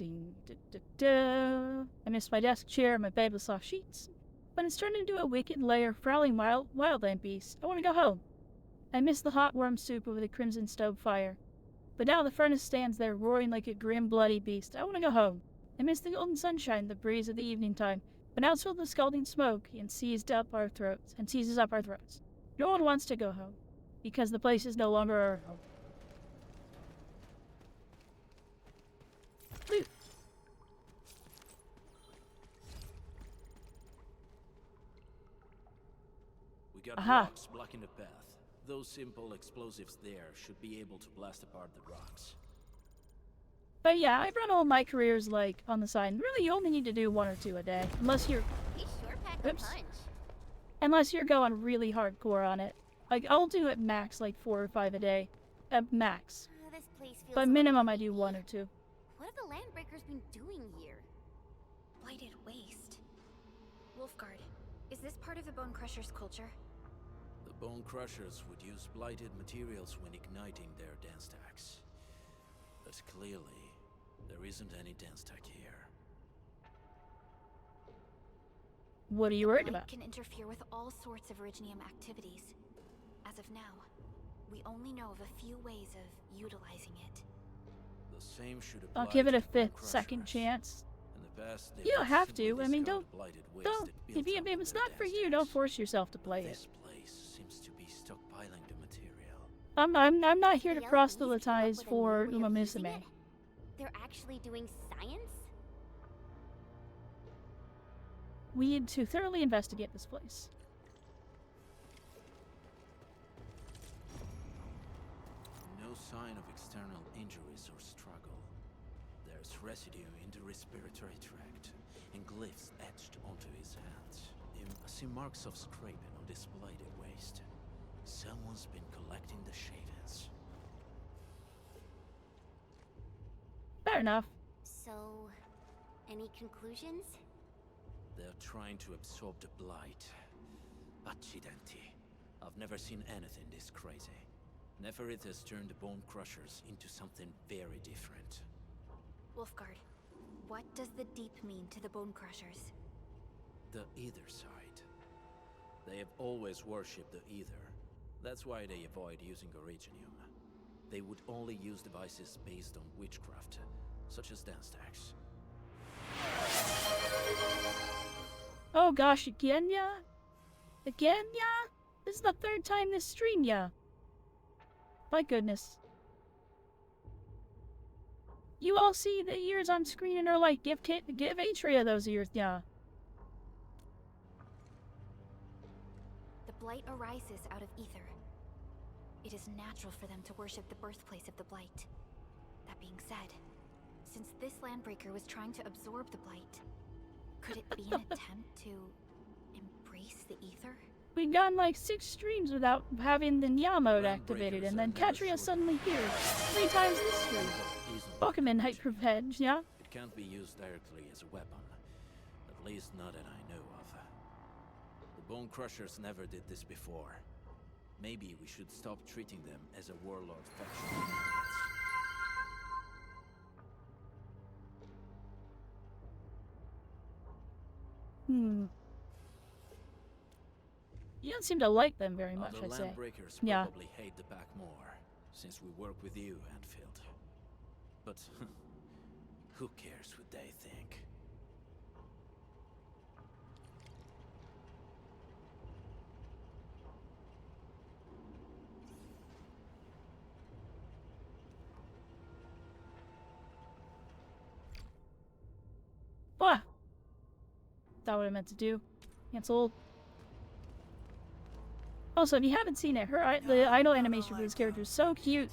routine. I miss my desk chair and my bed with soft sheets. But it's turned into a wicked lair of prowling wildland beasts. I want to go home. I miss the hot warm soup over the crimson stove fire. But now the furnace stands there roaring like a grim, bloody beast. I want to go home. I miss the golden sunshine, the breeze of the evening time. But now it's filled with scalding smoke and seizes up our throats. No one wants to go home, because the place is no longer our home. Loot. We got Aha. rocks blocking the path. Those simple explosives there should be able to blast apart the rocks. But yeah, I've run all my careers, like, on the side. Really, you only need to do 1 or 2 a day. Unless you're... He sure packed a punch. Unless you're going really hardcore on it. Like, I'll do at max, like, 4 or 5 a day. At max. This place feels But a minimum, little I do 1 or 2. What have the Landbreakers been doing here? Blighted waste. Wolfguard, is this part of the Bone Crusher's culture? The Bone Crushers would use blighted materials when igniting their dance stacks. But clearly, there isn't any dance stack here. What are you worried Blight about? can interfere with all sorts of Originium activities. As of now, we only know of a few ways of utilizing it. The same should apply I'll give it a to the Bone 5th, second Crushers. chance. In the past, they You don't would have simply to. I mean, discard don't. blighted waste Don't. that built If up it's in not their for dance you, don't force yourself to play it. This place seems to be stockpiling the material. I'm not here to The proselytize LPs came up for with a new way of using Umamisame. it? They're actually doing science? We need to thoroughly investigate this place. No sign of external injuries or struggle. There's residue in the respiratory tract, and glyphs etched onto his hands. I see marks of scraping on this blighted waste. Someone's been collecting the shavings. Fair enough. So, any conclusions? They're trying to absorb the blight. Accidenti. I've never seen anything this crazy. Neferit has turned the Bone Crushers into something very different. Wolfguard, what does the Deep mean to the Bone Crushers? The Ether side. They have always worshipped the Ether. That's why they avoid using Originium. They would only use devices based on witchcraft, such as dance stacks. Oh gosh, again, yeah? Again, yeah? This is the 3rd time this stream, yeah. My goodness. You all see the ears on screen and are like, give Atria those ears, yeah. The Blight arises out of ether. It is natural for them to worship the birthplace of the Blight. That being said, since this Landbreaker was trying to absorb the Blight, could it be an attempt to embrace the ether? We've gone like 6 streams without having the Nya mode activated, and then Katria suddenly here. 3 times this stream. Welcome in, Hyperveg, yeah? It can't be used directly as a weapon. At least not that I know of. The Bone Crushers never did this before. Maybe we should stop treating them as a warlord faction. You don't seem to like them very much, Other I'd say. Landbreakers Yeah. probably hate the pack more, since we work with you, Anfield. But who cares what they think? What? That's what I meant to do. Cancel. Also, if you haven't seen it, the idle animation for this character is so cute.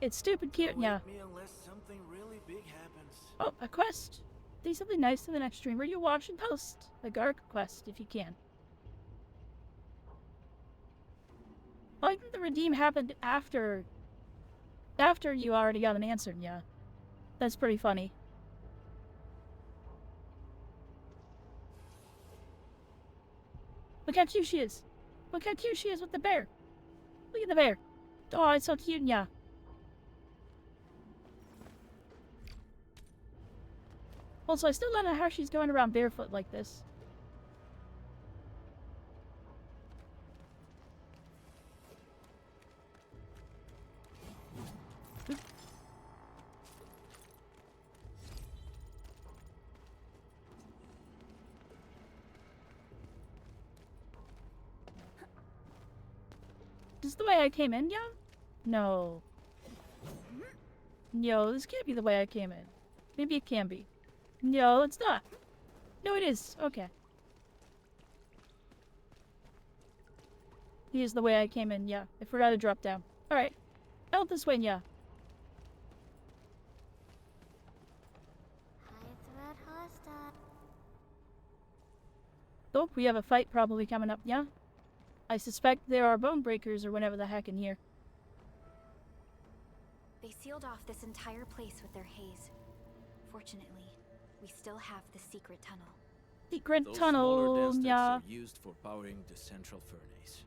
It's stupid cute, yeah. Me unless something really big happens. Oh, a quest. Do something nice to the next streamer you watch and post. A Gark quest, if you can. I like that the redeem happened after you already got an answer, yeah. That's pretty funny. Look how cute she is. Look how cute she is with the bear. Look at the bear. Oh, it's so cute, yeah. Also, I still don't know how she's going around barefoot like this. Is this the way I came in, yeah? No. No, this can't be the way I came in. Maybe it can be. No, it's not. No, it is. Okay. Here's the way I came in, yeah. I forgot to drop down. Alright. Out this way, yeah. Oh, we have a fight probably coming up, yeah? I suspect there are bone breakers or whatever the heck in here. They sealed off this entire place with their haze. Fortunately, we still have the secret tunnel. Secret Those tunnel, smaller dance yeah. decks are used for powering the central furnace.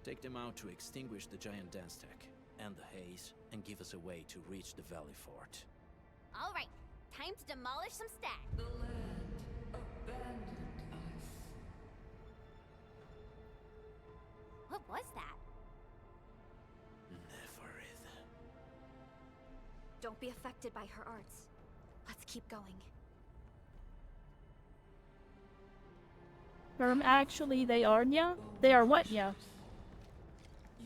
Take them out to extinguish the giant dance tech and the haze, and give us a way to reach the valley fort. All right, time to demolish some stacks. The land abandoned us. What was that? Neverith. Don't be affected by her arts. Let's keep going. Actually, they are, yeah? They are what, yeah?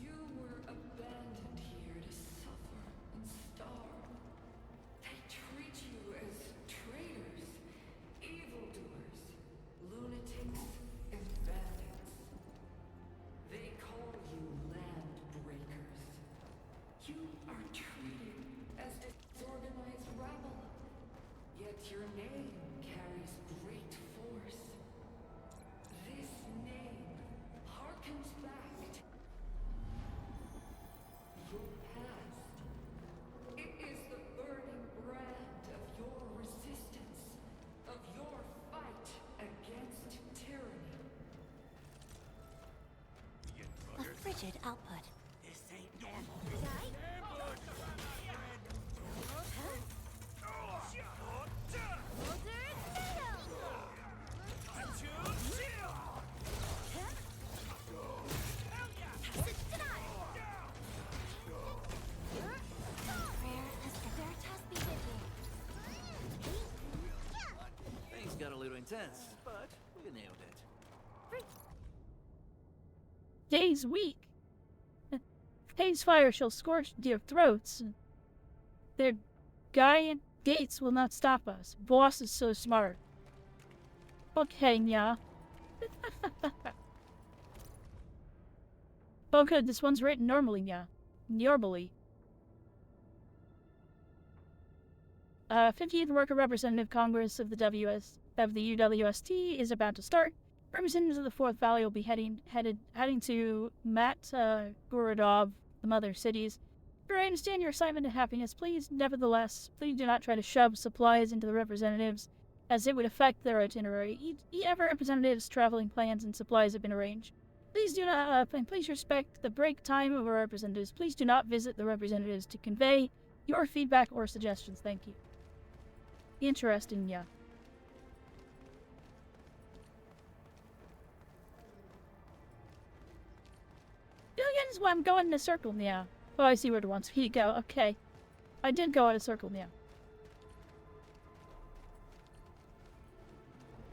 You were abandoned here to suffer and starve. They treat you as traitors, evildoers, lunatics, and bandits. They call you land breakers. You are treated as disorganized rabble. Yet your name carries great force. This name harkens back to your past. It is the burning brand of your resistance, of your fight against tyranny. A frigid output. This ain't normal. Things got a little intense, but we nailed it. Days weak. Haze fire shall scorch their throats. Their giant gates will not stop us. Boss is so smart. Okay, yeah. Okay, this one's written normally, yeah. Normally. 15th Worker Representative Congress of the UWST is about to start. Representatives of the Fourth Valley will be heading to Gorodov, the mother cities. Sure, I understand your excitement and happiness. Please do not try to shove supplies into the representatives, as it would affect their itinerary. Every representative's traveling plans and supplies have been arranged. Please do not, and please respect the break time of our representatives. Please do not visit the representatives to convey your feedback or suggestions. Thank you. Interesting, yeah. This is why I'm going in a circle now. Oh, I see where it wants me to go. Okay. I did go in a circle now.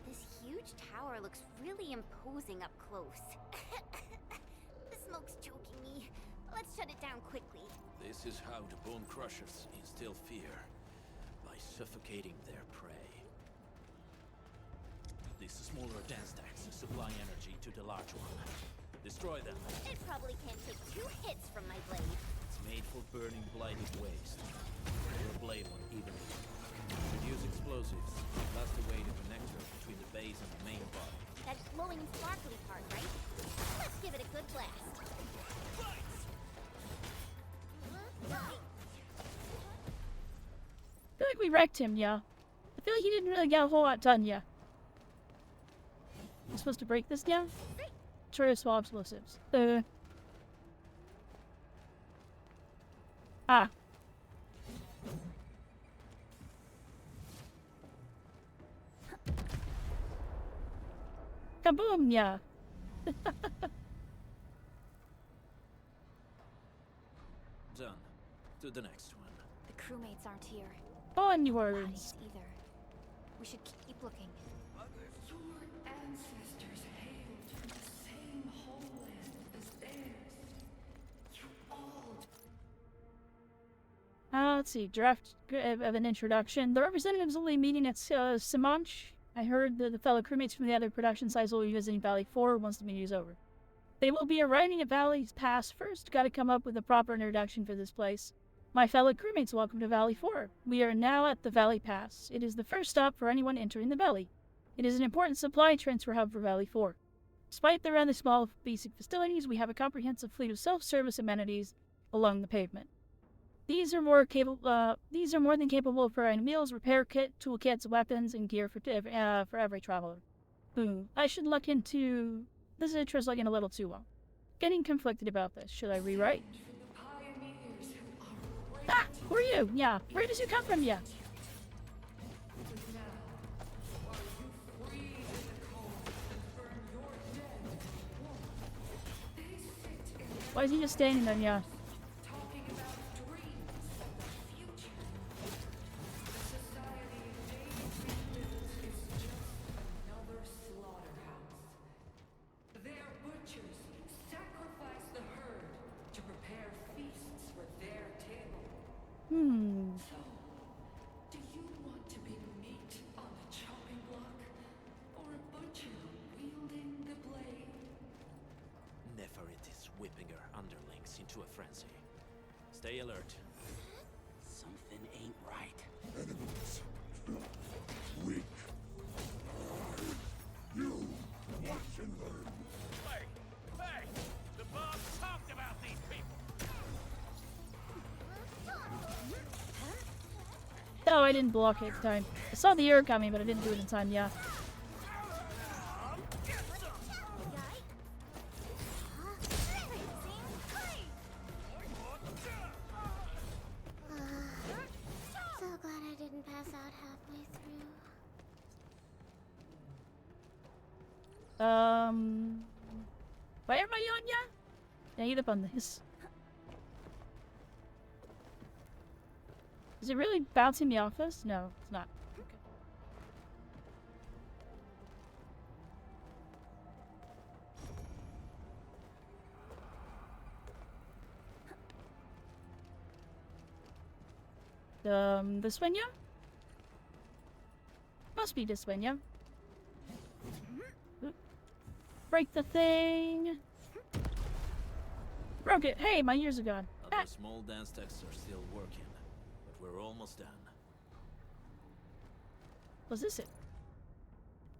This huge tower looks really imposing up close. The smoke's choking me. Let's shut it down quickly. This is how the Bone Crushers instill fear, by suffocating their prey. These smaller dance stacks supply energy to the large one. Destroy them. It probably can't take 2 hits from my blade. It's made for burning blighted waste. Your blade won't even. Should use explosives. Blast away the connector between the base and the main body. That glowing and sparkly part, right? Let's give it a good blast. I feel like we wrecked him, yeah. I feel like he didn't really get a whole lot done, yeah. I'm supposed to break this down? True small explosives. Kaboom, yeah. Done. To the next one. The crewmates aren't here. Onwards. Either. We should keep looking. Your ancestors hailed from the same homeland as theirs. You all. Let's see. Draft of an introduction. The representatives will be meeting at Simanch. I heard that the fellow crewmates from the other production sites will be visiting Valley 4 once the meeting is over. They will be arriving at Valley Pass first. Gotta come up with a proper introduction for this place. My fellow crewmates, welcome to Valley 4. We are now at the Valley Pass. It is the first stop for anyone entering the Valley. It is an important supply transfer hub for Valley 4. Despite the rather small basic facilities, we have a comprehensive fleet of self-service amenities along the pavement. These are more than capable of providing meals, repair kit, toolkits, weapons, and gear for every traveler. Boom. I should look into... This intro is looking a little too long. Getting conflicted about this. Should I rewrite? Ah! Who are you? Yeah. Where did you come from? Yeah. Why is he just standing there? Yeah. So, do you want to be meat on the chopping block, or a butcher wielding the blade? Neferit is whipping her underlings into a frenzy. Stay alert. Something ain't right. Enemies. Weak. You watch and learn. Hey! Hey! The boss talked about these people! No, I didn't block it in time. I saw the arrow coming, but I didn't do it in time, yeah. So glad I didn't pass out halfway through. Where am I on, yeah? Yeah, eat up on this. Is it really bouncing me off this? No, it's not. Okay. This one, yeah? Must be this one, yeah? Break the thing! Broke it! Hey, my ears are gone. Other small dance techs are still working, but we're almost done. Was this it?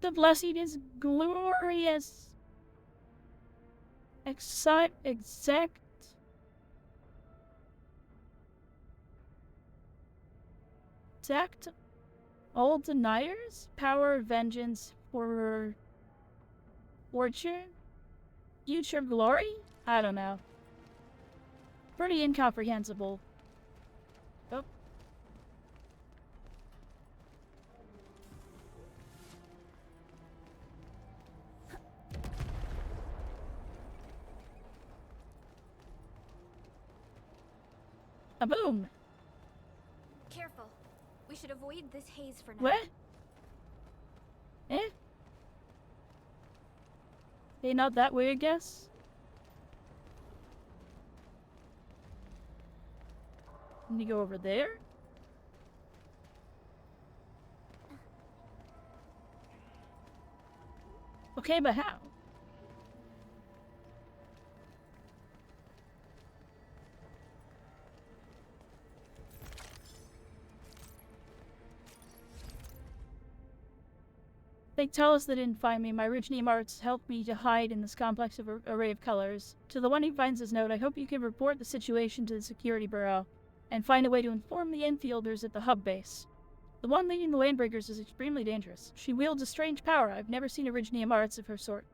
The blessing is glorious. Exact. Old deniers? Power, vengeance, for fortune? Future glory? I don't know. Pretty incomprehensible. Oh. A boom. Careful. We should avoid this haze for now. What? Eh? They not that way, I guess? Need to go over there? Okay, but how? They tell us they didn't find me. My rich name arts helped me to hide in this complex array of colors. To the one who finds this note, I hope you can report the situation to the Security Bureau and find a way to inform the infielders at the hub base. The one leading the Landbreakers is extremely dangerous. She wields a strange power. I've never seen Originium arts of her sort.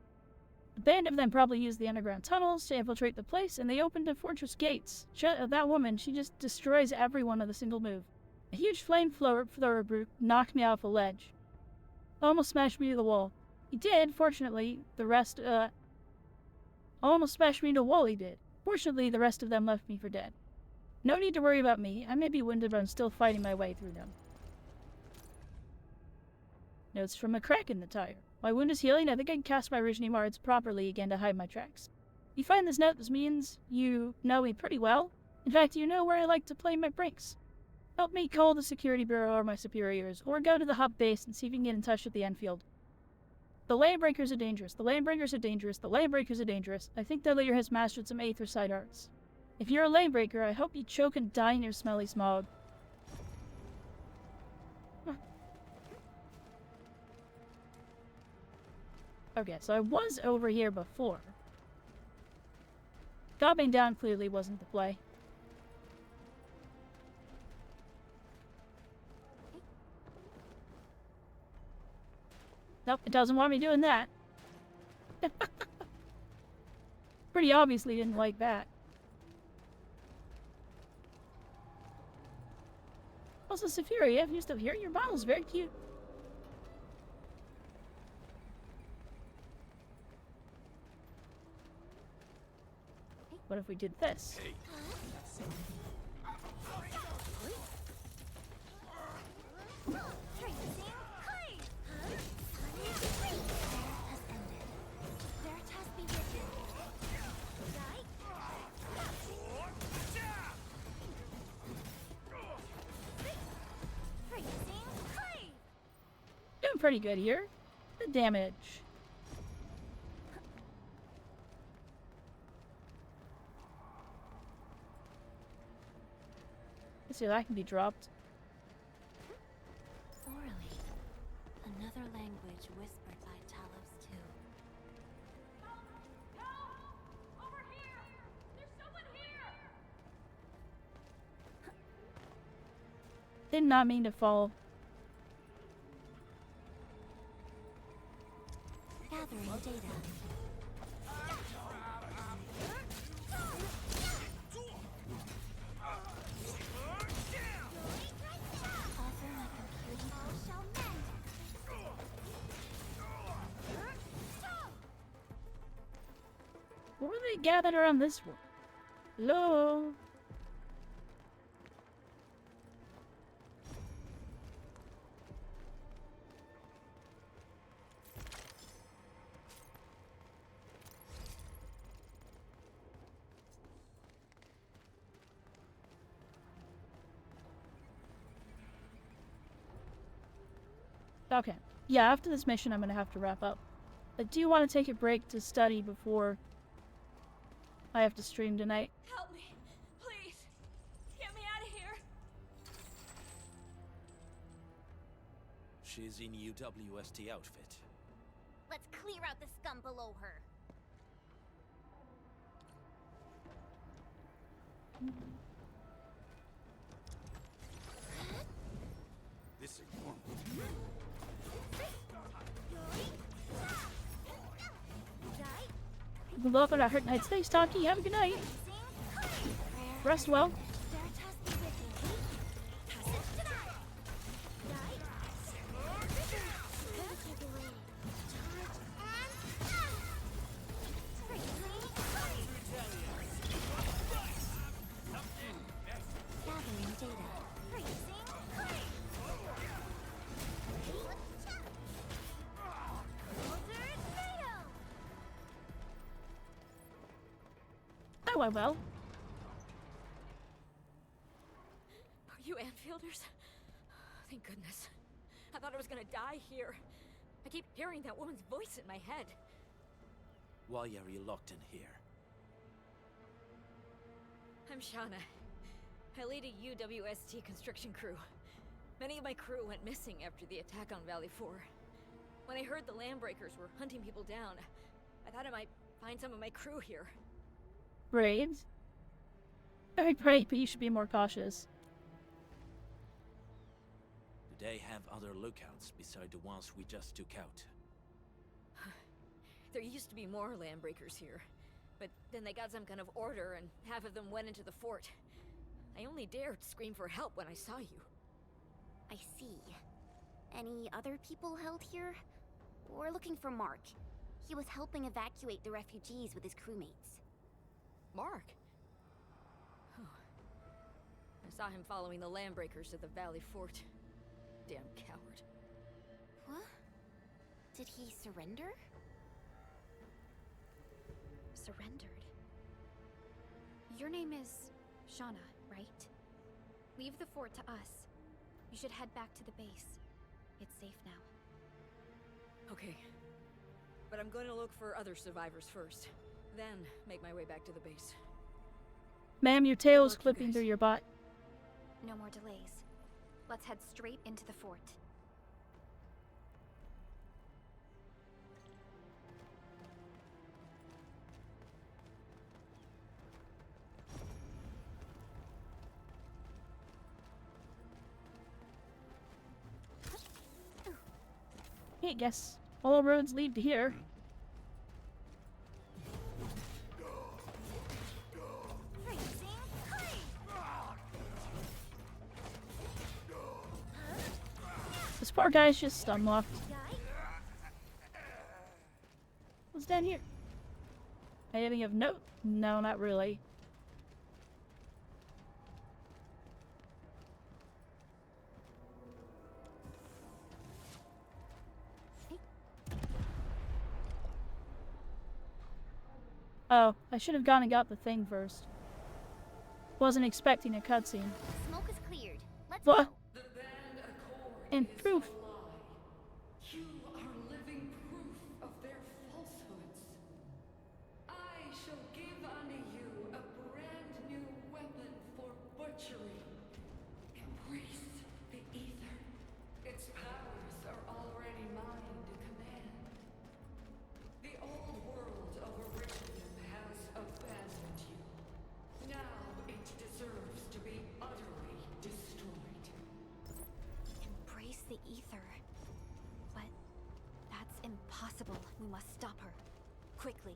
A band of them probably used the underground tunnels to infiltrate the place, and they opened the fortress gates. That woman, she just destroys everyone with a single move. A huge flame thrower knocked me off a ledge. Almost smashed me to the wall. He did, fortunately. The rest, almost smashed me into a wall, he did. Fortunately, the rest of them left me for dead. No need to worry about me. I may be wounded, but I'm still fighting my way through them. Notes from a crack in the tire. My wound is healing. I think I can cast my Originium Arts properly again to hide my tracks. You find this note, this means you know me pretty well. In fact, you know where I like to play my pranks. Help me call the security bureau or my superiors, or go to the hub base and see if you can get in touch with the Enfield. The Landbreakers are dangerous. The Landbreakers are dangerous. The Landbreakers are dangerous. I think their leader has mastered some Aether-side arts. If you're a Landbreaker, I hope you choke and die in your smelly smog. Okay, so I was over here before. Gobbing down clearly wasn't the play. Nope, it doesn't want me doing that. Pretty obviously didn't like that. Also, Saphira, if you're still here, your model's very cute. What if we did this? Hey. Doing pretty good here. The damage. Let's see if that can be dropped. Orally. Another language whispered by Talos too. Over here! There's someone here! Did not mean to fall. Gathering data. What were they gathered around this one? Hello? Okay. Yeah, after this mission, I'm gonna have to wrap up. I do want to take a break to study before I have to stream tonight. Help me, please. Get me out of here. She's in UWST outfit. Let's clear out the scum below her. This is Welcome to Arknights. Thanks, Tomky. Have a good night. Rest well. That went well. Are you Anfielders? Thank goodness. I thought I was gonna die here. I keep hearing that woman's voice in my head. Why are you locked in here? I'm Shauna. I lead a UWST construction crew. Many of my crew went missing after the attack on Valley 4. When I heard the Landbreakers were hunting people down, I thought I might find some of my crew here. Brave. Very brave, but you should be more cautious. Do they have other lookouts beside the ones we just took out? There used to be more Landbreakers here, but then they got some kind of order and half of them went into the fort. I only dared scream for help when I saw you. I see. Any other people held here? We're looking for Mark. He was helping evacuate the refugees with his crewmates. Mark? I saw him following the Landbreakers to the Valley Fort. Damn coward. What? Did he surrender? Surrendered? Your name is Shauna, right? Leave the fort to us. You should head back to the base. It's safe now. Okay. But I'm going to look for other survivors first. Then make my way back to the base. Ma'am, your tail's clipping through your butt. No more delays. Let's head straight into the fort. I guess all roads lead to here. This poor guy's just stun-locked. What's down here? Anything of note? No, not really. Oh, I should have gone and got the thing first. Wasn't expecting a cutscene. Smoke is cleared. Let's What? go. And proof. You are living proof of their falsehoods. I shall give unto you a brand new weapon for butchery. Embrace the ether. Its powers are already mine to command. The old world of Originium has abandoned you. Now it deserves to be utterly destroyed. Embrace the ether. But that's impossible. We must stop her. Quickly.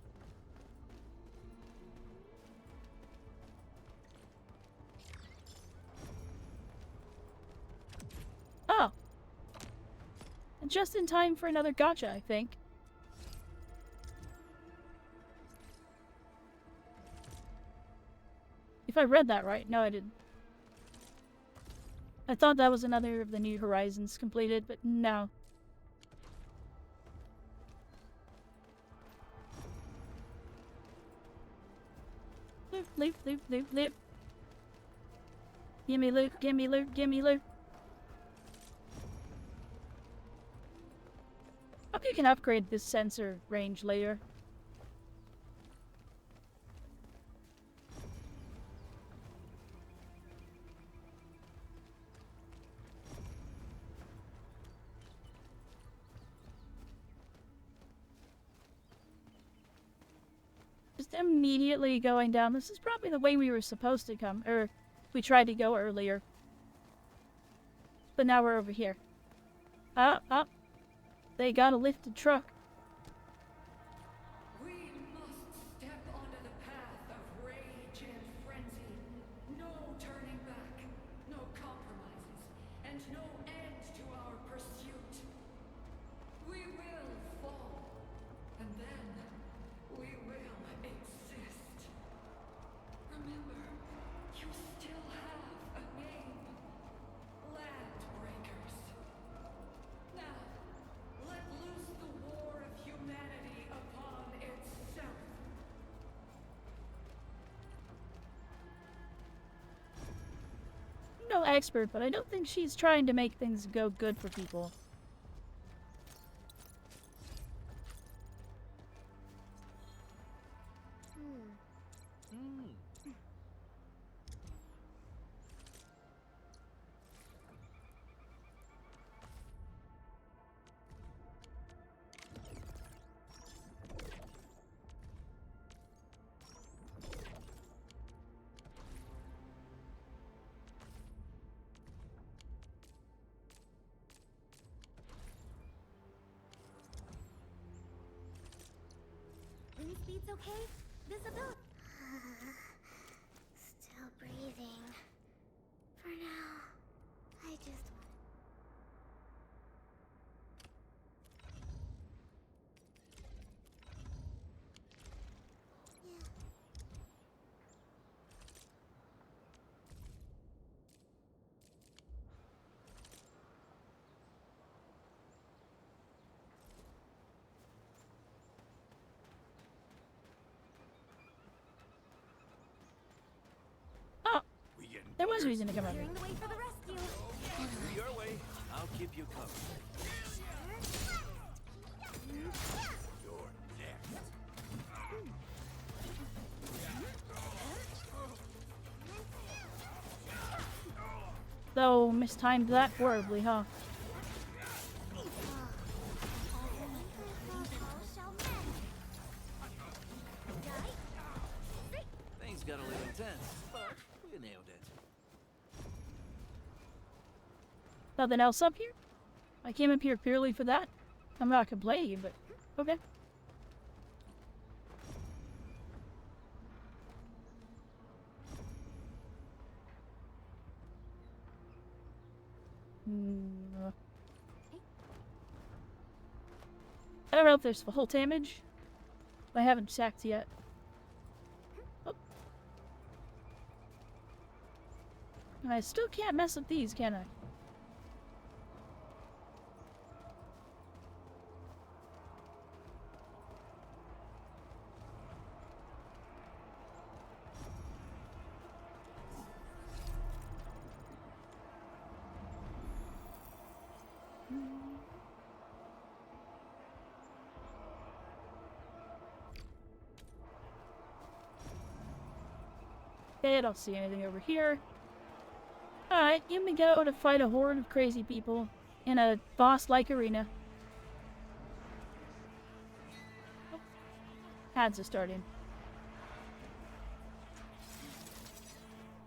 Oh. And just in time for another gacha, I think. If I read that right. No, I didn't. I thought that was another of the New Horizons completed, but no. Loop, loop, loop, loop, loop. Gimme loot, gimme loot, gimme loot. Hope you can upgrade this sensor range later. Just immediately going down. This is probably the way we were supposed to come, or we tried to go earlier. But now we're over here. Up, up. They got a lifted truck. We must step onto the path of rage and frenzy. No turning back, no compromises, and no end to our pursuit. We will fall, and then we will exist. Remember, you still have a name. Landbreakers. Now, let loose the war of humanity upon itself. I'm no expert, but I don't think she's trying to make things go good for people. Wind speed's okay? Visibility. Still breathing. For now, I just want. There was reason to come out here. Clearing the way for the rescue. Your way, I'll keep you covered. Though mistimed that horribly, huh? Things got a little intense, but we nailed it. Nothing else up here? I came up here purely for that. I'm not complaining, but okay. I don't know if there's full damage. I haven't checked yet. Oh. And I still can't mess up these, can I? Okay, I don't see anything over here. Alright, you may go to fight a horde of crazy people in a boss-like arena. Oh. Ads are starting.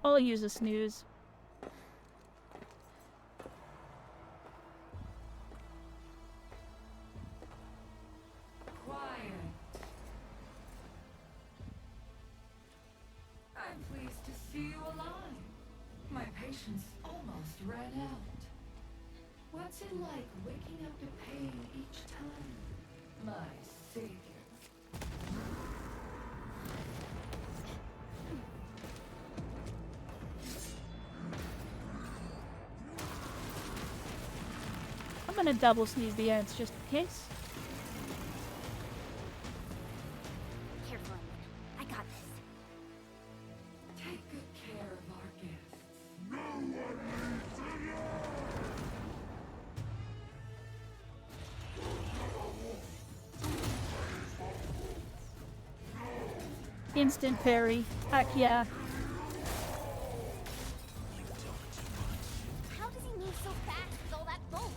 I'll use a snooze. Quiet. I'm pleased to see you alive. My patience almost ran out. What's it like waking up to pain each time? My savior. I'm gonna double sneeze the ants just in case. Careful, Emily. I got this. Take good care of our guests. Instant parry. Heck yeah. How does he move so fast with all that bolt?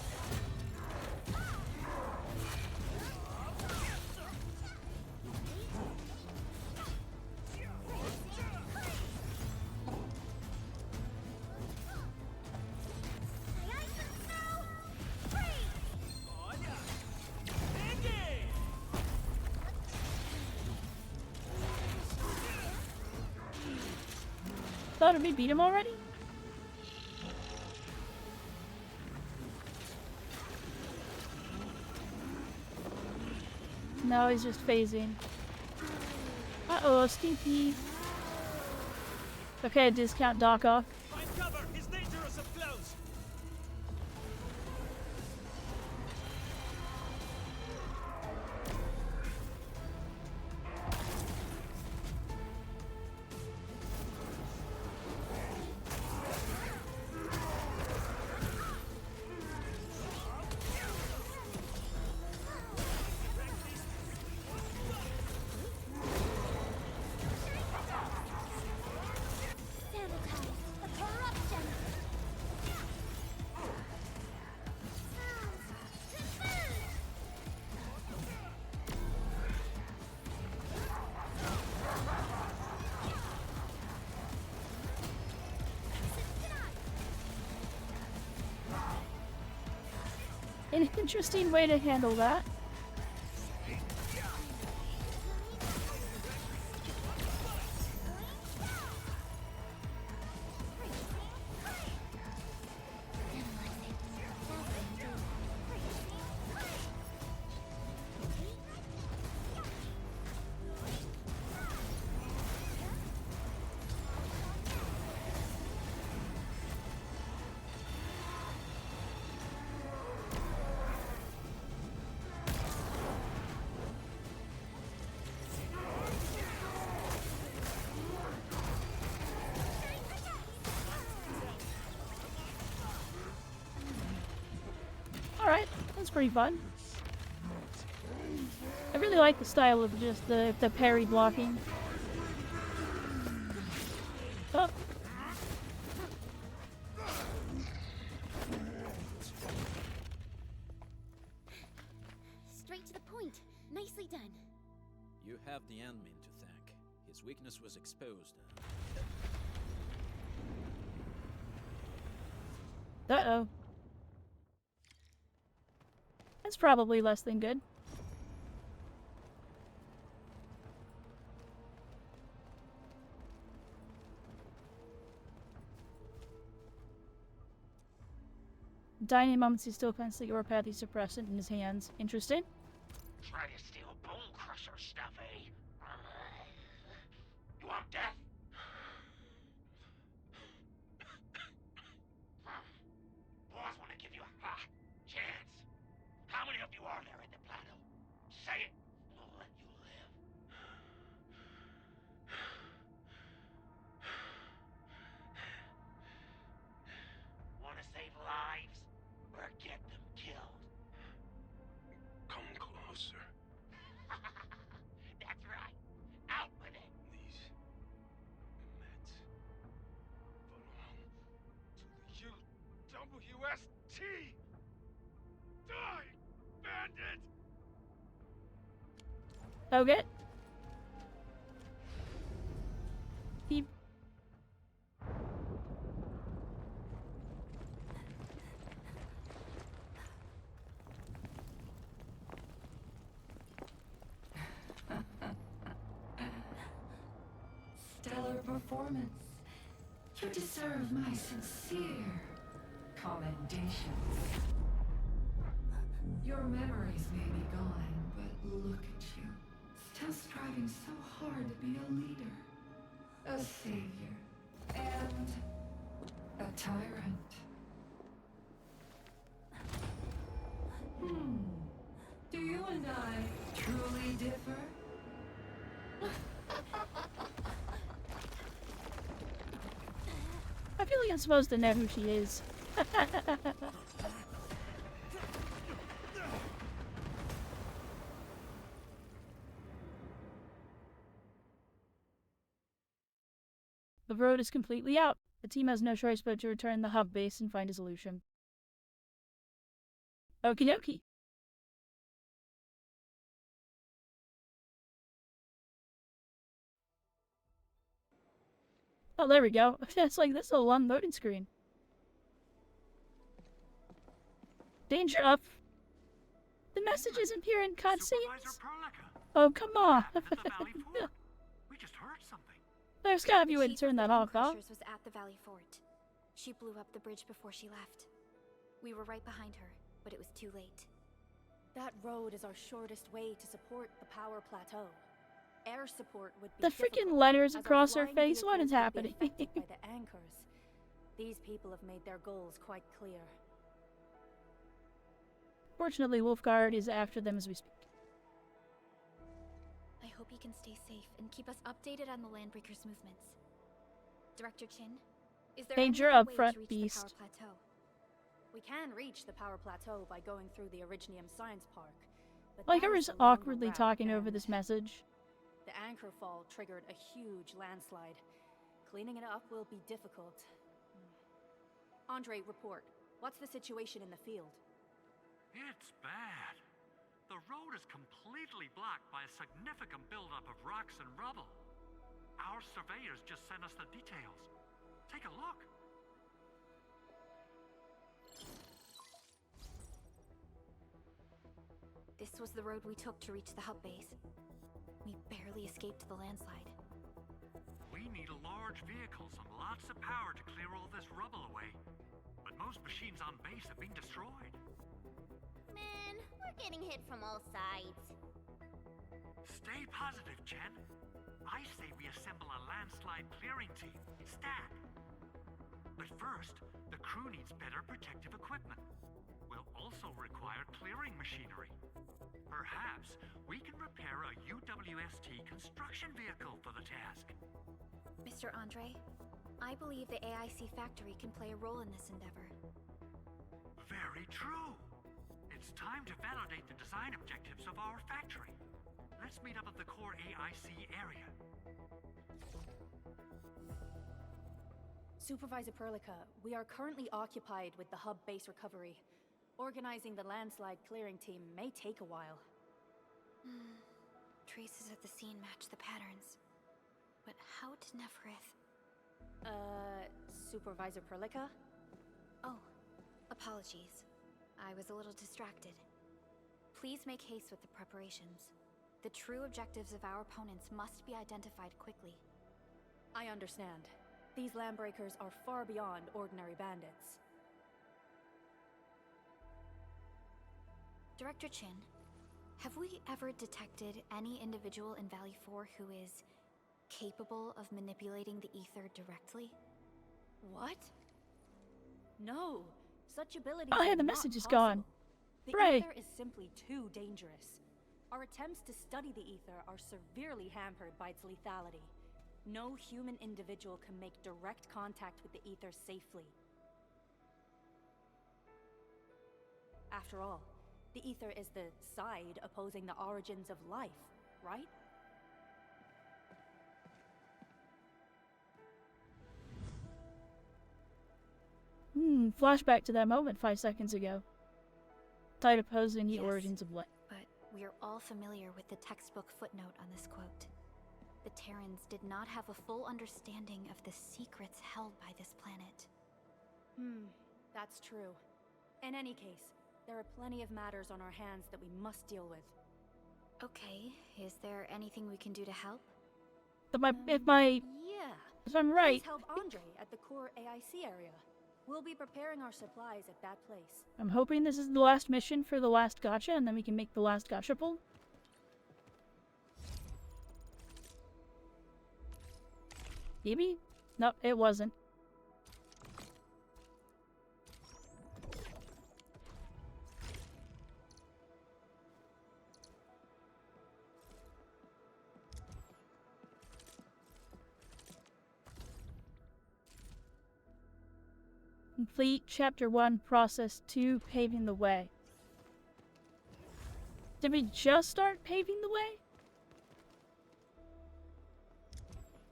Thought we beat him already? No, he's just phasing. Uh-oh, Stinky. Okay, discount Doc off. Find cover! He's dangerous up close! Sanitize the corruption. An interesting way to handle that. pretty fun. I really like the style of just the parry blocking. Oh. Straight to the point. Nicely done. You have the admin to thank. His weakness was exposed. Uh-oh. That's probably less than good. Dying moments, he still plans to neuropathy suppressant in his hands. Interesting. Try to steal Bone Crusher stuff, eh? You want death? Boss want to give you a chance. How many of you are there in the plateau? Say it, and I'll let you live. Want to save lives, or get them killed? Come closer. That's right. Out with it. These meds belong to the UWST. Die, bandit! Okay. He... Stellar performance. You deserve my sincere commendations. Your memories may be gone, but look at you. Still striving so hard to be a leader, a savior, and a tyrant. Do you and I truly differ? I feel like I'm supposed to know who she is. The road is completely out. The team has no choice but to return to the hub base and find a solution. Okie dokie. Oh, there we go. It's like this little unloading screen. Danger up. The message isn't here in cutscenes. Oh, come on. We just heard something. There's gotta be a way to turn that off, huh? Crushers was at the Valley Fort. She blew up the bridge before she left. We were right behind her, but it was too late. That road is our shortest way to support the power plateau. Air support would be The freaking difficult, letters as our across her flying face. What is vehicles would be happening? affected by the anchors. These people have made their goals quite clear. Fortunately, Wolfguard is after them as we speak. I hope he can stay safe and keep us updated on the Landbreakers' movements. Director Chin, is there Danger any other up way front, to reach beast. the power plateau? We can reach the power plateau by going through the Originium Science Park. But Like that her is is a longer awkwardly route, talking over and this message. the anchor fall triggered a huge landslide. Cleaning it up will be difficult. Andre, report. What's the situation in the field? It's bad. The road is completely blocked by a significant buildup of rocks and rubble. Our surveyors just sent us the details. Take a look. This was the road we took to reach the hub base. We barely escaped the landslide. We need large vehicles and lots of power to clear all this rubble away. But most machines on base have been destroyed. Man, we're getting hit from all sides. Stay positive, Chen. I say we assemble a landslide clearing team, stat. But first, the crew needs better protective equipment. We'll also require clearing machinery. Perhaps we can repair a UWST construction vehicle for the task. Mr. Andre, I believe the AIC factory can play a role in this endeavor. Very true. It It's time to validate the design objectives of our factory. Let's meet up at the core AIC area. Supervisor Perlica, we are currently occupied with the hub base recovery. Organizing the landslide clearing team may take a while. Traces of the scene match the patterns. But how did Neferith... Supervisor Perlica? Oh, apologies. I was a little distracted. Please make haste with the preparations. The true objectives of our opponents must be identified quickly. I understand. These landbreakers are far beyond ordinary bandits. Director Chin, have we ever detected any individual in Valley 4 who is capable of manipulating the ether directly? What? No, such abilities Oh, hey, are the not message is possible. gone. The Hooray. ether is simply too dangerous. Our attempts to study the ether are severely hampered by its lethality. No human individual can make direct contact with the ether safely. After all, the ether is the side opposing the origins of life, right? Flashback to that moment 5 seconds ago. Side opposing the Yes. origins of life. But we are all familiar with the textbook footnote on this quote. The Terrans did not have a full understanding of the secrets held by this planet. That's true. In any case, there are plenty of matters on our hands that we must deal with. Okay, is there anything we can do to help? If Yeah. I'm right, Please help Andre at the core AIC area. We'll be preparing our supplies at that place. I'm hoping this is the last mission for the last gacha, and then we can make the last gacha pull. Maybe? No, it wasn't. Complete Chapter 1, Process 2, Paving the Way. Did we just start paving the way?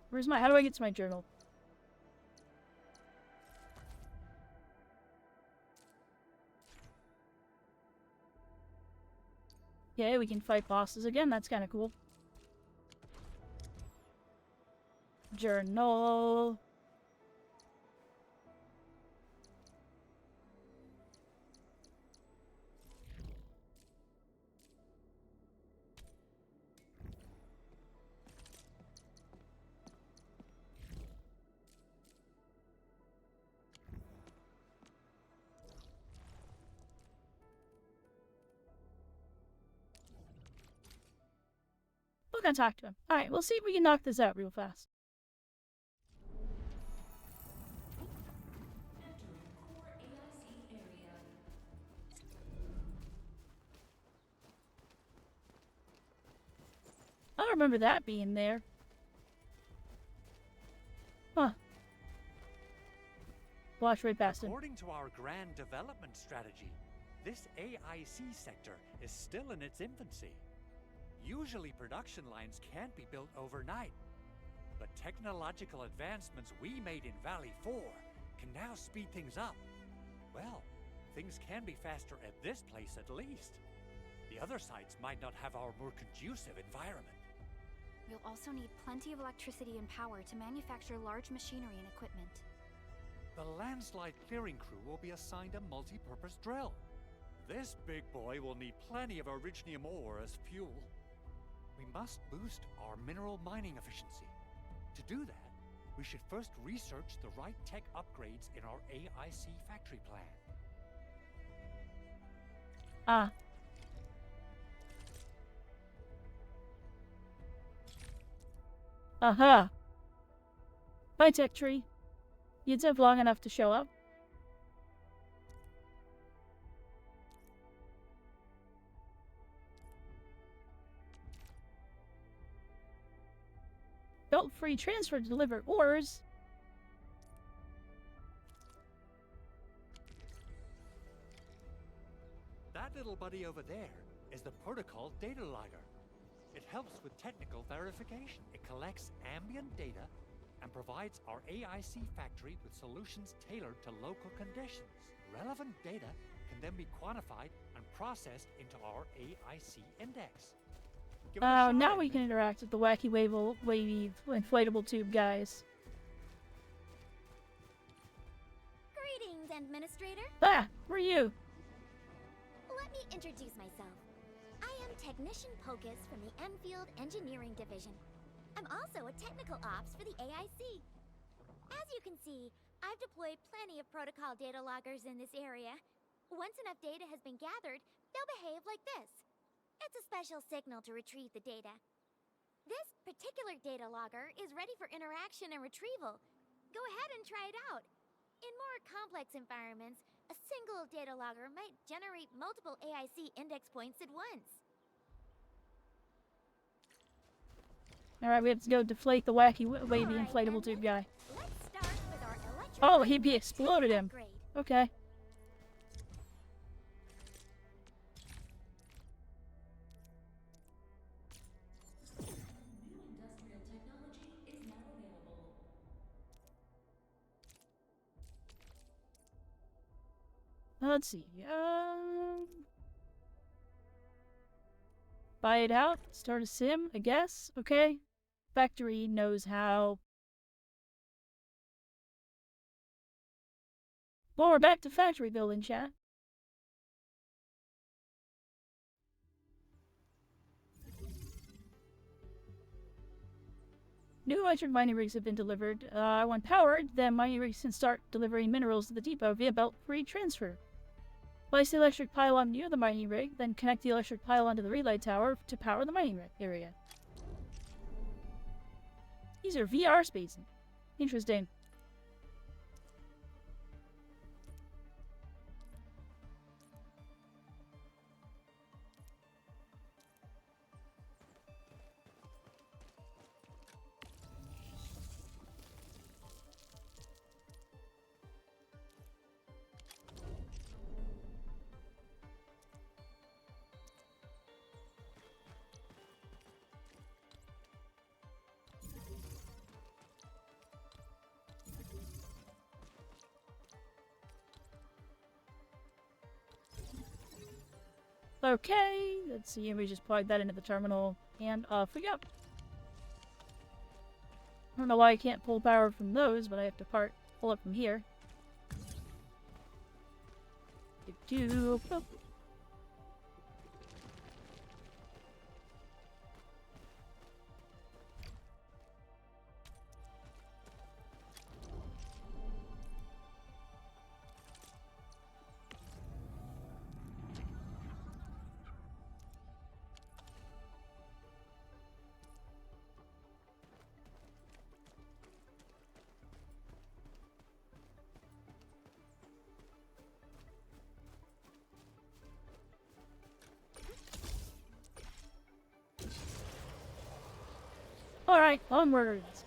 Where's my... How do I get to my journal? Yeah, we can fight bosses again. That's kind of cool. Journal. We're gonna talk to him. Alright, we'll see if we can knock this out real fast. I don't remember that being there. Huh. Watch right past him. According to our grand development strategy, this AIC sector is still in its infancy. Usually production lines can't be built overnight, but technological advancements we made in Valley 4 can now speed things up. Well, things can be faster at this place at least. The other sites might not have our more conducive environment. We'll also need plenty of electricity and power to manufacture large machinery and equipment. The landslide clearing crew will be assigned a multi-purpose drill. This big boy will need plenty of originium ore as fuel. We must boost our mineral mining efficiency. To do that, we should first research the right tech upgrades in our AIC factory plan. Ah. Aha. Bye, Tech Tree. You'd live long enough to show up. Belt-free transfer to deliver ores. That little little buddy over there is the protocol data logger. It helps with technical verification. It collects ambient data and provides our AIC factory with solutions tailored to local conditions. Relevant data can then be quantified and processed into our AIC index. Give it a Oh, shot, now we Edmund. can interact with the wacky wavy inflatable tube guys. Greetings, Administrator. Ah, who are you? Let me introduce myself. I am Technician Pocus from the Enfield Engineering Division. I'm also a technical ops for the AIC. As you can see, I've deployed plenty of protocol data loggers in this area. Once enough data has been gathered, they'll behave like this. It's a special signal to retrieve the data. This particular data logger is ready for interaction and retrieval. Go ahead and try it out. In more complex environments, a single data logger might generate multiple AIC index points at once. Alright, we have to go deflate the wacky wavy Alright, inflatable Edmund. tube guy. Let's start with our electric Oh, he light exploded him. upgrade. Okay. Let's see. Buy it out. Start a sim, I guess. Okay. Factory knows how. Well, we're back to factory building, chat. New electric mining rigs have been delivered. When powered, then mining rigs can start delivering minerals to the depot via belt-free transfer. Place the electric pylon near the mining rig, then connect the electric pylon to the relay tower to power the mining area. These are VR spaces. Interesting. Okay, let's see, we just plug that into the terminal, and off we go. I don't know why I can't pull power from those, but I have to pull it from here. Alright, onwards!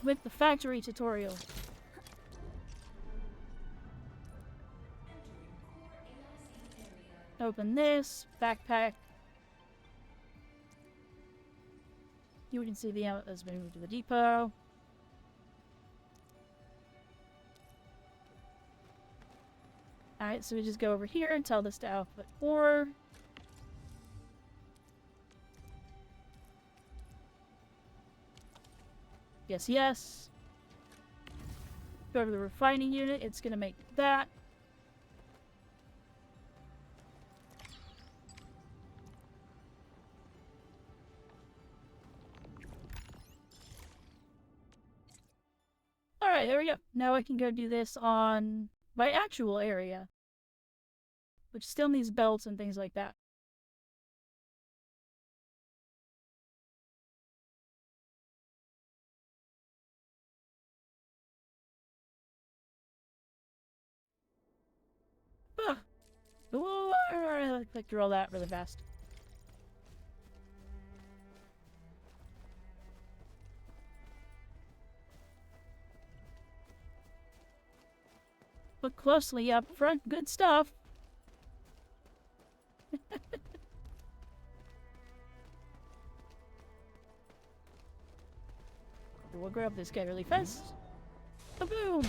With the factory tutorial. Open this, backpack. You can see the outlet has been moved to the depot. Alright, so we just go over here and tell this to output 4. Yes, yes. Go to the refining unit, it's gonna make that. Alright, there we go. Now I can go do this on my actual area, which still needs belts and things like that. Ugh. Ooh, I clicked through all that really fast. Look closely up front. Good stuff. We'll grab this guy really fast. Boom!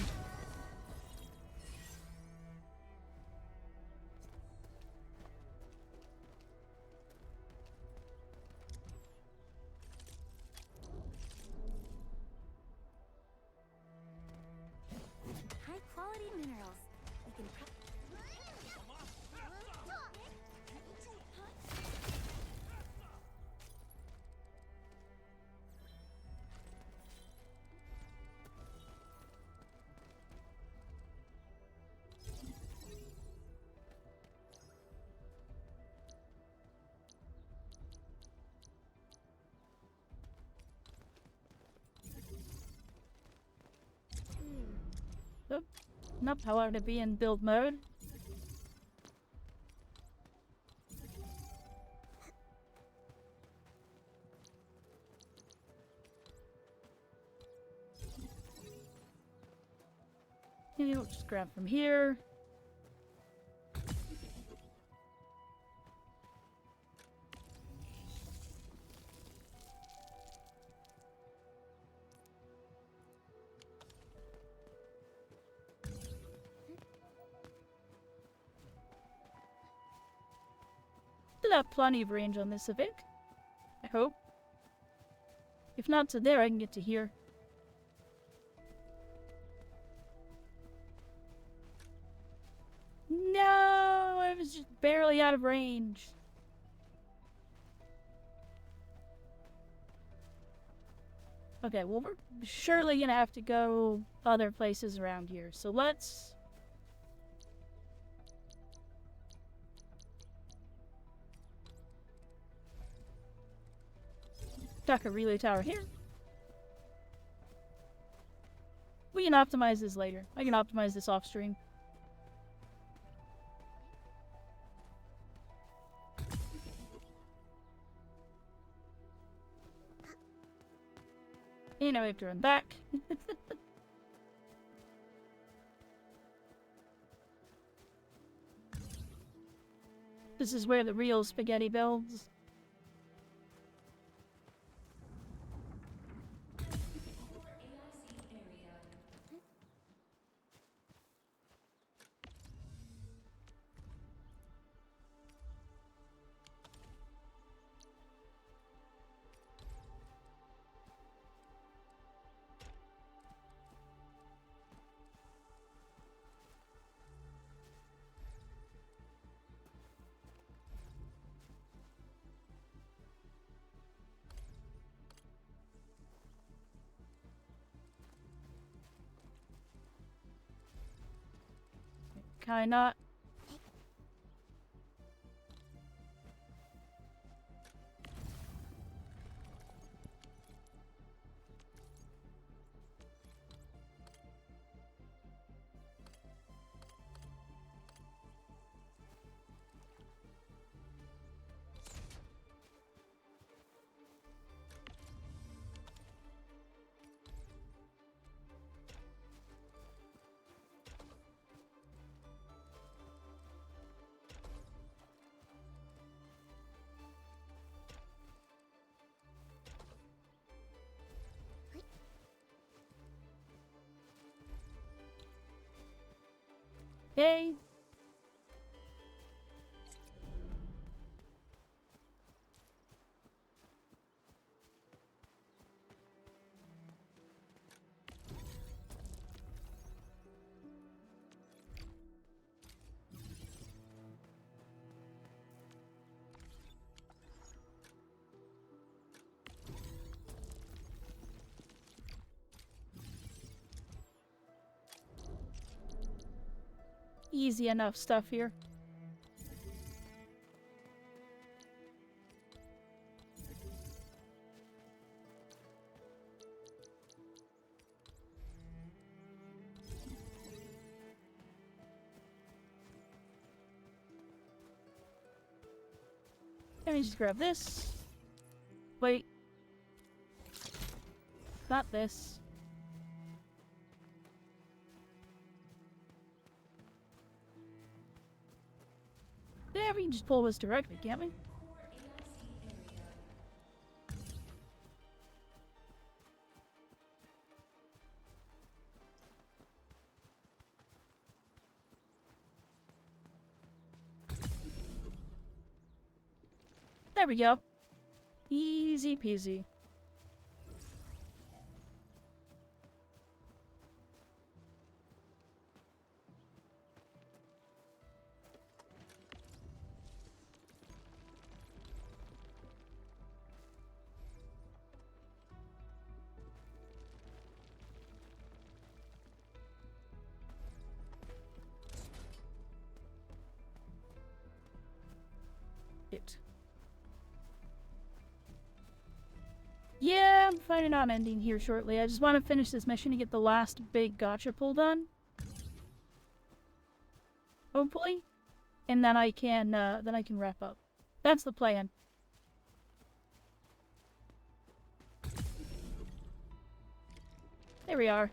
High quality minerals. We can Oop. Nope, I want to be in build mode. Maybe we'll just grab from here. Still have plenty of range on this Civic. I hope. If not to there, I can get to here. No, I was just barely out of range. Okay, well, we're surely gonna have to go other places around here, so let's... Tuck a relay tower here. We can optimize this later. I can optimize this off stream. You know, we have to run back. This is where the real spaghetti builds. Can I not? Yay! Easy enough stuff here. Let me just grab this. Wait. Not this. There, we can just pull this directly, can't we? There we go. Easy peasy. Yeah, I'm planning on ending here shortly. I just want to finish this mission to get the last big gacha pull done. Hopefully. And then I can wrap up. That's the plan. There we are.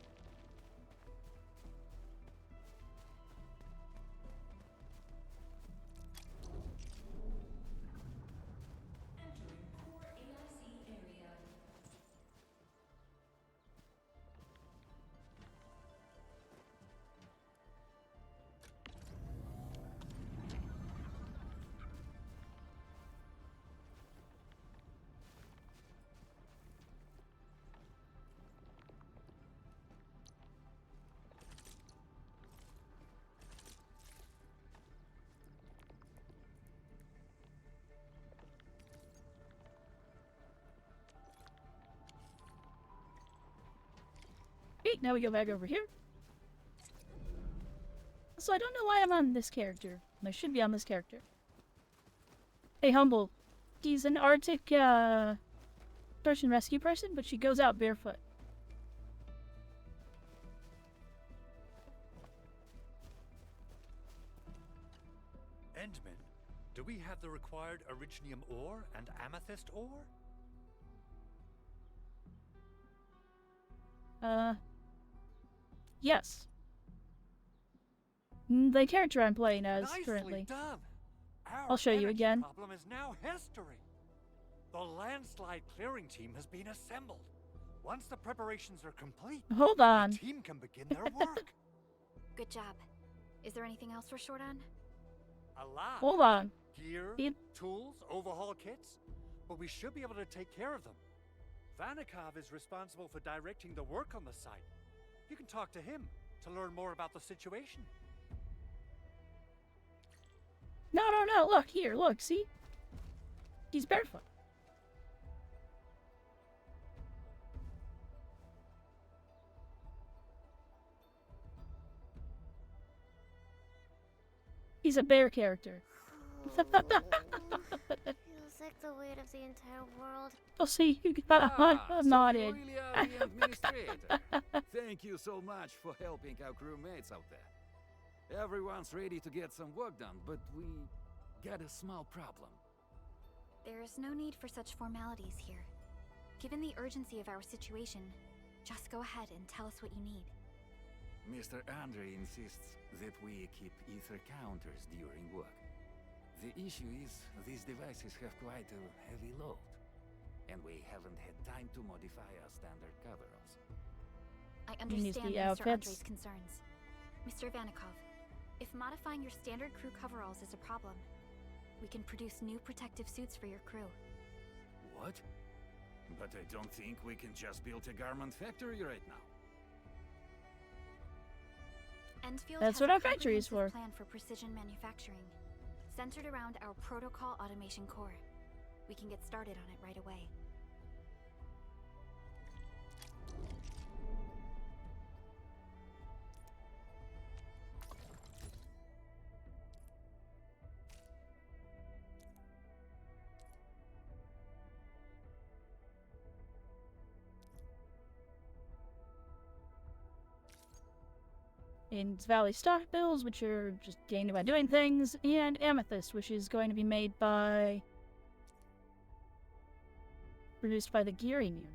Okay, now we go back over here. So I don't know why I'm on this character. I should be on this character. Hey, Humble. She's an Arctic, search and rescue person, but she goes out barefoot. Endman, do we have the required Originium ore and Amethyst ore? Yes. The character I'm playing as Nicely currently. Done. I'll show you again. The problem is now history. The landslide clearing team has been assembled. Once the preparations are complete, Hold on. the team can begin their work. Good job. Is there anything else we're short on? A lot. Hold on. Gear, tools, overhaul kits. But we should be able to take care of them. Vanikov is responsible for directing the work on the site. You can talk to him to learn more about the situation. No, no, no. Look, here. Look, see? He's barefoot. He's a bear character. Feels like the weight of the entire world. Oh, see, you got nodded. So you really are the administrator. Thank you so much for helping our crewmates out there. Everyone's ready to get some work done, but we got a small problem. There is no need for such formalities here. Given the urgency of our situation, just go ahead and tell us what you need. Mr. Andre insists that we keep ether counters during work. The issue is these devices have quite a heavy load, and we haven't had time to modify our standard coveralls. I understand Mr. Andre's concerns. Mr. Vanikov, if modifying your standard crew coveralls is a problem, we can produce new protective suits for your crew. What? But I don't think we can just build a garment factory right now. Enfield That's has what a our factory is for. plan for precision manufacturing, centered around our protocol automation core. We can get started on it right away. In Valley stock bills, which are just gained by doing things, and Amethyst, which is going to be made by... produced by the gearing unit.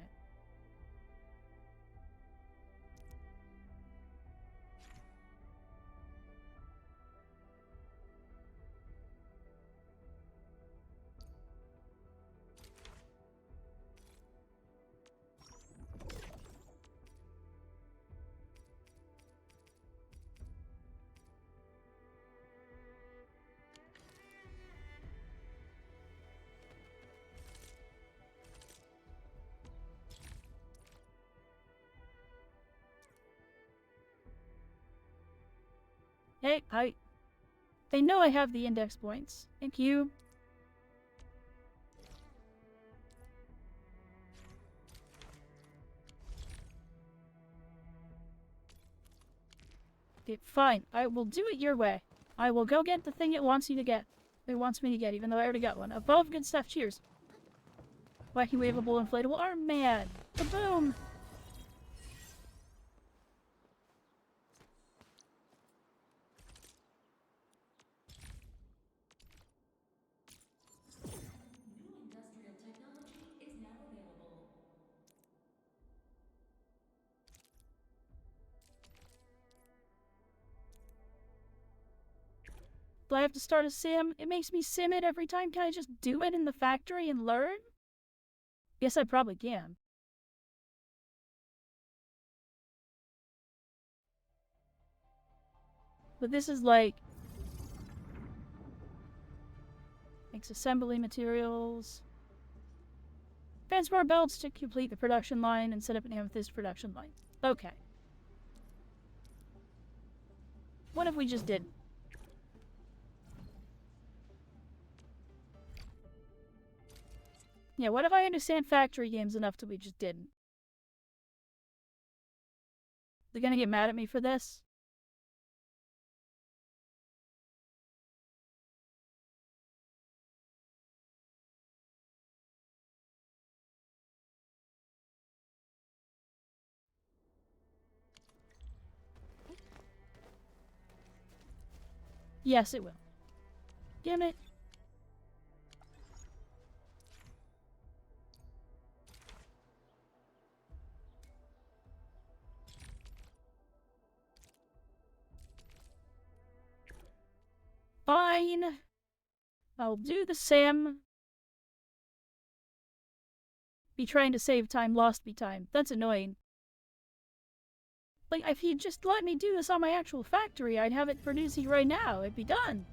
Hey, they know I have the index points. Thank you. Okay, fine. I will do it your way. I will go get the thing it wants you to get. It wants me to get, even though I already got one. Above, good stuff. Cheers. Wacky waveable inflatable arm man. Kaboom! Industrial technology is now available. Do I have to start a sim? It makes me sim it every time. Can I just do it in the factory and learn? Yes, I probably can. But this is like... makes assembly materials. Fence-bar belts to complete the production line and set up an amethyst production line. Okay. What if we just didn't? Yeah, what if I understand factory games enough that we just didn't? They're gonna get mad at me for this? Yes, it will. Damn it. Fine. I'll do the sim. Be trying to save time, lost me time. That's annoying. Like, if he'd just let me do this on my actual factory, I'd have it producing right now. It'd be done.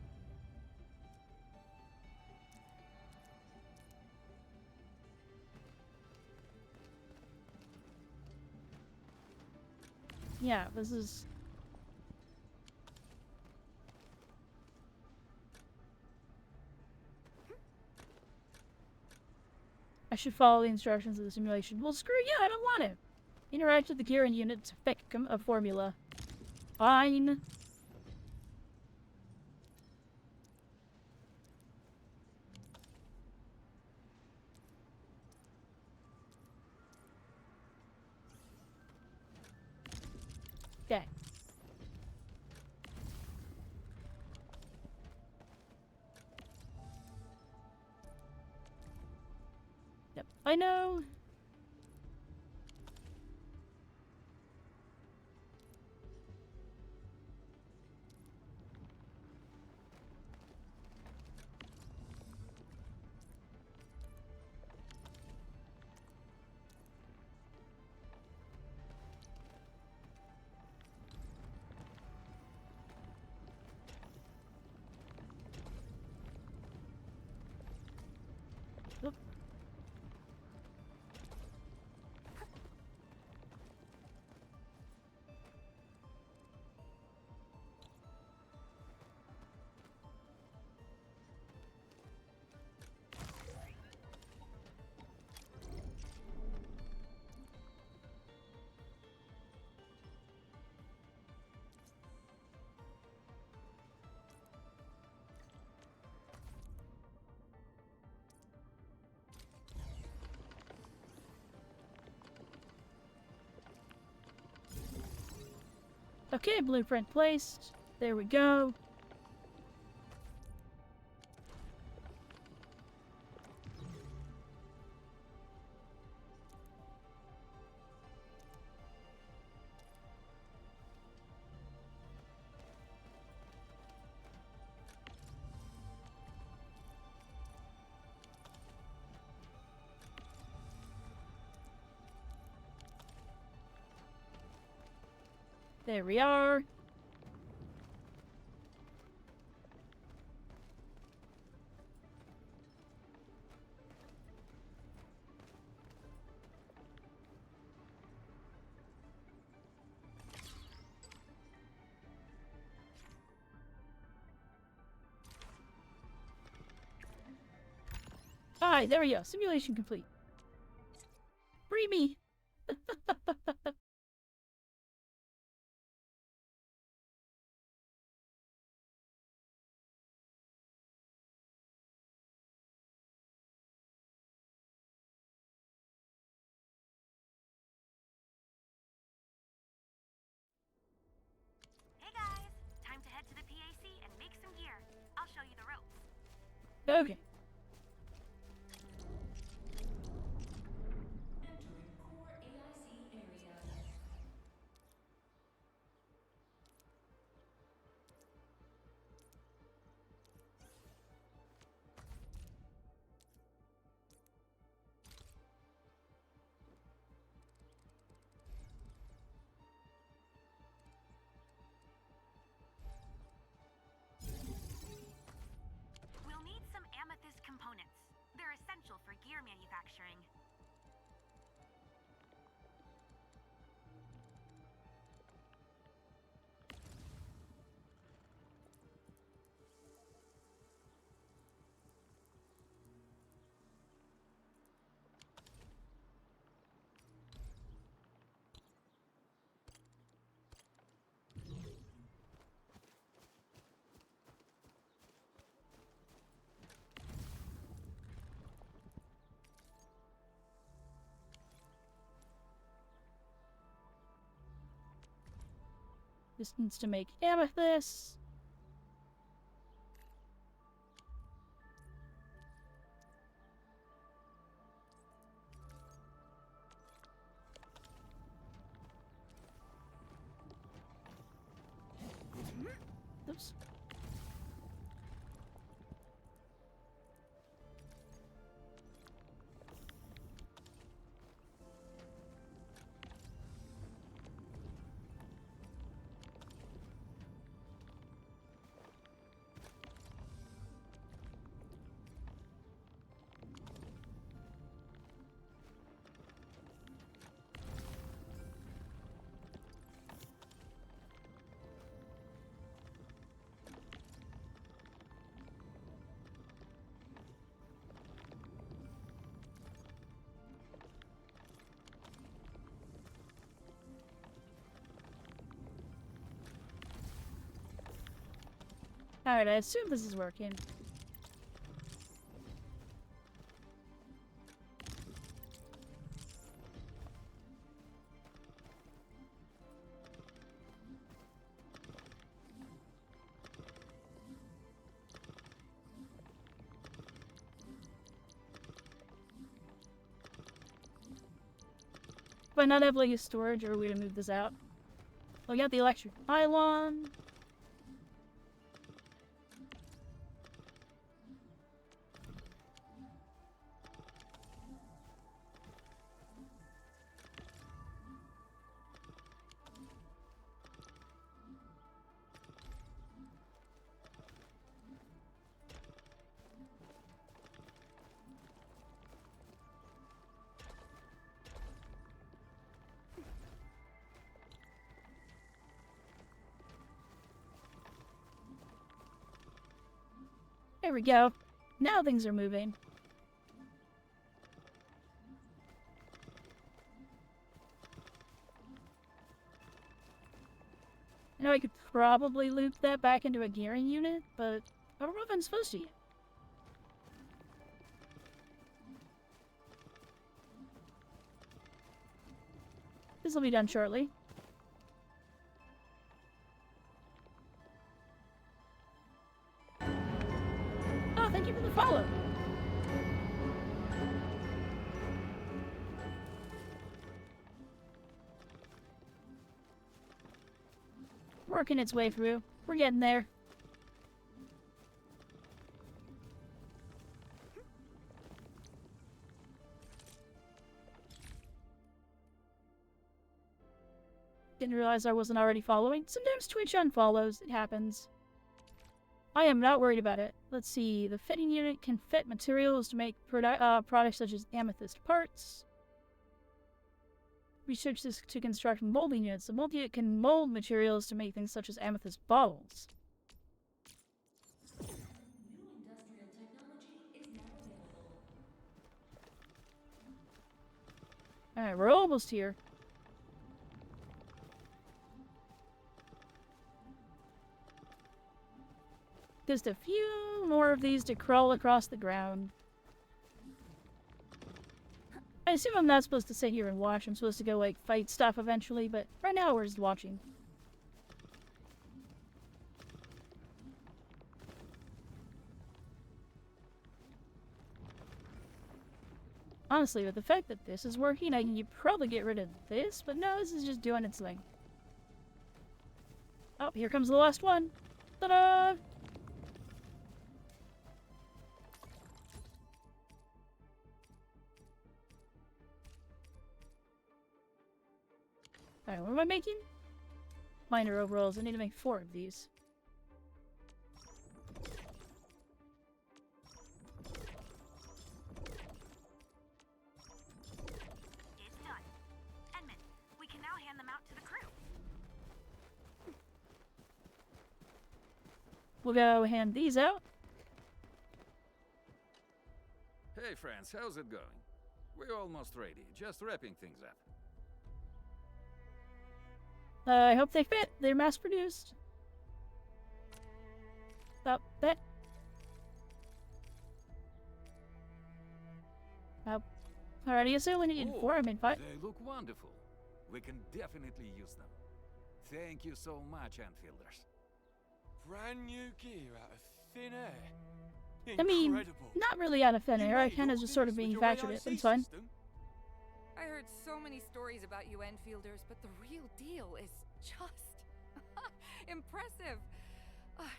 Yeah, this is... I should follow the instructions of the simulation. Well, screw you, I don't want to. Interact with the gear and unit to fix a formula. Fine. Okay. Yep, I know. Oop. Okay, blueprint placed. There we go. There we are. Alright, there we go. Simulation complete. Free me! Hey guys, time to head to the PAC and make some gear. I'll show you the ropes. Okay. Entering core AIC area. We'll need some amethyst components. They're essential for gear manufacturing. This needs to make amethyst. Oops. Alright, I assume this is working. Do I not have like a storage or a way to move this out? Oh, we got the electric pylon. There we go. Now things are moving. I know I could probably loop that back into a gearing unit, but I don't know if I'm supposed to yet. This will be done shortly. Oh, thank you for the follow. Working its way through. We're getting there. Didn't realize I wasn't already following. Sometimes Twitch unfollows. It happens. I am not worried about it. Let's see. The fitting unit can fit materials to make products such as amethyst parts. Research this to construct molding units. The molding unit can mold materials to make things such as amethyst bottles. New industrial technology is now available. Alright, we're almost here. Just a few more of these to crawl across the ground. I assume I'm not supposed to sit here and watch. I'm supposed to go, like, fight stuff eventually, but right now we're just watching. Honestly, with the fact that this is working, I can probably get rid of this, but no, this is just doing its thing. Oh, here comes the last one. Ta-da! Alright, what am I making? Minor overalls. I need to make 4 of these. It's done. Edmund, we can now hand them out to the crew. We'll go hand these out. Hey friends, how's it going? We're almost ready, just wrapping things up. I hope they fit. They're mass-produced. About that. Alrighty, so we need 4. I mean 5. They look wonderful. We can definitely use them. Thank you so much, Anfielders. Brand new gear out of thin air. I mean, Incredible. not really out of thin air. I kind of just sort of manufactured it. It's fine. I heard so many stories about you Enfielders, but the real deal is just impressive.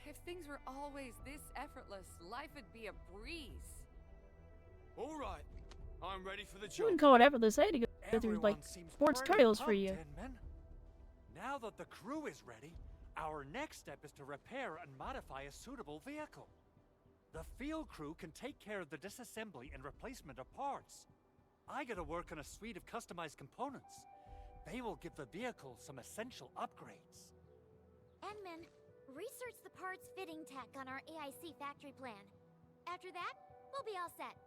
If things were always this effortless, life would be a breeze. All right, I'm ready for the You job. wouldn't call it effortless. I had to go through, like, sports trials for you. Now that the crew is ready, our next step is to repair and modify a suitable vehicle. The field crew can take care of the disassembly and replacement of parts. I gotta work on a suite of customized components. They will give the vehicle some essential upgrades. Edmund, research the parts fitting tech on our AIC factory plan. After that, we'll be all set.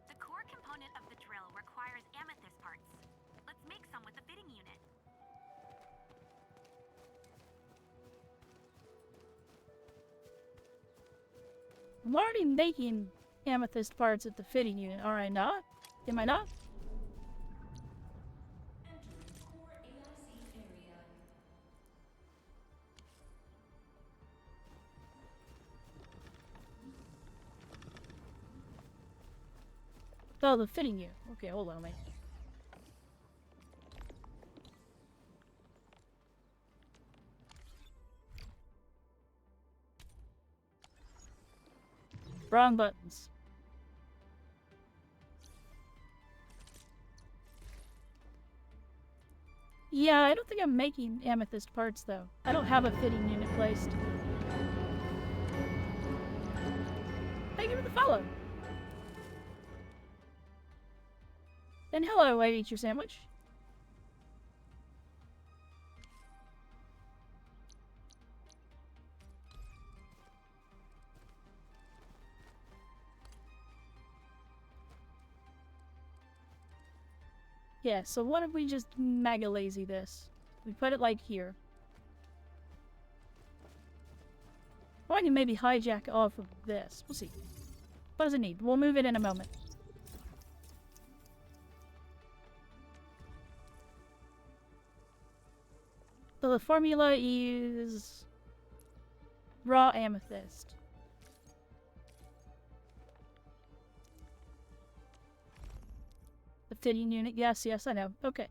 The core component of the drill requires amethyst parts. Let's make some with the fitting unit. I'm already making amethyst parts at the fitting unit, are I not? Am I not? Oh, the fitting unit. Okay, hold on, mate. Wrong buttons. Yeah, I don't think I'm making amethyst parts, though. I don't have a fitting unit placed. Thank you for the follow. And hello, I eat your sandwich. Yeah, so what if we just mega lazy this? We put it like here. Or I can maybe hijack off of this. We'll see. What does it need? We'll move it in a moment. So the formula is raw amethyst. The fitting unit, yes, I know. Okay.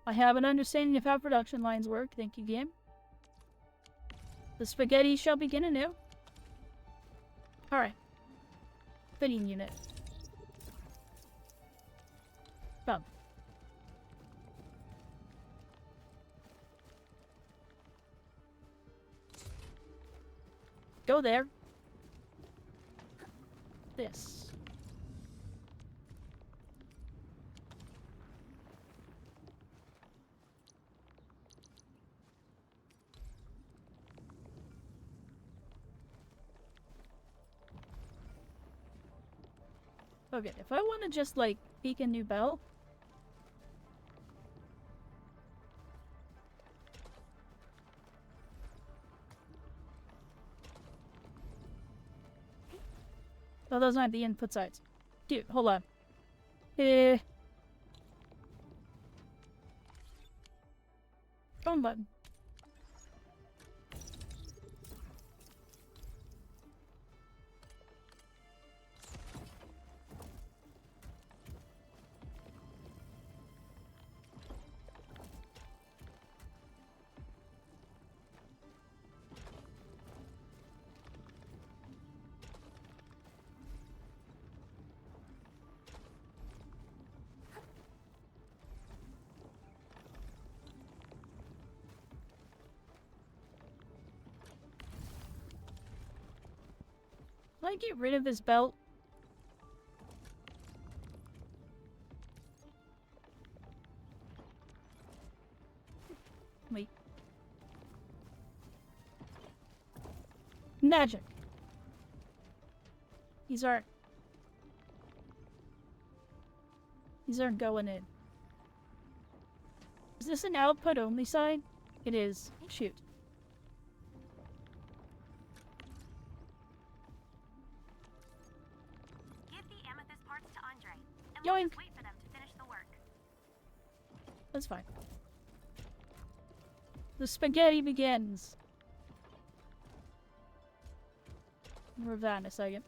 I have an understanding of how production lines work. Thank you, game. The spaghetti shall begin anew. Alright. Fitting unit. Boom. Go there. This. Okay, if I want to just, like, peek a new bell... Oh, those aren't the input sides. Dude, hold on. Phone button. Can I get rid of this belt? Wait. Magic. These aren't going in. Is this an output only sign? It is. Shoot. Give the amethyst parts to Andre, and Yoink. we'll just wait for them to finish the work. That's fine. The spaghetti begins. More of that in a second.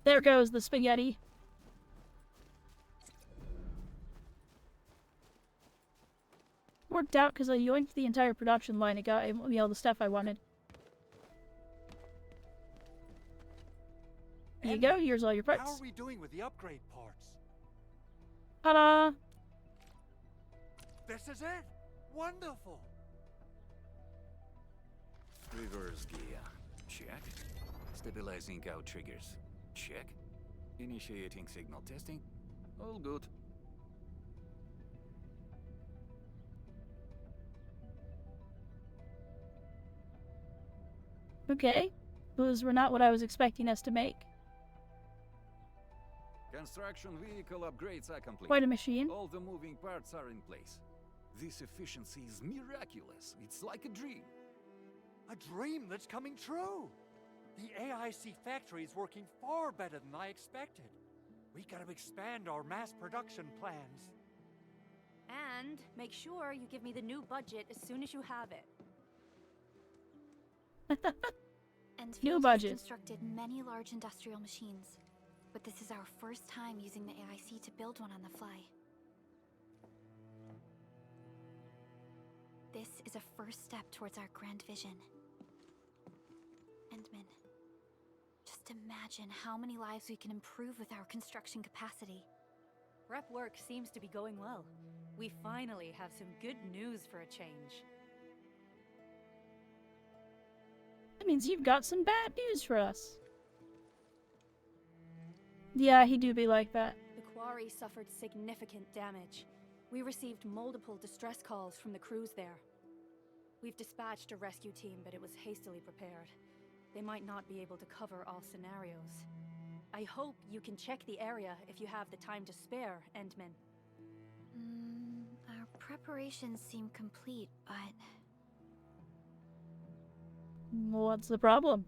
There goes the spaghetti. Worked out because I yoinked the entire production line. It got me all the stuff I wanted. Here you go. Here's all your parts. How are we doing with the upgrade parts? Ta-da! This is it! Wonderful! Reverse gear. Check. Stabilizing out triggers. Check. Initiating signal testing. All good. Okay. Those were not what I was expecting us to make. Construction vehicle upgrades are complete. Quite a machine. All the moving parts are in place. This efficiency is miraculous. It's like a dream. A dream that's coming true! The AIC factory is working far better than I expected. We gotta expand our mass production plans. And make sure you give me the new budget as soon as you have it. New Enfield budget. has constructed many large industrial machines, but this is our first time using the AIC to build one on the fly. This is a first step towards our grand vision. Endman, just imagine how many lives we can improve with our construction capacity. Rep work seems to be going well. We finally have some good news for a change. That means you've got some bad news for us. Yeah, he do be like that. The quarry suffered significant damage. We received multiple distress calls from the crews there. We've dispatched a rescue team, but it was hastily prepared. They might not be able to cover all scenarios. I hope you can check the area if you have the time to spare, Endman. Our preparations seem complete, but... What's the problem?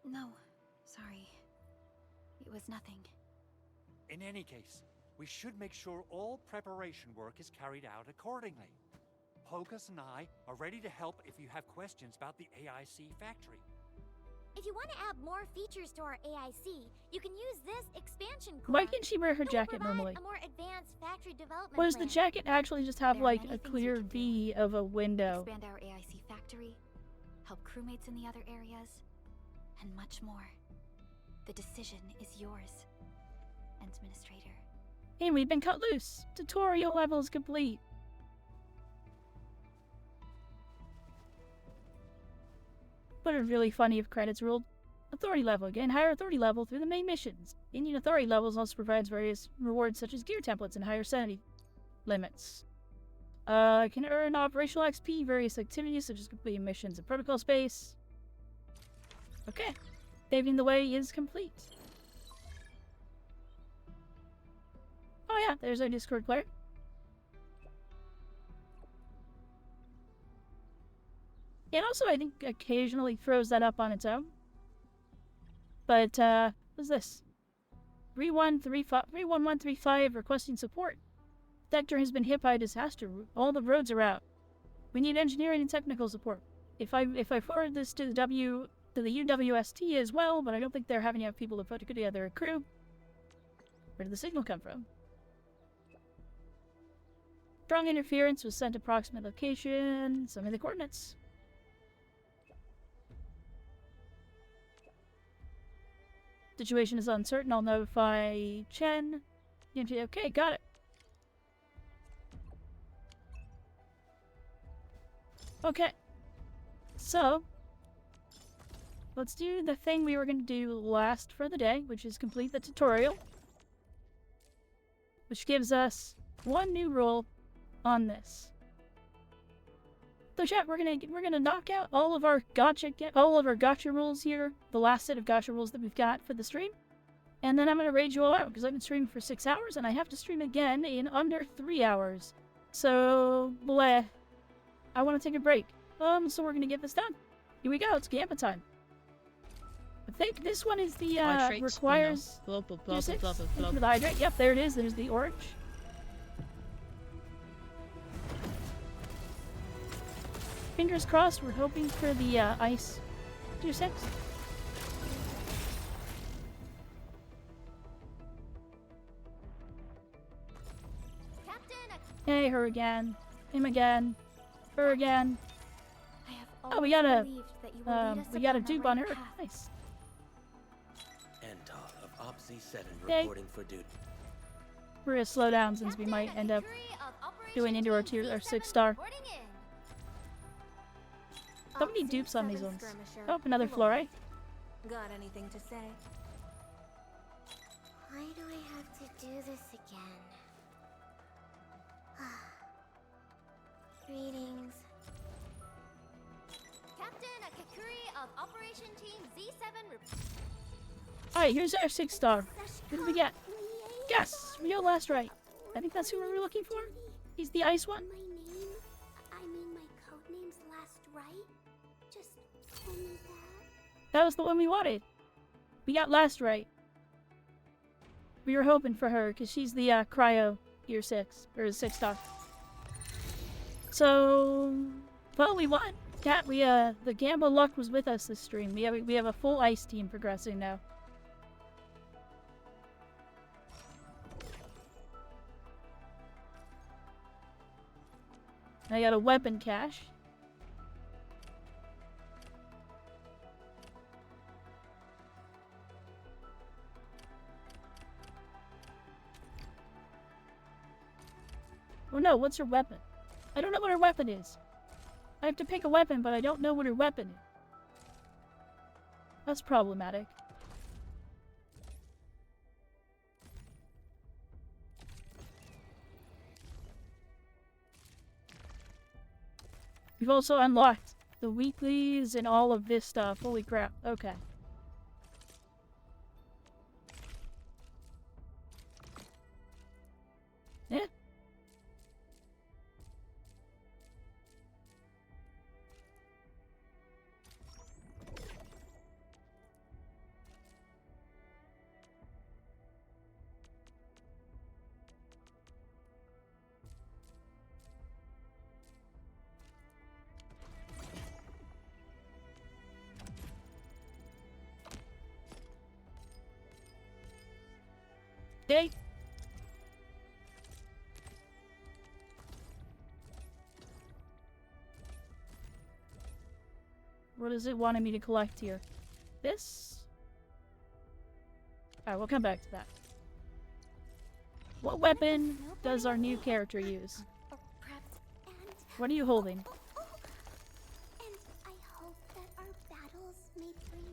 No, sorry. It was nothing. In any case, we should make sure all preparation work is carried out accordingly. Pogus and I are ready to help if you have questions about the AIC factory. If you want to add more features to our AIC, you can use this expansion core. Why can't she wear her It will jacket provide normally? a more advanced factory development Or does the plan. jacket actually just have There are like many a things clear we can do. V of a window? Expand our AIC factory, help crewmates in the other areas, and much more. The decision is yours, Administrator. And we've been cut loose. Tutorial level is complete. Would have really funny if credits rolled. authority level. Gain higher authority level through the main missions. Gaining authority levels also provides various rewards such as gear templates and higher sanity limits. Can earn operational XP, various activities such as completing missions in protocol space. Okay. Paving the way is complete. Oh yeah, there's our Discord player. And also, I think occasionally throws that up on its own. But, what's this? 31135 requesting support. Sector has been hit by a disaster. All the roads are out. We need engineering and technical support. If I forward this to the UWST as well, but I don't think they're having enough people to put together a crew. Where did the signal come from? Strong interference was sent approximate location. Some of the coordinates. Situation is uncertain. I'll notify Chen. Okay, got it. Okay. So, let's do the thing we were going to do last for the day, which is complete the tutorial. Which gives us one new rule on this. So chat, we're gonna knock out all of our gacha rules here, the last set of gacha rules that we've got for the stream. And then I'm gonna raid you all out because I've been streaming for 6 hours and I have to stream again in under 3 hours. So bleh. I wanna take a break. So we're gonna get this done. Here we go, it's Gamma time. I think this one is the requires blah blah blah blah blah blah. for the hydrate. Yep, there it is, there's the orange. Fingers crossed, we're hoping for the ice 2-6. Hey, her again. Him again. Her again. Oh, we got a dupe on her. Nice. Endal of OPC-7 Okay. reporting for duty. We're gonna slow down since we might end up doing into our 6-star. So many dupes on these ones. Oh, another Flore. Got anything to say? Why do I have to do this again? Greetings. Captain Akakuri of Operation Team Z7 Alright, here's our 6-star. What do we get? Yes! We got last right. I think that's who we were looking for. He's the ice one. my codename's last right? Just call me that. That was the one we wanted. We got last right. We were hoping for her because she's the cryo year 6 or 6-star. So, well, we won. Cat, the Gamma luck was with us this stream. We have a full ice team progressing now. I got a weapon cache. Oh no, what's her weapon? I don't know what her weapon is. I have to pick a weapon, but I don't know what her weapon is. That's problematic. We've also unlocked the weeklies and all of this stuff. Holy crap. Okay. Yeah. Okay. What is it wanting me to collect here? This? Alright, we'll come back to that. What weapon does our new character use? What are you holding? And I hope that our battles may bring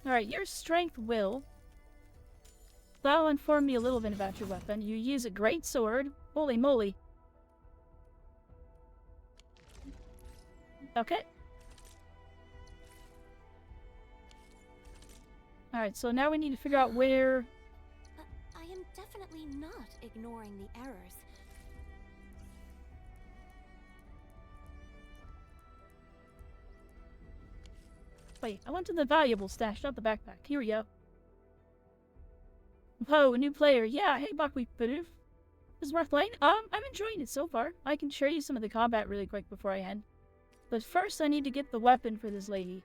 Alright, your strength will. That'll inform me a little bit about your weapon. You use a great sword. Holy moly. Okay. Alright, so now we need to figure out where... I am definitely not ignoring the errors. Wait, I went to the valuable stash, not the backpack. Here we go. Whoa, a new player. Yeah, hey, Buckwheat Bidoof. This is worth playing. I'm enjoying it so far. I can show you some of the combat really quick before I end. But first, I need to get the weapon for this lady.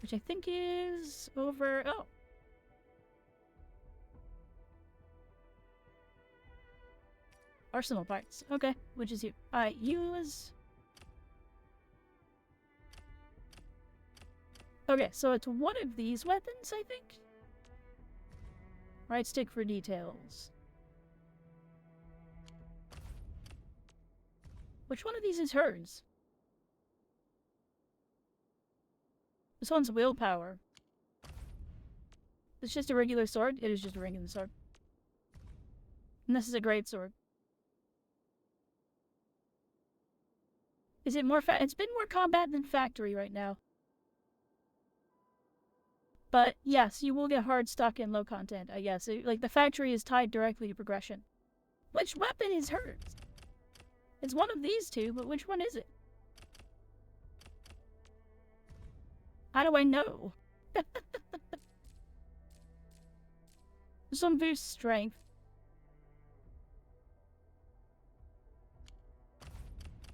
Which I think is over... Oh. Arsenal parts. Okay, which is you. Alright, use... Okay, so it's one of these weapons, I think? Right stick for details. Which one of these is hers? This one's willpower. It's just a regular sword? It is just a regular sword. And this is a great sword. Is it more it's been more combat than factory right now. But yes, you will get hard stuck in low content, I guess. Like, the factory is tied directly to progression. Which weapon is hers? It's one of these two, but which one is it? How do I know? This one boosts strength.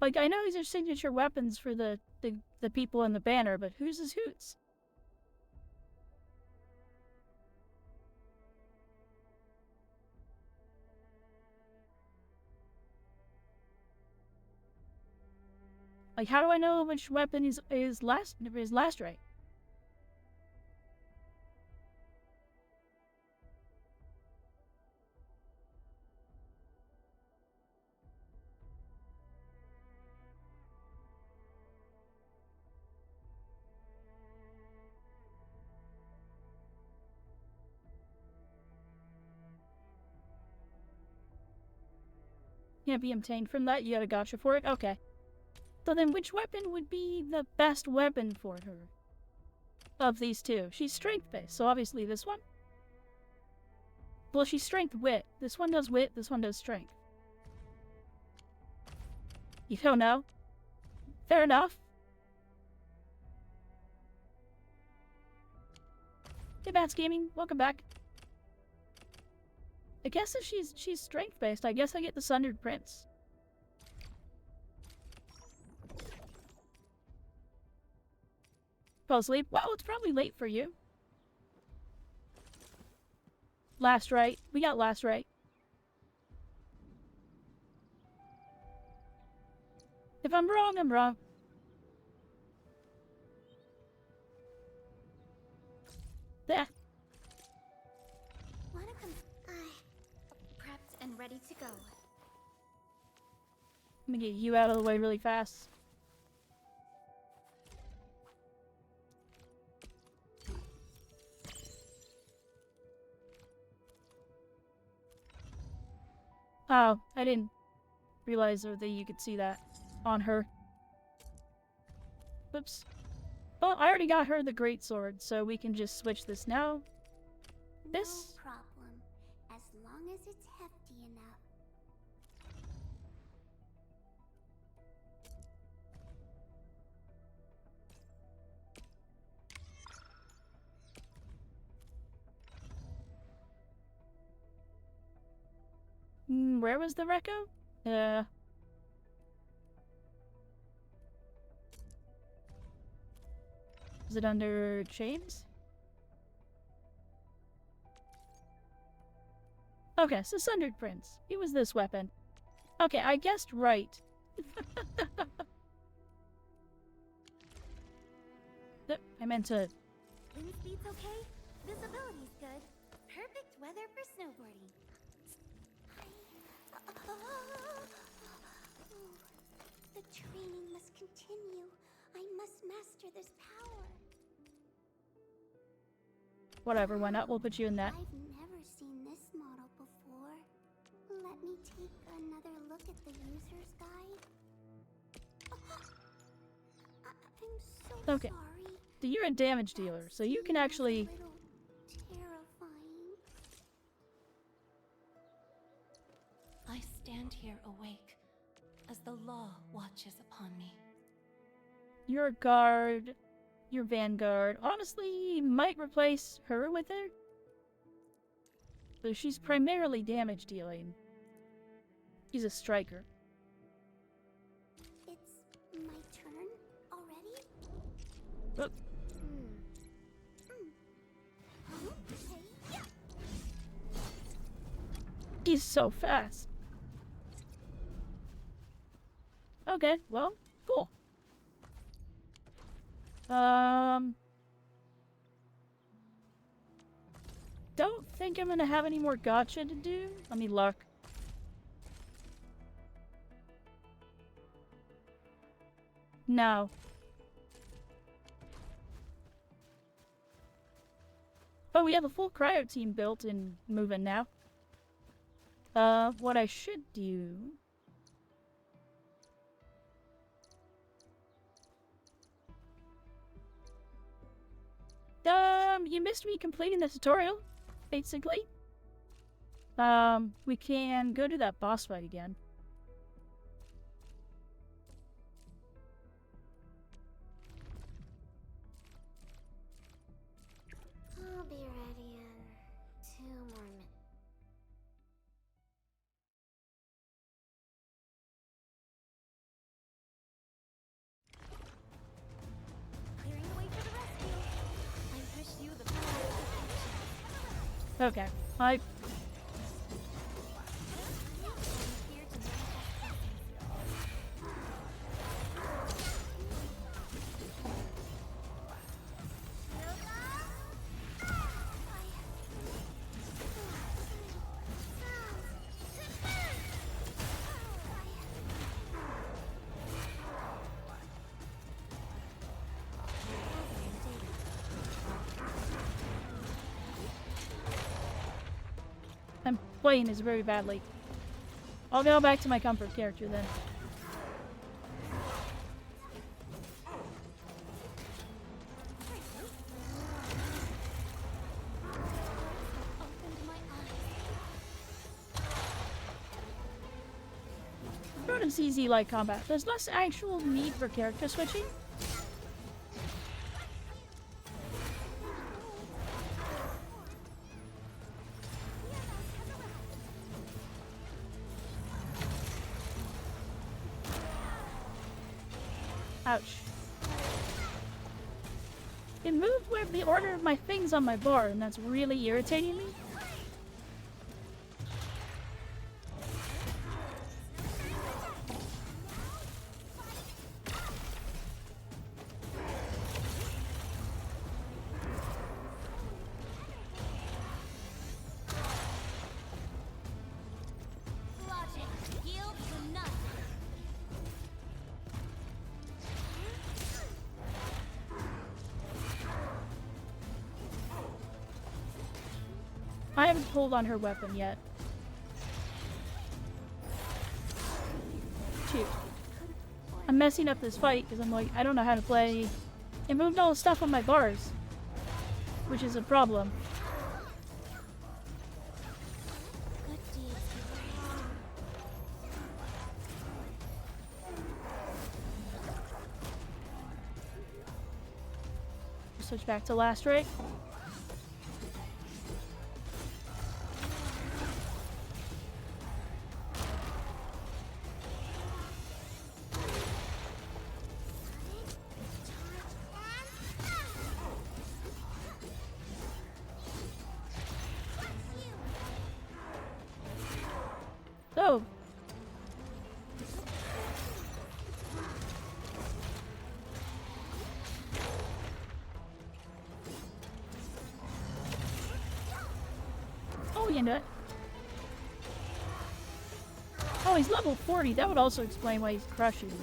Like, I know these are signature weapons for the people in the banner, but whose is whose? Like, how do I know which weapon is last right? Can't be obtained from that. You got a gacha for it? Okay. So then which weapon would be the best weapon for her? Of these two. She's strength-based, so obviously this one. Well, she's strength-wit. This one does wit, this one does strength. You don't know? Fair enough. Hey, Bats Gaming. Welcome back. I guess if she's strength-based, I guess I get the Sundered Prince. Fall asleep? Well, it's probably late for you. Last right. We got last right. If I'm wrong, I'm wrong. There. Prepped and ready to go. Let me get you out of the way really fast. Oh, I didn't realize that you could see that on her. Oops. Well, I already got her the great sword, so we can just switch this now. This? No problem, as long as it's hefty enough. Where was the reco? Is it under James? Okay, so Sundered Prince. It was this weapon. Okay, I guessed right. I meant to... Wind speed's okay, visibility's good. Perfect weather for snowboarding. The training must continue. I must master this power. Whatever, why not? We'll put you in that. I've never seen this model before. Let me take another look at the user's guide. I'm so Okay. sorry. So you're a damage dealer, so you can actually... Terrifying. I stand here awake as the law watches upon me. You're a guard. You're vanguard. Honestly, might replace her with her. So she's primarily damage dealing. She's a striker. It's my turn already? Oop. He's so fast. Okay, well, cool. Don't think I'm gonna have any more gotcha to do. Let me look. No. Oh, we have a full cryo team built and moving now. What I should do... you missed me completing the tutorial, basically. We can go to that boss fight again. I'll be ready in 2 more minutes. Clearing the way for the rescue. I wish you the best. Okay, I... I'm playing this very badly. I'll go back to my comfort character then. It's easy like combat. There's less actual need for character switching. Ouch. It moved where the order of my things on my bar, and that's really irritating me. I haven't pulled on her weapon yet. 2. I'm messing up this fight because I'm like, I don't know how to play. It moved all the stuff on my bars, which is a problem. Switch back to last rig. So, oh, you know it. Oh, he's level 40. That would also explain why he's crushing me.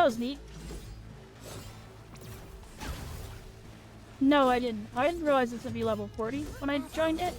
That was neat. No, I didn't. I didn't realize this would be level 40 when I joined it.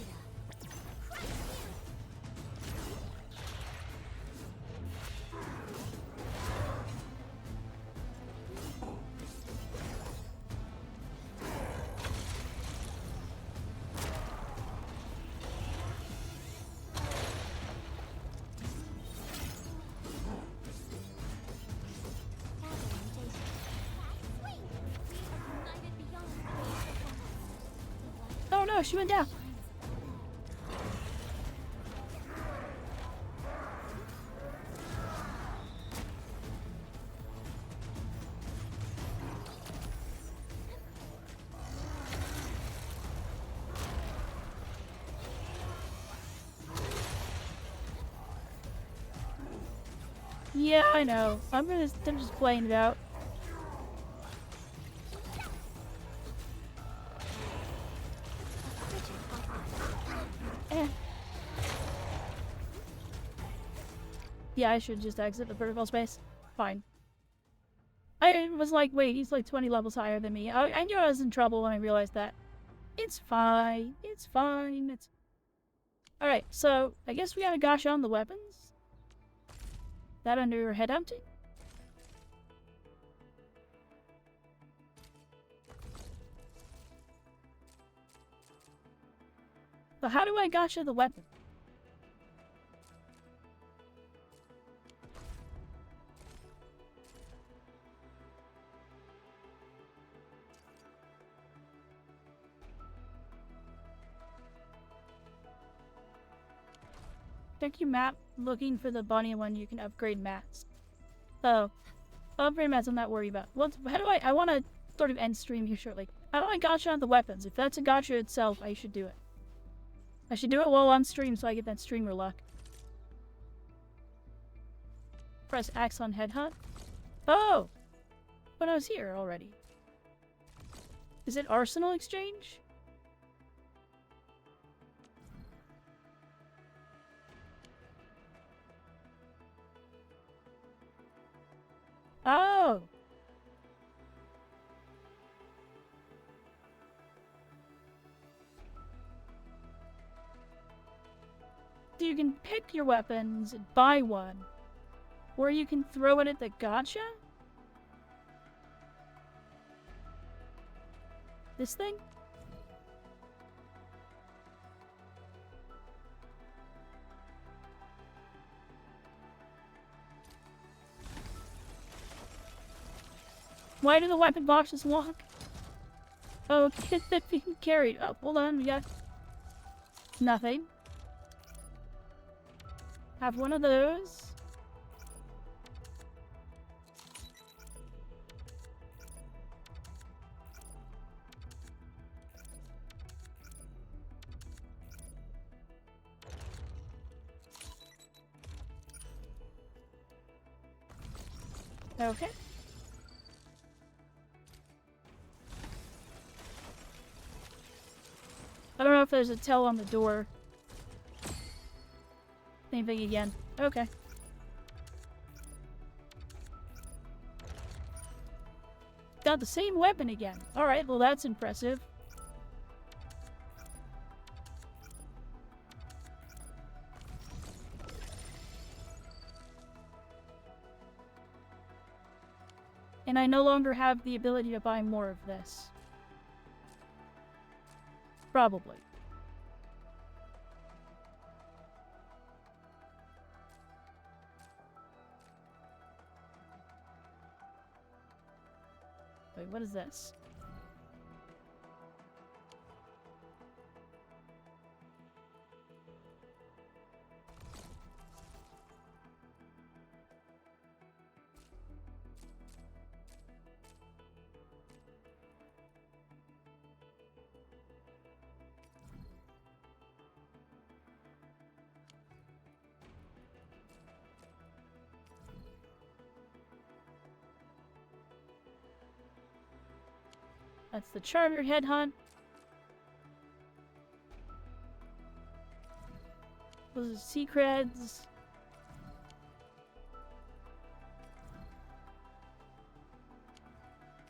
Oh no, she went down. Yeah, I know. I'm just playing it out. Yeah, I should just exit the vertical space. Fine. I was like, wait, he's like 20 levels higher than me. I knew I was in trouble when I realized that. It's fine. It's fine. It's... Alright, so I guess we gotta gosh on the weapons. That under your head empty? So how do I gotcha the weapon? Check your map, looking for the bunny one you can upgrade mats. So, upgrade mats I'm not worried about. How do I want to sort of end stream here shortly. How do I gotcha on the weapons? If that's a gotcha itself, I should do it. I should do it while on stream so I get that streamer luck. Press X on headhunt. Oh! But I was here already. Is it Arsenal Exchange? Oh! So you can pick your weapons and buy one. Or you can throw it at the gacha? This thing? Why do the weapon boxes lock? Oh, it's being carried. Oh, hold on, we got nothing. Have one of those. Okay. I don't know if there's a tell on the door. Same thing again. Okay. Got the same weapon again. Alright, well that's impressive. And I no longer have the ability to buy more of this. Probably. Wait, what is this? That's the charter headhunt. Those are secrets.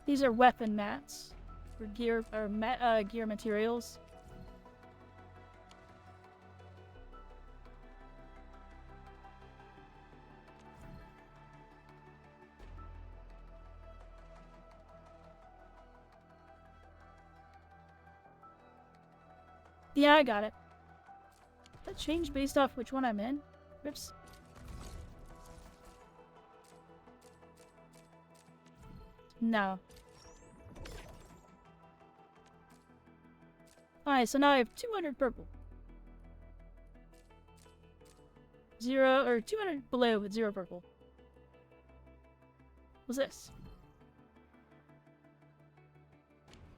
These are weapon mats for gear or gear materials. Yeah, I got it. That changed based off which one I'm in. Oops. No. Alright, so now I have 200 purple. 0 or 200 blue with 0 purple. What's this?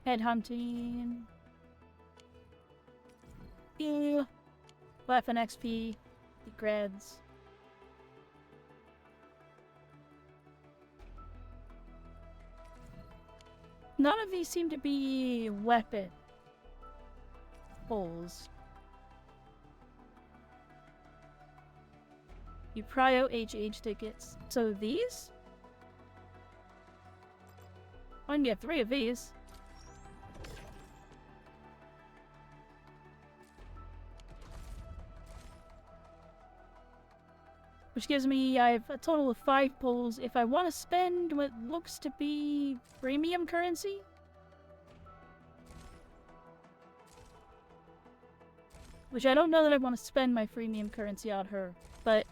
Headhunting. Ew. Weapon XP. Degrades. None of these seem to be weapon holes. You prio HH tickets. So these? I can get 3 of these. Which gives me, I have a total of 5 pulls. If I want to spend what looks to be premium currency. Which I don't know that I want to spend my premium currency on her, but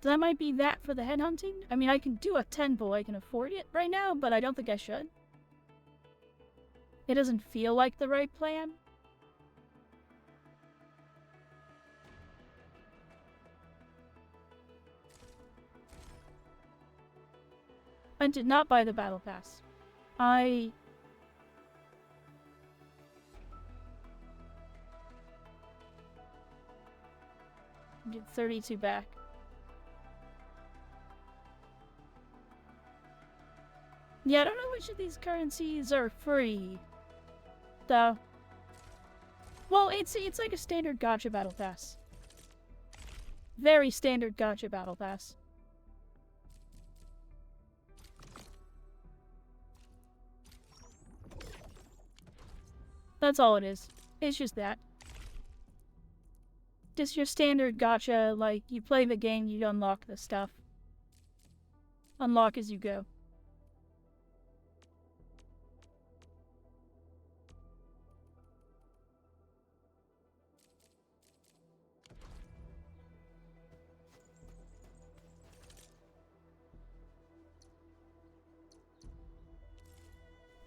that might be that for the headhunting. I mean, I can do a 10 pull, I can afford it right now, but I don't think I should. It doesn't feel like the right plan. I did not buy the battle pass. I did 32 back. Yeah, I don't know which of these currencies are free, though. Well, it's like a standard gacha battle pass. Very standard gacha battle pass. That's all it is. It's just that. Just your standard gacha, like, you play the game, you unlock the stuff. Unlock as you go.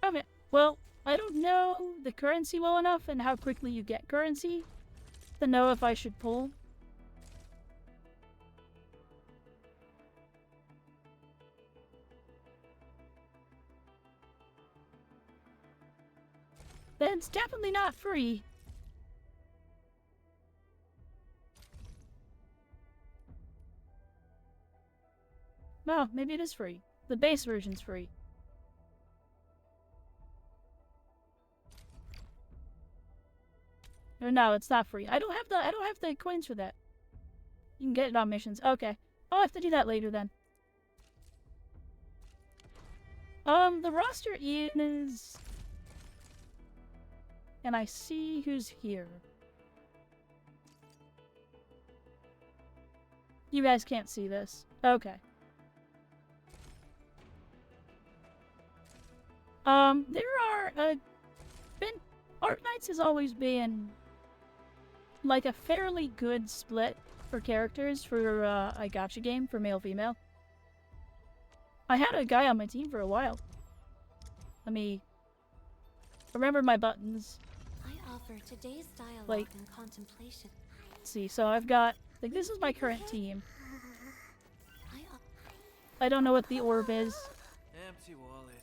Okay, well, I don't know the currency well enough and how quickly you get currency to know if I should pull. Then it's definitely not free. No, maybe it is free. The base version's free. Or no, it's not free. I don't have the coins for that. You can get it on missions. Okay. I'll have to do that later then. The roster is... And I see who's here. You guys can't see this. Okay. There are, Arknights has always been like a fairly good split for characters for a gacha game for male-female. I had a guy on my team for a while. Let me remember my buttons. I offer today's dialogue Like, and contemplation. let's see, so I've got, like, this is my current team. I don't know what the orb is. Empty wallet.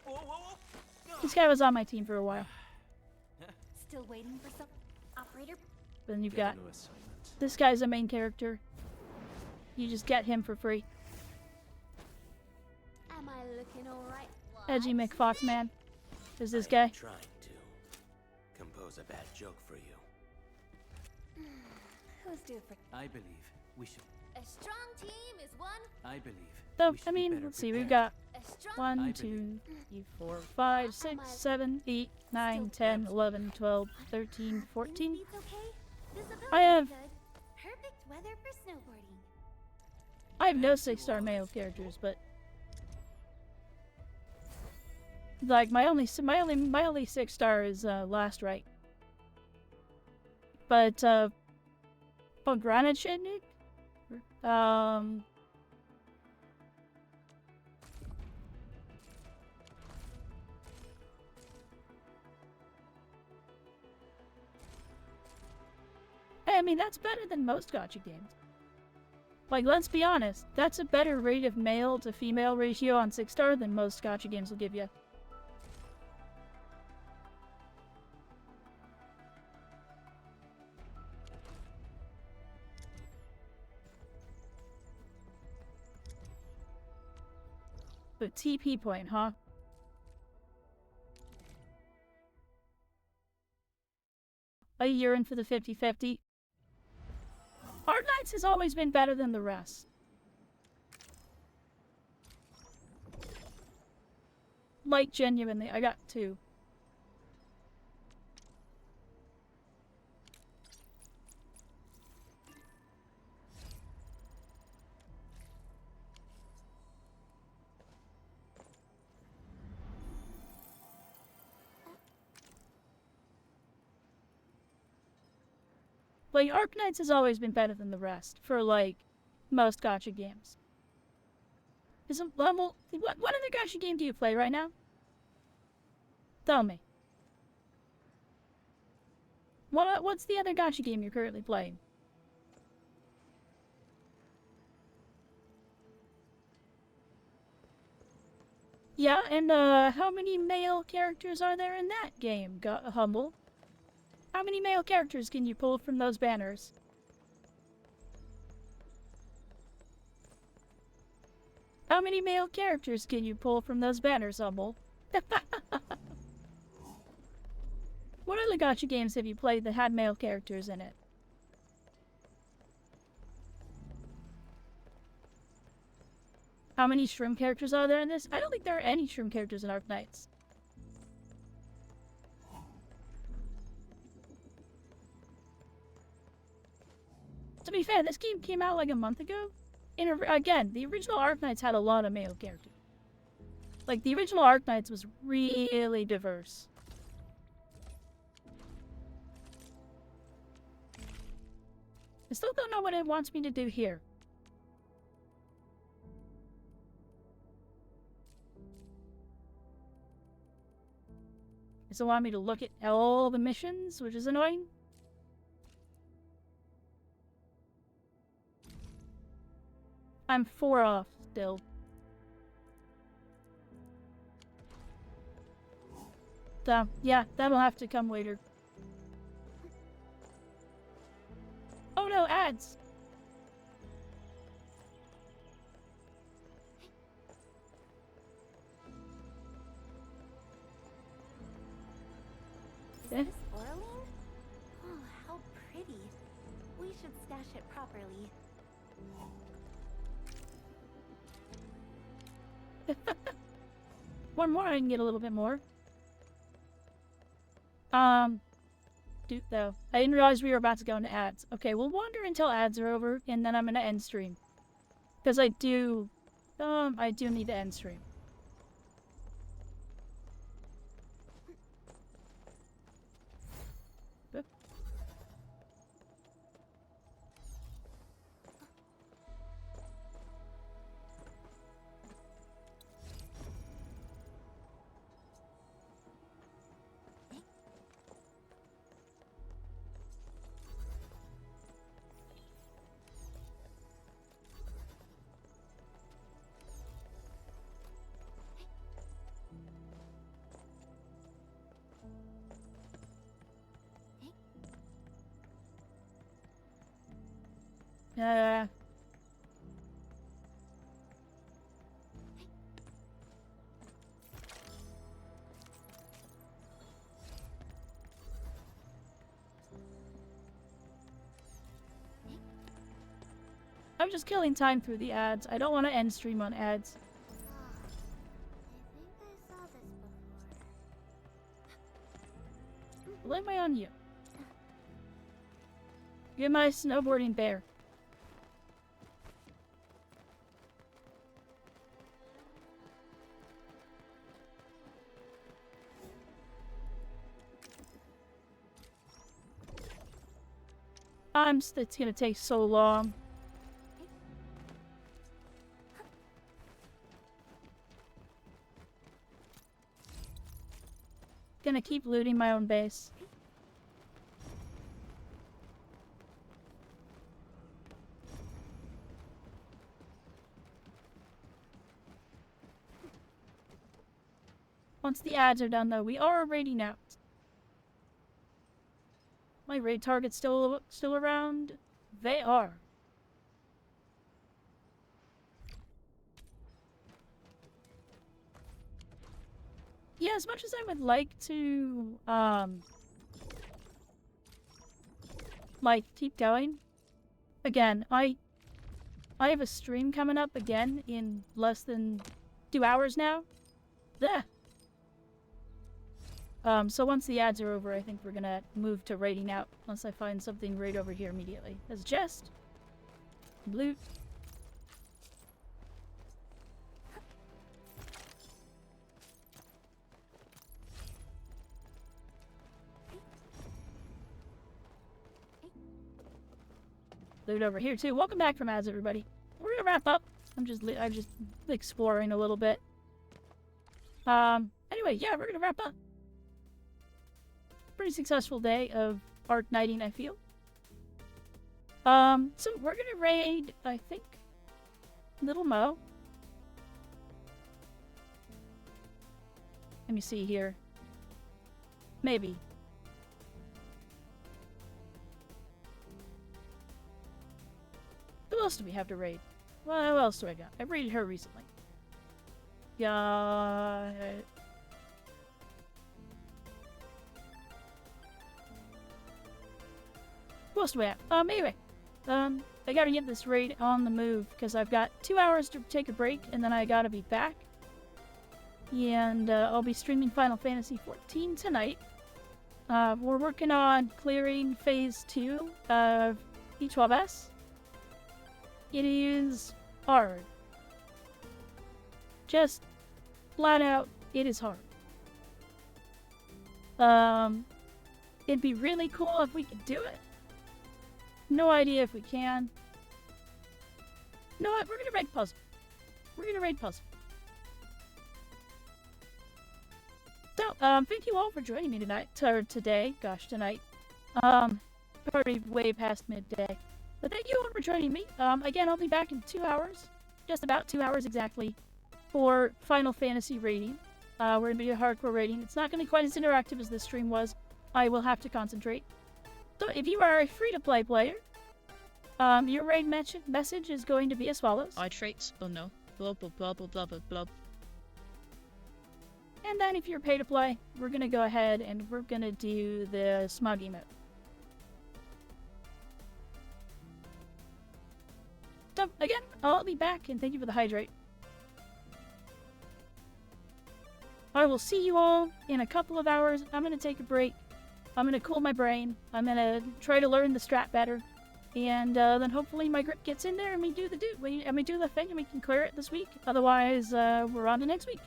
Whoa. This guy was on my team for a while. Still waiting for some operator. Then you've got this guy's a main character. You just get him for free. Am I looking alright? Edgy McFoxman is this guy. Trying to compose a bad joke for you. Who's due for? I believe we should. A strong team is one. I believe. So, I mean, let's see, we've got A strong 1, 2, 3, 4, 5, 6, 7, 8, 9, 10, 11, 12, 13, 14. I have Perfect weather for snowboarding. no 6-star male characters, but like my only 6-star is Last Right. But Granite I mean, that's better than most gacha games. Like, let's be honest, that's a better rate of male to female ratio on 6-star than most gacha games will give you. But TP point, huh? A urine for the 50-50. Arknights has always been better than the rest. Like, genuinely, I got 2. Like, Arknights has always been better than the rest for, like, most gacha games. What other gacha game do you play right now? Tell me. What's the other gacha game you're currently playing? Yeah, and how many male characters are there in that game, Humble? How many male characters can you pull from those banners? How many male characters can you pull from those banners, Humble? What other gacha games have you played that had male characters in it? How many shroom characters are there in this? I don't think there are any shroom characters in Arknights. To be fair, this game came out like a month ago. And again, the original Arknights had a lot of male characters. Like, the original Arknights was really diverse. I still don't know what it wants me to do here. Does it want me to look at all the missions, which is annoying? I'm 4 off still. So, yeah, that'll have to come later. Oh no, ads! Is this Orling? Oh, how pretty. We should stash it properly. One more, I can get a little bit more. Though. I didn't realize we were about to go into ads. Okay, we'll wander until ads are over, and then I'm gonna end stream. Because I do need to end stream. I'm just killing time through the ads. I don't want to end stream on ads. I saw this before. Blame my on you. You're my snowboarding bear. It's gonna take so long. Gonna keep looting my own base. Once the ads are done, though, we are raiding out. My raid target's still around? They are. Yeah, as much as I would like to, like, keep going. Again, I have a stream coming up again in less than 2 hours now. Bleh. So once the ads are over, I think we're gonna move to raiding out, unless I find something right over here immediately. There's a chest. Loot. Loot over here too. Welcome back from ads, everybody. We're gonna wrap up. I'm just exploring a little bit. Anyway, yeah, we're gonna wrap up. Pretty successful day of Arknighting, I feel. So we're gonna raid, I think, Little Mo. Let me see here. Maybe. Who else do we have to raid? Well, who else do I got? I raided her recently. Yeah. Who else do we have? Anyway. I gotta get this raid on the move, because I've got 2 hours to take a break, and then I gotta be back. And, I'll be streaming Final Fantasy XIV tonight. We're working on clearing Phase 2 of E12S. It is hard. Just flat out, it is hard. It'd be really cool if we could do it. No idea if we can. You know what? We're gonna raid puzzle. We're gonna raid puzzle. So, thank you all for joining me tonight, or today. Gosh, tonight. Probably way past midday. But thank you all for joining me. Again, I'll be back in 2 hours. Just about 2 hours exactly. For Final Fantasy raiding. We're gonna be a hardcore raiding. It's not gonna be quite as interactive as this stream was. I will have to concentrate. So, if you are a free-to-play player, your raid message is going to be as follows. I traits, oh no. Blah blah blah blah blah blah blah. And then if you're pay-to-play, we're gonna go ahead and we're gonna do the smug emote. So, again, I'll be back, and thank you for the hydrate. I will see you all in a couple of hours. I'm gonna take a break. I'm gonna cool my brain. I'm gonna try to learn the strat better. And then hopefully my grip gets in there and we do the thing and we can clear it this week. Otherwise, we're on to next week.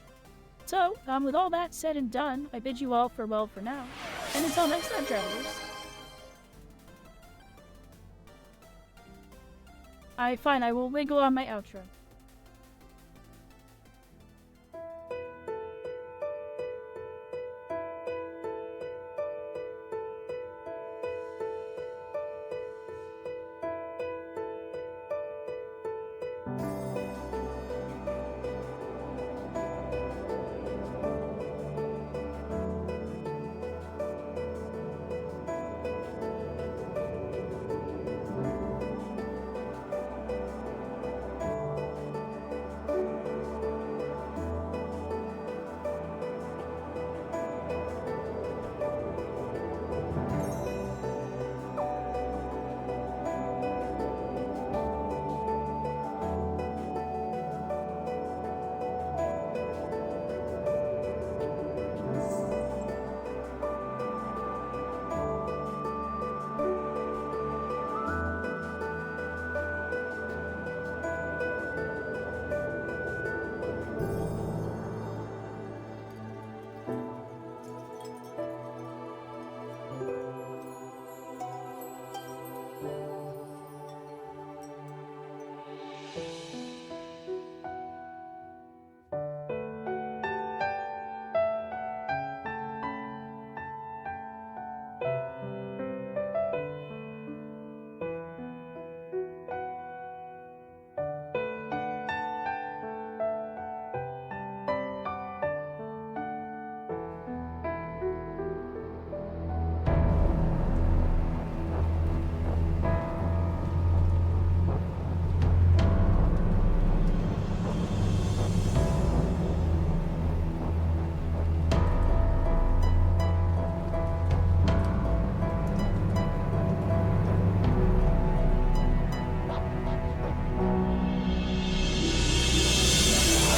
So, with all that said and done, I bid you all farewell for now. And until next time, travelers. I will wiggle on my outro.